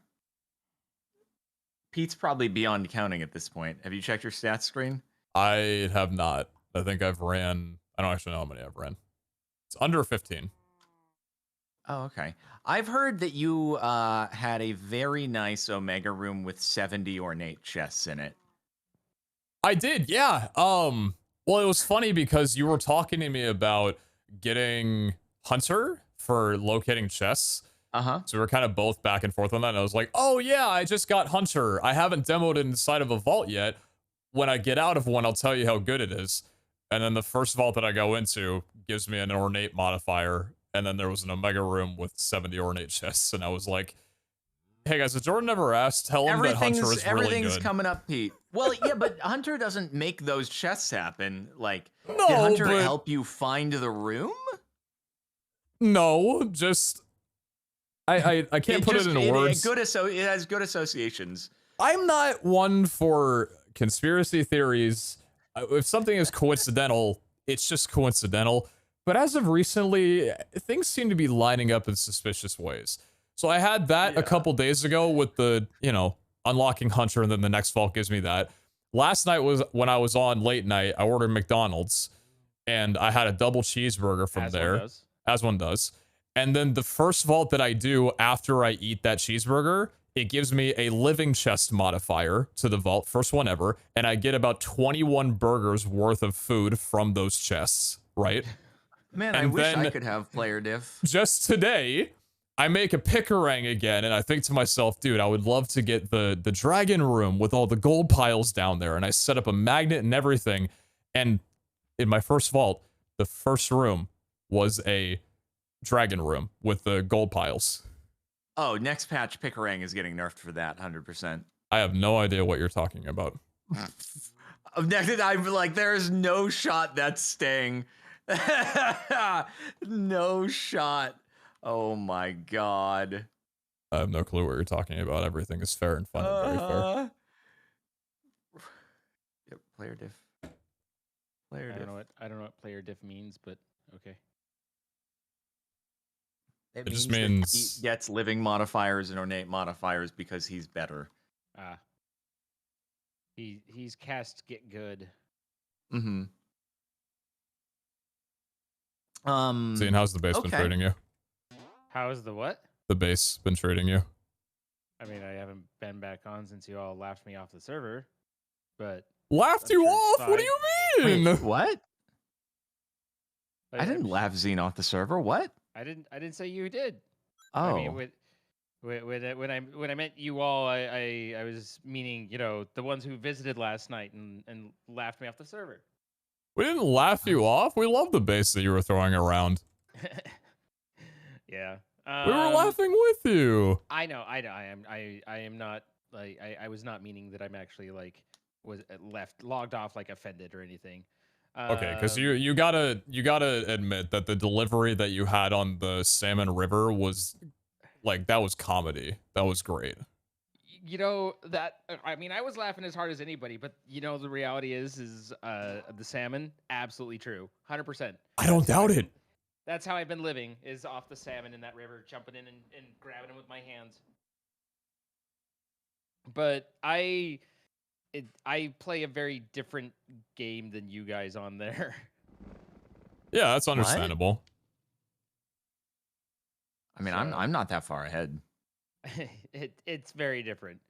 Pete's probably beyond counting at this point. Have you checked your stats screen? I have not. I think I've ran, I don't actually know how many I've ran. It's under 15. Oh, okay. I've heard that you had a very nice Omega room with 70 ornate chests in it. I did, yeah. Well, it was funny because you were talking to me about getting Hunter for locating chests. Uh-huh. So we were kind of both back and forth on that. And I was like, oh yeah, I just got Hunter. I haven't demoed it inside of a vault yet. When I get out of one, I'll tell you how good it is. And then the first vault that I go into gives me an ornate modifier. And then there was an Omega room with 70 ornate chests. And I was like, hey guys, if Jordan ever asked, tell him that Hunter is really everything's good. coming up, Pete. Well, yeah, but Hunter doesn't make those chests happen. Like, No, did Hunter but- help you find the room? No, just I can't put it in words. It has good associations. I'm not one for conspiracy theories. If something is coincidental, it's just coincidental. But as of recently, things seem to be lining up in suspicious ways. So I had that a couple days ago with the, unlocking Hunter, and then the next vault gives me that. Last night was when I was on late night. I ordered McDonald's, and I had a double cheeseburger from there, as one does. And then the first vault that I do after I eat that cheeseburger, it gives me a living chest modifier to the vault, first one ever, and I get about 21 burgers worth of food from those chests, right? Man, and I wish then I could have player diff. Just today, I make a Picarang again, and I think to myself, dude, I would love to get the dragon room with all the gold piles down there, and I set up a magnet and everything, and in my first vault, the first room was a dragon room with the gold piles. Oh, next patch, Picarang is getting nerfed for that, 100%. I have no idea what you're talking about. I'm like, there's no shot that's staying. No shot. Oh my god. I have no clue what you're talking about. Everything is fair and fun and very fair. Yep, player diff. I don't know what player diff means, but okay. It just means means that he gets living modifiers and ornate modifiers because he's better. He's cast get good. Mm-hmm. Zine, how's the base been treating you? How's the what? The base been treating you? I mean, I haven't been back on since you all laughed me off the server, but laughed you off? What do you mean? Wait, what? I didn't laugh Zine off the server. What? I didn't say you did. Oh. I mean, when I meant you all, I was meaning, the ones who visited last night and laughed me off the server. We didn't laugh you off. We love the base that you were throwing around. Yeah. We were laughing with you. I know. I am not like I was not meaning that I'm actually like was logged off like offended or anything. Okay, because you gotta admit that the delivery that you had on the Salmon River was that was comedy. That was great. I mean, I was laughing as hard as anybody, but the reality is the salmon, absolutely true, 100%. I don't doubt it. That's how I've been living, is off the salmon in that river, jumping in and grabbing them with my hands. But I play a very different game than you guys on there. Yeah, that's understandable. I mean, I'm not that far ahead. It's very different.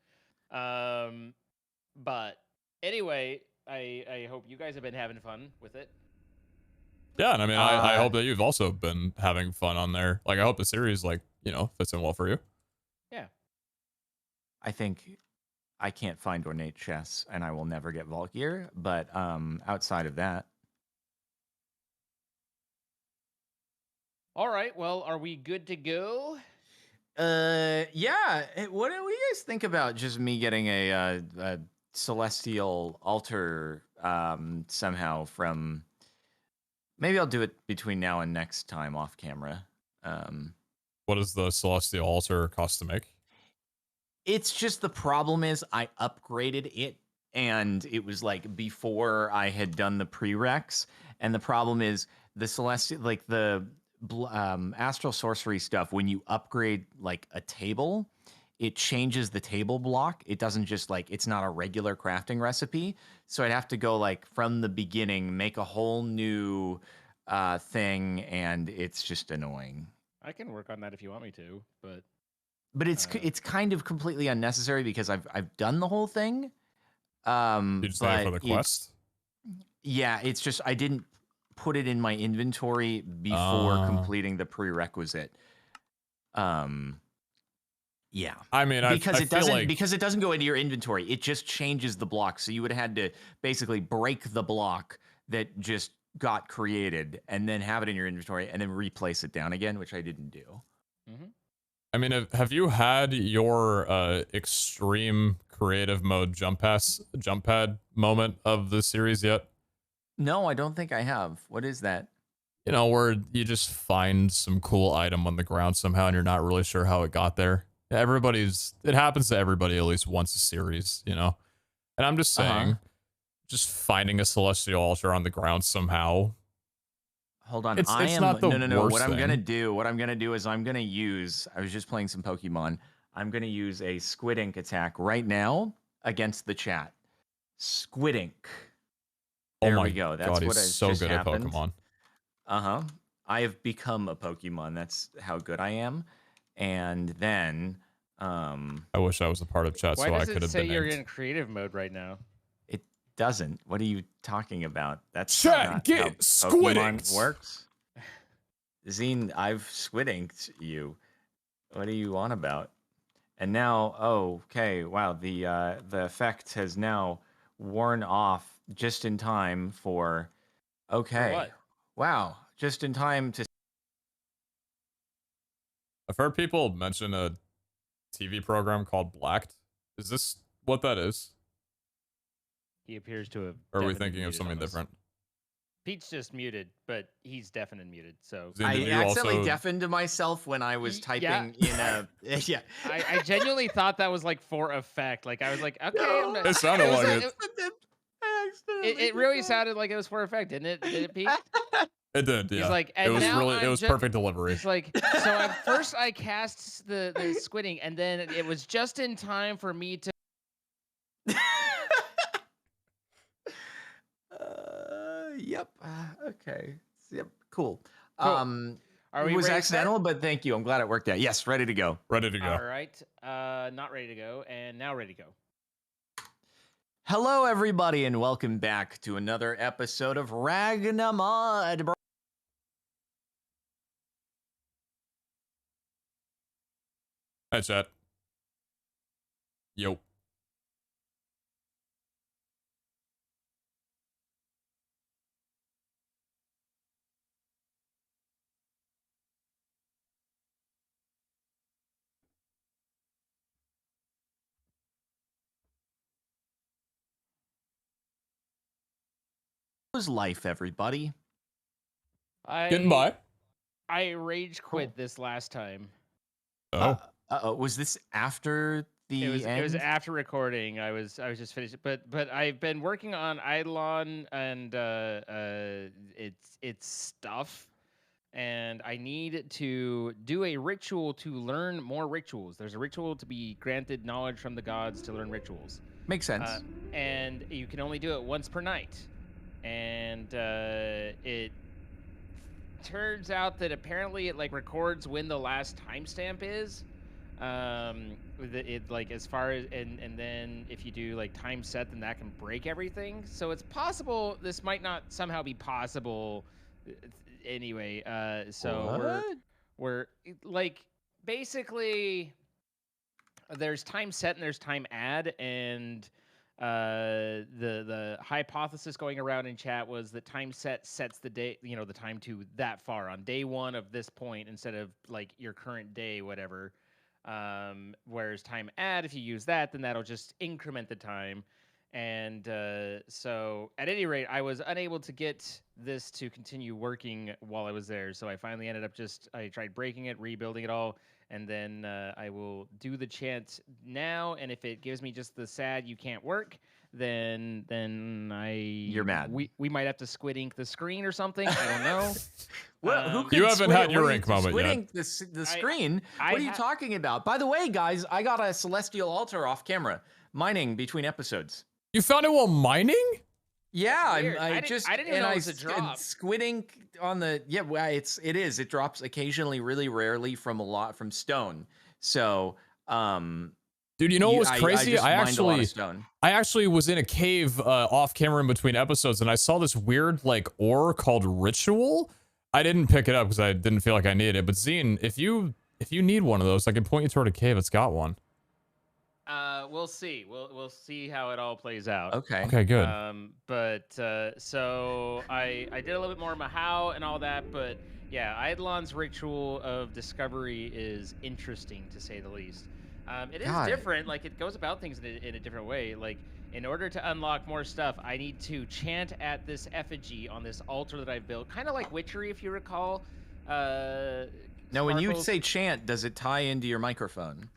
But anyway, I hope you guys have been having fun with it. Yeah, and I mean, I hope that you've also been having fun on there. I hope the series, fits in well for you. Yeah. I think I can't find ornate chests, and I will never get vault gear. But outside of that, all right. Well, are we good to go? Yeah. What do you guys think about just me getting a celestial altar somehow from? Maybe I'll do it between now and next time off camera. What does the celestial altar cost to make? It's just the problem is I upgraded it, and it was before I had done the prereqs, and the problem is the celestial the astral sorcery stuff. When you upgrade a table, it changes the table block. It doesn't just it's not a regular crafting recipe. So I'd have to go from the beginning, make a whole new thing, and it's just annoying. I can work on that if you want me to, but it's kind of completely unnecessary because I've done the whole thing. You just did it for the quest? Yeah, it's just I didn't put it in my inventory before completing the prerequisite. Yeah. I mean, because it doesn't go into your inventory. It just changes the block. So you would have had to basically break the block that just got created and then have it in your inventory and then replace it down again, which I didn't do. Mm-hmm. I mean, have you had your extreme creative mode jump pad moment of the series yet? No, I don't think I have. What is that? Where you just find some cool item on the ground somehow and you're not really sure how it got there. It happens to everybody at least once a series, you know? And I'm just saying, just finding a celestial altar on the ground somehow. Hold on. It's I am not the no. worst What I'm gonna thing. do, is I'm gonna use. I was just playing some Pokemon. I'm gonna use a Squid Ink attack right now against the chat. Squid Ink. Oh There my we go. That's god, what he's has so just good happened. at Pokemon. I have become a Pokemon. That's how good I am. And then, I wish I was a part of chat Why so I does could it have say been you're inked. in creative mode right now? it doesn't. What are you talking about? That's Chat, not get how Squid Pokemon Inked. works. Zine, I've Squid Inked you. What are you on about? And now, oh, okay, wow, the effect has now worn off just in time for. Okay, what? wow, just in time to. I've heard people mention a TV program called Blacked. Is this what that is? He appears to have. Or are we deafened and thinking of muted something on us. different? Pete's just muted, but he's deafened and muted. So Zine, did I you accidentally also... deafened myself when I was typing yeah. in a. Yeah. I genuinely thought that was like for effect. Like I was like, okay, I'm No, not, It sounded was like like- it. it really sounded like it was for effect, didn't it? Did it, Pete? It did, yeah. He's like, it and was now really, it I'm was ju- perfect delivery. He's like, so at first I cast the squidding, and then it was just in time for me to. Yep. Okay. Yep. Cool. Cool. Are It we was ready to accidental, start? but thank you. I'm glad it worked out. Yes, ready to go. Ready to go. All right. Not ready to go, and now ready to go. Hello, everybody, and welcome back to another episode of Ragnamod. Hi, chat. Yo. How's life, everybody? Getting by. I rage quit Cool. this last time. Oh. Was this after the It was end? after recording. I was just finished, but I've been working on Eidolon and its stuff, and I need to do a ritual to learn more rituals. There's a ritual to be granted knowledge from the gods to learn rituals. Makes sense. And you can only do it once per night. And it turns out that apparently it like records when the last timestamp is. It like as far as and then if you do like time set, then that can break everything. So it's possible this might not somehow be possible. Anyway, so we're like basically there's time set and there's time add, and the hypothesis going around in chat was that time set sets the day, you know, the time to that far on day one of this point instead of like your current day, whatever. Whereas time add, if you use that, then that'll just increment the time. And so at any rate, I was unable to get this to continue working while I was there. So I finally ended up I tried breaking it, rebuilding it all, and then I will do the chant now. And if it gives me just the sad you can't work, then You're mad. We might have to squid ink the screen or something. I don't know. Well, who could You haven't squid- had your what are ink you- moment squid yet. ink the screen? I What are you talking about? By the way, guys, I got a celestial altar off camera, mining between episodes. You found it while mining? Yeah, weird. I I didn't even know it was a and drop. squid ink on the well, it drops occasionally, really rarely from stone. So Dude, you know what was crazy? I mined a lot of stone. I actually was in a cave off camera in between episodes, and I saw this weird like ore called Ritual. I didn't pick it up because I didn't feel like I needed it. But Zine, if you need one of those, I can point you toward a cave. It's got one. We'll see. We'll see how it all plays out. Okay. Okay, good. So I did a little bit more Mahau and all that, but yeah, Eidolon's ritual of discovery is interesting to say the least. It is different. Like it goes about things in a different way. Like in order to unlock more stuff, I need to chant at this effigy on this altar that I've built, kind of like witchery, if you recall. Now, when you Sparkles. say chant, does it tie into your microphone?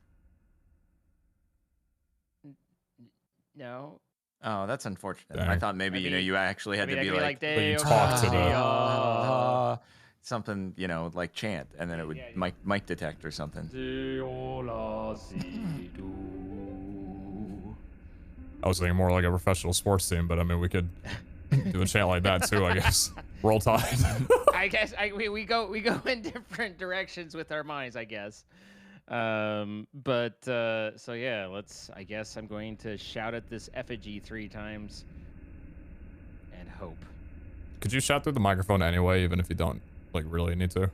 No. Oh, that's unfortunate. I Dang. thought maybe, you know, Maybe- you actually had to Maybe be that could like, you Deo talk to the- Garcia. something, you know, like chant, and then it would Yeah. mic detect or something. I was thinking more like a professional sports team, but I mean, we could do a chant like that too, I guess. Roll Tide. I guess we go in different directions with our minds, I guess. So yeah, I guess I'm going to shout at this effigy 3 times and hope. Could you shout through the microphone anyway, even if you don't like really need to?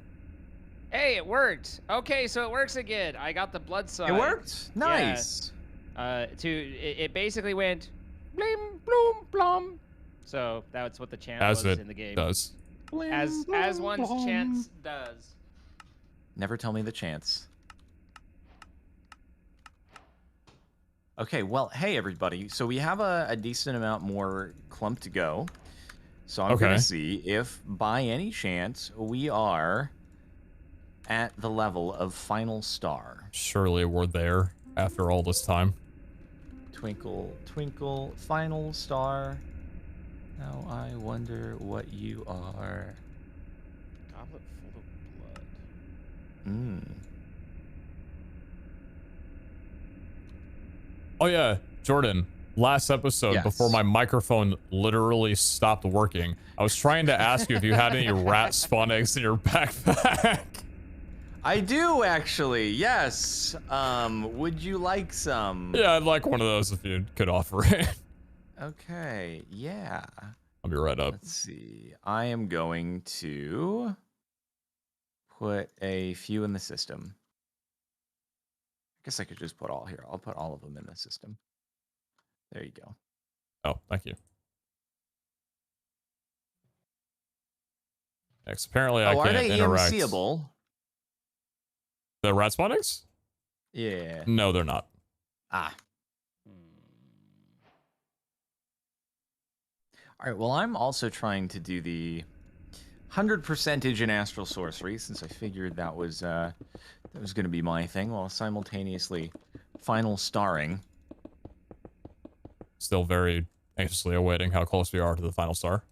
Hey, it worked. Okay, so it works again. I got the blood side. It worked. Nice. It basically went blim bloom blum. So that's what the chant As was it in the game. does. As one's chant does. Never tell me the chance. Okay, well, hey everybody. So we have a decent amount more clump to go. So I'm Okay. gonna see if by any chance we are at the level of final star. Surely we're there after all this time. Twinkle, twinkle, final star. Now I wonder what you are. Goblet full of blood. Hmm. Oh yeah, Jordan. Last episode, Yes. before my microphone literally stopped working, I was trying to ask you if you had any rat spawn eggs in your backpack. I do actually, yes. Would you like some? Yeah, I'd like one of those if you could offer it. Okay, yeah. I'll be right up. Let's see. I am going to put a few in the system. I guess I could just put all here. I'll put all of them in the system. There you go. Oh, thank you. Next, apparently I Oh, are can't they interact. EMCable? The rat spawn eggs? Yeah. No, they're not. Ah. All right, well, I'm also trying to do the 100% in Astral Sorcery, since I figured that was going to be my thing, while simultaneously final starring. Still very anxiously awaiting how close we are to the final star.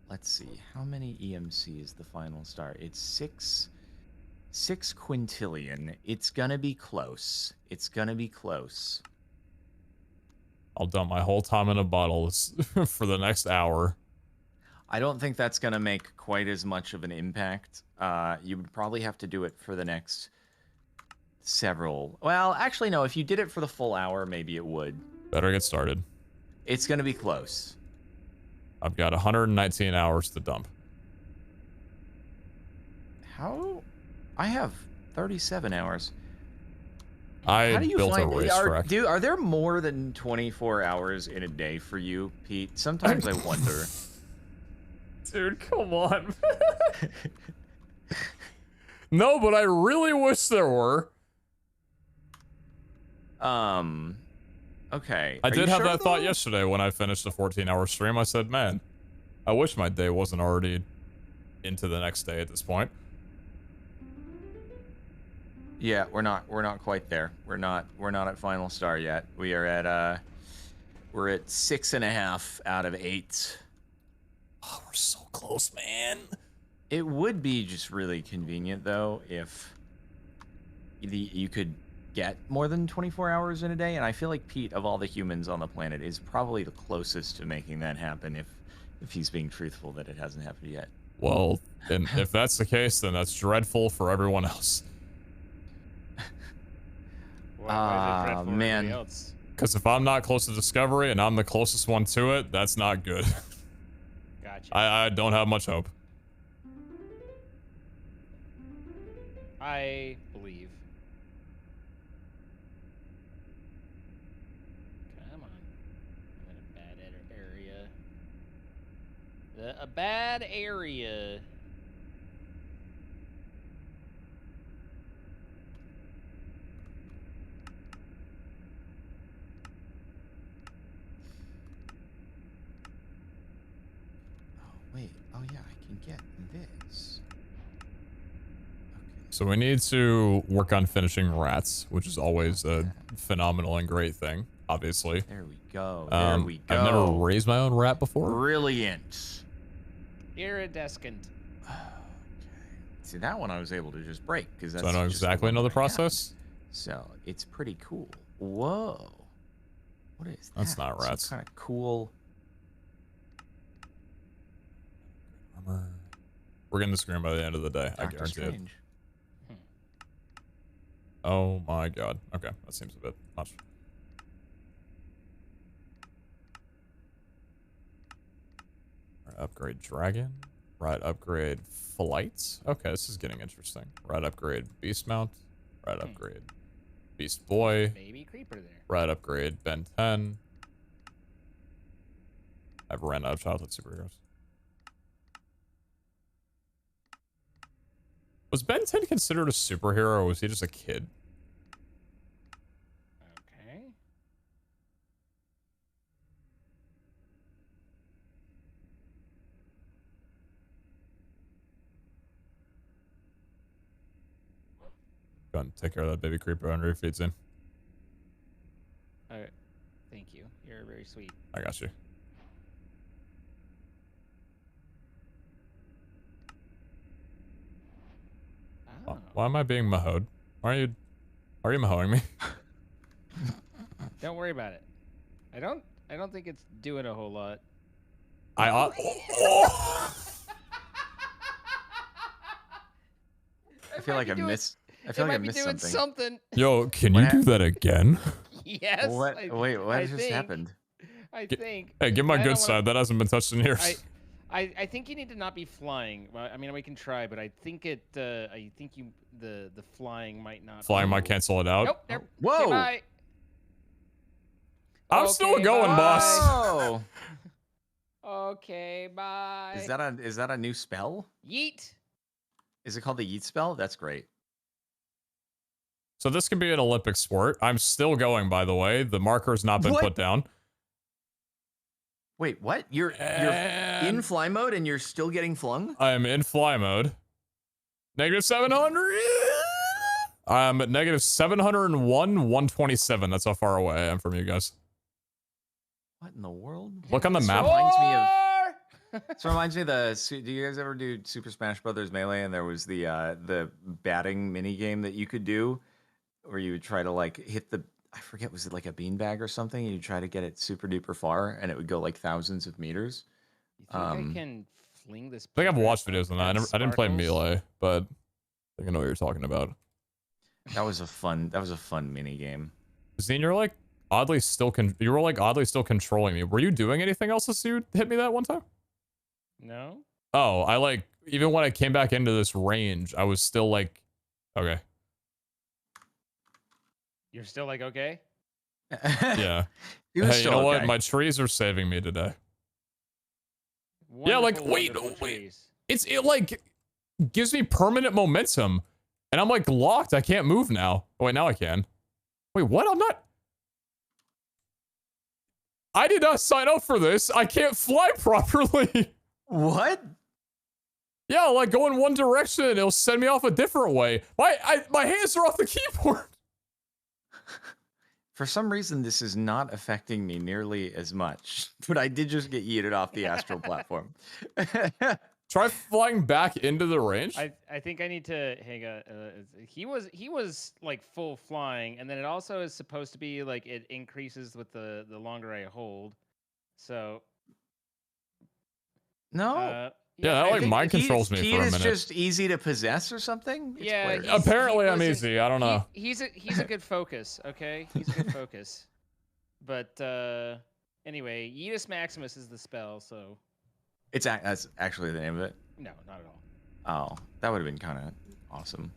Let's see. How many EMC is the final star? It's 6 quintillion. It's gonna be close. It's gonna be close. I'll dump my whole time in a bottle for the next hour. I don't think that's gonna make quite as much of an impact. You would probably have to do it for the next several. Well, actually, no. If you did it for the full hour, maybe it would. Better get started. It's gonna be close. I've got 119 hours to dump. How? I have 37 hours. I How do you built a find racetrack. Dude, are there more than 24 hours in a day for you, Pete? Sometimes I wonder. Dude, come on. No, but I really wish there were. Okay. I Are did you have sure, that thought though? yesterday when I finished the 14-hour stream. I said, man, I wish my day wasn't already into the next day at this point. Yeah, we're not quite there. We're not at final star yet. We are at we're at 6.5 out of 8. Oh, we're so close, man. It would be just really convenient though if you could get more than 24 hours in a day, and I feel like Pete, of all the humans on the planet, is probably the closest to making that happen if he's being truthful that it hasn't happened yet. Well, and if that's the case, then that's dreadful for everyone else. Why is it dreadful for man. everybody else? Because if I'm not close to Discovery and I'm the closest one to it, that's not good. Gotcha. I don't have much hope. I believe. Come on. I'm in a bad area. A bad area. Oh wait. Oh yeah, I can get this. Okay. So we need to work on finishing rats, which is always a phenomenal and great thing, obviously. There we go. There we go. I've never raised my own rat before. Brilliant. Iridescent. See, that one I was able to just break because that's So I know just exactly the one another that I got. process. So it's pretty cool. Whoa. What is that? That's not rats. Kind of cool. Armor. We're getting this green by the end of the day. I Doctor guarantee it. Strange. Oh my god. Okay, that seems a bit much. Right, upgrade dragon. Right, upgrade flight. Okay, this is getting interesting. Right, upgrade beast mount. Right, upgrade beast boy. Maybe creeper there. Right, upgrade Ben 10. I've ran out of childhood superheroes. Was Ben 10 considered a superhero, or was he just a kid? Okay. Go ahead and take care of that baby creeper under your feet, Zin. All right. Thank you. You're very sweet. I got you. Oh. Why am I being mahoed? Why are you mahoing me? Don't worry about it. I don't think it's doing a whole lot. I feel like I missed. I feel like I missed doing something. Yo, can What you do that again? Yes. What? Wait, what I just think- happened? I think. Hey, give my I don't good wanna- side. That hasn't been touched in years. I think you need to not be flying. Well, I mean, we can try, but I think it. I think the flying might not. Flying might cancel it out. Nope. Nope. Whoa. Okay, bye. I'm Okay, still going, bye. boss. Oh, Okay, bye. is that a new spell? Yeet? Is it called the Yeet spell? That's great. So this can be an Olympic sport. I'm still going, by the way. The marker's not been What? put down. Wait, what? You're in fly mode and you're still getting flung? I'm in fly mode. Negative 700. I'm at negative 701, 127. That's how far away I am from you guys. What in the world? Look on the This map. reminds me of. Or- This reminds me of the. Do you guys ever do Super Smash Brothers Melee? And there was the batting mini game that you could do, where you would try to like hit the. I forget, was it like a beanbag or something? And you try to get it super duper far, and it would go like thousands of meters. You think I can fling this? I think I've plant watched up videos on that. at I didn't play sparkles? Melee, but I think I know what you're talking about. That was a fun mini game. Zine, you're like oddly still you were like oddly still controlling me. Were you doing anything else as you hit me that one time? No. Oh, I like even when I came back into this range, I was still like, okay, You're still like okay. yeah. He was Hey, you still know what? okay. My trees are saving me today. Yeah, like, Wonderful, wait, wonderful wait. trees. It like gives me permanent momentum, and I'm like locked. I can't move now. Oh wait, now I can. Wait, what? I'm not. I did not sign up for this. I can't fly properly. What? Yeah, like go in one direction, it'll send me off a different way. My hands are off the keyboard. For some reason, this is not affecting me nearly as much, but I did just get yeeted off the astral platform. Try flying back into the range. I think I need to hang on. He was like full flying, and then it also is supposed to be like it increases with the longer I hold. So No. Yeah, that I like think mind controls me he for a is minute. just easy to possess or something. It's Yeah, weird. Apparently I'm wasn't- easy. I don't know. He's a good focus. Okay, he's a good focus. But anyway, Yeetus Maximus is the spell. So That's actually the name of it. no, not at all. Oh, that would have been kind of awesome.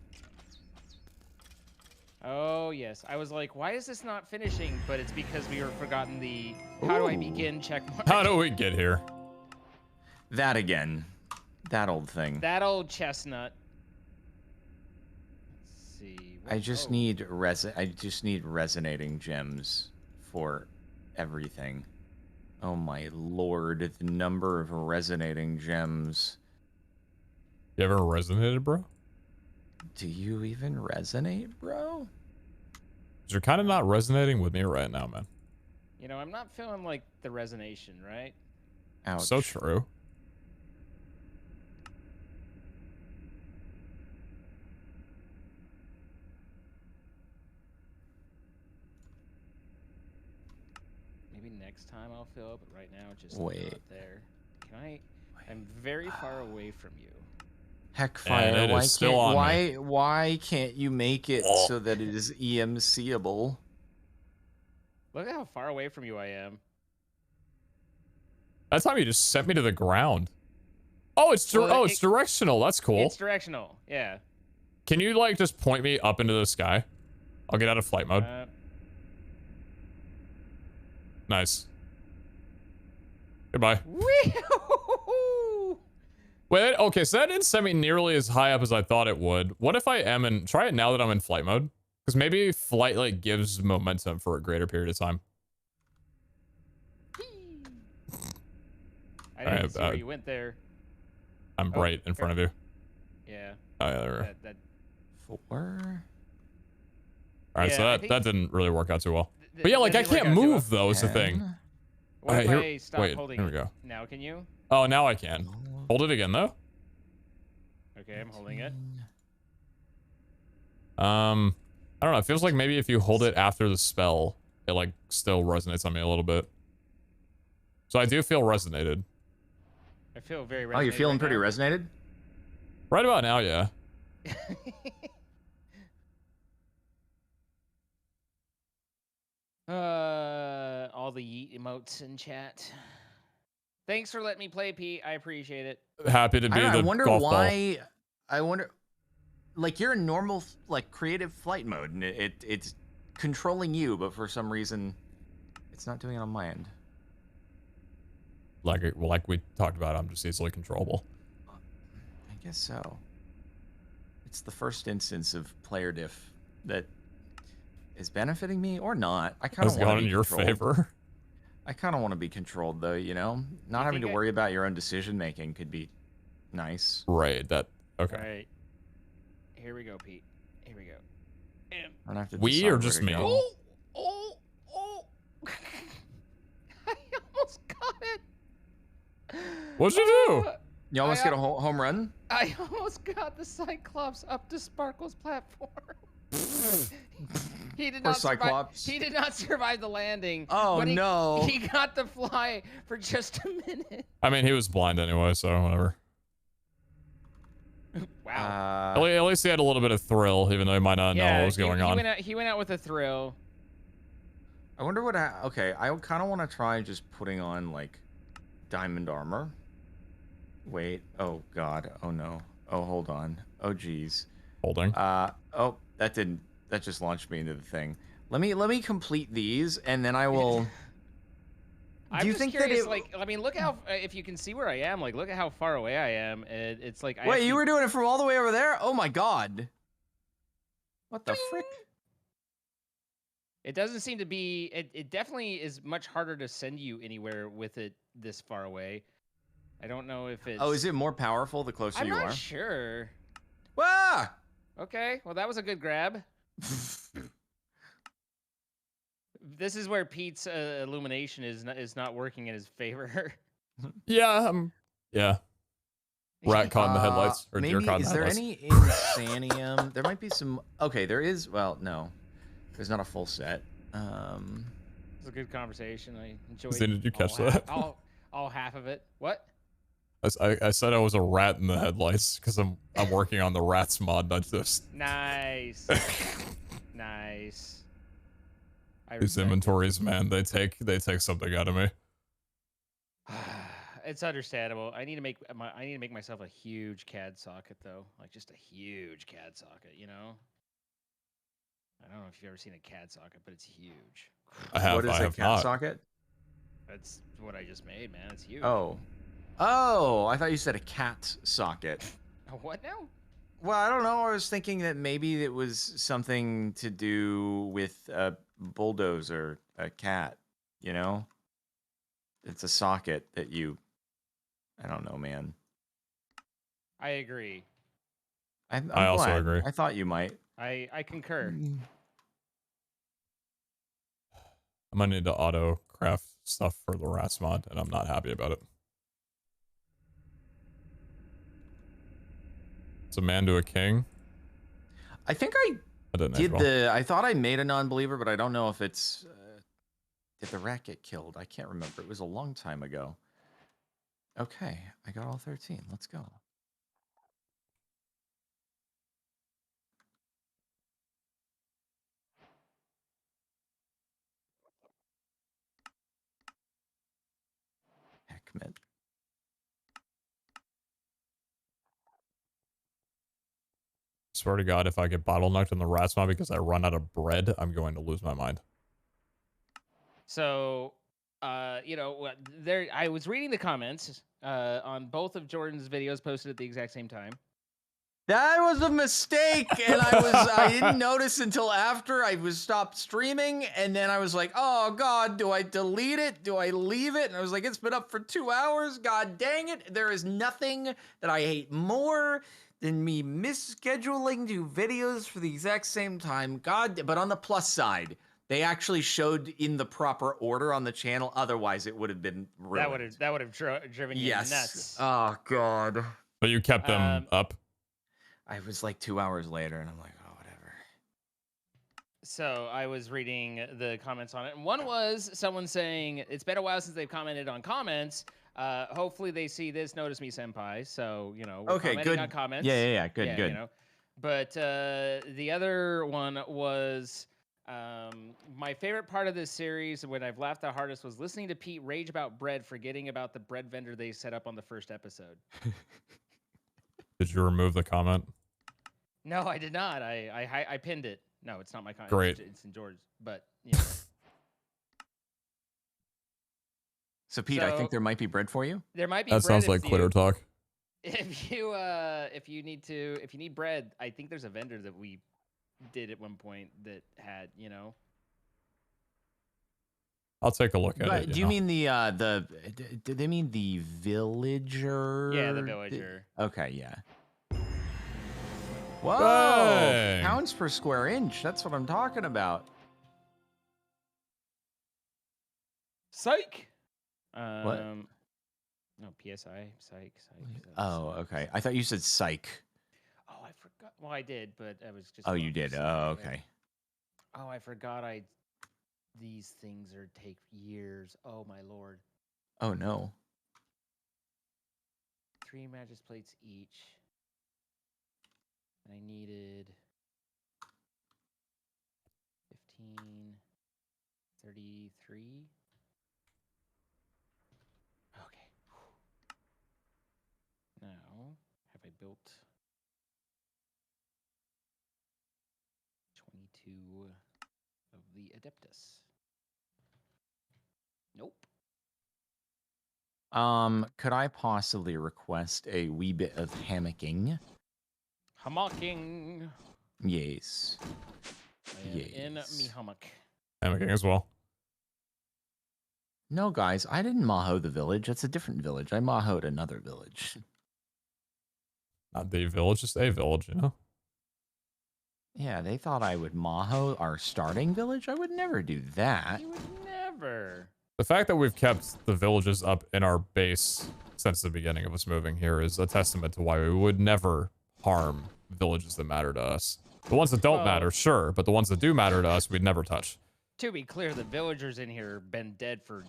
Oh yes, I was like, why is this not finishing? But it's because we were forgotten the how do I Ooh. begin check mark. How do we get here? That again. That old thing. That old chestnut. Let's see. I just oh. need resonating gems for everything. Oh my lord, the number of resonating gems. You ever resonated, bro? Do you even resonate, bro? You're kind of not resonating with me right now, man. You know, I'm not feeling like the resonation, right? Ouch. So true. Maybe next time I'll feel, but right now just Wait. not there. Can I? I'm very far away from you. Heckfire, it is still on me. why can't you make it so that it is EMCable? Look at how far away from you I am. That time you just sent me to the ground. Oh, it's it's directional. That's cool. It's directional. Yeah. Can you like just point me up into the sky? I'll get out of flight mode. Nice. Goodbye. Wait, okay, so that didn't send me nearly as high up as I thought it would. What if I am in... Try it now that I'm in flight mode. Because maybe flight, like, gives momentum for a greater period of time. I didn't see where you went there. I'm right in front of you. Yeah. Oh, yeah, there we go. 4? Alright, so that didn't really work out too well. But yeah, like, I can't move, though, is the thing. What if I stop holding here we go. Now can you? Oh, now I can. Hold it again, though. Okay, I'm holding it. I don't know. It feels like maybe if you hold it after the spell, it, like, still resonates on me a little bit. So I do feel resonated. I feel very resonated. Oh, you're feeling pretty resonated? Right about now, yeah. All the yeet emotes in chat. Thanks for letting me play, Pete. I appreciate it. Happy to be the I wonder golf why. ball. I wonder, like, you're in normal, like, creative flight mode, and it's controlling you, but for some reason, it's not doing it on my end. Like we talked about, I'm just easily controllable. I guess so. It's the first instance of player diff that is benefiting me or not. I kind of want to be in your controlled. favor. I kind of want to be controlled, though. You know, not having to worry about your own decision making could be nice. Right. That. Okay. All right. Here we go, Pete. Here we go. I don't have to we or just me? Oh! I almost got it. What'd you do? You almost get a home run? I almost got the Cyclops up to Sparkle's platform. He did not survive. He did not survive the landing. Oh, but no. He got to fly for just a minute. I mean, he was blind anyway, so whatever. Wow. At least he had a little bit of thrill, even though he might not know what was going on. He went out with a thrill. I wonder what... Okay, I kind of want to try just putting on, like, diamond armor. Wait. Oh, God. Oh, no. Oh, hold on. Oh, geez. Holding. Oh, that didn't... That just launched me into the thing. Let me complete these, and then I will... I'm just curious, like, I mean, look how... if you can see where I am, like, look at how far away I am. It's like... Wait, you were doing it from all the way over there? Oh, my God. What the frick? It doesn't seem to be... It definitely is much harder to send you anywhere with it this far away. I don't know if it's... Oh, is it more powerful the closer you are? I'm not sure. Wah! Okay, well, that was a good grab. This is where Pete's illumination is not working in his favor. Yeah, yeah. Rat caught in the headlights, or deer caught in the headlights. Is there any insanium? There might be some. Okay, there is. Well, no, there's not a full set. It was a good conversation. I enjoyed. Did you catch that? All half of it. What? I said I was a rat in the headlights because I'm working on the rats mod. Not just nice. Nice. These inventories, man, they take something out of me. It's understandable. I need to make myself a huge CAD socket though, like just a huge CAD socket. You know. I don't know if you've ever seen a CAD socket, but it's huge. I have. What is a CAD socket? That's what I just made, man. It's huge. Oh, I thought you said a cat socket. What now? Well, I don't know. I was thinking that maybe it was something to do with a bulldozer, a cat, you know? It's a socket that you... I don't know, man. I agree. I'm I also glad. agree. I thought you might. I concur. I'm gonna need to auto craft stuff for the rats mod, and I'm not happy about it. It's a man to a king. I think I I didn't did age well. I thought I made a non-believer, but I don't know if it's. Did the rat get killed? I can't remember. It was a long time ago. Okay, I got all 13. Let's go. Heckmit. Swear to God, if I get bottlenecked in the rats mod because I run out of bread, I'm going to lose my mind. So, you know, there I was reading the comments on both of Jordan's videos posted at the exact same time. That was a mistake, and I didn't notice until after I was stopped streaming, and then I was like, oh God, do I delete it? Do I leave it? And I was like, it's been up for 2 hours. God dang it! There is nothing that I hate more than me misscheduling 2 videos for the exact same time. God, but on the plus side, they actually showed in the proper order on the channel. Otherwise, it would have been ruined. That would have driven you nuts. Oh God. But you kept them up. I was like 2 hours later, and I'm like, oh, whatever. So I was reading the comments on it, and one was someone saying it's been a while since they've commented on comments. Hopefully they see this Notice Me Senpai. So, you know, we're commenting good. on comments. Yeah. Good. You know. But the other one was my favorite part of this series when I've laughed the hardest was listening to Pete rage about bread, forgetting about the bread vendor they set up on the first episode. Did you remove the comment? No, I did not. I pinned it. No, it's not my comment. Great. It's in George's. But, you know. So Pete, I think there might be bread for you. There might be. That bread sounds like quitter talk. If you need bread, I think there's a vendor that we did at one point that had, you know. I'll take a look at it. Do you mean the? Do they mean the villager? Yeah, the villager. Okay, yeah. Whoa! Dang. Pounds per square inch. That's what I'm talking about. Psych. What? No, PSI. Psych. Oh, okay. I thought you said psych. Oh, I forgot. Well, I did, but I was just. Oh, you did. Oh, okay. Oh, I forgot. These things take years. Oh my lord. Oh no. 3 Magis plates each. I needed 15, 33. Okay. Now, have I built 22 of the Adeptus? Nope. Could I possibly request a wee bit of hammocking? Hammocking. Yes. I am in me hammock. Hammocking as well. No, guys, I didn't maho the village. That's a different village. I mahoed another village. Not the village, just a village, you know? Yeah, they thought I would maho our starting village. I would never do that. You would never. The fact that we've kept the villages up in our base since the beginning of us moving here is a testament to why we would never harm villages that matter to us. The ones that don't matter, sure, but the ones that do matter to us, we'd never touch. To be clear, the villagers in here have been dead for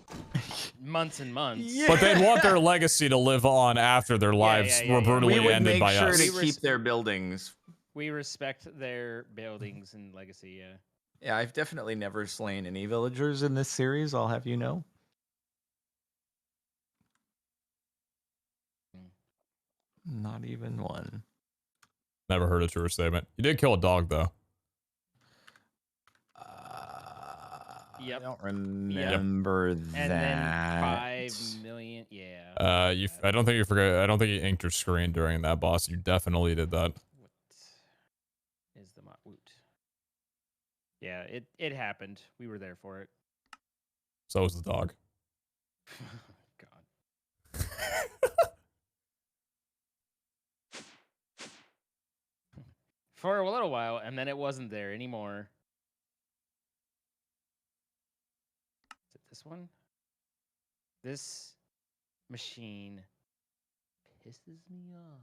months and months. Yeah. But they'd want their legacy to live on after their lives were brutally we would ended make by sure us. to keep their buildings. We respect their buildings and legacy, yeah. Yeah, I've definitely never slain any villagers in this series, I'll have you know. Not even one. Never heard a truer statement. You did kill a dog, though. Yep. I don't remember that. And then 5 million, yeah. I don't think you forgot. I don't think you inked your screen during that boss. You definitely did that. What is the woot? Yeah, it happened. We were there for it. So was the dog. God. for a little while, and then it wasn't there anymore. Is it this one? This machine pisses me off.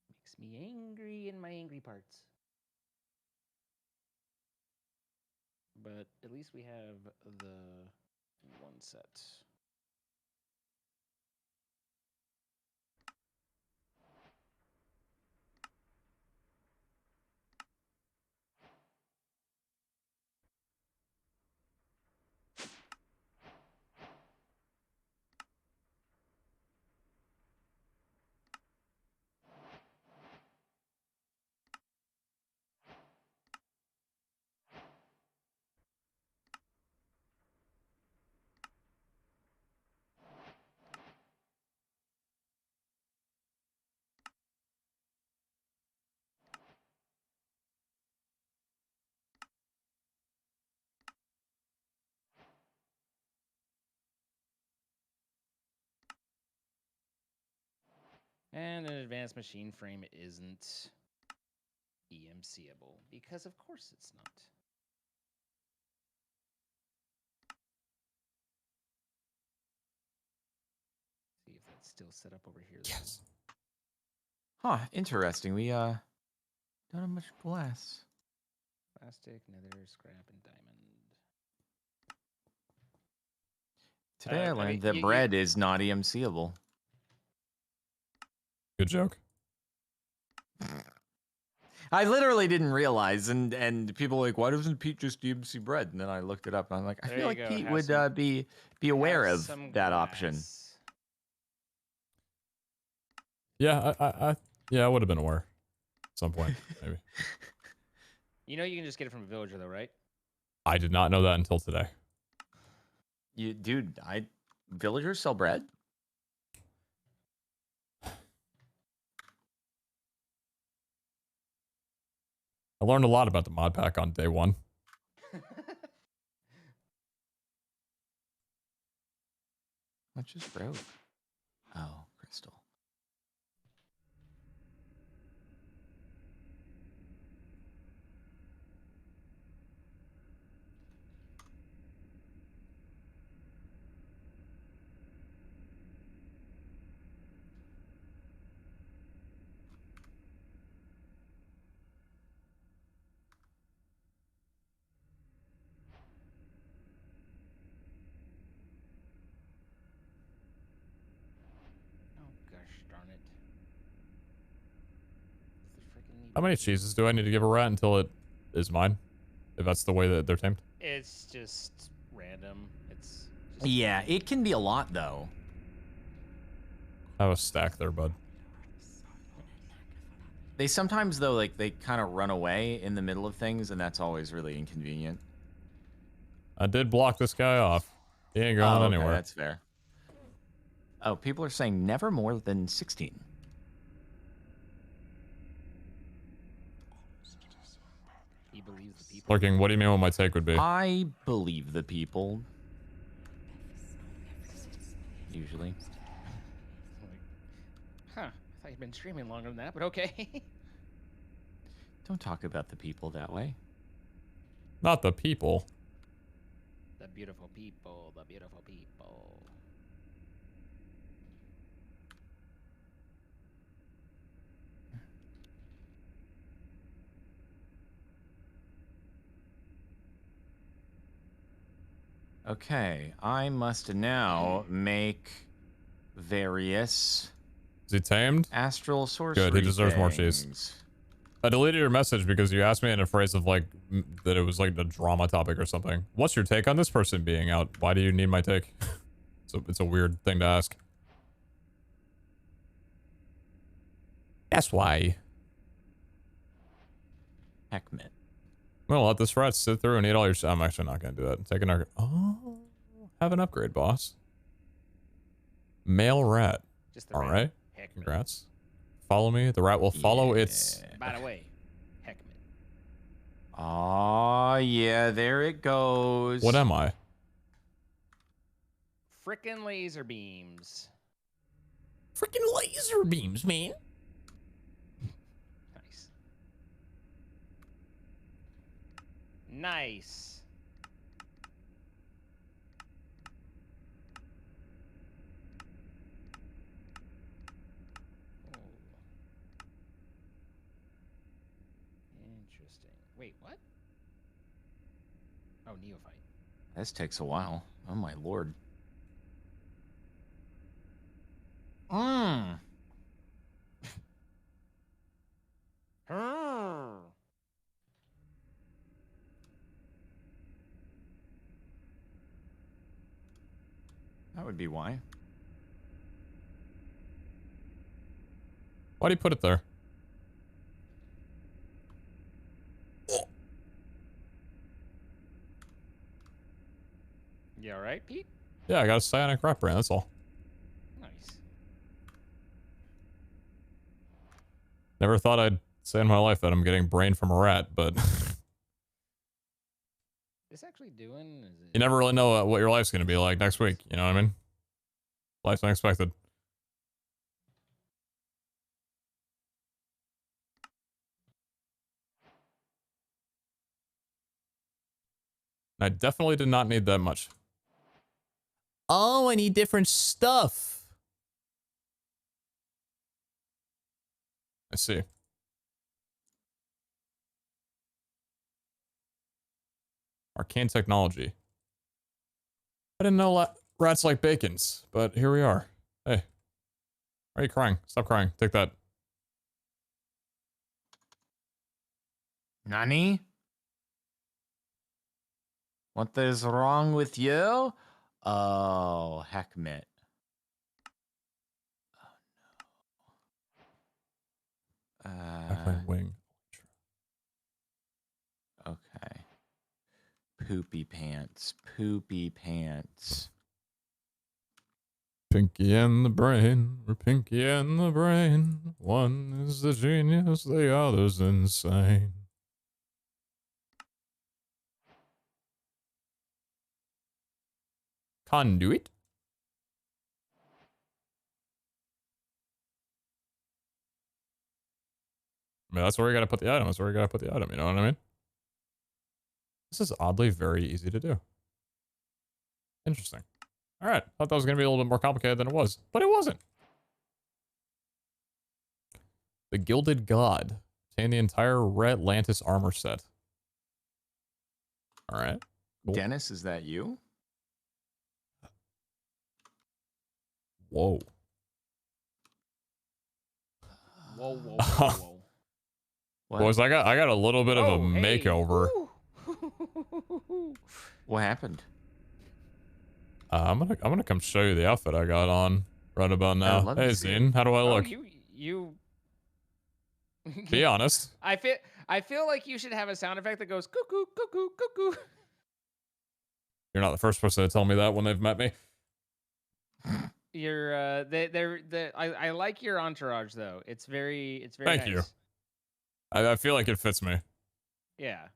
Makes me angry in my angry parts. But at least we have the one set. And an advanced machine frame isn't EMCable, because of course it's not. See if that's still set up over here. Yes. Huh, interesting. We don't have much glass. Plastic, nether, scrap, and diamond. Today I I learned mean, that you- bread is not EMCable. Good joke. I literally didn't realize, and people were like, why doesn't Pete just EMC bread? And then I looked it up, and I'm like, I There feel you like go, Pete have would some- be aware Have of some that option. glass. Yeah, I would have been aware at some point, maybe. You know you can just get it from a villager, though, right? I did not know that until today. Dude, villagers sell bread? I learned a lot about the mod pack on day one. What just broke? Oh, crystal. Oh, gosh darn it. Does the frickin' need How many to- cheeses do I need to give a rat until it is mine? If that's the way that they're tamed? It's just random. It's just Yeah, it can be a lot, though. I have a stack there, bud. They sometimes, though, like, they kind of run away in the middle of things, and that's always really inconvenient. I did block this guy off. He ain't going Oh, okay, anywhere. that's fair. Oh, people are saying never more than 16. He believes the people. Lurking, what do you mean what my take would be? I believe the people. Usually. Like, huh? I thought you'd been streaming longer than that, but okay. Don't talk about the people that way. Not the people. The beautiful people. The beautiful people. Okay, I must now make various Is he tamed? astral sorcery Good, he deserves more cheese. things. I deleted your message because you asked me in a phrase of like that it was like a drama topic or something. What's your take on this person being out? Why do you need my take? So it's a weird thing to ask. That's why. Heckmit. I'm gonna let this rat sit through and eat all your. I'm actually not gonna do that. Take an upgrade. Oh, have an upgrade, boss. Male rat. Just the All random right. Heckman. Congrats. Follow me. The rat will follow its. By the way, Heckman. Oh, yeah, there it goes. What am I? frickin' laser beams. Freaking laser beams, man. Nice. Nice. Oh. Interesting. Wait, what? Oh, neophyte. This takes a while. Oh my lord. Mmm. That would be why. Why'd he put it there? You all right, Pete? Yeah, I got a psionic rat brain, that's all. Nice. Never thought I'd say in my life that I'm getting brain from a rat, but This actually doing? Is you it... never really know what your life's going to be like next week. You know what I mean? Life's unexpected. I definitely did not need that much. Oh, I need different stuff. I see. Arcane technology. I didn't know rats like bacons, but here we are. Hey. Why are you crying? Stop crying. Take that. Nani? What is wrong with you? Oh, heckmit. Oh no. Wing. Okay. Poopy pants. Poopy pants. Pinky and the brain. We're Pinky and the brain. One is the genius, the other's insane. Conduit? I mean, that's where you gotta put the item. That's where you gotta put the item, you know what I mean? This is oddly very easy to do. Interesting. Alright, thought that was gonna be a little bit more complicated than it was, but it wasn't. The Gilded God. Obtain the entire Red Atlantis armor set. Alright. Cool. Dennis, is that you? Whoa. Whoa, whoa, whoa, whoa. What? Boys, I got a little bit of a Oh, hey. makeover. Ooh. What happened? I'm gonna come show you the outfit I got on right about I'd now. love to Hey see it. Zine, how do I look? Oh, you. Be honest. I feel like you should have a sound effect that goes cuckoo, cuckoo, cuckoo. You're not the first person to tell me that when they've met me. You're I like your entourage though. It's very Thank you. nice. I feel like it fits me. Yeah.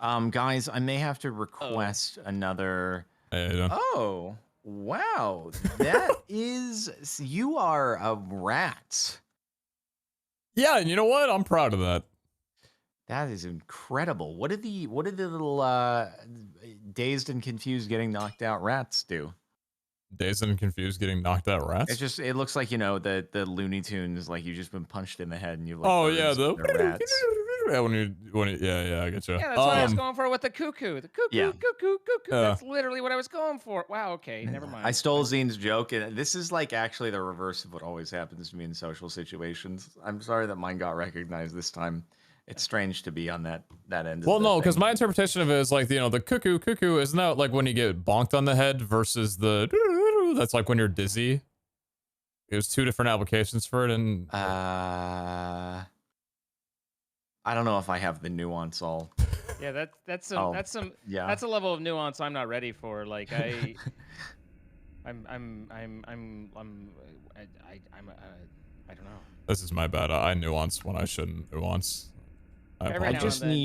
Guys, I may have to request another. Hey, how you doing? Oh, wow. That is, you are a rat. Yeah, and you know what? I'm proud of that. That is incredible. What did the little dazed and confused getting knocked out rats do? Dazed and confused getting knocked out rats? It's just, it looks like, you know, the Looney Tunes, like you've just been punched in the head and you look. Oh yeah, the rats. yeah, I get you. Yeah, that's what I was going for with the cuckoo. The cuckoo, Yeah. cuckoo, cuckoo. That's literally what I was going for. Wow, okay, never mind. I stole Zine's joke, and this is like actually the reverse of what always happens to me in social situations. I'm sorry that mine got recognized this time. It's strange to be on that end. Well, no, because my interpretation of it is like, you know, the cuckoo isn't that like when you get bonked on the head versus the that's like when you're dizzy. There's two different applications for it, and I don't know if I have the nuance all. Yeah, that's some yeah. That's a level of nuance I'm not ready for. Like I don't know. This is my bad. I nuance when I shouldn't nuance. Every I now just and then.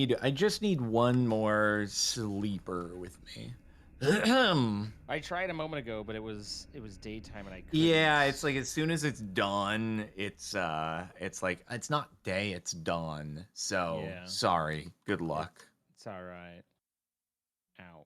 need one more sleeper with me. I tried a moment ago, but it was daytime and I couldn't. Yeah, it's like as soon as it's dawn, it's like it's not day, it's dawn. So Yeah. sorry. Good luck. It's all right. Ow.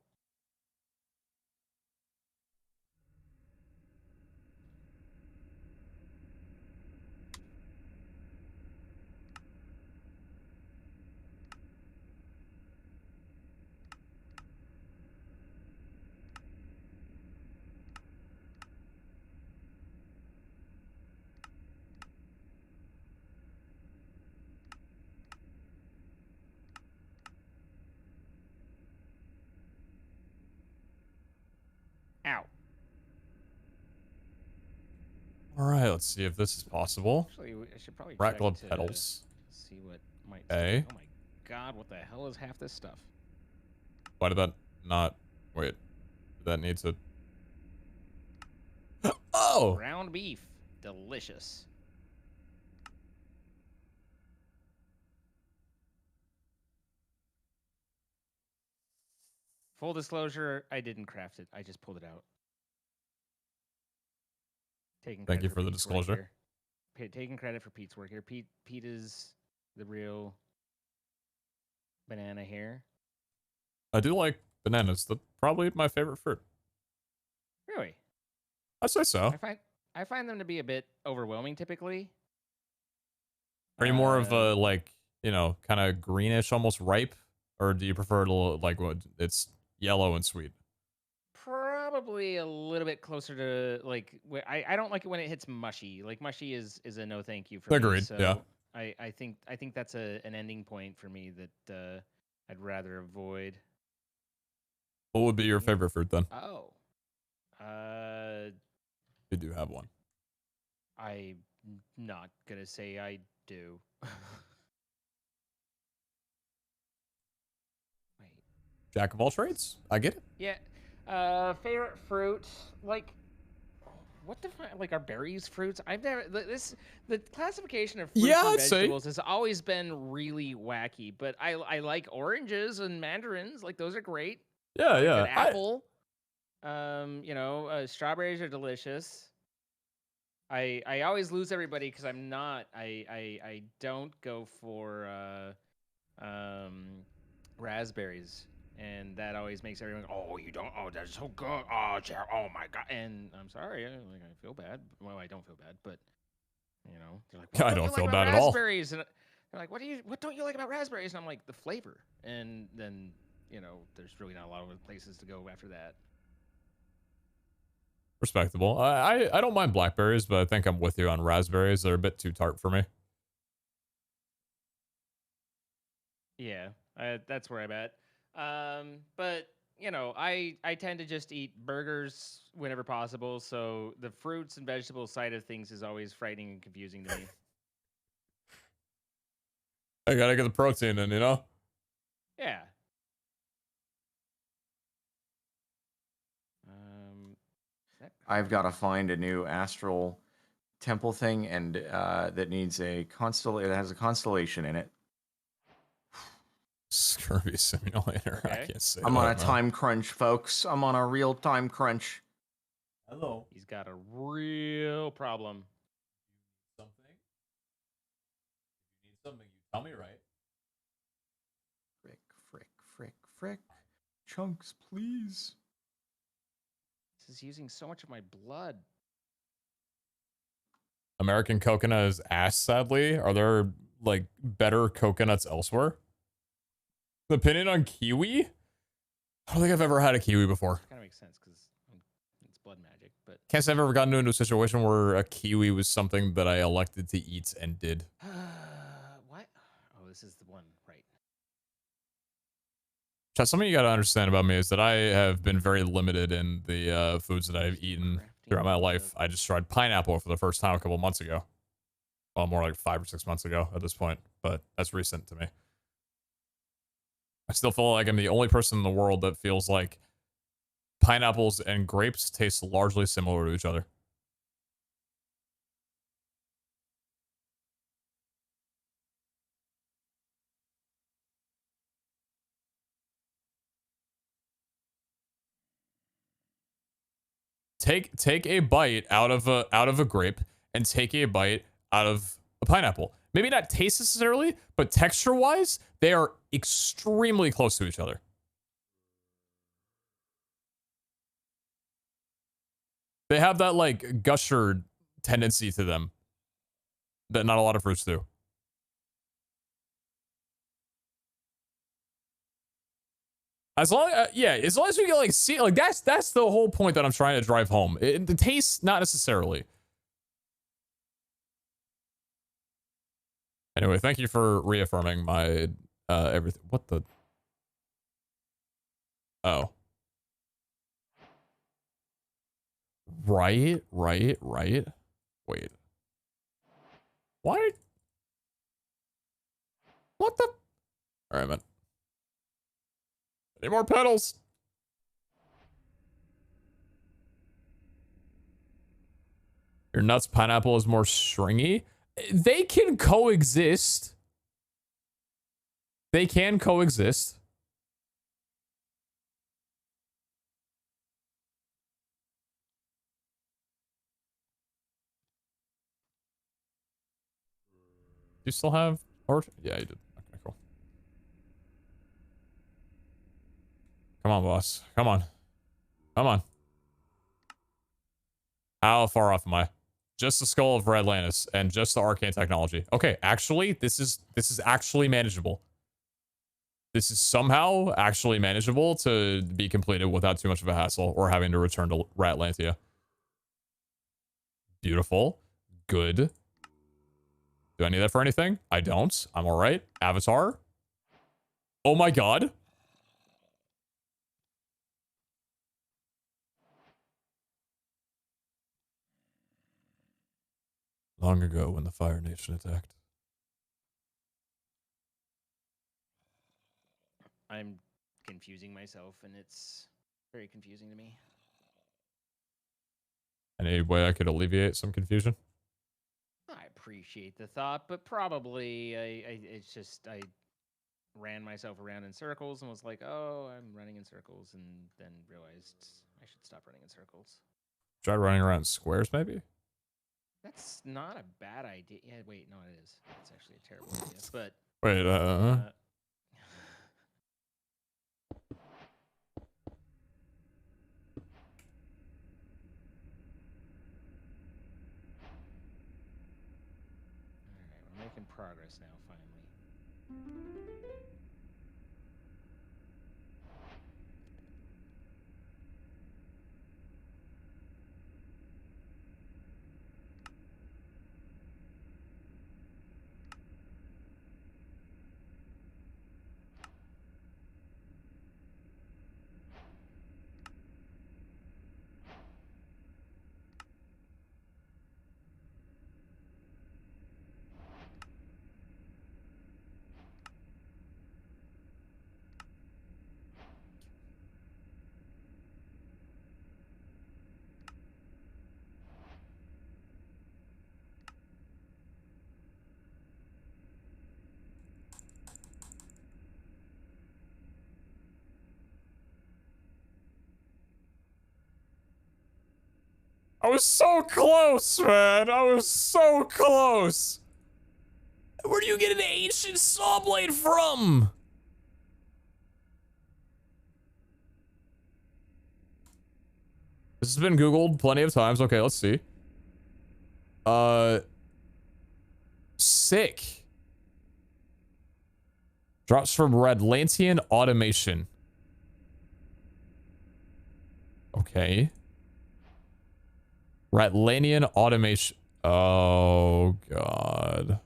Ow. All right, let's see if this is possible. Actually, I should probably Rat check glove to pedals. see what might. Okay. Oh my god, what the hell is half this stuff? Why did that not? Wait, did that need to? Oh, Ground beef, delicious. Full disclosure, I didn't craft it. I just pulled it out. Taking thank credit you for the Pete's work disclosure. here. Taking credit for Pete's work here. Pete is the real banana here. I do like bananas. They're probably my favorite fruit. Really? I'd say so. I find them to be a bit overwhelming typically. Are you more of a like, you know, kind of greenish, almost ripe, or do you prefer to like what it's yellow and sweet? Probably a little bit closer to like I don't like it when it hits mushy. Like mushy is a no thank you for me. Agreed. So Yeah. I think that's an ending point for me that I'd rather avoid. What would be your favorite fruit then? Oh. You do have one. I'm not gonna say I do. Wait. Jack of all trades. I get it. Yeah. Favorite fruit, like what define like are berries fruits? I've never the classification of fruits Yeah, and I'd say. vegetables has always been really wacky. But I like oranges and mandarins, like those are great. Yeah, I like yeah. an apple. Strawberries are delicious. I always lose everybody because I'm not I don't go for raspberries, and that always makes everyone go, oh, you don't, oh, that's so good, oh yeah, oh my god. And I'm sorry, I feel bad. Well, I don't feel bad, but they're like, what I don't don't you like feel about bad at all. raspberries? And they're like, what don't you like about raspberries? And I'm like, the flavor. And then there's really not a lot of places to go after that. Respectable. I don't mind blackberries, but I think I'm with you on raspberries. They're a bit too tart for me. Yeah, that's where I'm at. But I tend to just eat burgers whenever possible. So the fruits and vegetables side of things is always frightening and confusing to me. I gotta get the protein in, you know? Yeah. I've got to find a new astral temple thing, and that needs a it has a constellation in it. Scurvy simulator. I Okay. can't say I'm that, on a man. time crunch, folks. I'm on a real time crunch. Hello. He's got a real problem. Something? If you need something, you tell me, right? Frick, frick, frick, frick. Chunks, please. This is using so much of my blood. American coconut is ass, sadly. Are there, like, better coconuts elsewhere? Opinion on kiwi? I don't think I've ever had a kiwi before. Kind of makes sense because it's blood magic, but Can't say I've ever gotten into a situation where a kiwi was something that I elected to eat and did. what? Oh, this is the one, right? Chat, something you gotta understand about me is that I have been very limited in the foods that I've eaten throughout my life. I just tried pineapple for the first time a couple months ago. Well, more like 5 or 6 months ago at this point, but that's recent to me. I still feel like I'm the only person in the world that feels like pineapples and grapes taste largely similar to each other. take a bite out of a grape and take a bite out of a pineapple. Maybe not taste necessarily, but texture-wise, they are extremely close to each other. They have that like gusher tendency to them that not a lot of fruits do. As long, as long as we get like see, like that's the whole point that I'm trying to drive home. The taste, not necessarily. Anyway, thank you for reaffirming my everything. What the? Oh. Right. Wait. Why? What the? All right, man. Any more pedals? Your nuts pineapple is more stringy. They can coexist. They can coexist. Do you still have or yeah, you did. Okay, cool. Come on, boss. Come on. Come on. How far off am I? Just the skull of Redlantis and just the arcane technology. Okay, actually, this is actually manageable. This is somehow actually manageable to be completed without too much of a hassle or having to return to Ratlantia. Beautiful. Good. Do I need that for anything? I don't. I'm all right. Avatar. Oh my god. Long ago when the Fire Nation attacked. I'm confusing myself, and it's very confusing to me. Any way I could alleviate some confusion? I appreciate the thought, but probably it's just I ran myself around in circles and was like, oh, I'm running in circles, and then realized I should stop running in circles. Try running around in squares, maybe? That's not a bad idea. Yeah, wait, no, it is. It's actually a terrible idea. But Wait, Alright, we're making progress now, finally. I was so close, man. I was so close. Where do you get an ancient saw blade from? This has been Googled plenty of times. Okay, let's see. Sick. Drops from Redlantian Automation. Okay. Ratlantian Automation. Oh, God.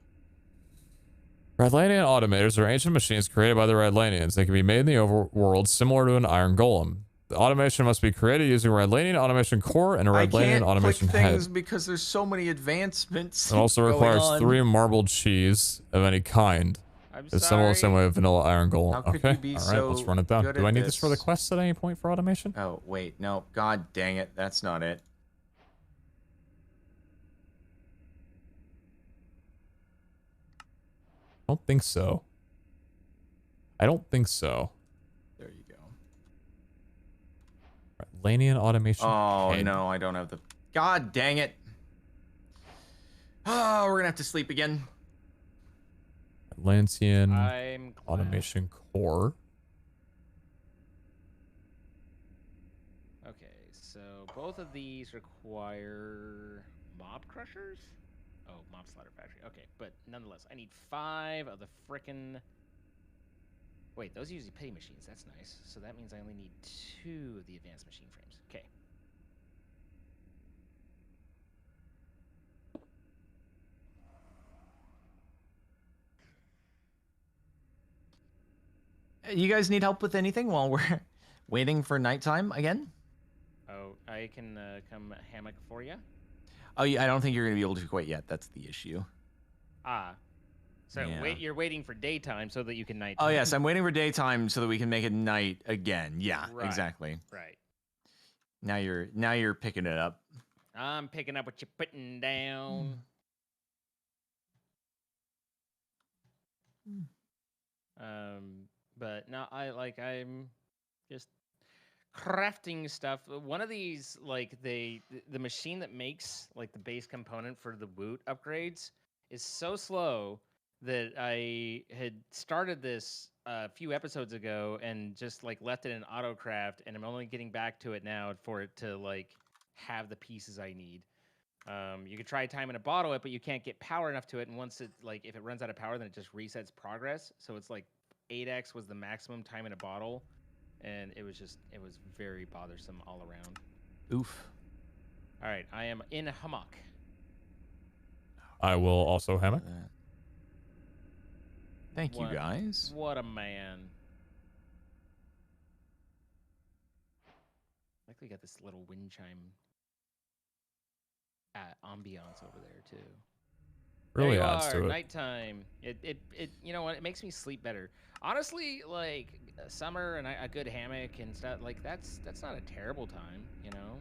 Ratlantian automators are ancient machines created by the Ratlantians. They can be made in the overworld similar to an iron golem. The automation must be created using Ratlantian automation core and a Ratlantian automation click things head. because there's so many advancements. It also going requires on. 3 marbled cheese of any kind. I'm It's similar to the same way of vanilla iron golem. How could Okay, you be all right, let's so run it down. good Do I at need this for the this? quest at any point for automation? Oh, wait, no. God dang it. That's not it. I don't think so. I don't think so. There you go. Lanian automation. Oh head. no, I don't have the. God dang it! Oh, we're gonna have to sleep again. Atlantean I'm glad. automation core. Okay, so both of these require mob crushers. Oh, mob slaughter factory. Okay, but nonetheless, I need 5 of the frickin'. Wait, those usually pay machines. That's nice. So that means I only need 2 of the advanced machine frames. Okay. You guys need help with anything while we're waiting for nighttime again? Oh, I can come hammock for you. Oh, yeah, I don't think you're gonna be able to quite yet. That's the issue. Ah. So Yeah. wait, you're waiting for daytime so that you can night. Oh yes, I'm waiting for daytime so that we can make it night again. Yeah, Right. exactly. Right. Now you're picking it up. I'm picking up what you're putting down. But no, I'm just crafting stuff. One of these, like the machine that makes like the base component for the boot upgrades is so slow that I had started this a few episodes ago and just like left it in autocraft, and I'm only getting back to it now for it to like have the pieces I need. You could try timing a bottle it, but you can't get power enough to it. And once it like if it runs out of power, then it just resets progress. So it's like 8x was the maximum time in a bottle, and it was very bothersome all around. Oof. All right, I am in a hammock. I will also hammock. Thank you guys. What a man. Like we got this little wind chime ambiance over there too. Really there you adds are, to it. nighttime. It you know what? It makes me sleep better. Honestly, like summer and a good hammock and stuff like that's not a terrible time, you know.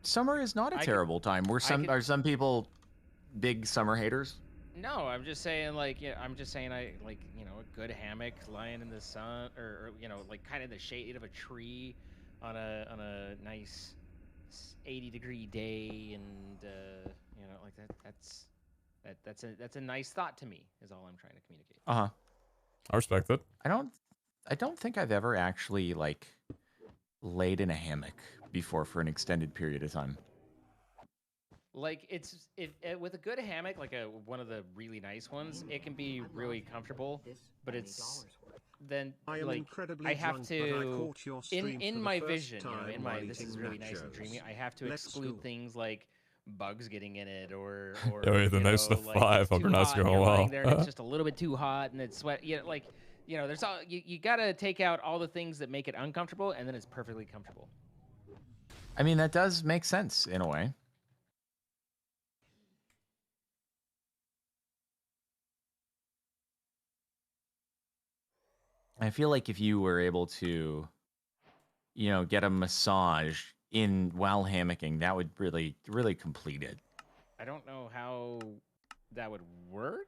Summer is not a terrible time. Are some people big summer haters? No, I'm just saying I like, you know, a good hammock lying in the sun or you know, like kind of the shade of a tree on a nice 80-degree day, and you know, like that's a nice thought to me is all I'm trying to communicate. Uh-huh. I respect it. I don't think I've ever actually like laid in a hammock before for an extended period of time. Like with a good hammock, like one of the really nice ones, it can be really comfortable, but it's then like I have to in my vision, you know, in my this is really nice and dreamy. I have to exclude things like bugs getting in it or Yeah, the nice to like 5. it's Hope too you're not hot and going you're well. lying there and it's just a little bit too hot and it's sweat. You know, like you know, there's all you gotta take out all the things that make it uncomfortable, and then it's perfectly comfortable. I mean, that does make sense in a way. I feel like if you were able to, you know, get a massage while hammocking, that would really, really complete it. I don't know how that would work.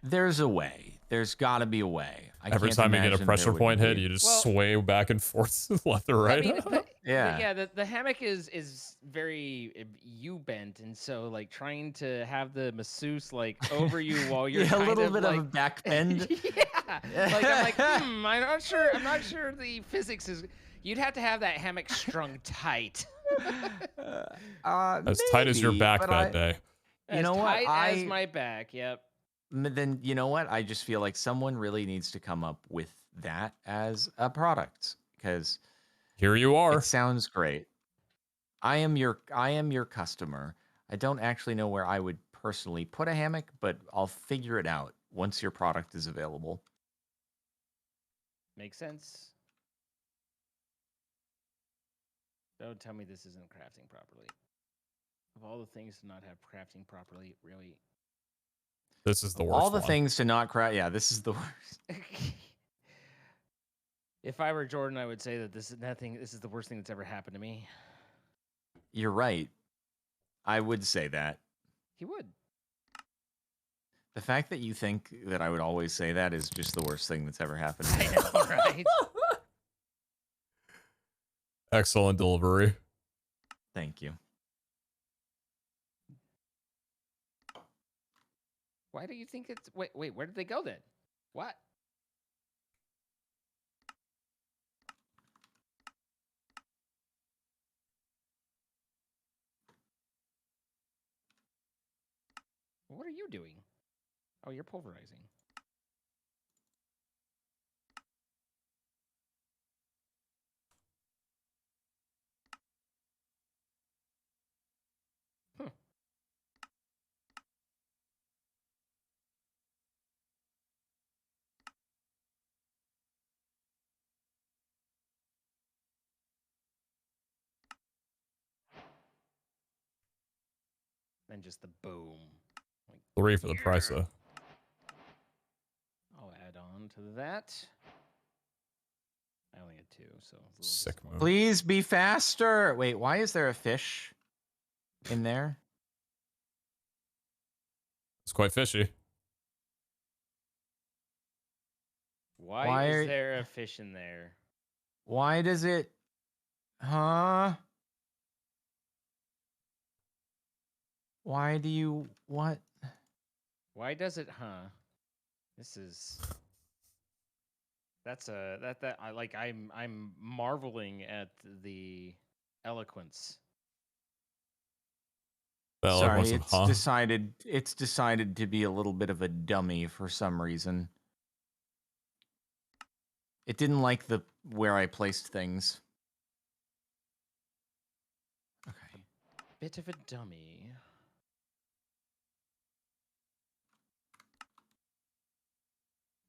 There's a way. There's got to be a way. Every time you get a pressure point hit, you just sway back and forth left or right. I mean, yeah. The hammock is very U-bent, and so like trying to have the masseuse like over you while you're a little bit like, of a back bend. Yeah, like I'm like, I'm not sure the physics is. You'd have to have that hammock strung tight. As tight as your back that day. You know what? As my back. Yep. Then you know what? I just feel like someone really needs to come up with that as a product, because here you are. It sounds great. I am your customer. I don't actually know where I would personally put a hammock, but I'll figure it out once your product is available. Makes sense. Don't tell me this isn't crafting properly. Of all the things to not have crafting properly, really. This is the worst. All the things to not craft. Yeah, this is the worst. If I were Jordan, I would say that this is the worst thing that's ever happened to me. You're right. I would say that. He would. The fact that you think that I would always say that is just the worst thing that's ever happened to me. I know, right? Excellent delivery. Thank you. Why do you think it's... Wait, where did they go then? What? What are you doing? Oh, you're pulverizing. Huh. Then just the boom. Like, 3 for the price, though. I'll add on to that. I only had 2, so it's a little Sick disappointing. move. Please be faster. Wait, why is there a fish in there? It's quite fishy. Why is there a fish in there? Why does it? Huh? Why do you what? Why does it, huh? This is... That's a... I like, I'm marveling at the eloquence. That Sorry, eloquence of, huh? it's decided to be a little bit of a dummy for some reason. It didn't like the where I placed things. Okay. Bit of a dummy.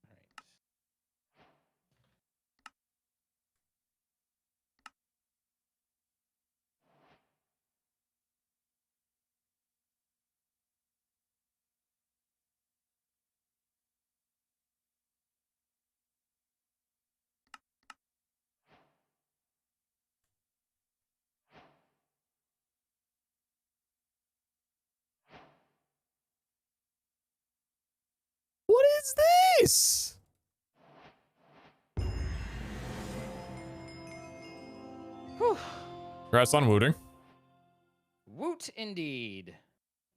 All right. What is this? Whew. Congrats on looting. Woot indeed.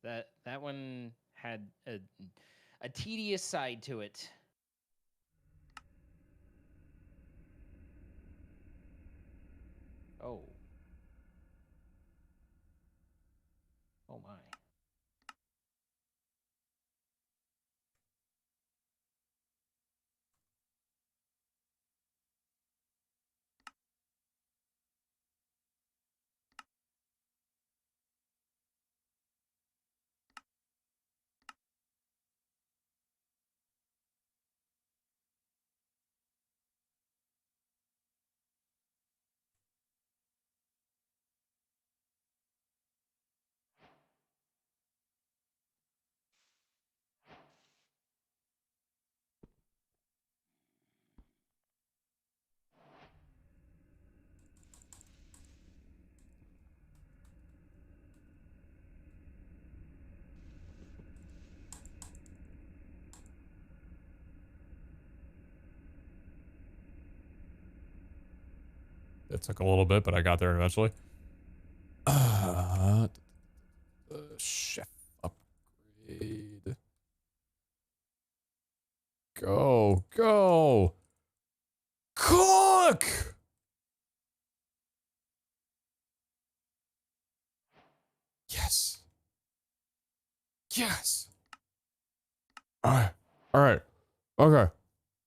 That one had a tedious side to it. Oh. Oh my. It took a little bit, but I got there eventually. Chef upgrade. Go. Cook! Yes. All right. Okay.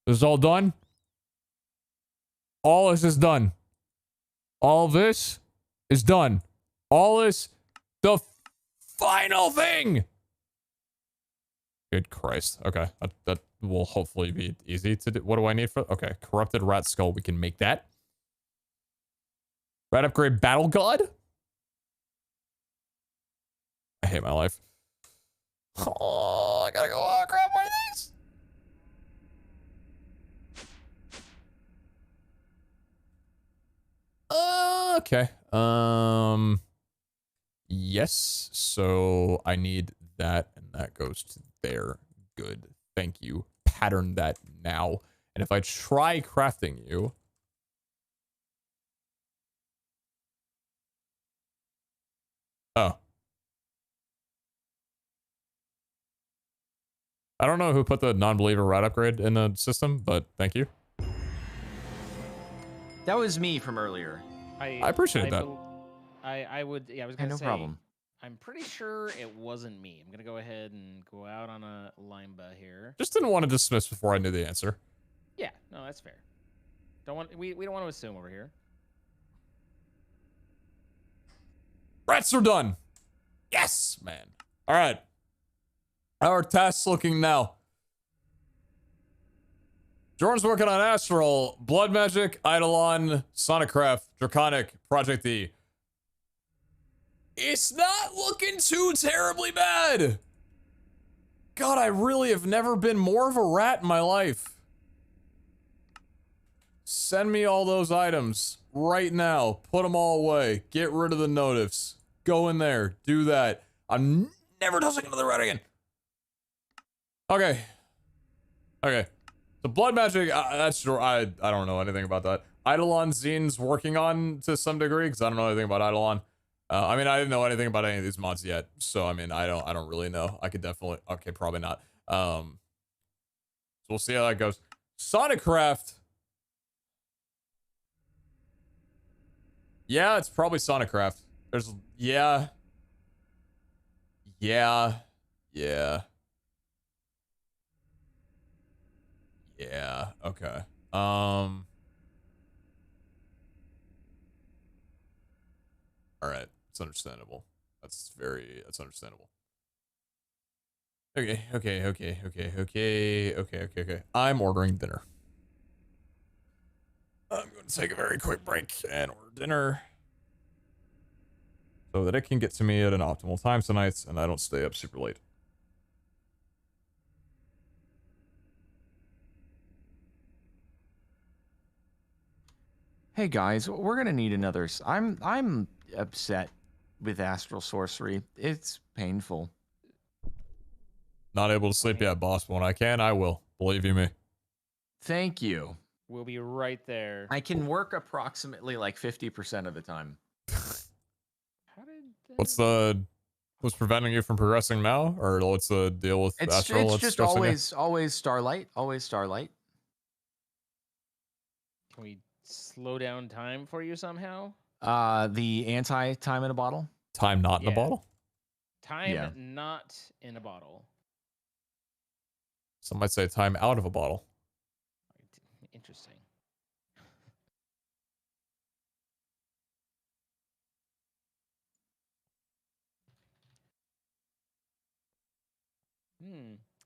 This is all done. All this is done. All this is done. All this, the final thing. Good Christ. Okay. That will hopefully be easy to do. What do I need for? Okay. Corrupted rat skull. We can make that. Rat upgrade battle god. I hate my life. Oh, I gotta go grab one of these. Okay. Yes. So I need that, and that goes to there. Good. Thank you. Pattern that now. And if I try crafting you, I don't know who put the non-believer rat upgrade in the system, but thank you. That was me from earlier. I appreciate that. I would. Yeah, I was Hey, gonna no say. problem. I'm pretty sure it wasn't me. I'm gonna go ahead and go out on a limba here. Just didn't want to dismiss before I knew the answer. Yeah, no, that's fair. We don't want to assume over here. Rats are done. Yes, man. All right. How are tasks looking now? Jordan's working on Astral, Blood Magic, Eidolon, Sonicraft, Draconic, Project E. It's not looking too terribly bad. God, I really have never been more of a rat in my life. Send me all those items right now. Put them all away. Get rid of the notifs. Go in there. Do that. I'm never touching another rat again. Okay. Okay. The blood magic, that's true. I don't know anything about that. Eidolon Zine's working on to some degree because I don't know anything about Eidolon. I mean, I didn't know anything about any of these mods yet, so I mean, I don't really know. I could definitely, okay, probably not. So we'll see how that goes. Sonicraft. Yeah, it's probably Sonicraft. There's, yeah. Yeah. Yeah. Yeah, okay. All right, it's understandable. That's understandable. Okay. I'm ordering dinner. I'm going to take a very quick break and order dinner so that it can get to me at an optimal time tonight and I don't stay up super late. Hey guys, we're gonna need another. I'm upset with astral sorcery. It's painful. Not able to sleep yet, boss. But when I can, I will. Believe you me. Thank you. We'll be right there. I can work approximately like 50% of the time. How did What's preventing you from progressing now, or what's the deal with Astral? It's that's just stressing you? always starlight, always starlight. Can we slow down time for you somehow? The anti time in a bottle. Time not in a Yeah. bottle. Time Yeah. not in a bottle. Some might say time out of a bottle. Interesting.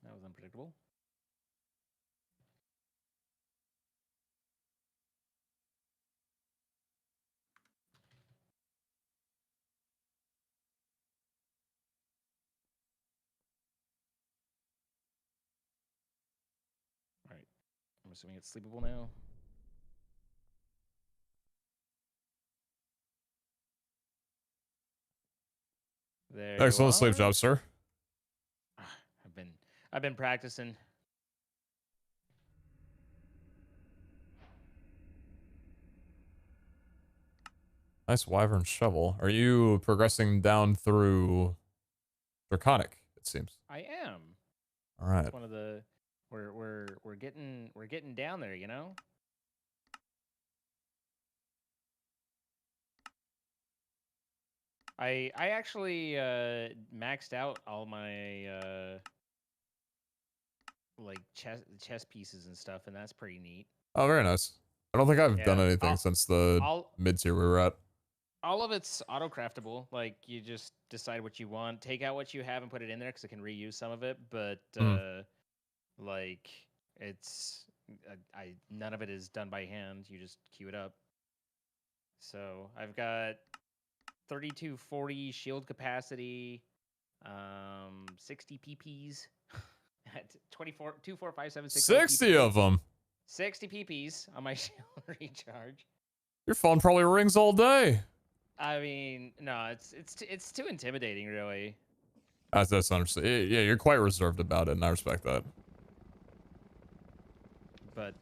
That was unpredictable. All right. I'm assuming it's sleepable now. There you Excellent sleep are. job, sir. I've been practicing. Nice wyvern shovel. Are you progressing down through Draconic? It seems. I am. All right. It's one of the we're getting down there, you know? I actually maxed out all my like chess pieces and stuff, and that's pretty neat. Oh, very nice. I don't think I've done Yeah. anything since the mid tier we were at. All of it's auto craftable. Like you just decide what you want, take out what you have, and put it in there because it can reuse some of it. But like it's none of it is done by hand. You just queue it up. So I've got 3240 shield capacity, 60 PPs at 24, 2, 4, 5, 7, 6, 60 of them. 60 PPs on my shield recharge. Your phone probably rings all day. I mean, no, it's too intimidating, really. That's understandable. Yeah, you're quite reserved about it, and I respect that. But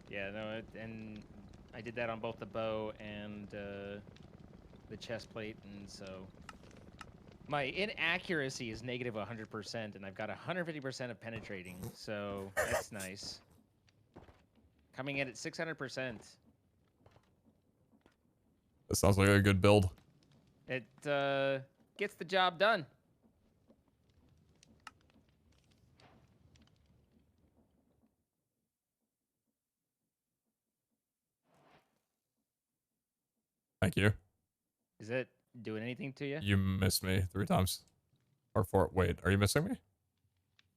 yeah, no, and I did that on both the bow and the chest plate, and so My inaccuracy is negative 100%, and I've got 150% of penetrating, so that's nice. Coming in at 600%. That sounds like a good build. It gets the job done. Thank you. Is it doing anything to you? You missed me 3 times. Or 4. Wait, are you missing me?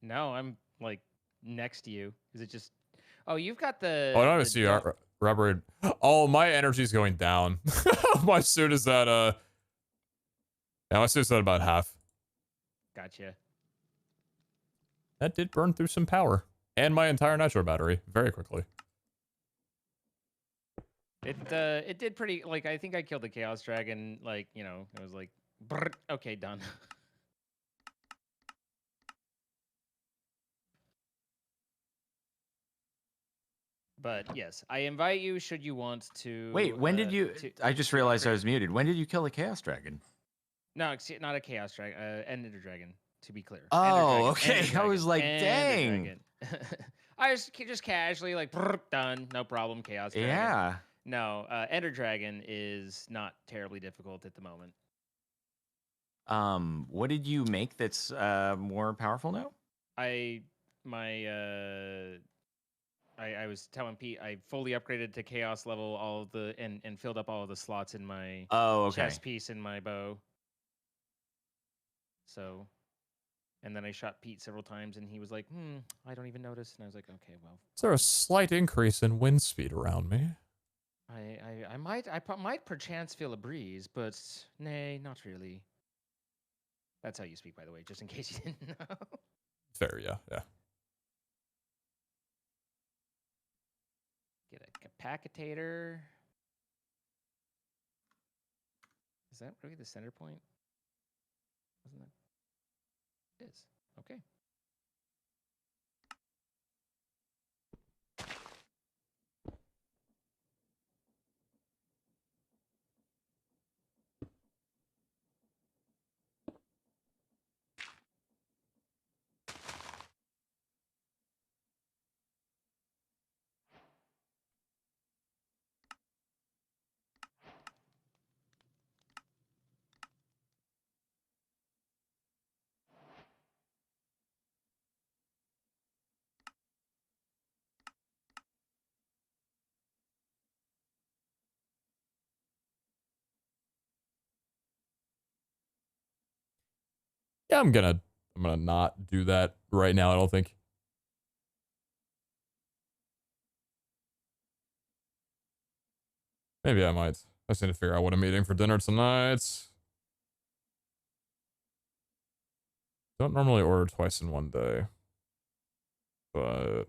No, I'm like next to you. Is it just? Oh, you've got the. Oh, I don't the see you. Robert. Oh, my energy's going down. My suit is at yeah, my suit's at about half. Gotcha. That did burn through some power. And my entire nitro battery very quickly. It did pretty. Like I think I killed the Chaos Dragon. Like it was like, brrr, okay, done. But yes, I invite you. Should you want to? Wait, when did you? I just realized I was muted. When did you kill the Chaos Dragon? No, not a Chaos Dragon. Ender Dragon. To be clear. Oh, okay. I was like, dang. I just casually like brrr, done, no problem. Chaos Dragon. Yeah. No, Ender Dragon is not terribly difficult at the moment. What did you make that's more powerful now? I was telling Pete I fully upgraded to Chaos level all of the and filled up all of the slots in my chest piece in my bow. So, and then I shot Pete several times and he was like, I don't even notice. And I was like, okay, well. Is there a slight increase in wind speed around me? I might perchance feel a breeze, but nay, not really. That's how you speak, by the way, just in case you didn't know. Fair, yeah. Get a capacitator. Is that really the center point? Wasn't that? It is. Okay. Yeah, I'm gonna not do that right now, I don't think. Maybe I might. I just need to figure out what I'm eating for dinner tonight. Don't normally order twice in one day. But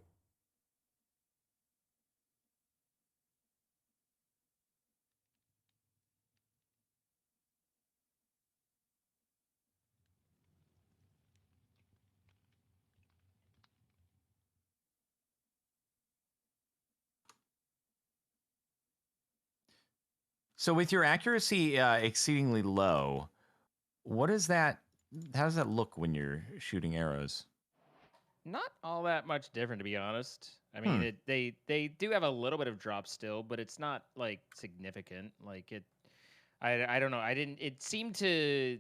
So with your accuracy exceedingly low, what is that? How does that look when you're shooting arrows? Not all that much different, to be honest. I mean, they do have a little bit of drop still, but it's not like significant. Like it, I don't know. It seemed to,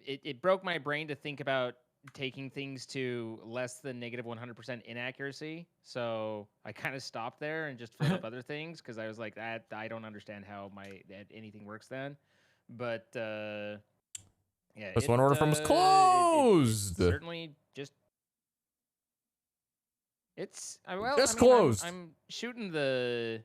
it broke my brain to think about taking things to less than negative 100% inaccuracy. So I kind of stopped there and just filled up other things because I was like, I don't understand how anything works then. But yeah, this one order from was closed. It certainly just. It's well. Just closed. I'm shooting the.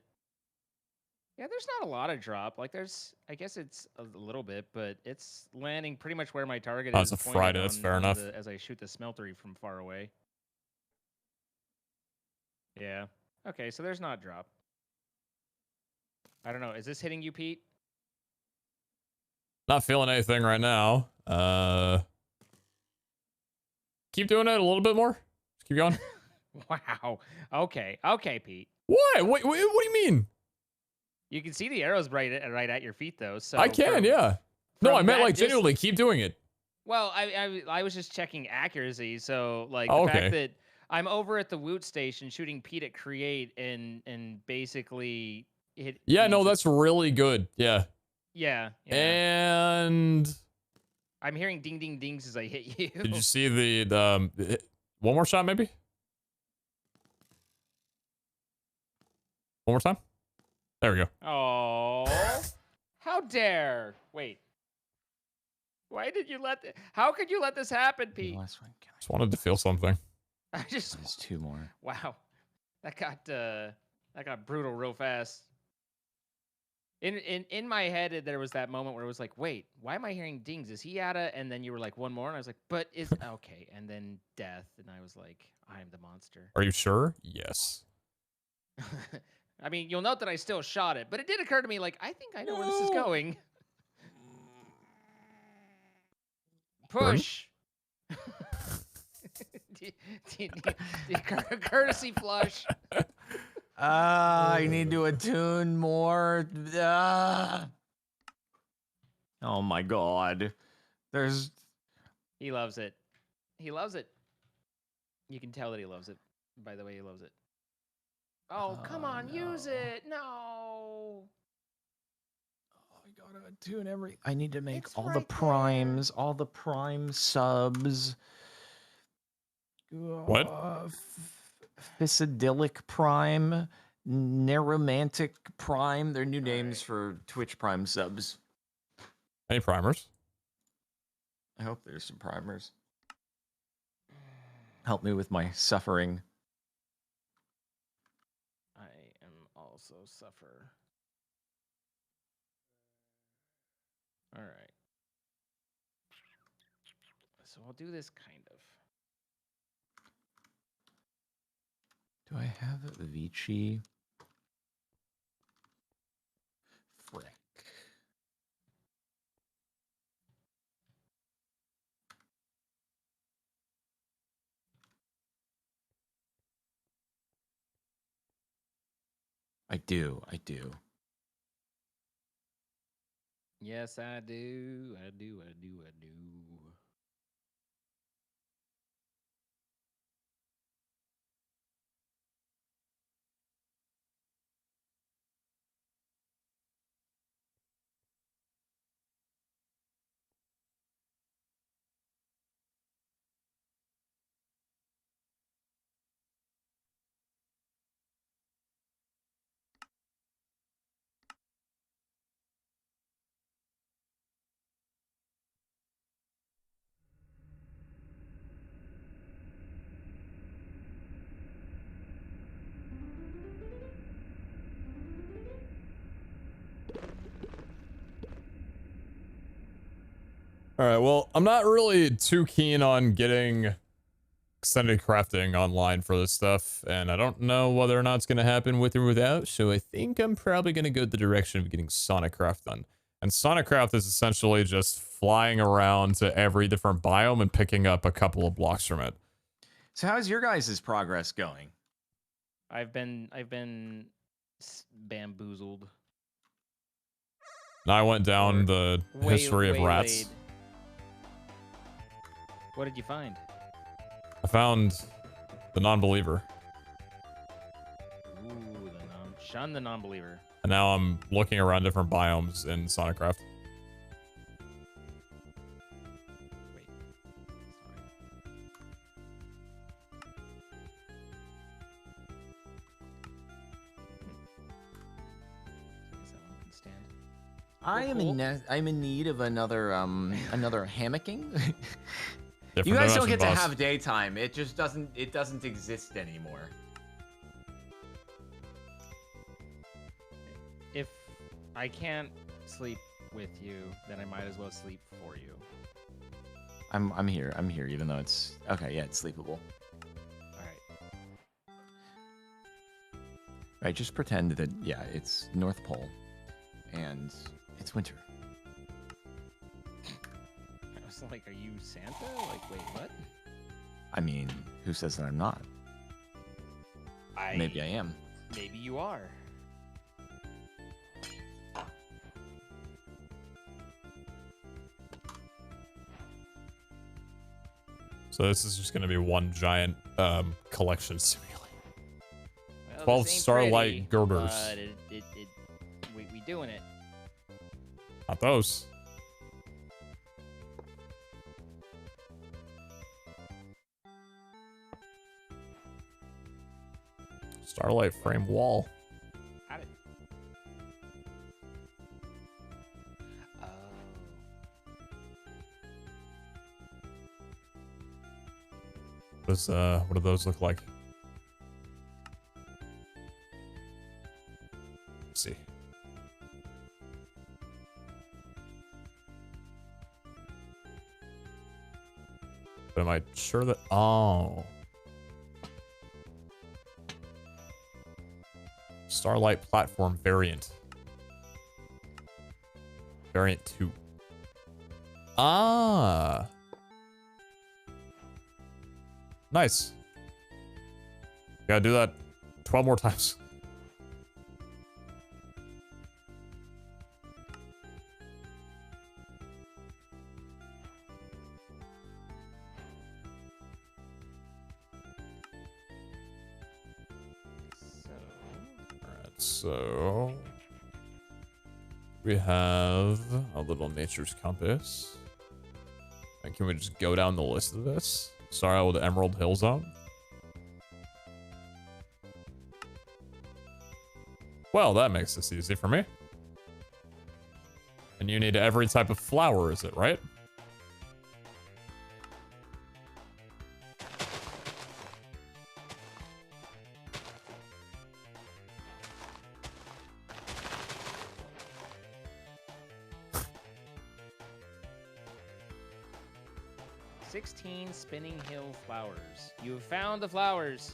Yeah, there's not a lot of drop. Like I guess it's a little bit, but it's landing pretty much where my target is. It's a Friday. That's fair enough. As I shoot the smeltery from far away. Yeah. Okay, so there's not drop. I don't know. Is this hitting you, Pete? Not feeling anything right now. Keep doing it a little bit more. Just keep going. Wow. Okay, Pete. What? What do you mean? You can see the arrows right at your feet, though. So I can, yeah. No, I meant like genuinely keep doing it. Well, I was just checking accuracy. So like Oh, the fact okay. that I'm over at the Woot station shooting Pete at create and basically it Yeah, means no, that- that's really good. Yeah. yeah. And I'm hearing ding ding dings as I hit you. did you see the one more shot maybe? One more time? There we go. Oh, how dare! Wait, why did you let? How could you let this happen, The Pete? last one. Just wanted to feel something. I just There's 2 more. wow, that got brutal real fast. In my head, there was that moment where it was like, wait, why am I hearing dings? Is he at a? And then you were like, one more, and I was like, but is okay. And then death, and I was like, I am the monster. Are you sure? Yes. I mean, you'll note that I still shot it, but it did occur to me, like, I think I know where this is going. Push. Courtesy flush. I need to attune more. Oh my god. There's He loves it. He loves it. You can tell that he loves it by the way he loves it. Oh, come on, use no. it. No. I gotta attune every. I need to make It's all the right there. primes, all the prime subs. What? Physidilic Prime, Neromantic Prime. They're new names for Twitch Prime subs. Any primers? I hope there's some primers. Help me with my suffering. I am also suffer. All right. So I'll do this kind of. Do I have Vici? Frick. I do. Yes, I do. I do. All right, well, I'm not really too keen on getting extended crafting online for this stuff, and I don't know whether or not it's going to happen with or without, so I think I'm probably going to go the direction of getting Sonicraft done. And Sonicraft is essentially just flying around to every different biome and picking up a couple of blocks from it. So how's your guys' progress going? I've been bamboozled. And I went down the history of rats. Waylaid. What did you find? I found the non-believer. Ooh, shun the non-believer. And now I'm looking around different biomes in Sonicraft. Wait. I'm in need of another another hammocking. Different You guys don't dimension get to boss. have daytime. It just doesn't exist anymore. If I can't sleep with you, then I might as well sleep for you. I'm here even though it's okay, yeah, it's sleepable. Alright. Right, just pretend that yeah, it's North Pole and it's winter. I was like, are you Santa? Like, wait, what? I mean, who says that I'm not? Maybe I am. Maybe you are. So this is just going to be one giant collection simulator. Well, 12 this ain't starlight pretty, girders. But we doing it. Not those. Starlight frame wall. Got it. Oh. What do those look like? Let's see. But am I sure that... Oh. Starlight platform variant. Variant 2. Ah. Nice. Gotta do that 12 more times. So we have a little nature's compass. And can we just go down the list of this? Start out with the Emerald Hill Zone. Well, that makes this easy for me. And you need every type of flower, is it, right? Spinning Hill flowers. You have found the flowers.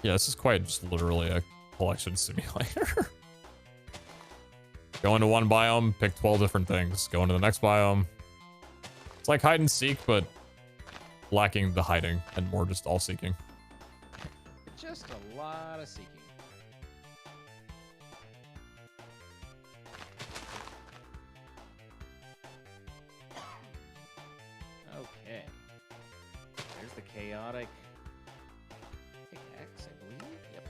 Yeah, this is quite just literally a collection simulator. Go into one biome, pick 12 different things. Go into the next biome. It's like hide and seek, but lacking the hiding and more just all seeking. Just a lot of seeking. Okay. There's the chaotic pickaxe, I believe. Yep.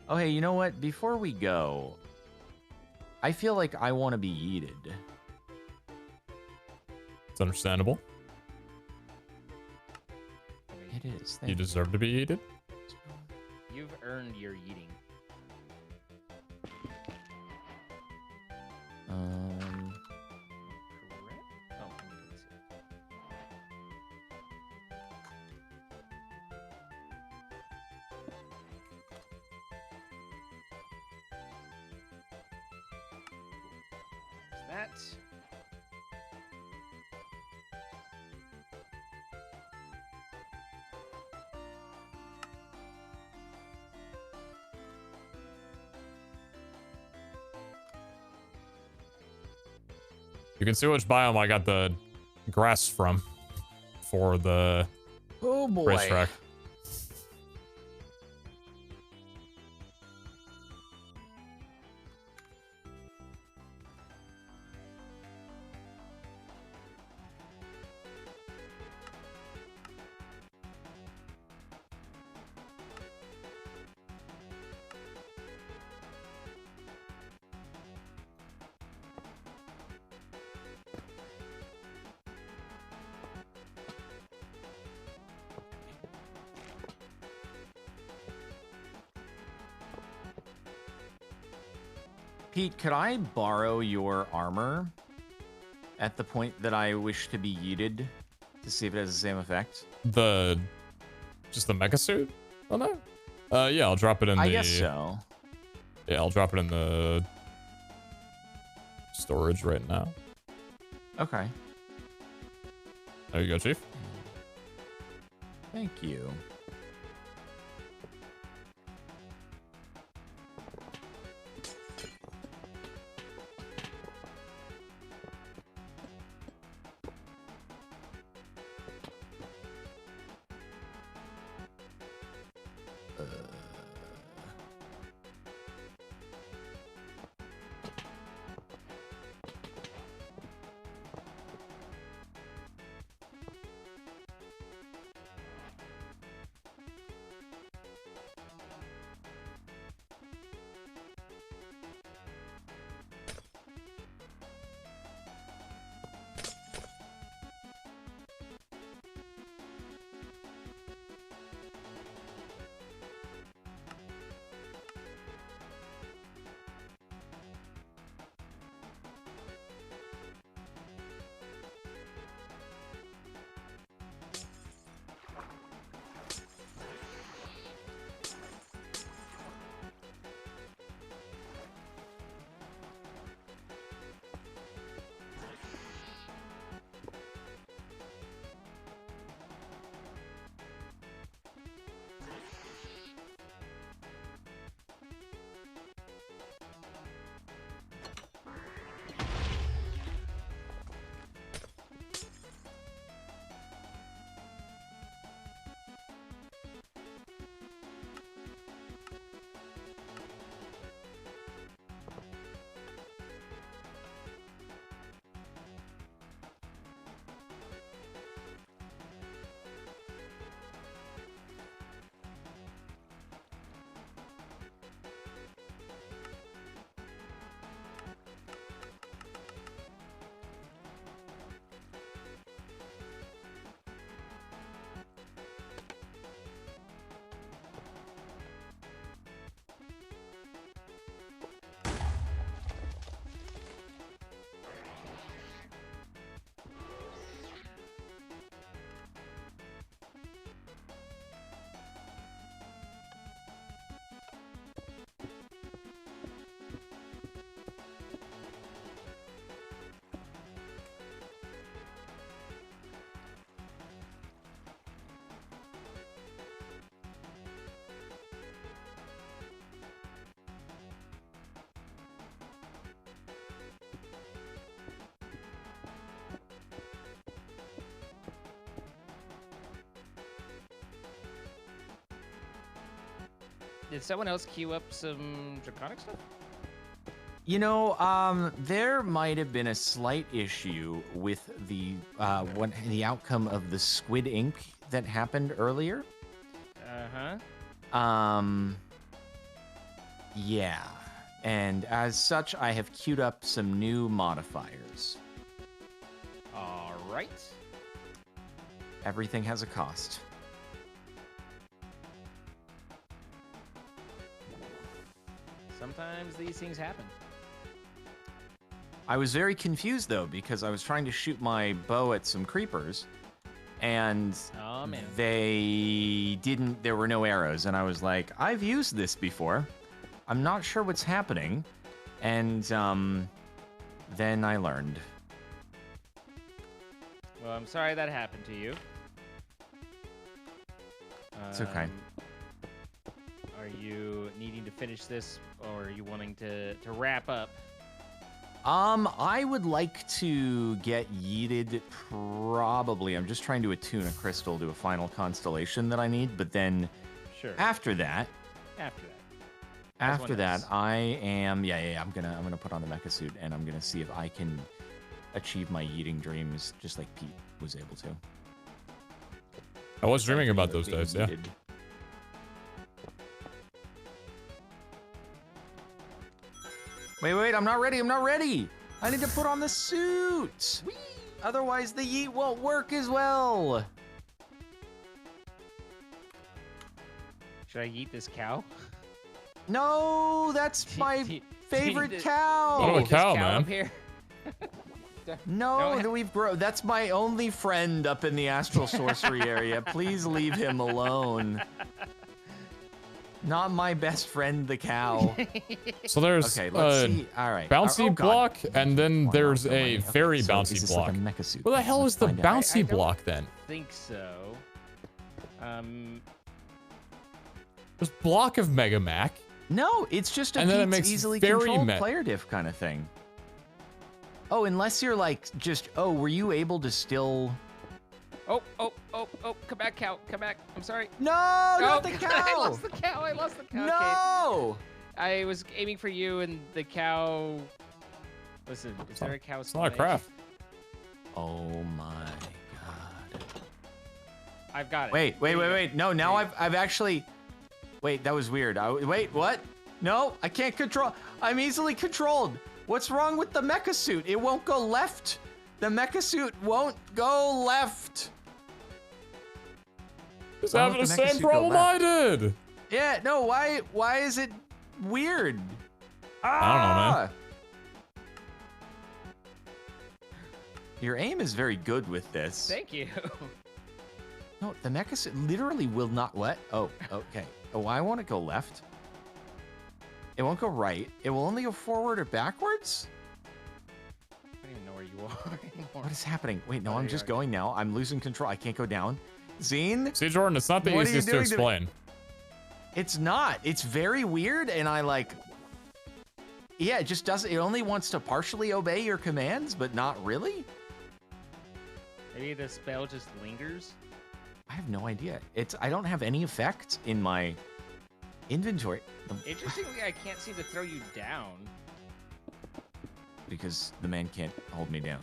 Oh, hey, you know what? Before we go, I feel like I want to be yeeted. It's understandable. It is. You Thank deserve to be eaten. You've earned your eating. Correct? Oh, let me see. There's that. You can see which biome I got the grass from for the Oh boy. racetrack. Pete, could I borrow your armor at the point that I wish to be yeeted to see if it has the same effect? Just the mecha suit on that? Yeah, I'll drop it in I guess so. Yeah, I'll drop it in the storage right now. Okay. There you go, Chief. Thank you. Did someone else queue up some draconic stuff? You know, there might have been a slight issue with the outcome of the Squid Ink that happened earlier. Yeah. And as such, I have queued up some new modifiers. All right. Everything has a cost. Sometimes these things happen. I was very confused though, because I was trying to shoot my bow at some creepers, and Oh, man. there were no arrows, and I was like, I've used this before. I'm not sure what's happening. And then I learned. Well, I'm sorry that happened to you. It's okay. Are you needing to finish this, or are you wanting to wrap up? I would like to get yeeted probably. I'm just trying to attune a crystal to a final constellation that I need, but then Sure. after that, As one does. I am I'm gonna put on the mecha suit, and I'm gonna see if I can achieve my yeeting dreams just like Pete was able to. I was dreaming about those Being days, yeah. yeeted. Wait, I'm not ready. I need to put on the suit. Whee! Otherwise the yeet won't work as well. Should I eat this cow? No, that's my favorite This- cow. Oh, a This cow, up man. here. No, No, that we've grown. That's my only friend up in the astral sorcery area. Please leave him alone. Not my best friend, the cow. So there's Okay, let's see. All right. bouncy Oh, God. block, and then One there's off the a money. Okay, very so bouncy is this block. like a mecha suit Where the thing? hell Let's is the find out. bouncy don't block then? Think so. There's block of Mega Mac. No, it's just a And then it Pete's makes easily very controlled me- player diff kind of thing. Oh, unless you're like just, oh, were you able to still... Oh, come back, cow. Come back. I'm sorry. No, not Oh, the I cow! lost the cow. I lost the cow. Okay. No! I was aiming for you and the cow. Listen, is there a cow? It's not a craft. Oh my god. I've got it. Wait. No, now I've actually... Wait, that was weird. Wait, what? No, I can't control. I'm easily controlled. What's wrong with the mecha suit? It won't go left. The mecha suit won't go left. It's Why having won't the the mecha same suit go problem I left? did. Yeah, no, why is it weird? I don't know, man. Your aim is very good with this. Thank you. No, the mecha suit literally will not let. Oh, okay. Oh, why won't it go left? It won't go right. It will only go forward or backwards? I don't even know where you are anymore. What is happening? Wait, no, Oh, I'm there just you are. going now. I'm losing control. I can't go down. Zine? See, Jordan, it's not the What are you easiest to doing to me? explain. It's not. It's very weird, and I like... Yeah, it just doesn't... It only wants to partially obey your commands, but not really? Maybe the spell just lingers. I have no idea. I don't have any effect in my inventory. Interestingly, I can't seem to throw you down. Because the man can't hold me down.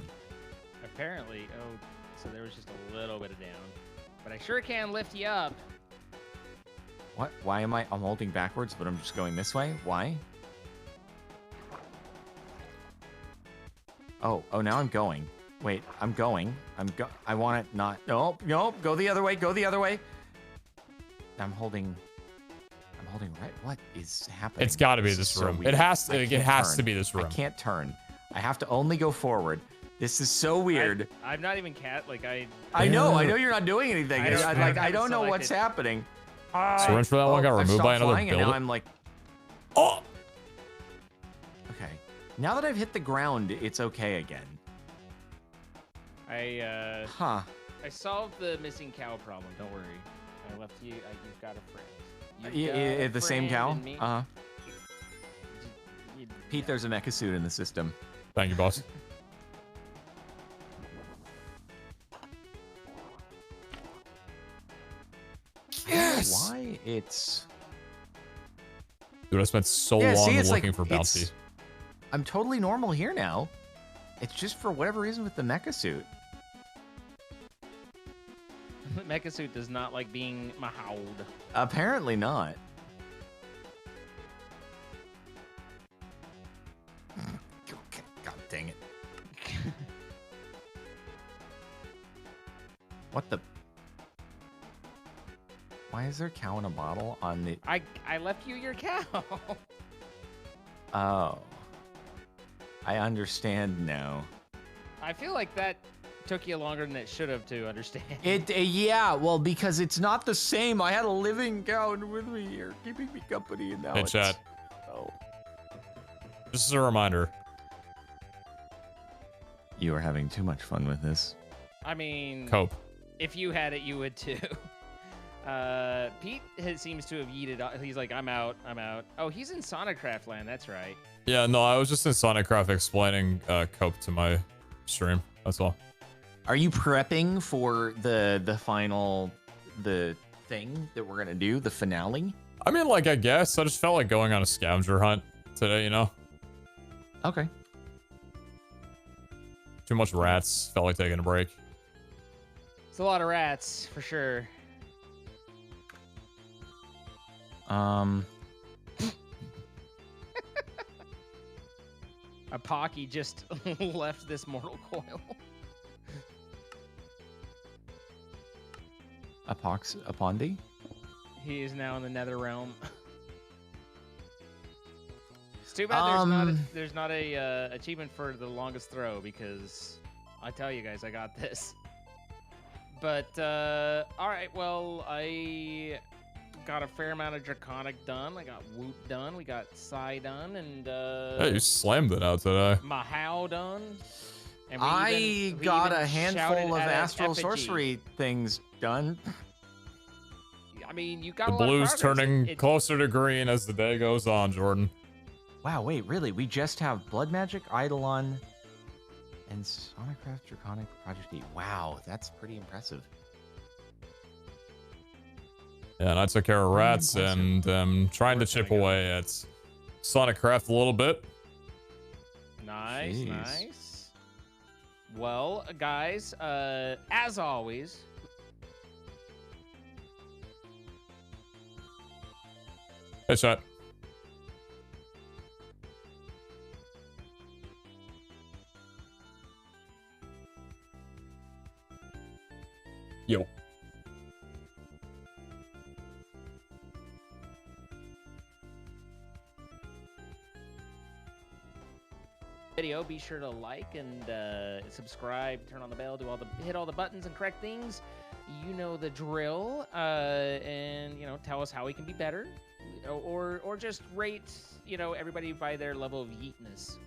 Apparently. Oh, so there was just a little bit of down. But I sure can lift you up. What? Why am I'm holding backwards, but I'm just going this way? Why? Oh, now I'm going. Wait, I'm going. I want it not. Nope, go the other way, I'm holding right. What is happening? It's got to be This this is so room. weird. It has I to. It can't has to turn. be this room. I can't turn. I have to only go forward. This is so weird. I'm not even I know you're not doing anything. I don't- I I haven't don't know what's selected. happening. Syringe for that one got I've removed by stopped another flying, and now builder. I'm like, Oh! okay. Now that I've hit the ground, it's okay again. Huh. I solved the missing cow problem. Don't worry. I left you. You've got a friend. The same cow? friend in me. Uh-huh. You- Pete, there's a mecha suit in the system. Thank you, boss. Yes! Why it's... Dude, I spent so Yeah, long see, it's looking like, for bouncy. I'm totally normal here now. It's just for whatever reason with the mecha suit. Mecha suit does not like being mahauled. Apparently not. Okay, God dang it. What the... Why is there a cow in a bottle on the... I left you your cow. Oh. I understand now. I feel like that took you longer than it should have to understand. Yeah, well, because it's not the same. I had a living cow with me here, keeping me company, and now Hey, it's... chat. Oh. Just as a reminder. You are having too much fun with this. I mean, Cope. if you had it, you would too. Pete seems to have yeeted off. He's like, I'm out. Oh, he's in Sonicraft land. That's right. Yeah, no, I was just in Sonicraft explaining Cope to my stream. That's all. Are you prepping for the final thing that we're gonna do, the finale? I mean, like, I guess. I just felt like going on a scavenger hunt today, you know? Okay. Too much rats. Felt like taking a break. It's a lot of rats, for sure. A Pocky just left this mortal coil. Apondi? He is now in the nether realm. too bad there's not a achievement for the longest throw, because I tell you guys, I got this. But all right, well, I got a fair amount of Draconic done. I got Woot done. We got Psy done, and Hey, you slammed it out today. Mahau done. And I got a handful of astral effigy. sorcery things done. I mean, you got The a lot of blue's progress. turning closer to green as the day goes on, Jordan. Wow, wait, really? We just have Blood Magic, Eidolon, and Sonicraft Draconic Project 8. Wow, that's pretty impressive. Yeah, and I took care of rats and trying to chip away at Sonicraft a little bit. Nice, Jeez. nice. Well, guys, as always, Hey, chat. Yo. video, be sure to like and subscribe, turn on the bell, hit all the buttons and correct things. You know the drill. And tell us how we can be better, or just rate everybody by their level of yeetness.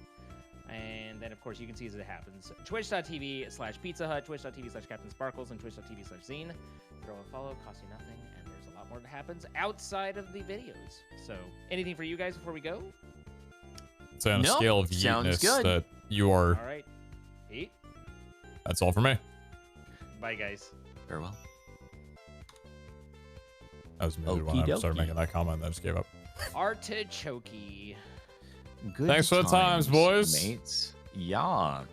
And then, of course, you can see as it happens. Twitch.tv/PeteZahHutt, Twitch.tv/CaptainSparkles, and Twitch.tv/Zine. Throw a follow, costs you nothing, and there's a lot more that happens outside of the videos. So, anything for you guys before we go? Say on a Nope, scale of sounds yeetness good. that you are. All right. Pete? That's all for me. Bye, guys. Farewell. I was muted when I Okie started dokie. making that comment and I just gave up. Artichoke. Good Thanks for the times, boys. mates. Yeah.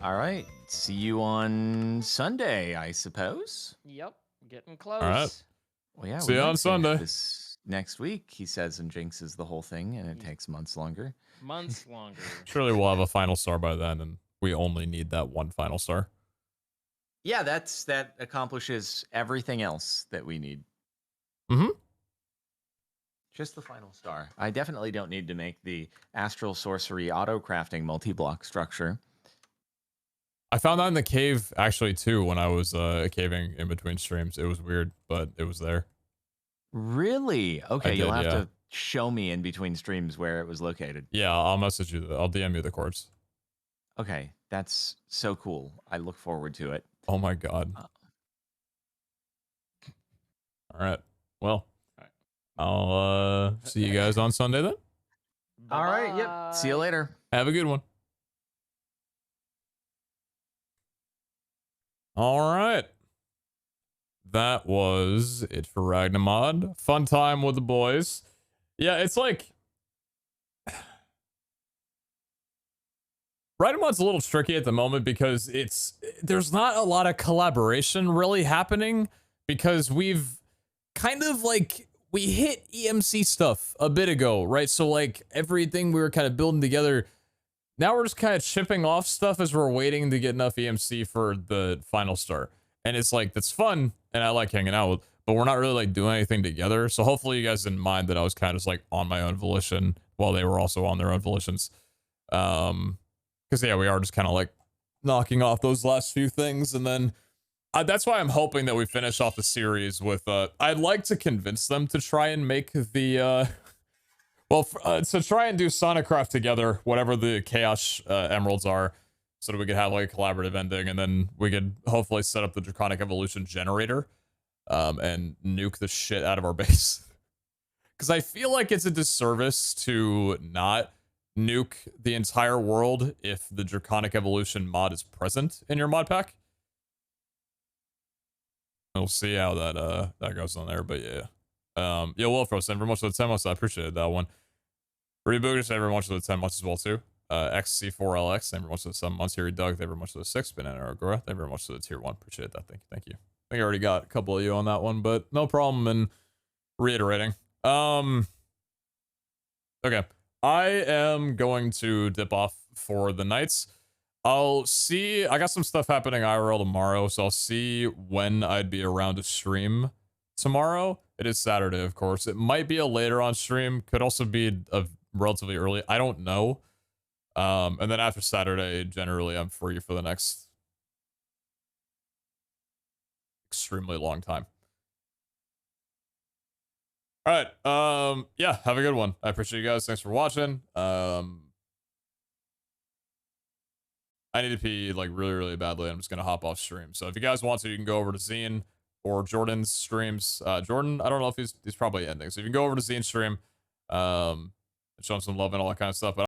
All right. See you on Sunday, I suppose. Yep. Getting close. right. Well, yeah. See we you might on finish Sunday. This next week, he says, and jinxes the whole thing, and it takes months longer. Months longer. Surely we'll have a final star by then, and we only need that one final star. Yeah, that accomplishes everything else that we need. Mm-hmm. Just the final star. I definitely don't need to make the astral sorcery auto-crafting multi-block structure. I found that in the cave, actually, too, when I was caving in between streams. It was weird, but it was there. Really? Okay, you'll did, have yeah. to show me in between streams where it was located. Yeah, I'll message you. I'll DM you the cords. Okay, that's so cool. I look forward to it. Oh my god. All right. Well, I'll see you guys on Sunday then. All right, yep. See you later. Have a good one. All right. That was it for Ragnamod. Fun time with the boys. Yeah, it's like Ragnamod's a little tricky at the moment because there's not a lot of collaboration really happening because we've kind of like we hit EMC stuff a bit ago, right? So like everything we were kind of building together, now we're just kind of chipping off stuff as we're waiting to get enough EMC for the final star. And it's like, that's fun, and I like hanging out with, but we're not really like doing anything together. So hopefully you guys didn't mind that I was kind of just like on my own volition while they were also on their own volitions. Because yeah, we are just kind of like knocking off those last few things, and then that's why I'm hoping that we finish off the series with, I'd like to convince them to try and make the, to try and do Sonicraft together, whatever the Chaos Emeralds are, so that we could have like a collaborative ending, and then we could hopefully set up the Draconic Evolution generator, and nuke the shit out of our base. Because I feel like it's a disservice to not nuke the entire world if the Draconic Evolution mod is present in your mod pack. We'll see how that goes on there, but yeah. Yo, Wolfros, thank you very much for the 10 months. I appreciated that one. Rebooters, thank you very much for the 10 months as well, too. XC4LX, thank you very much for the 7 months. Here, Doug, thank you very much for the 6. Banana Agora, thank you very much for the tier 1. Appreciate that. Thank you. I think I already got a couple of you on that one, but no problem in reiterating. Okay. I am going to dip off for the nights. I'll see. I got some stuff happening IRL tomorrow, so I'll see when I'd be around to stream tomorrow. It is Saturday, of course. It might be a later on stream. Could also be a relatively early. I don't know. And then after Saturday, generally I'm free for the next extremely long time. All right. Yeah, have a good one. I appreciate you guys. Thanks for watching. I need to pee like really, really badly. I'm just gonna hop off stream. So if you guys want to, you can go over to Zine or Jordan's streams. Jordan, I don't know if he's probably ending. So you can go over to Zine's stream, show him some love and all that kind of stuff. But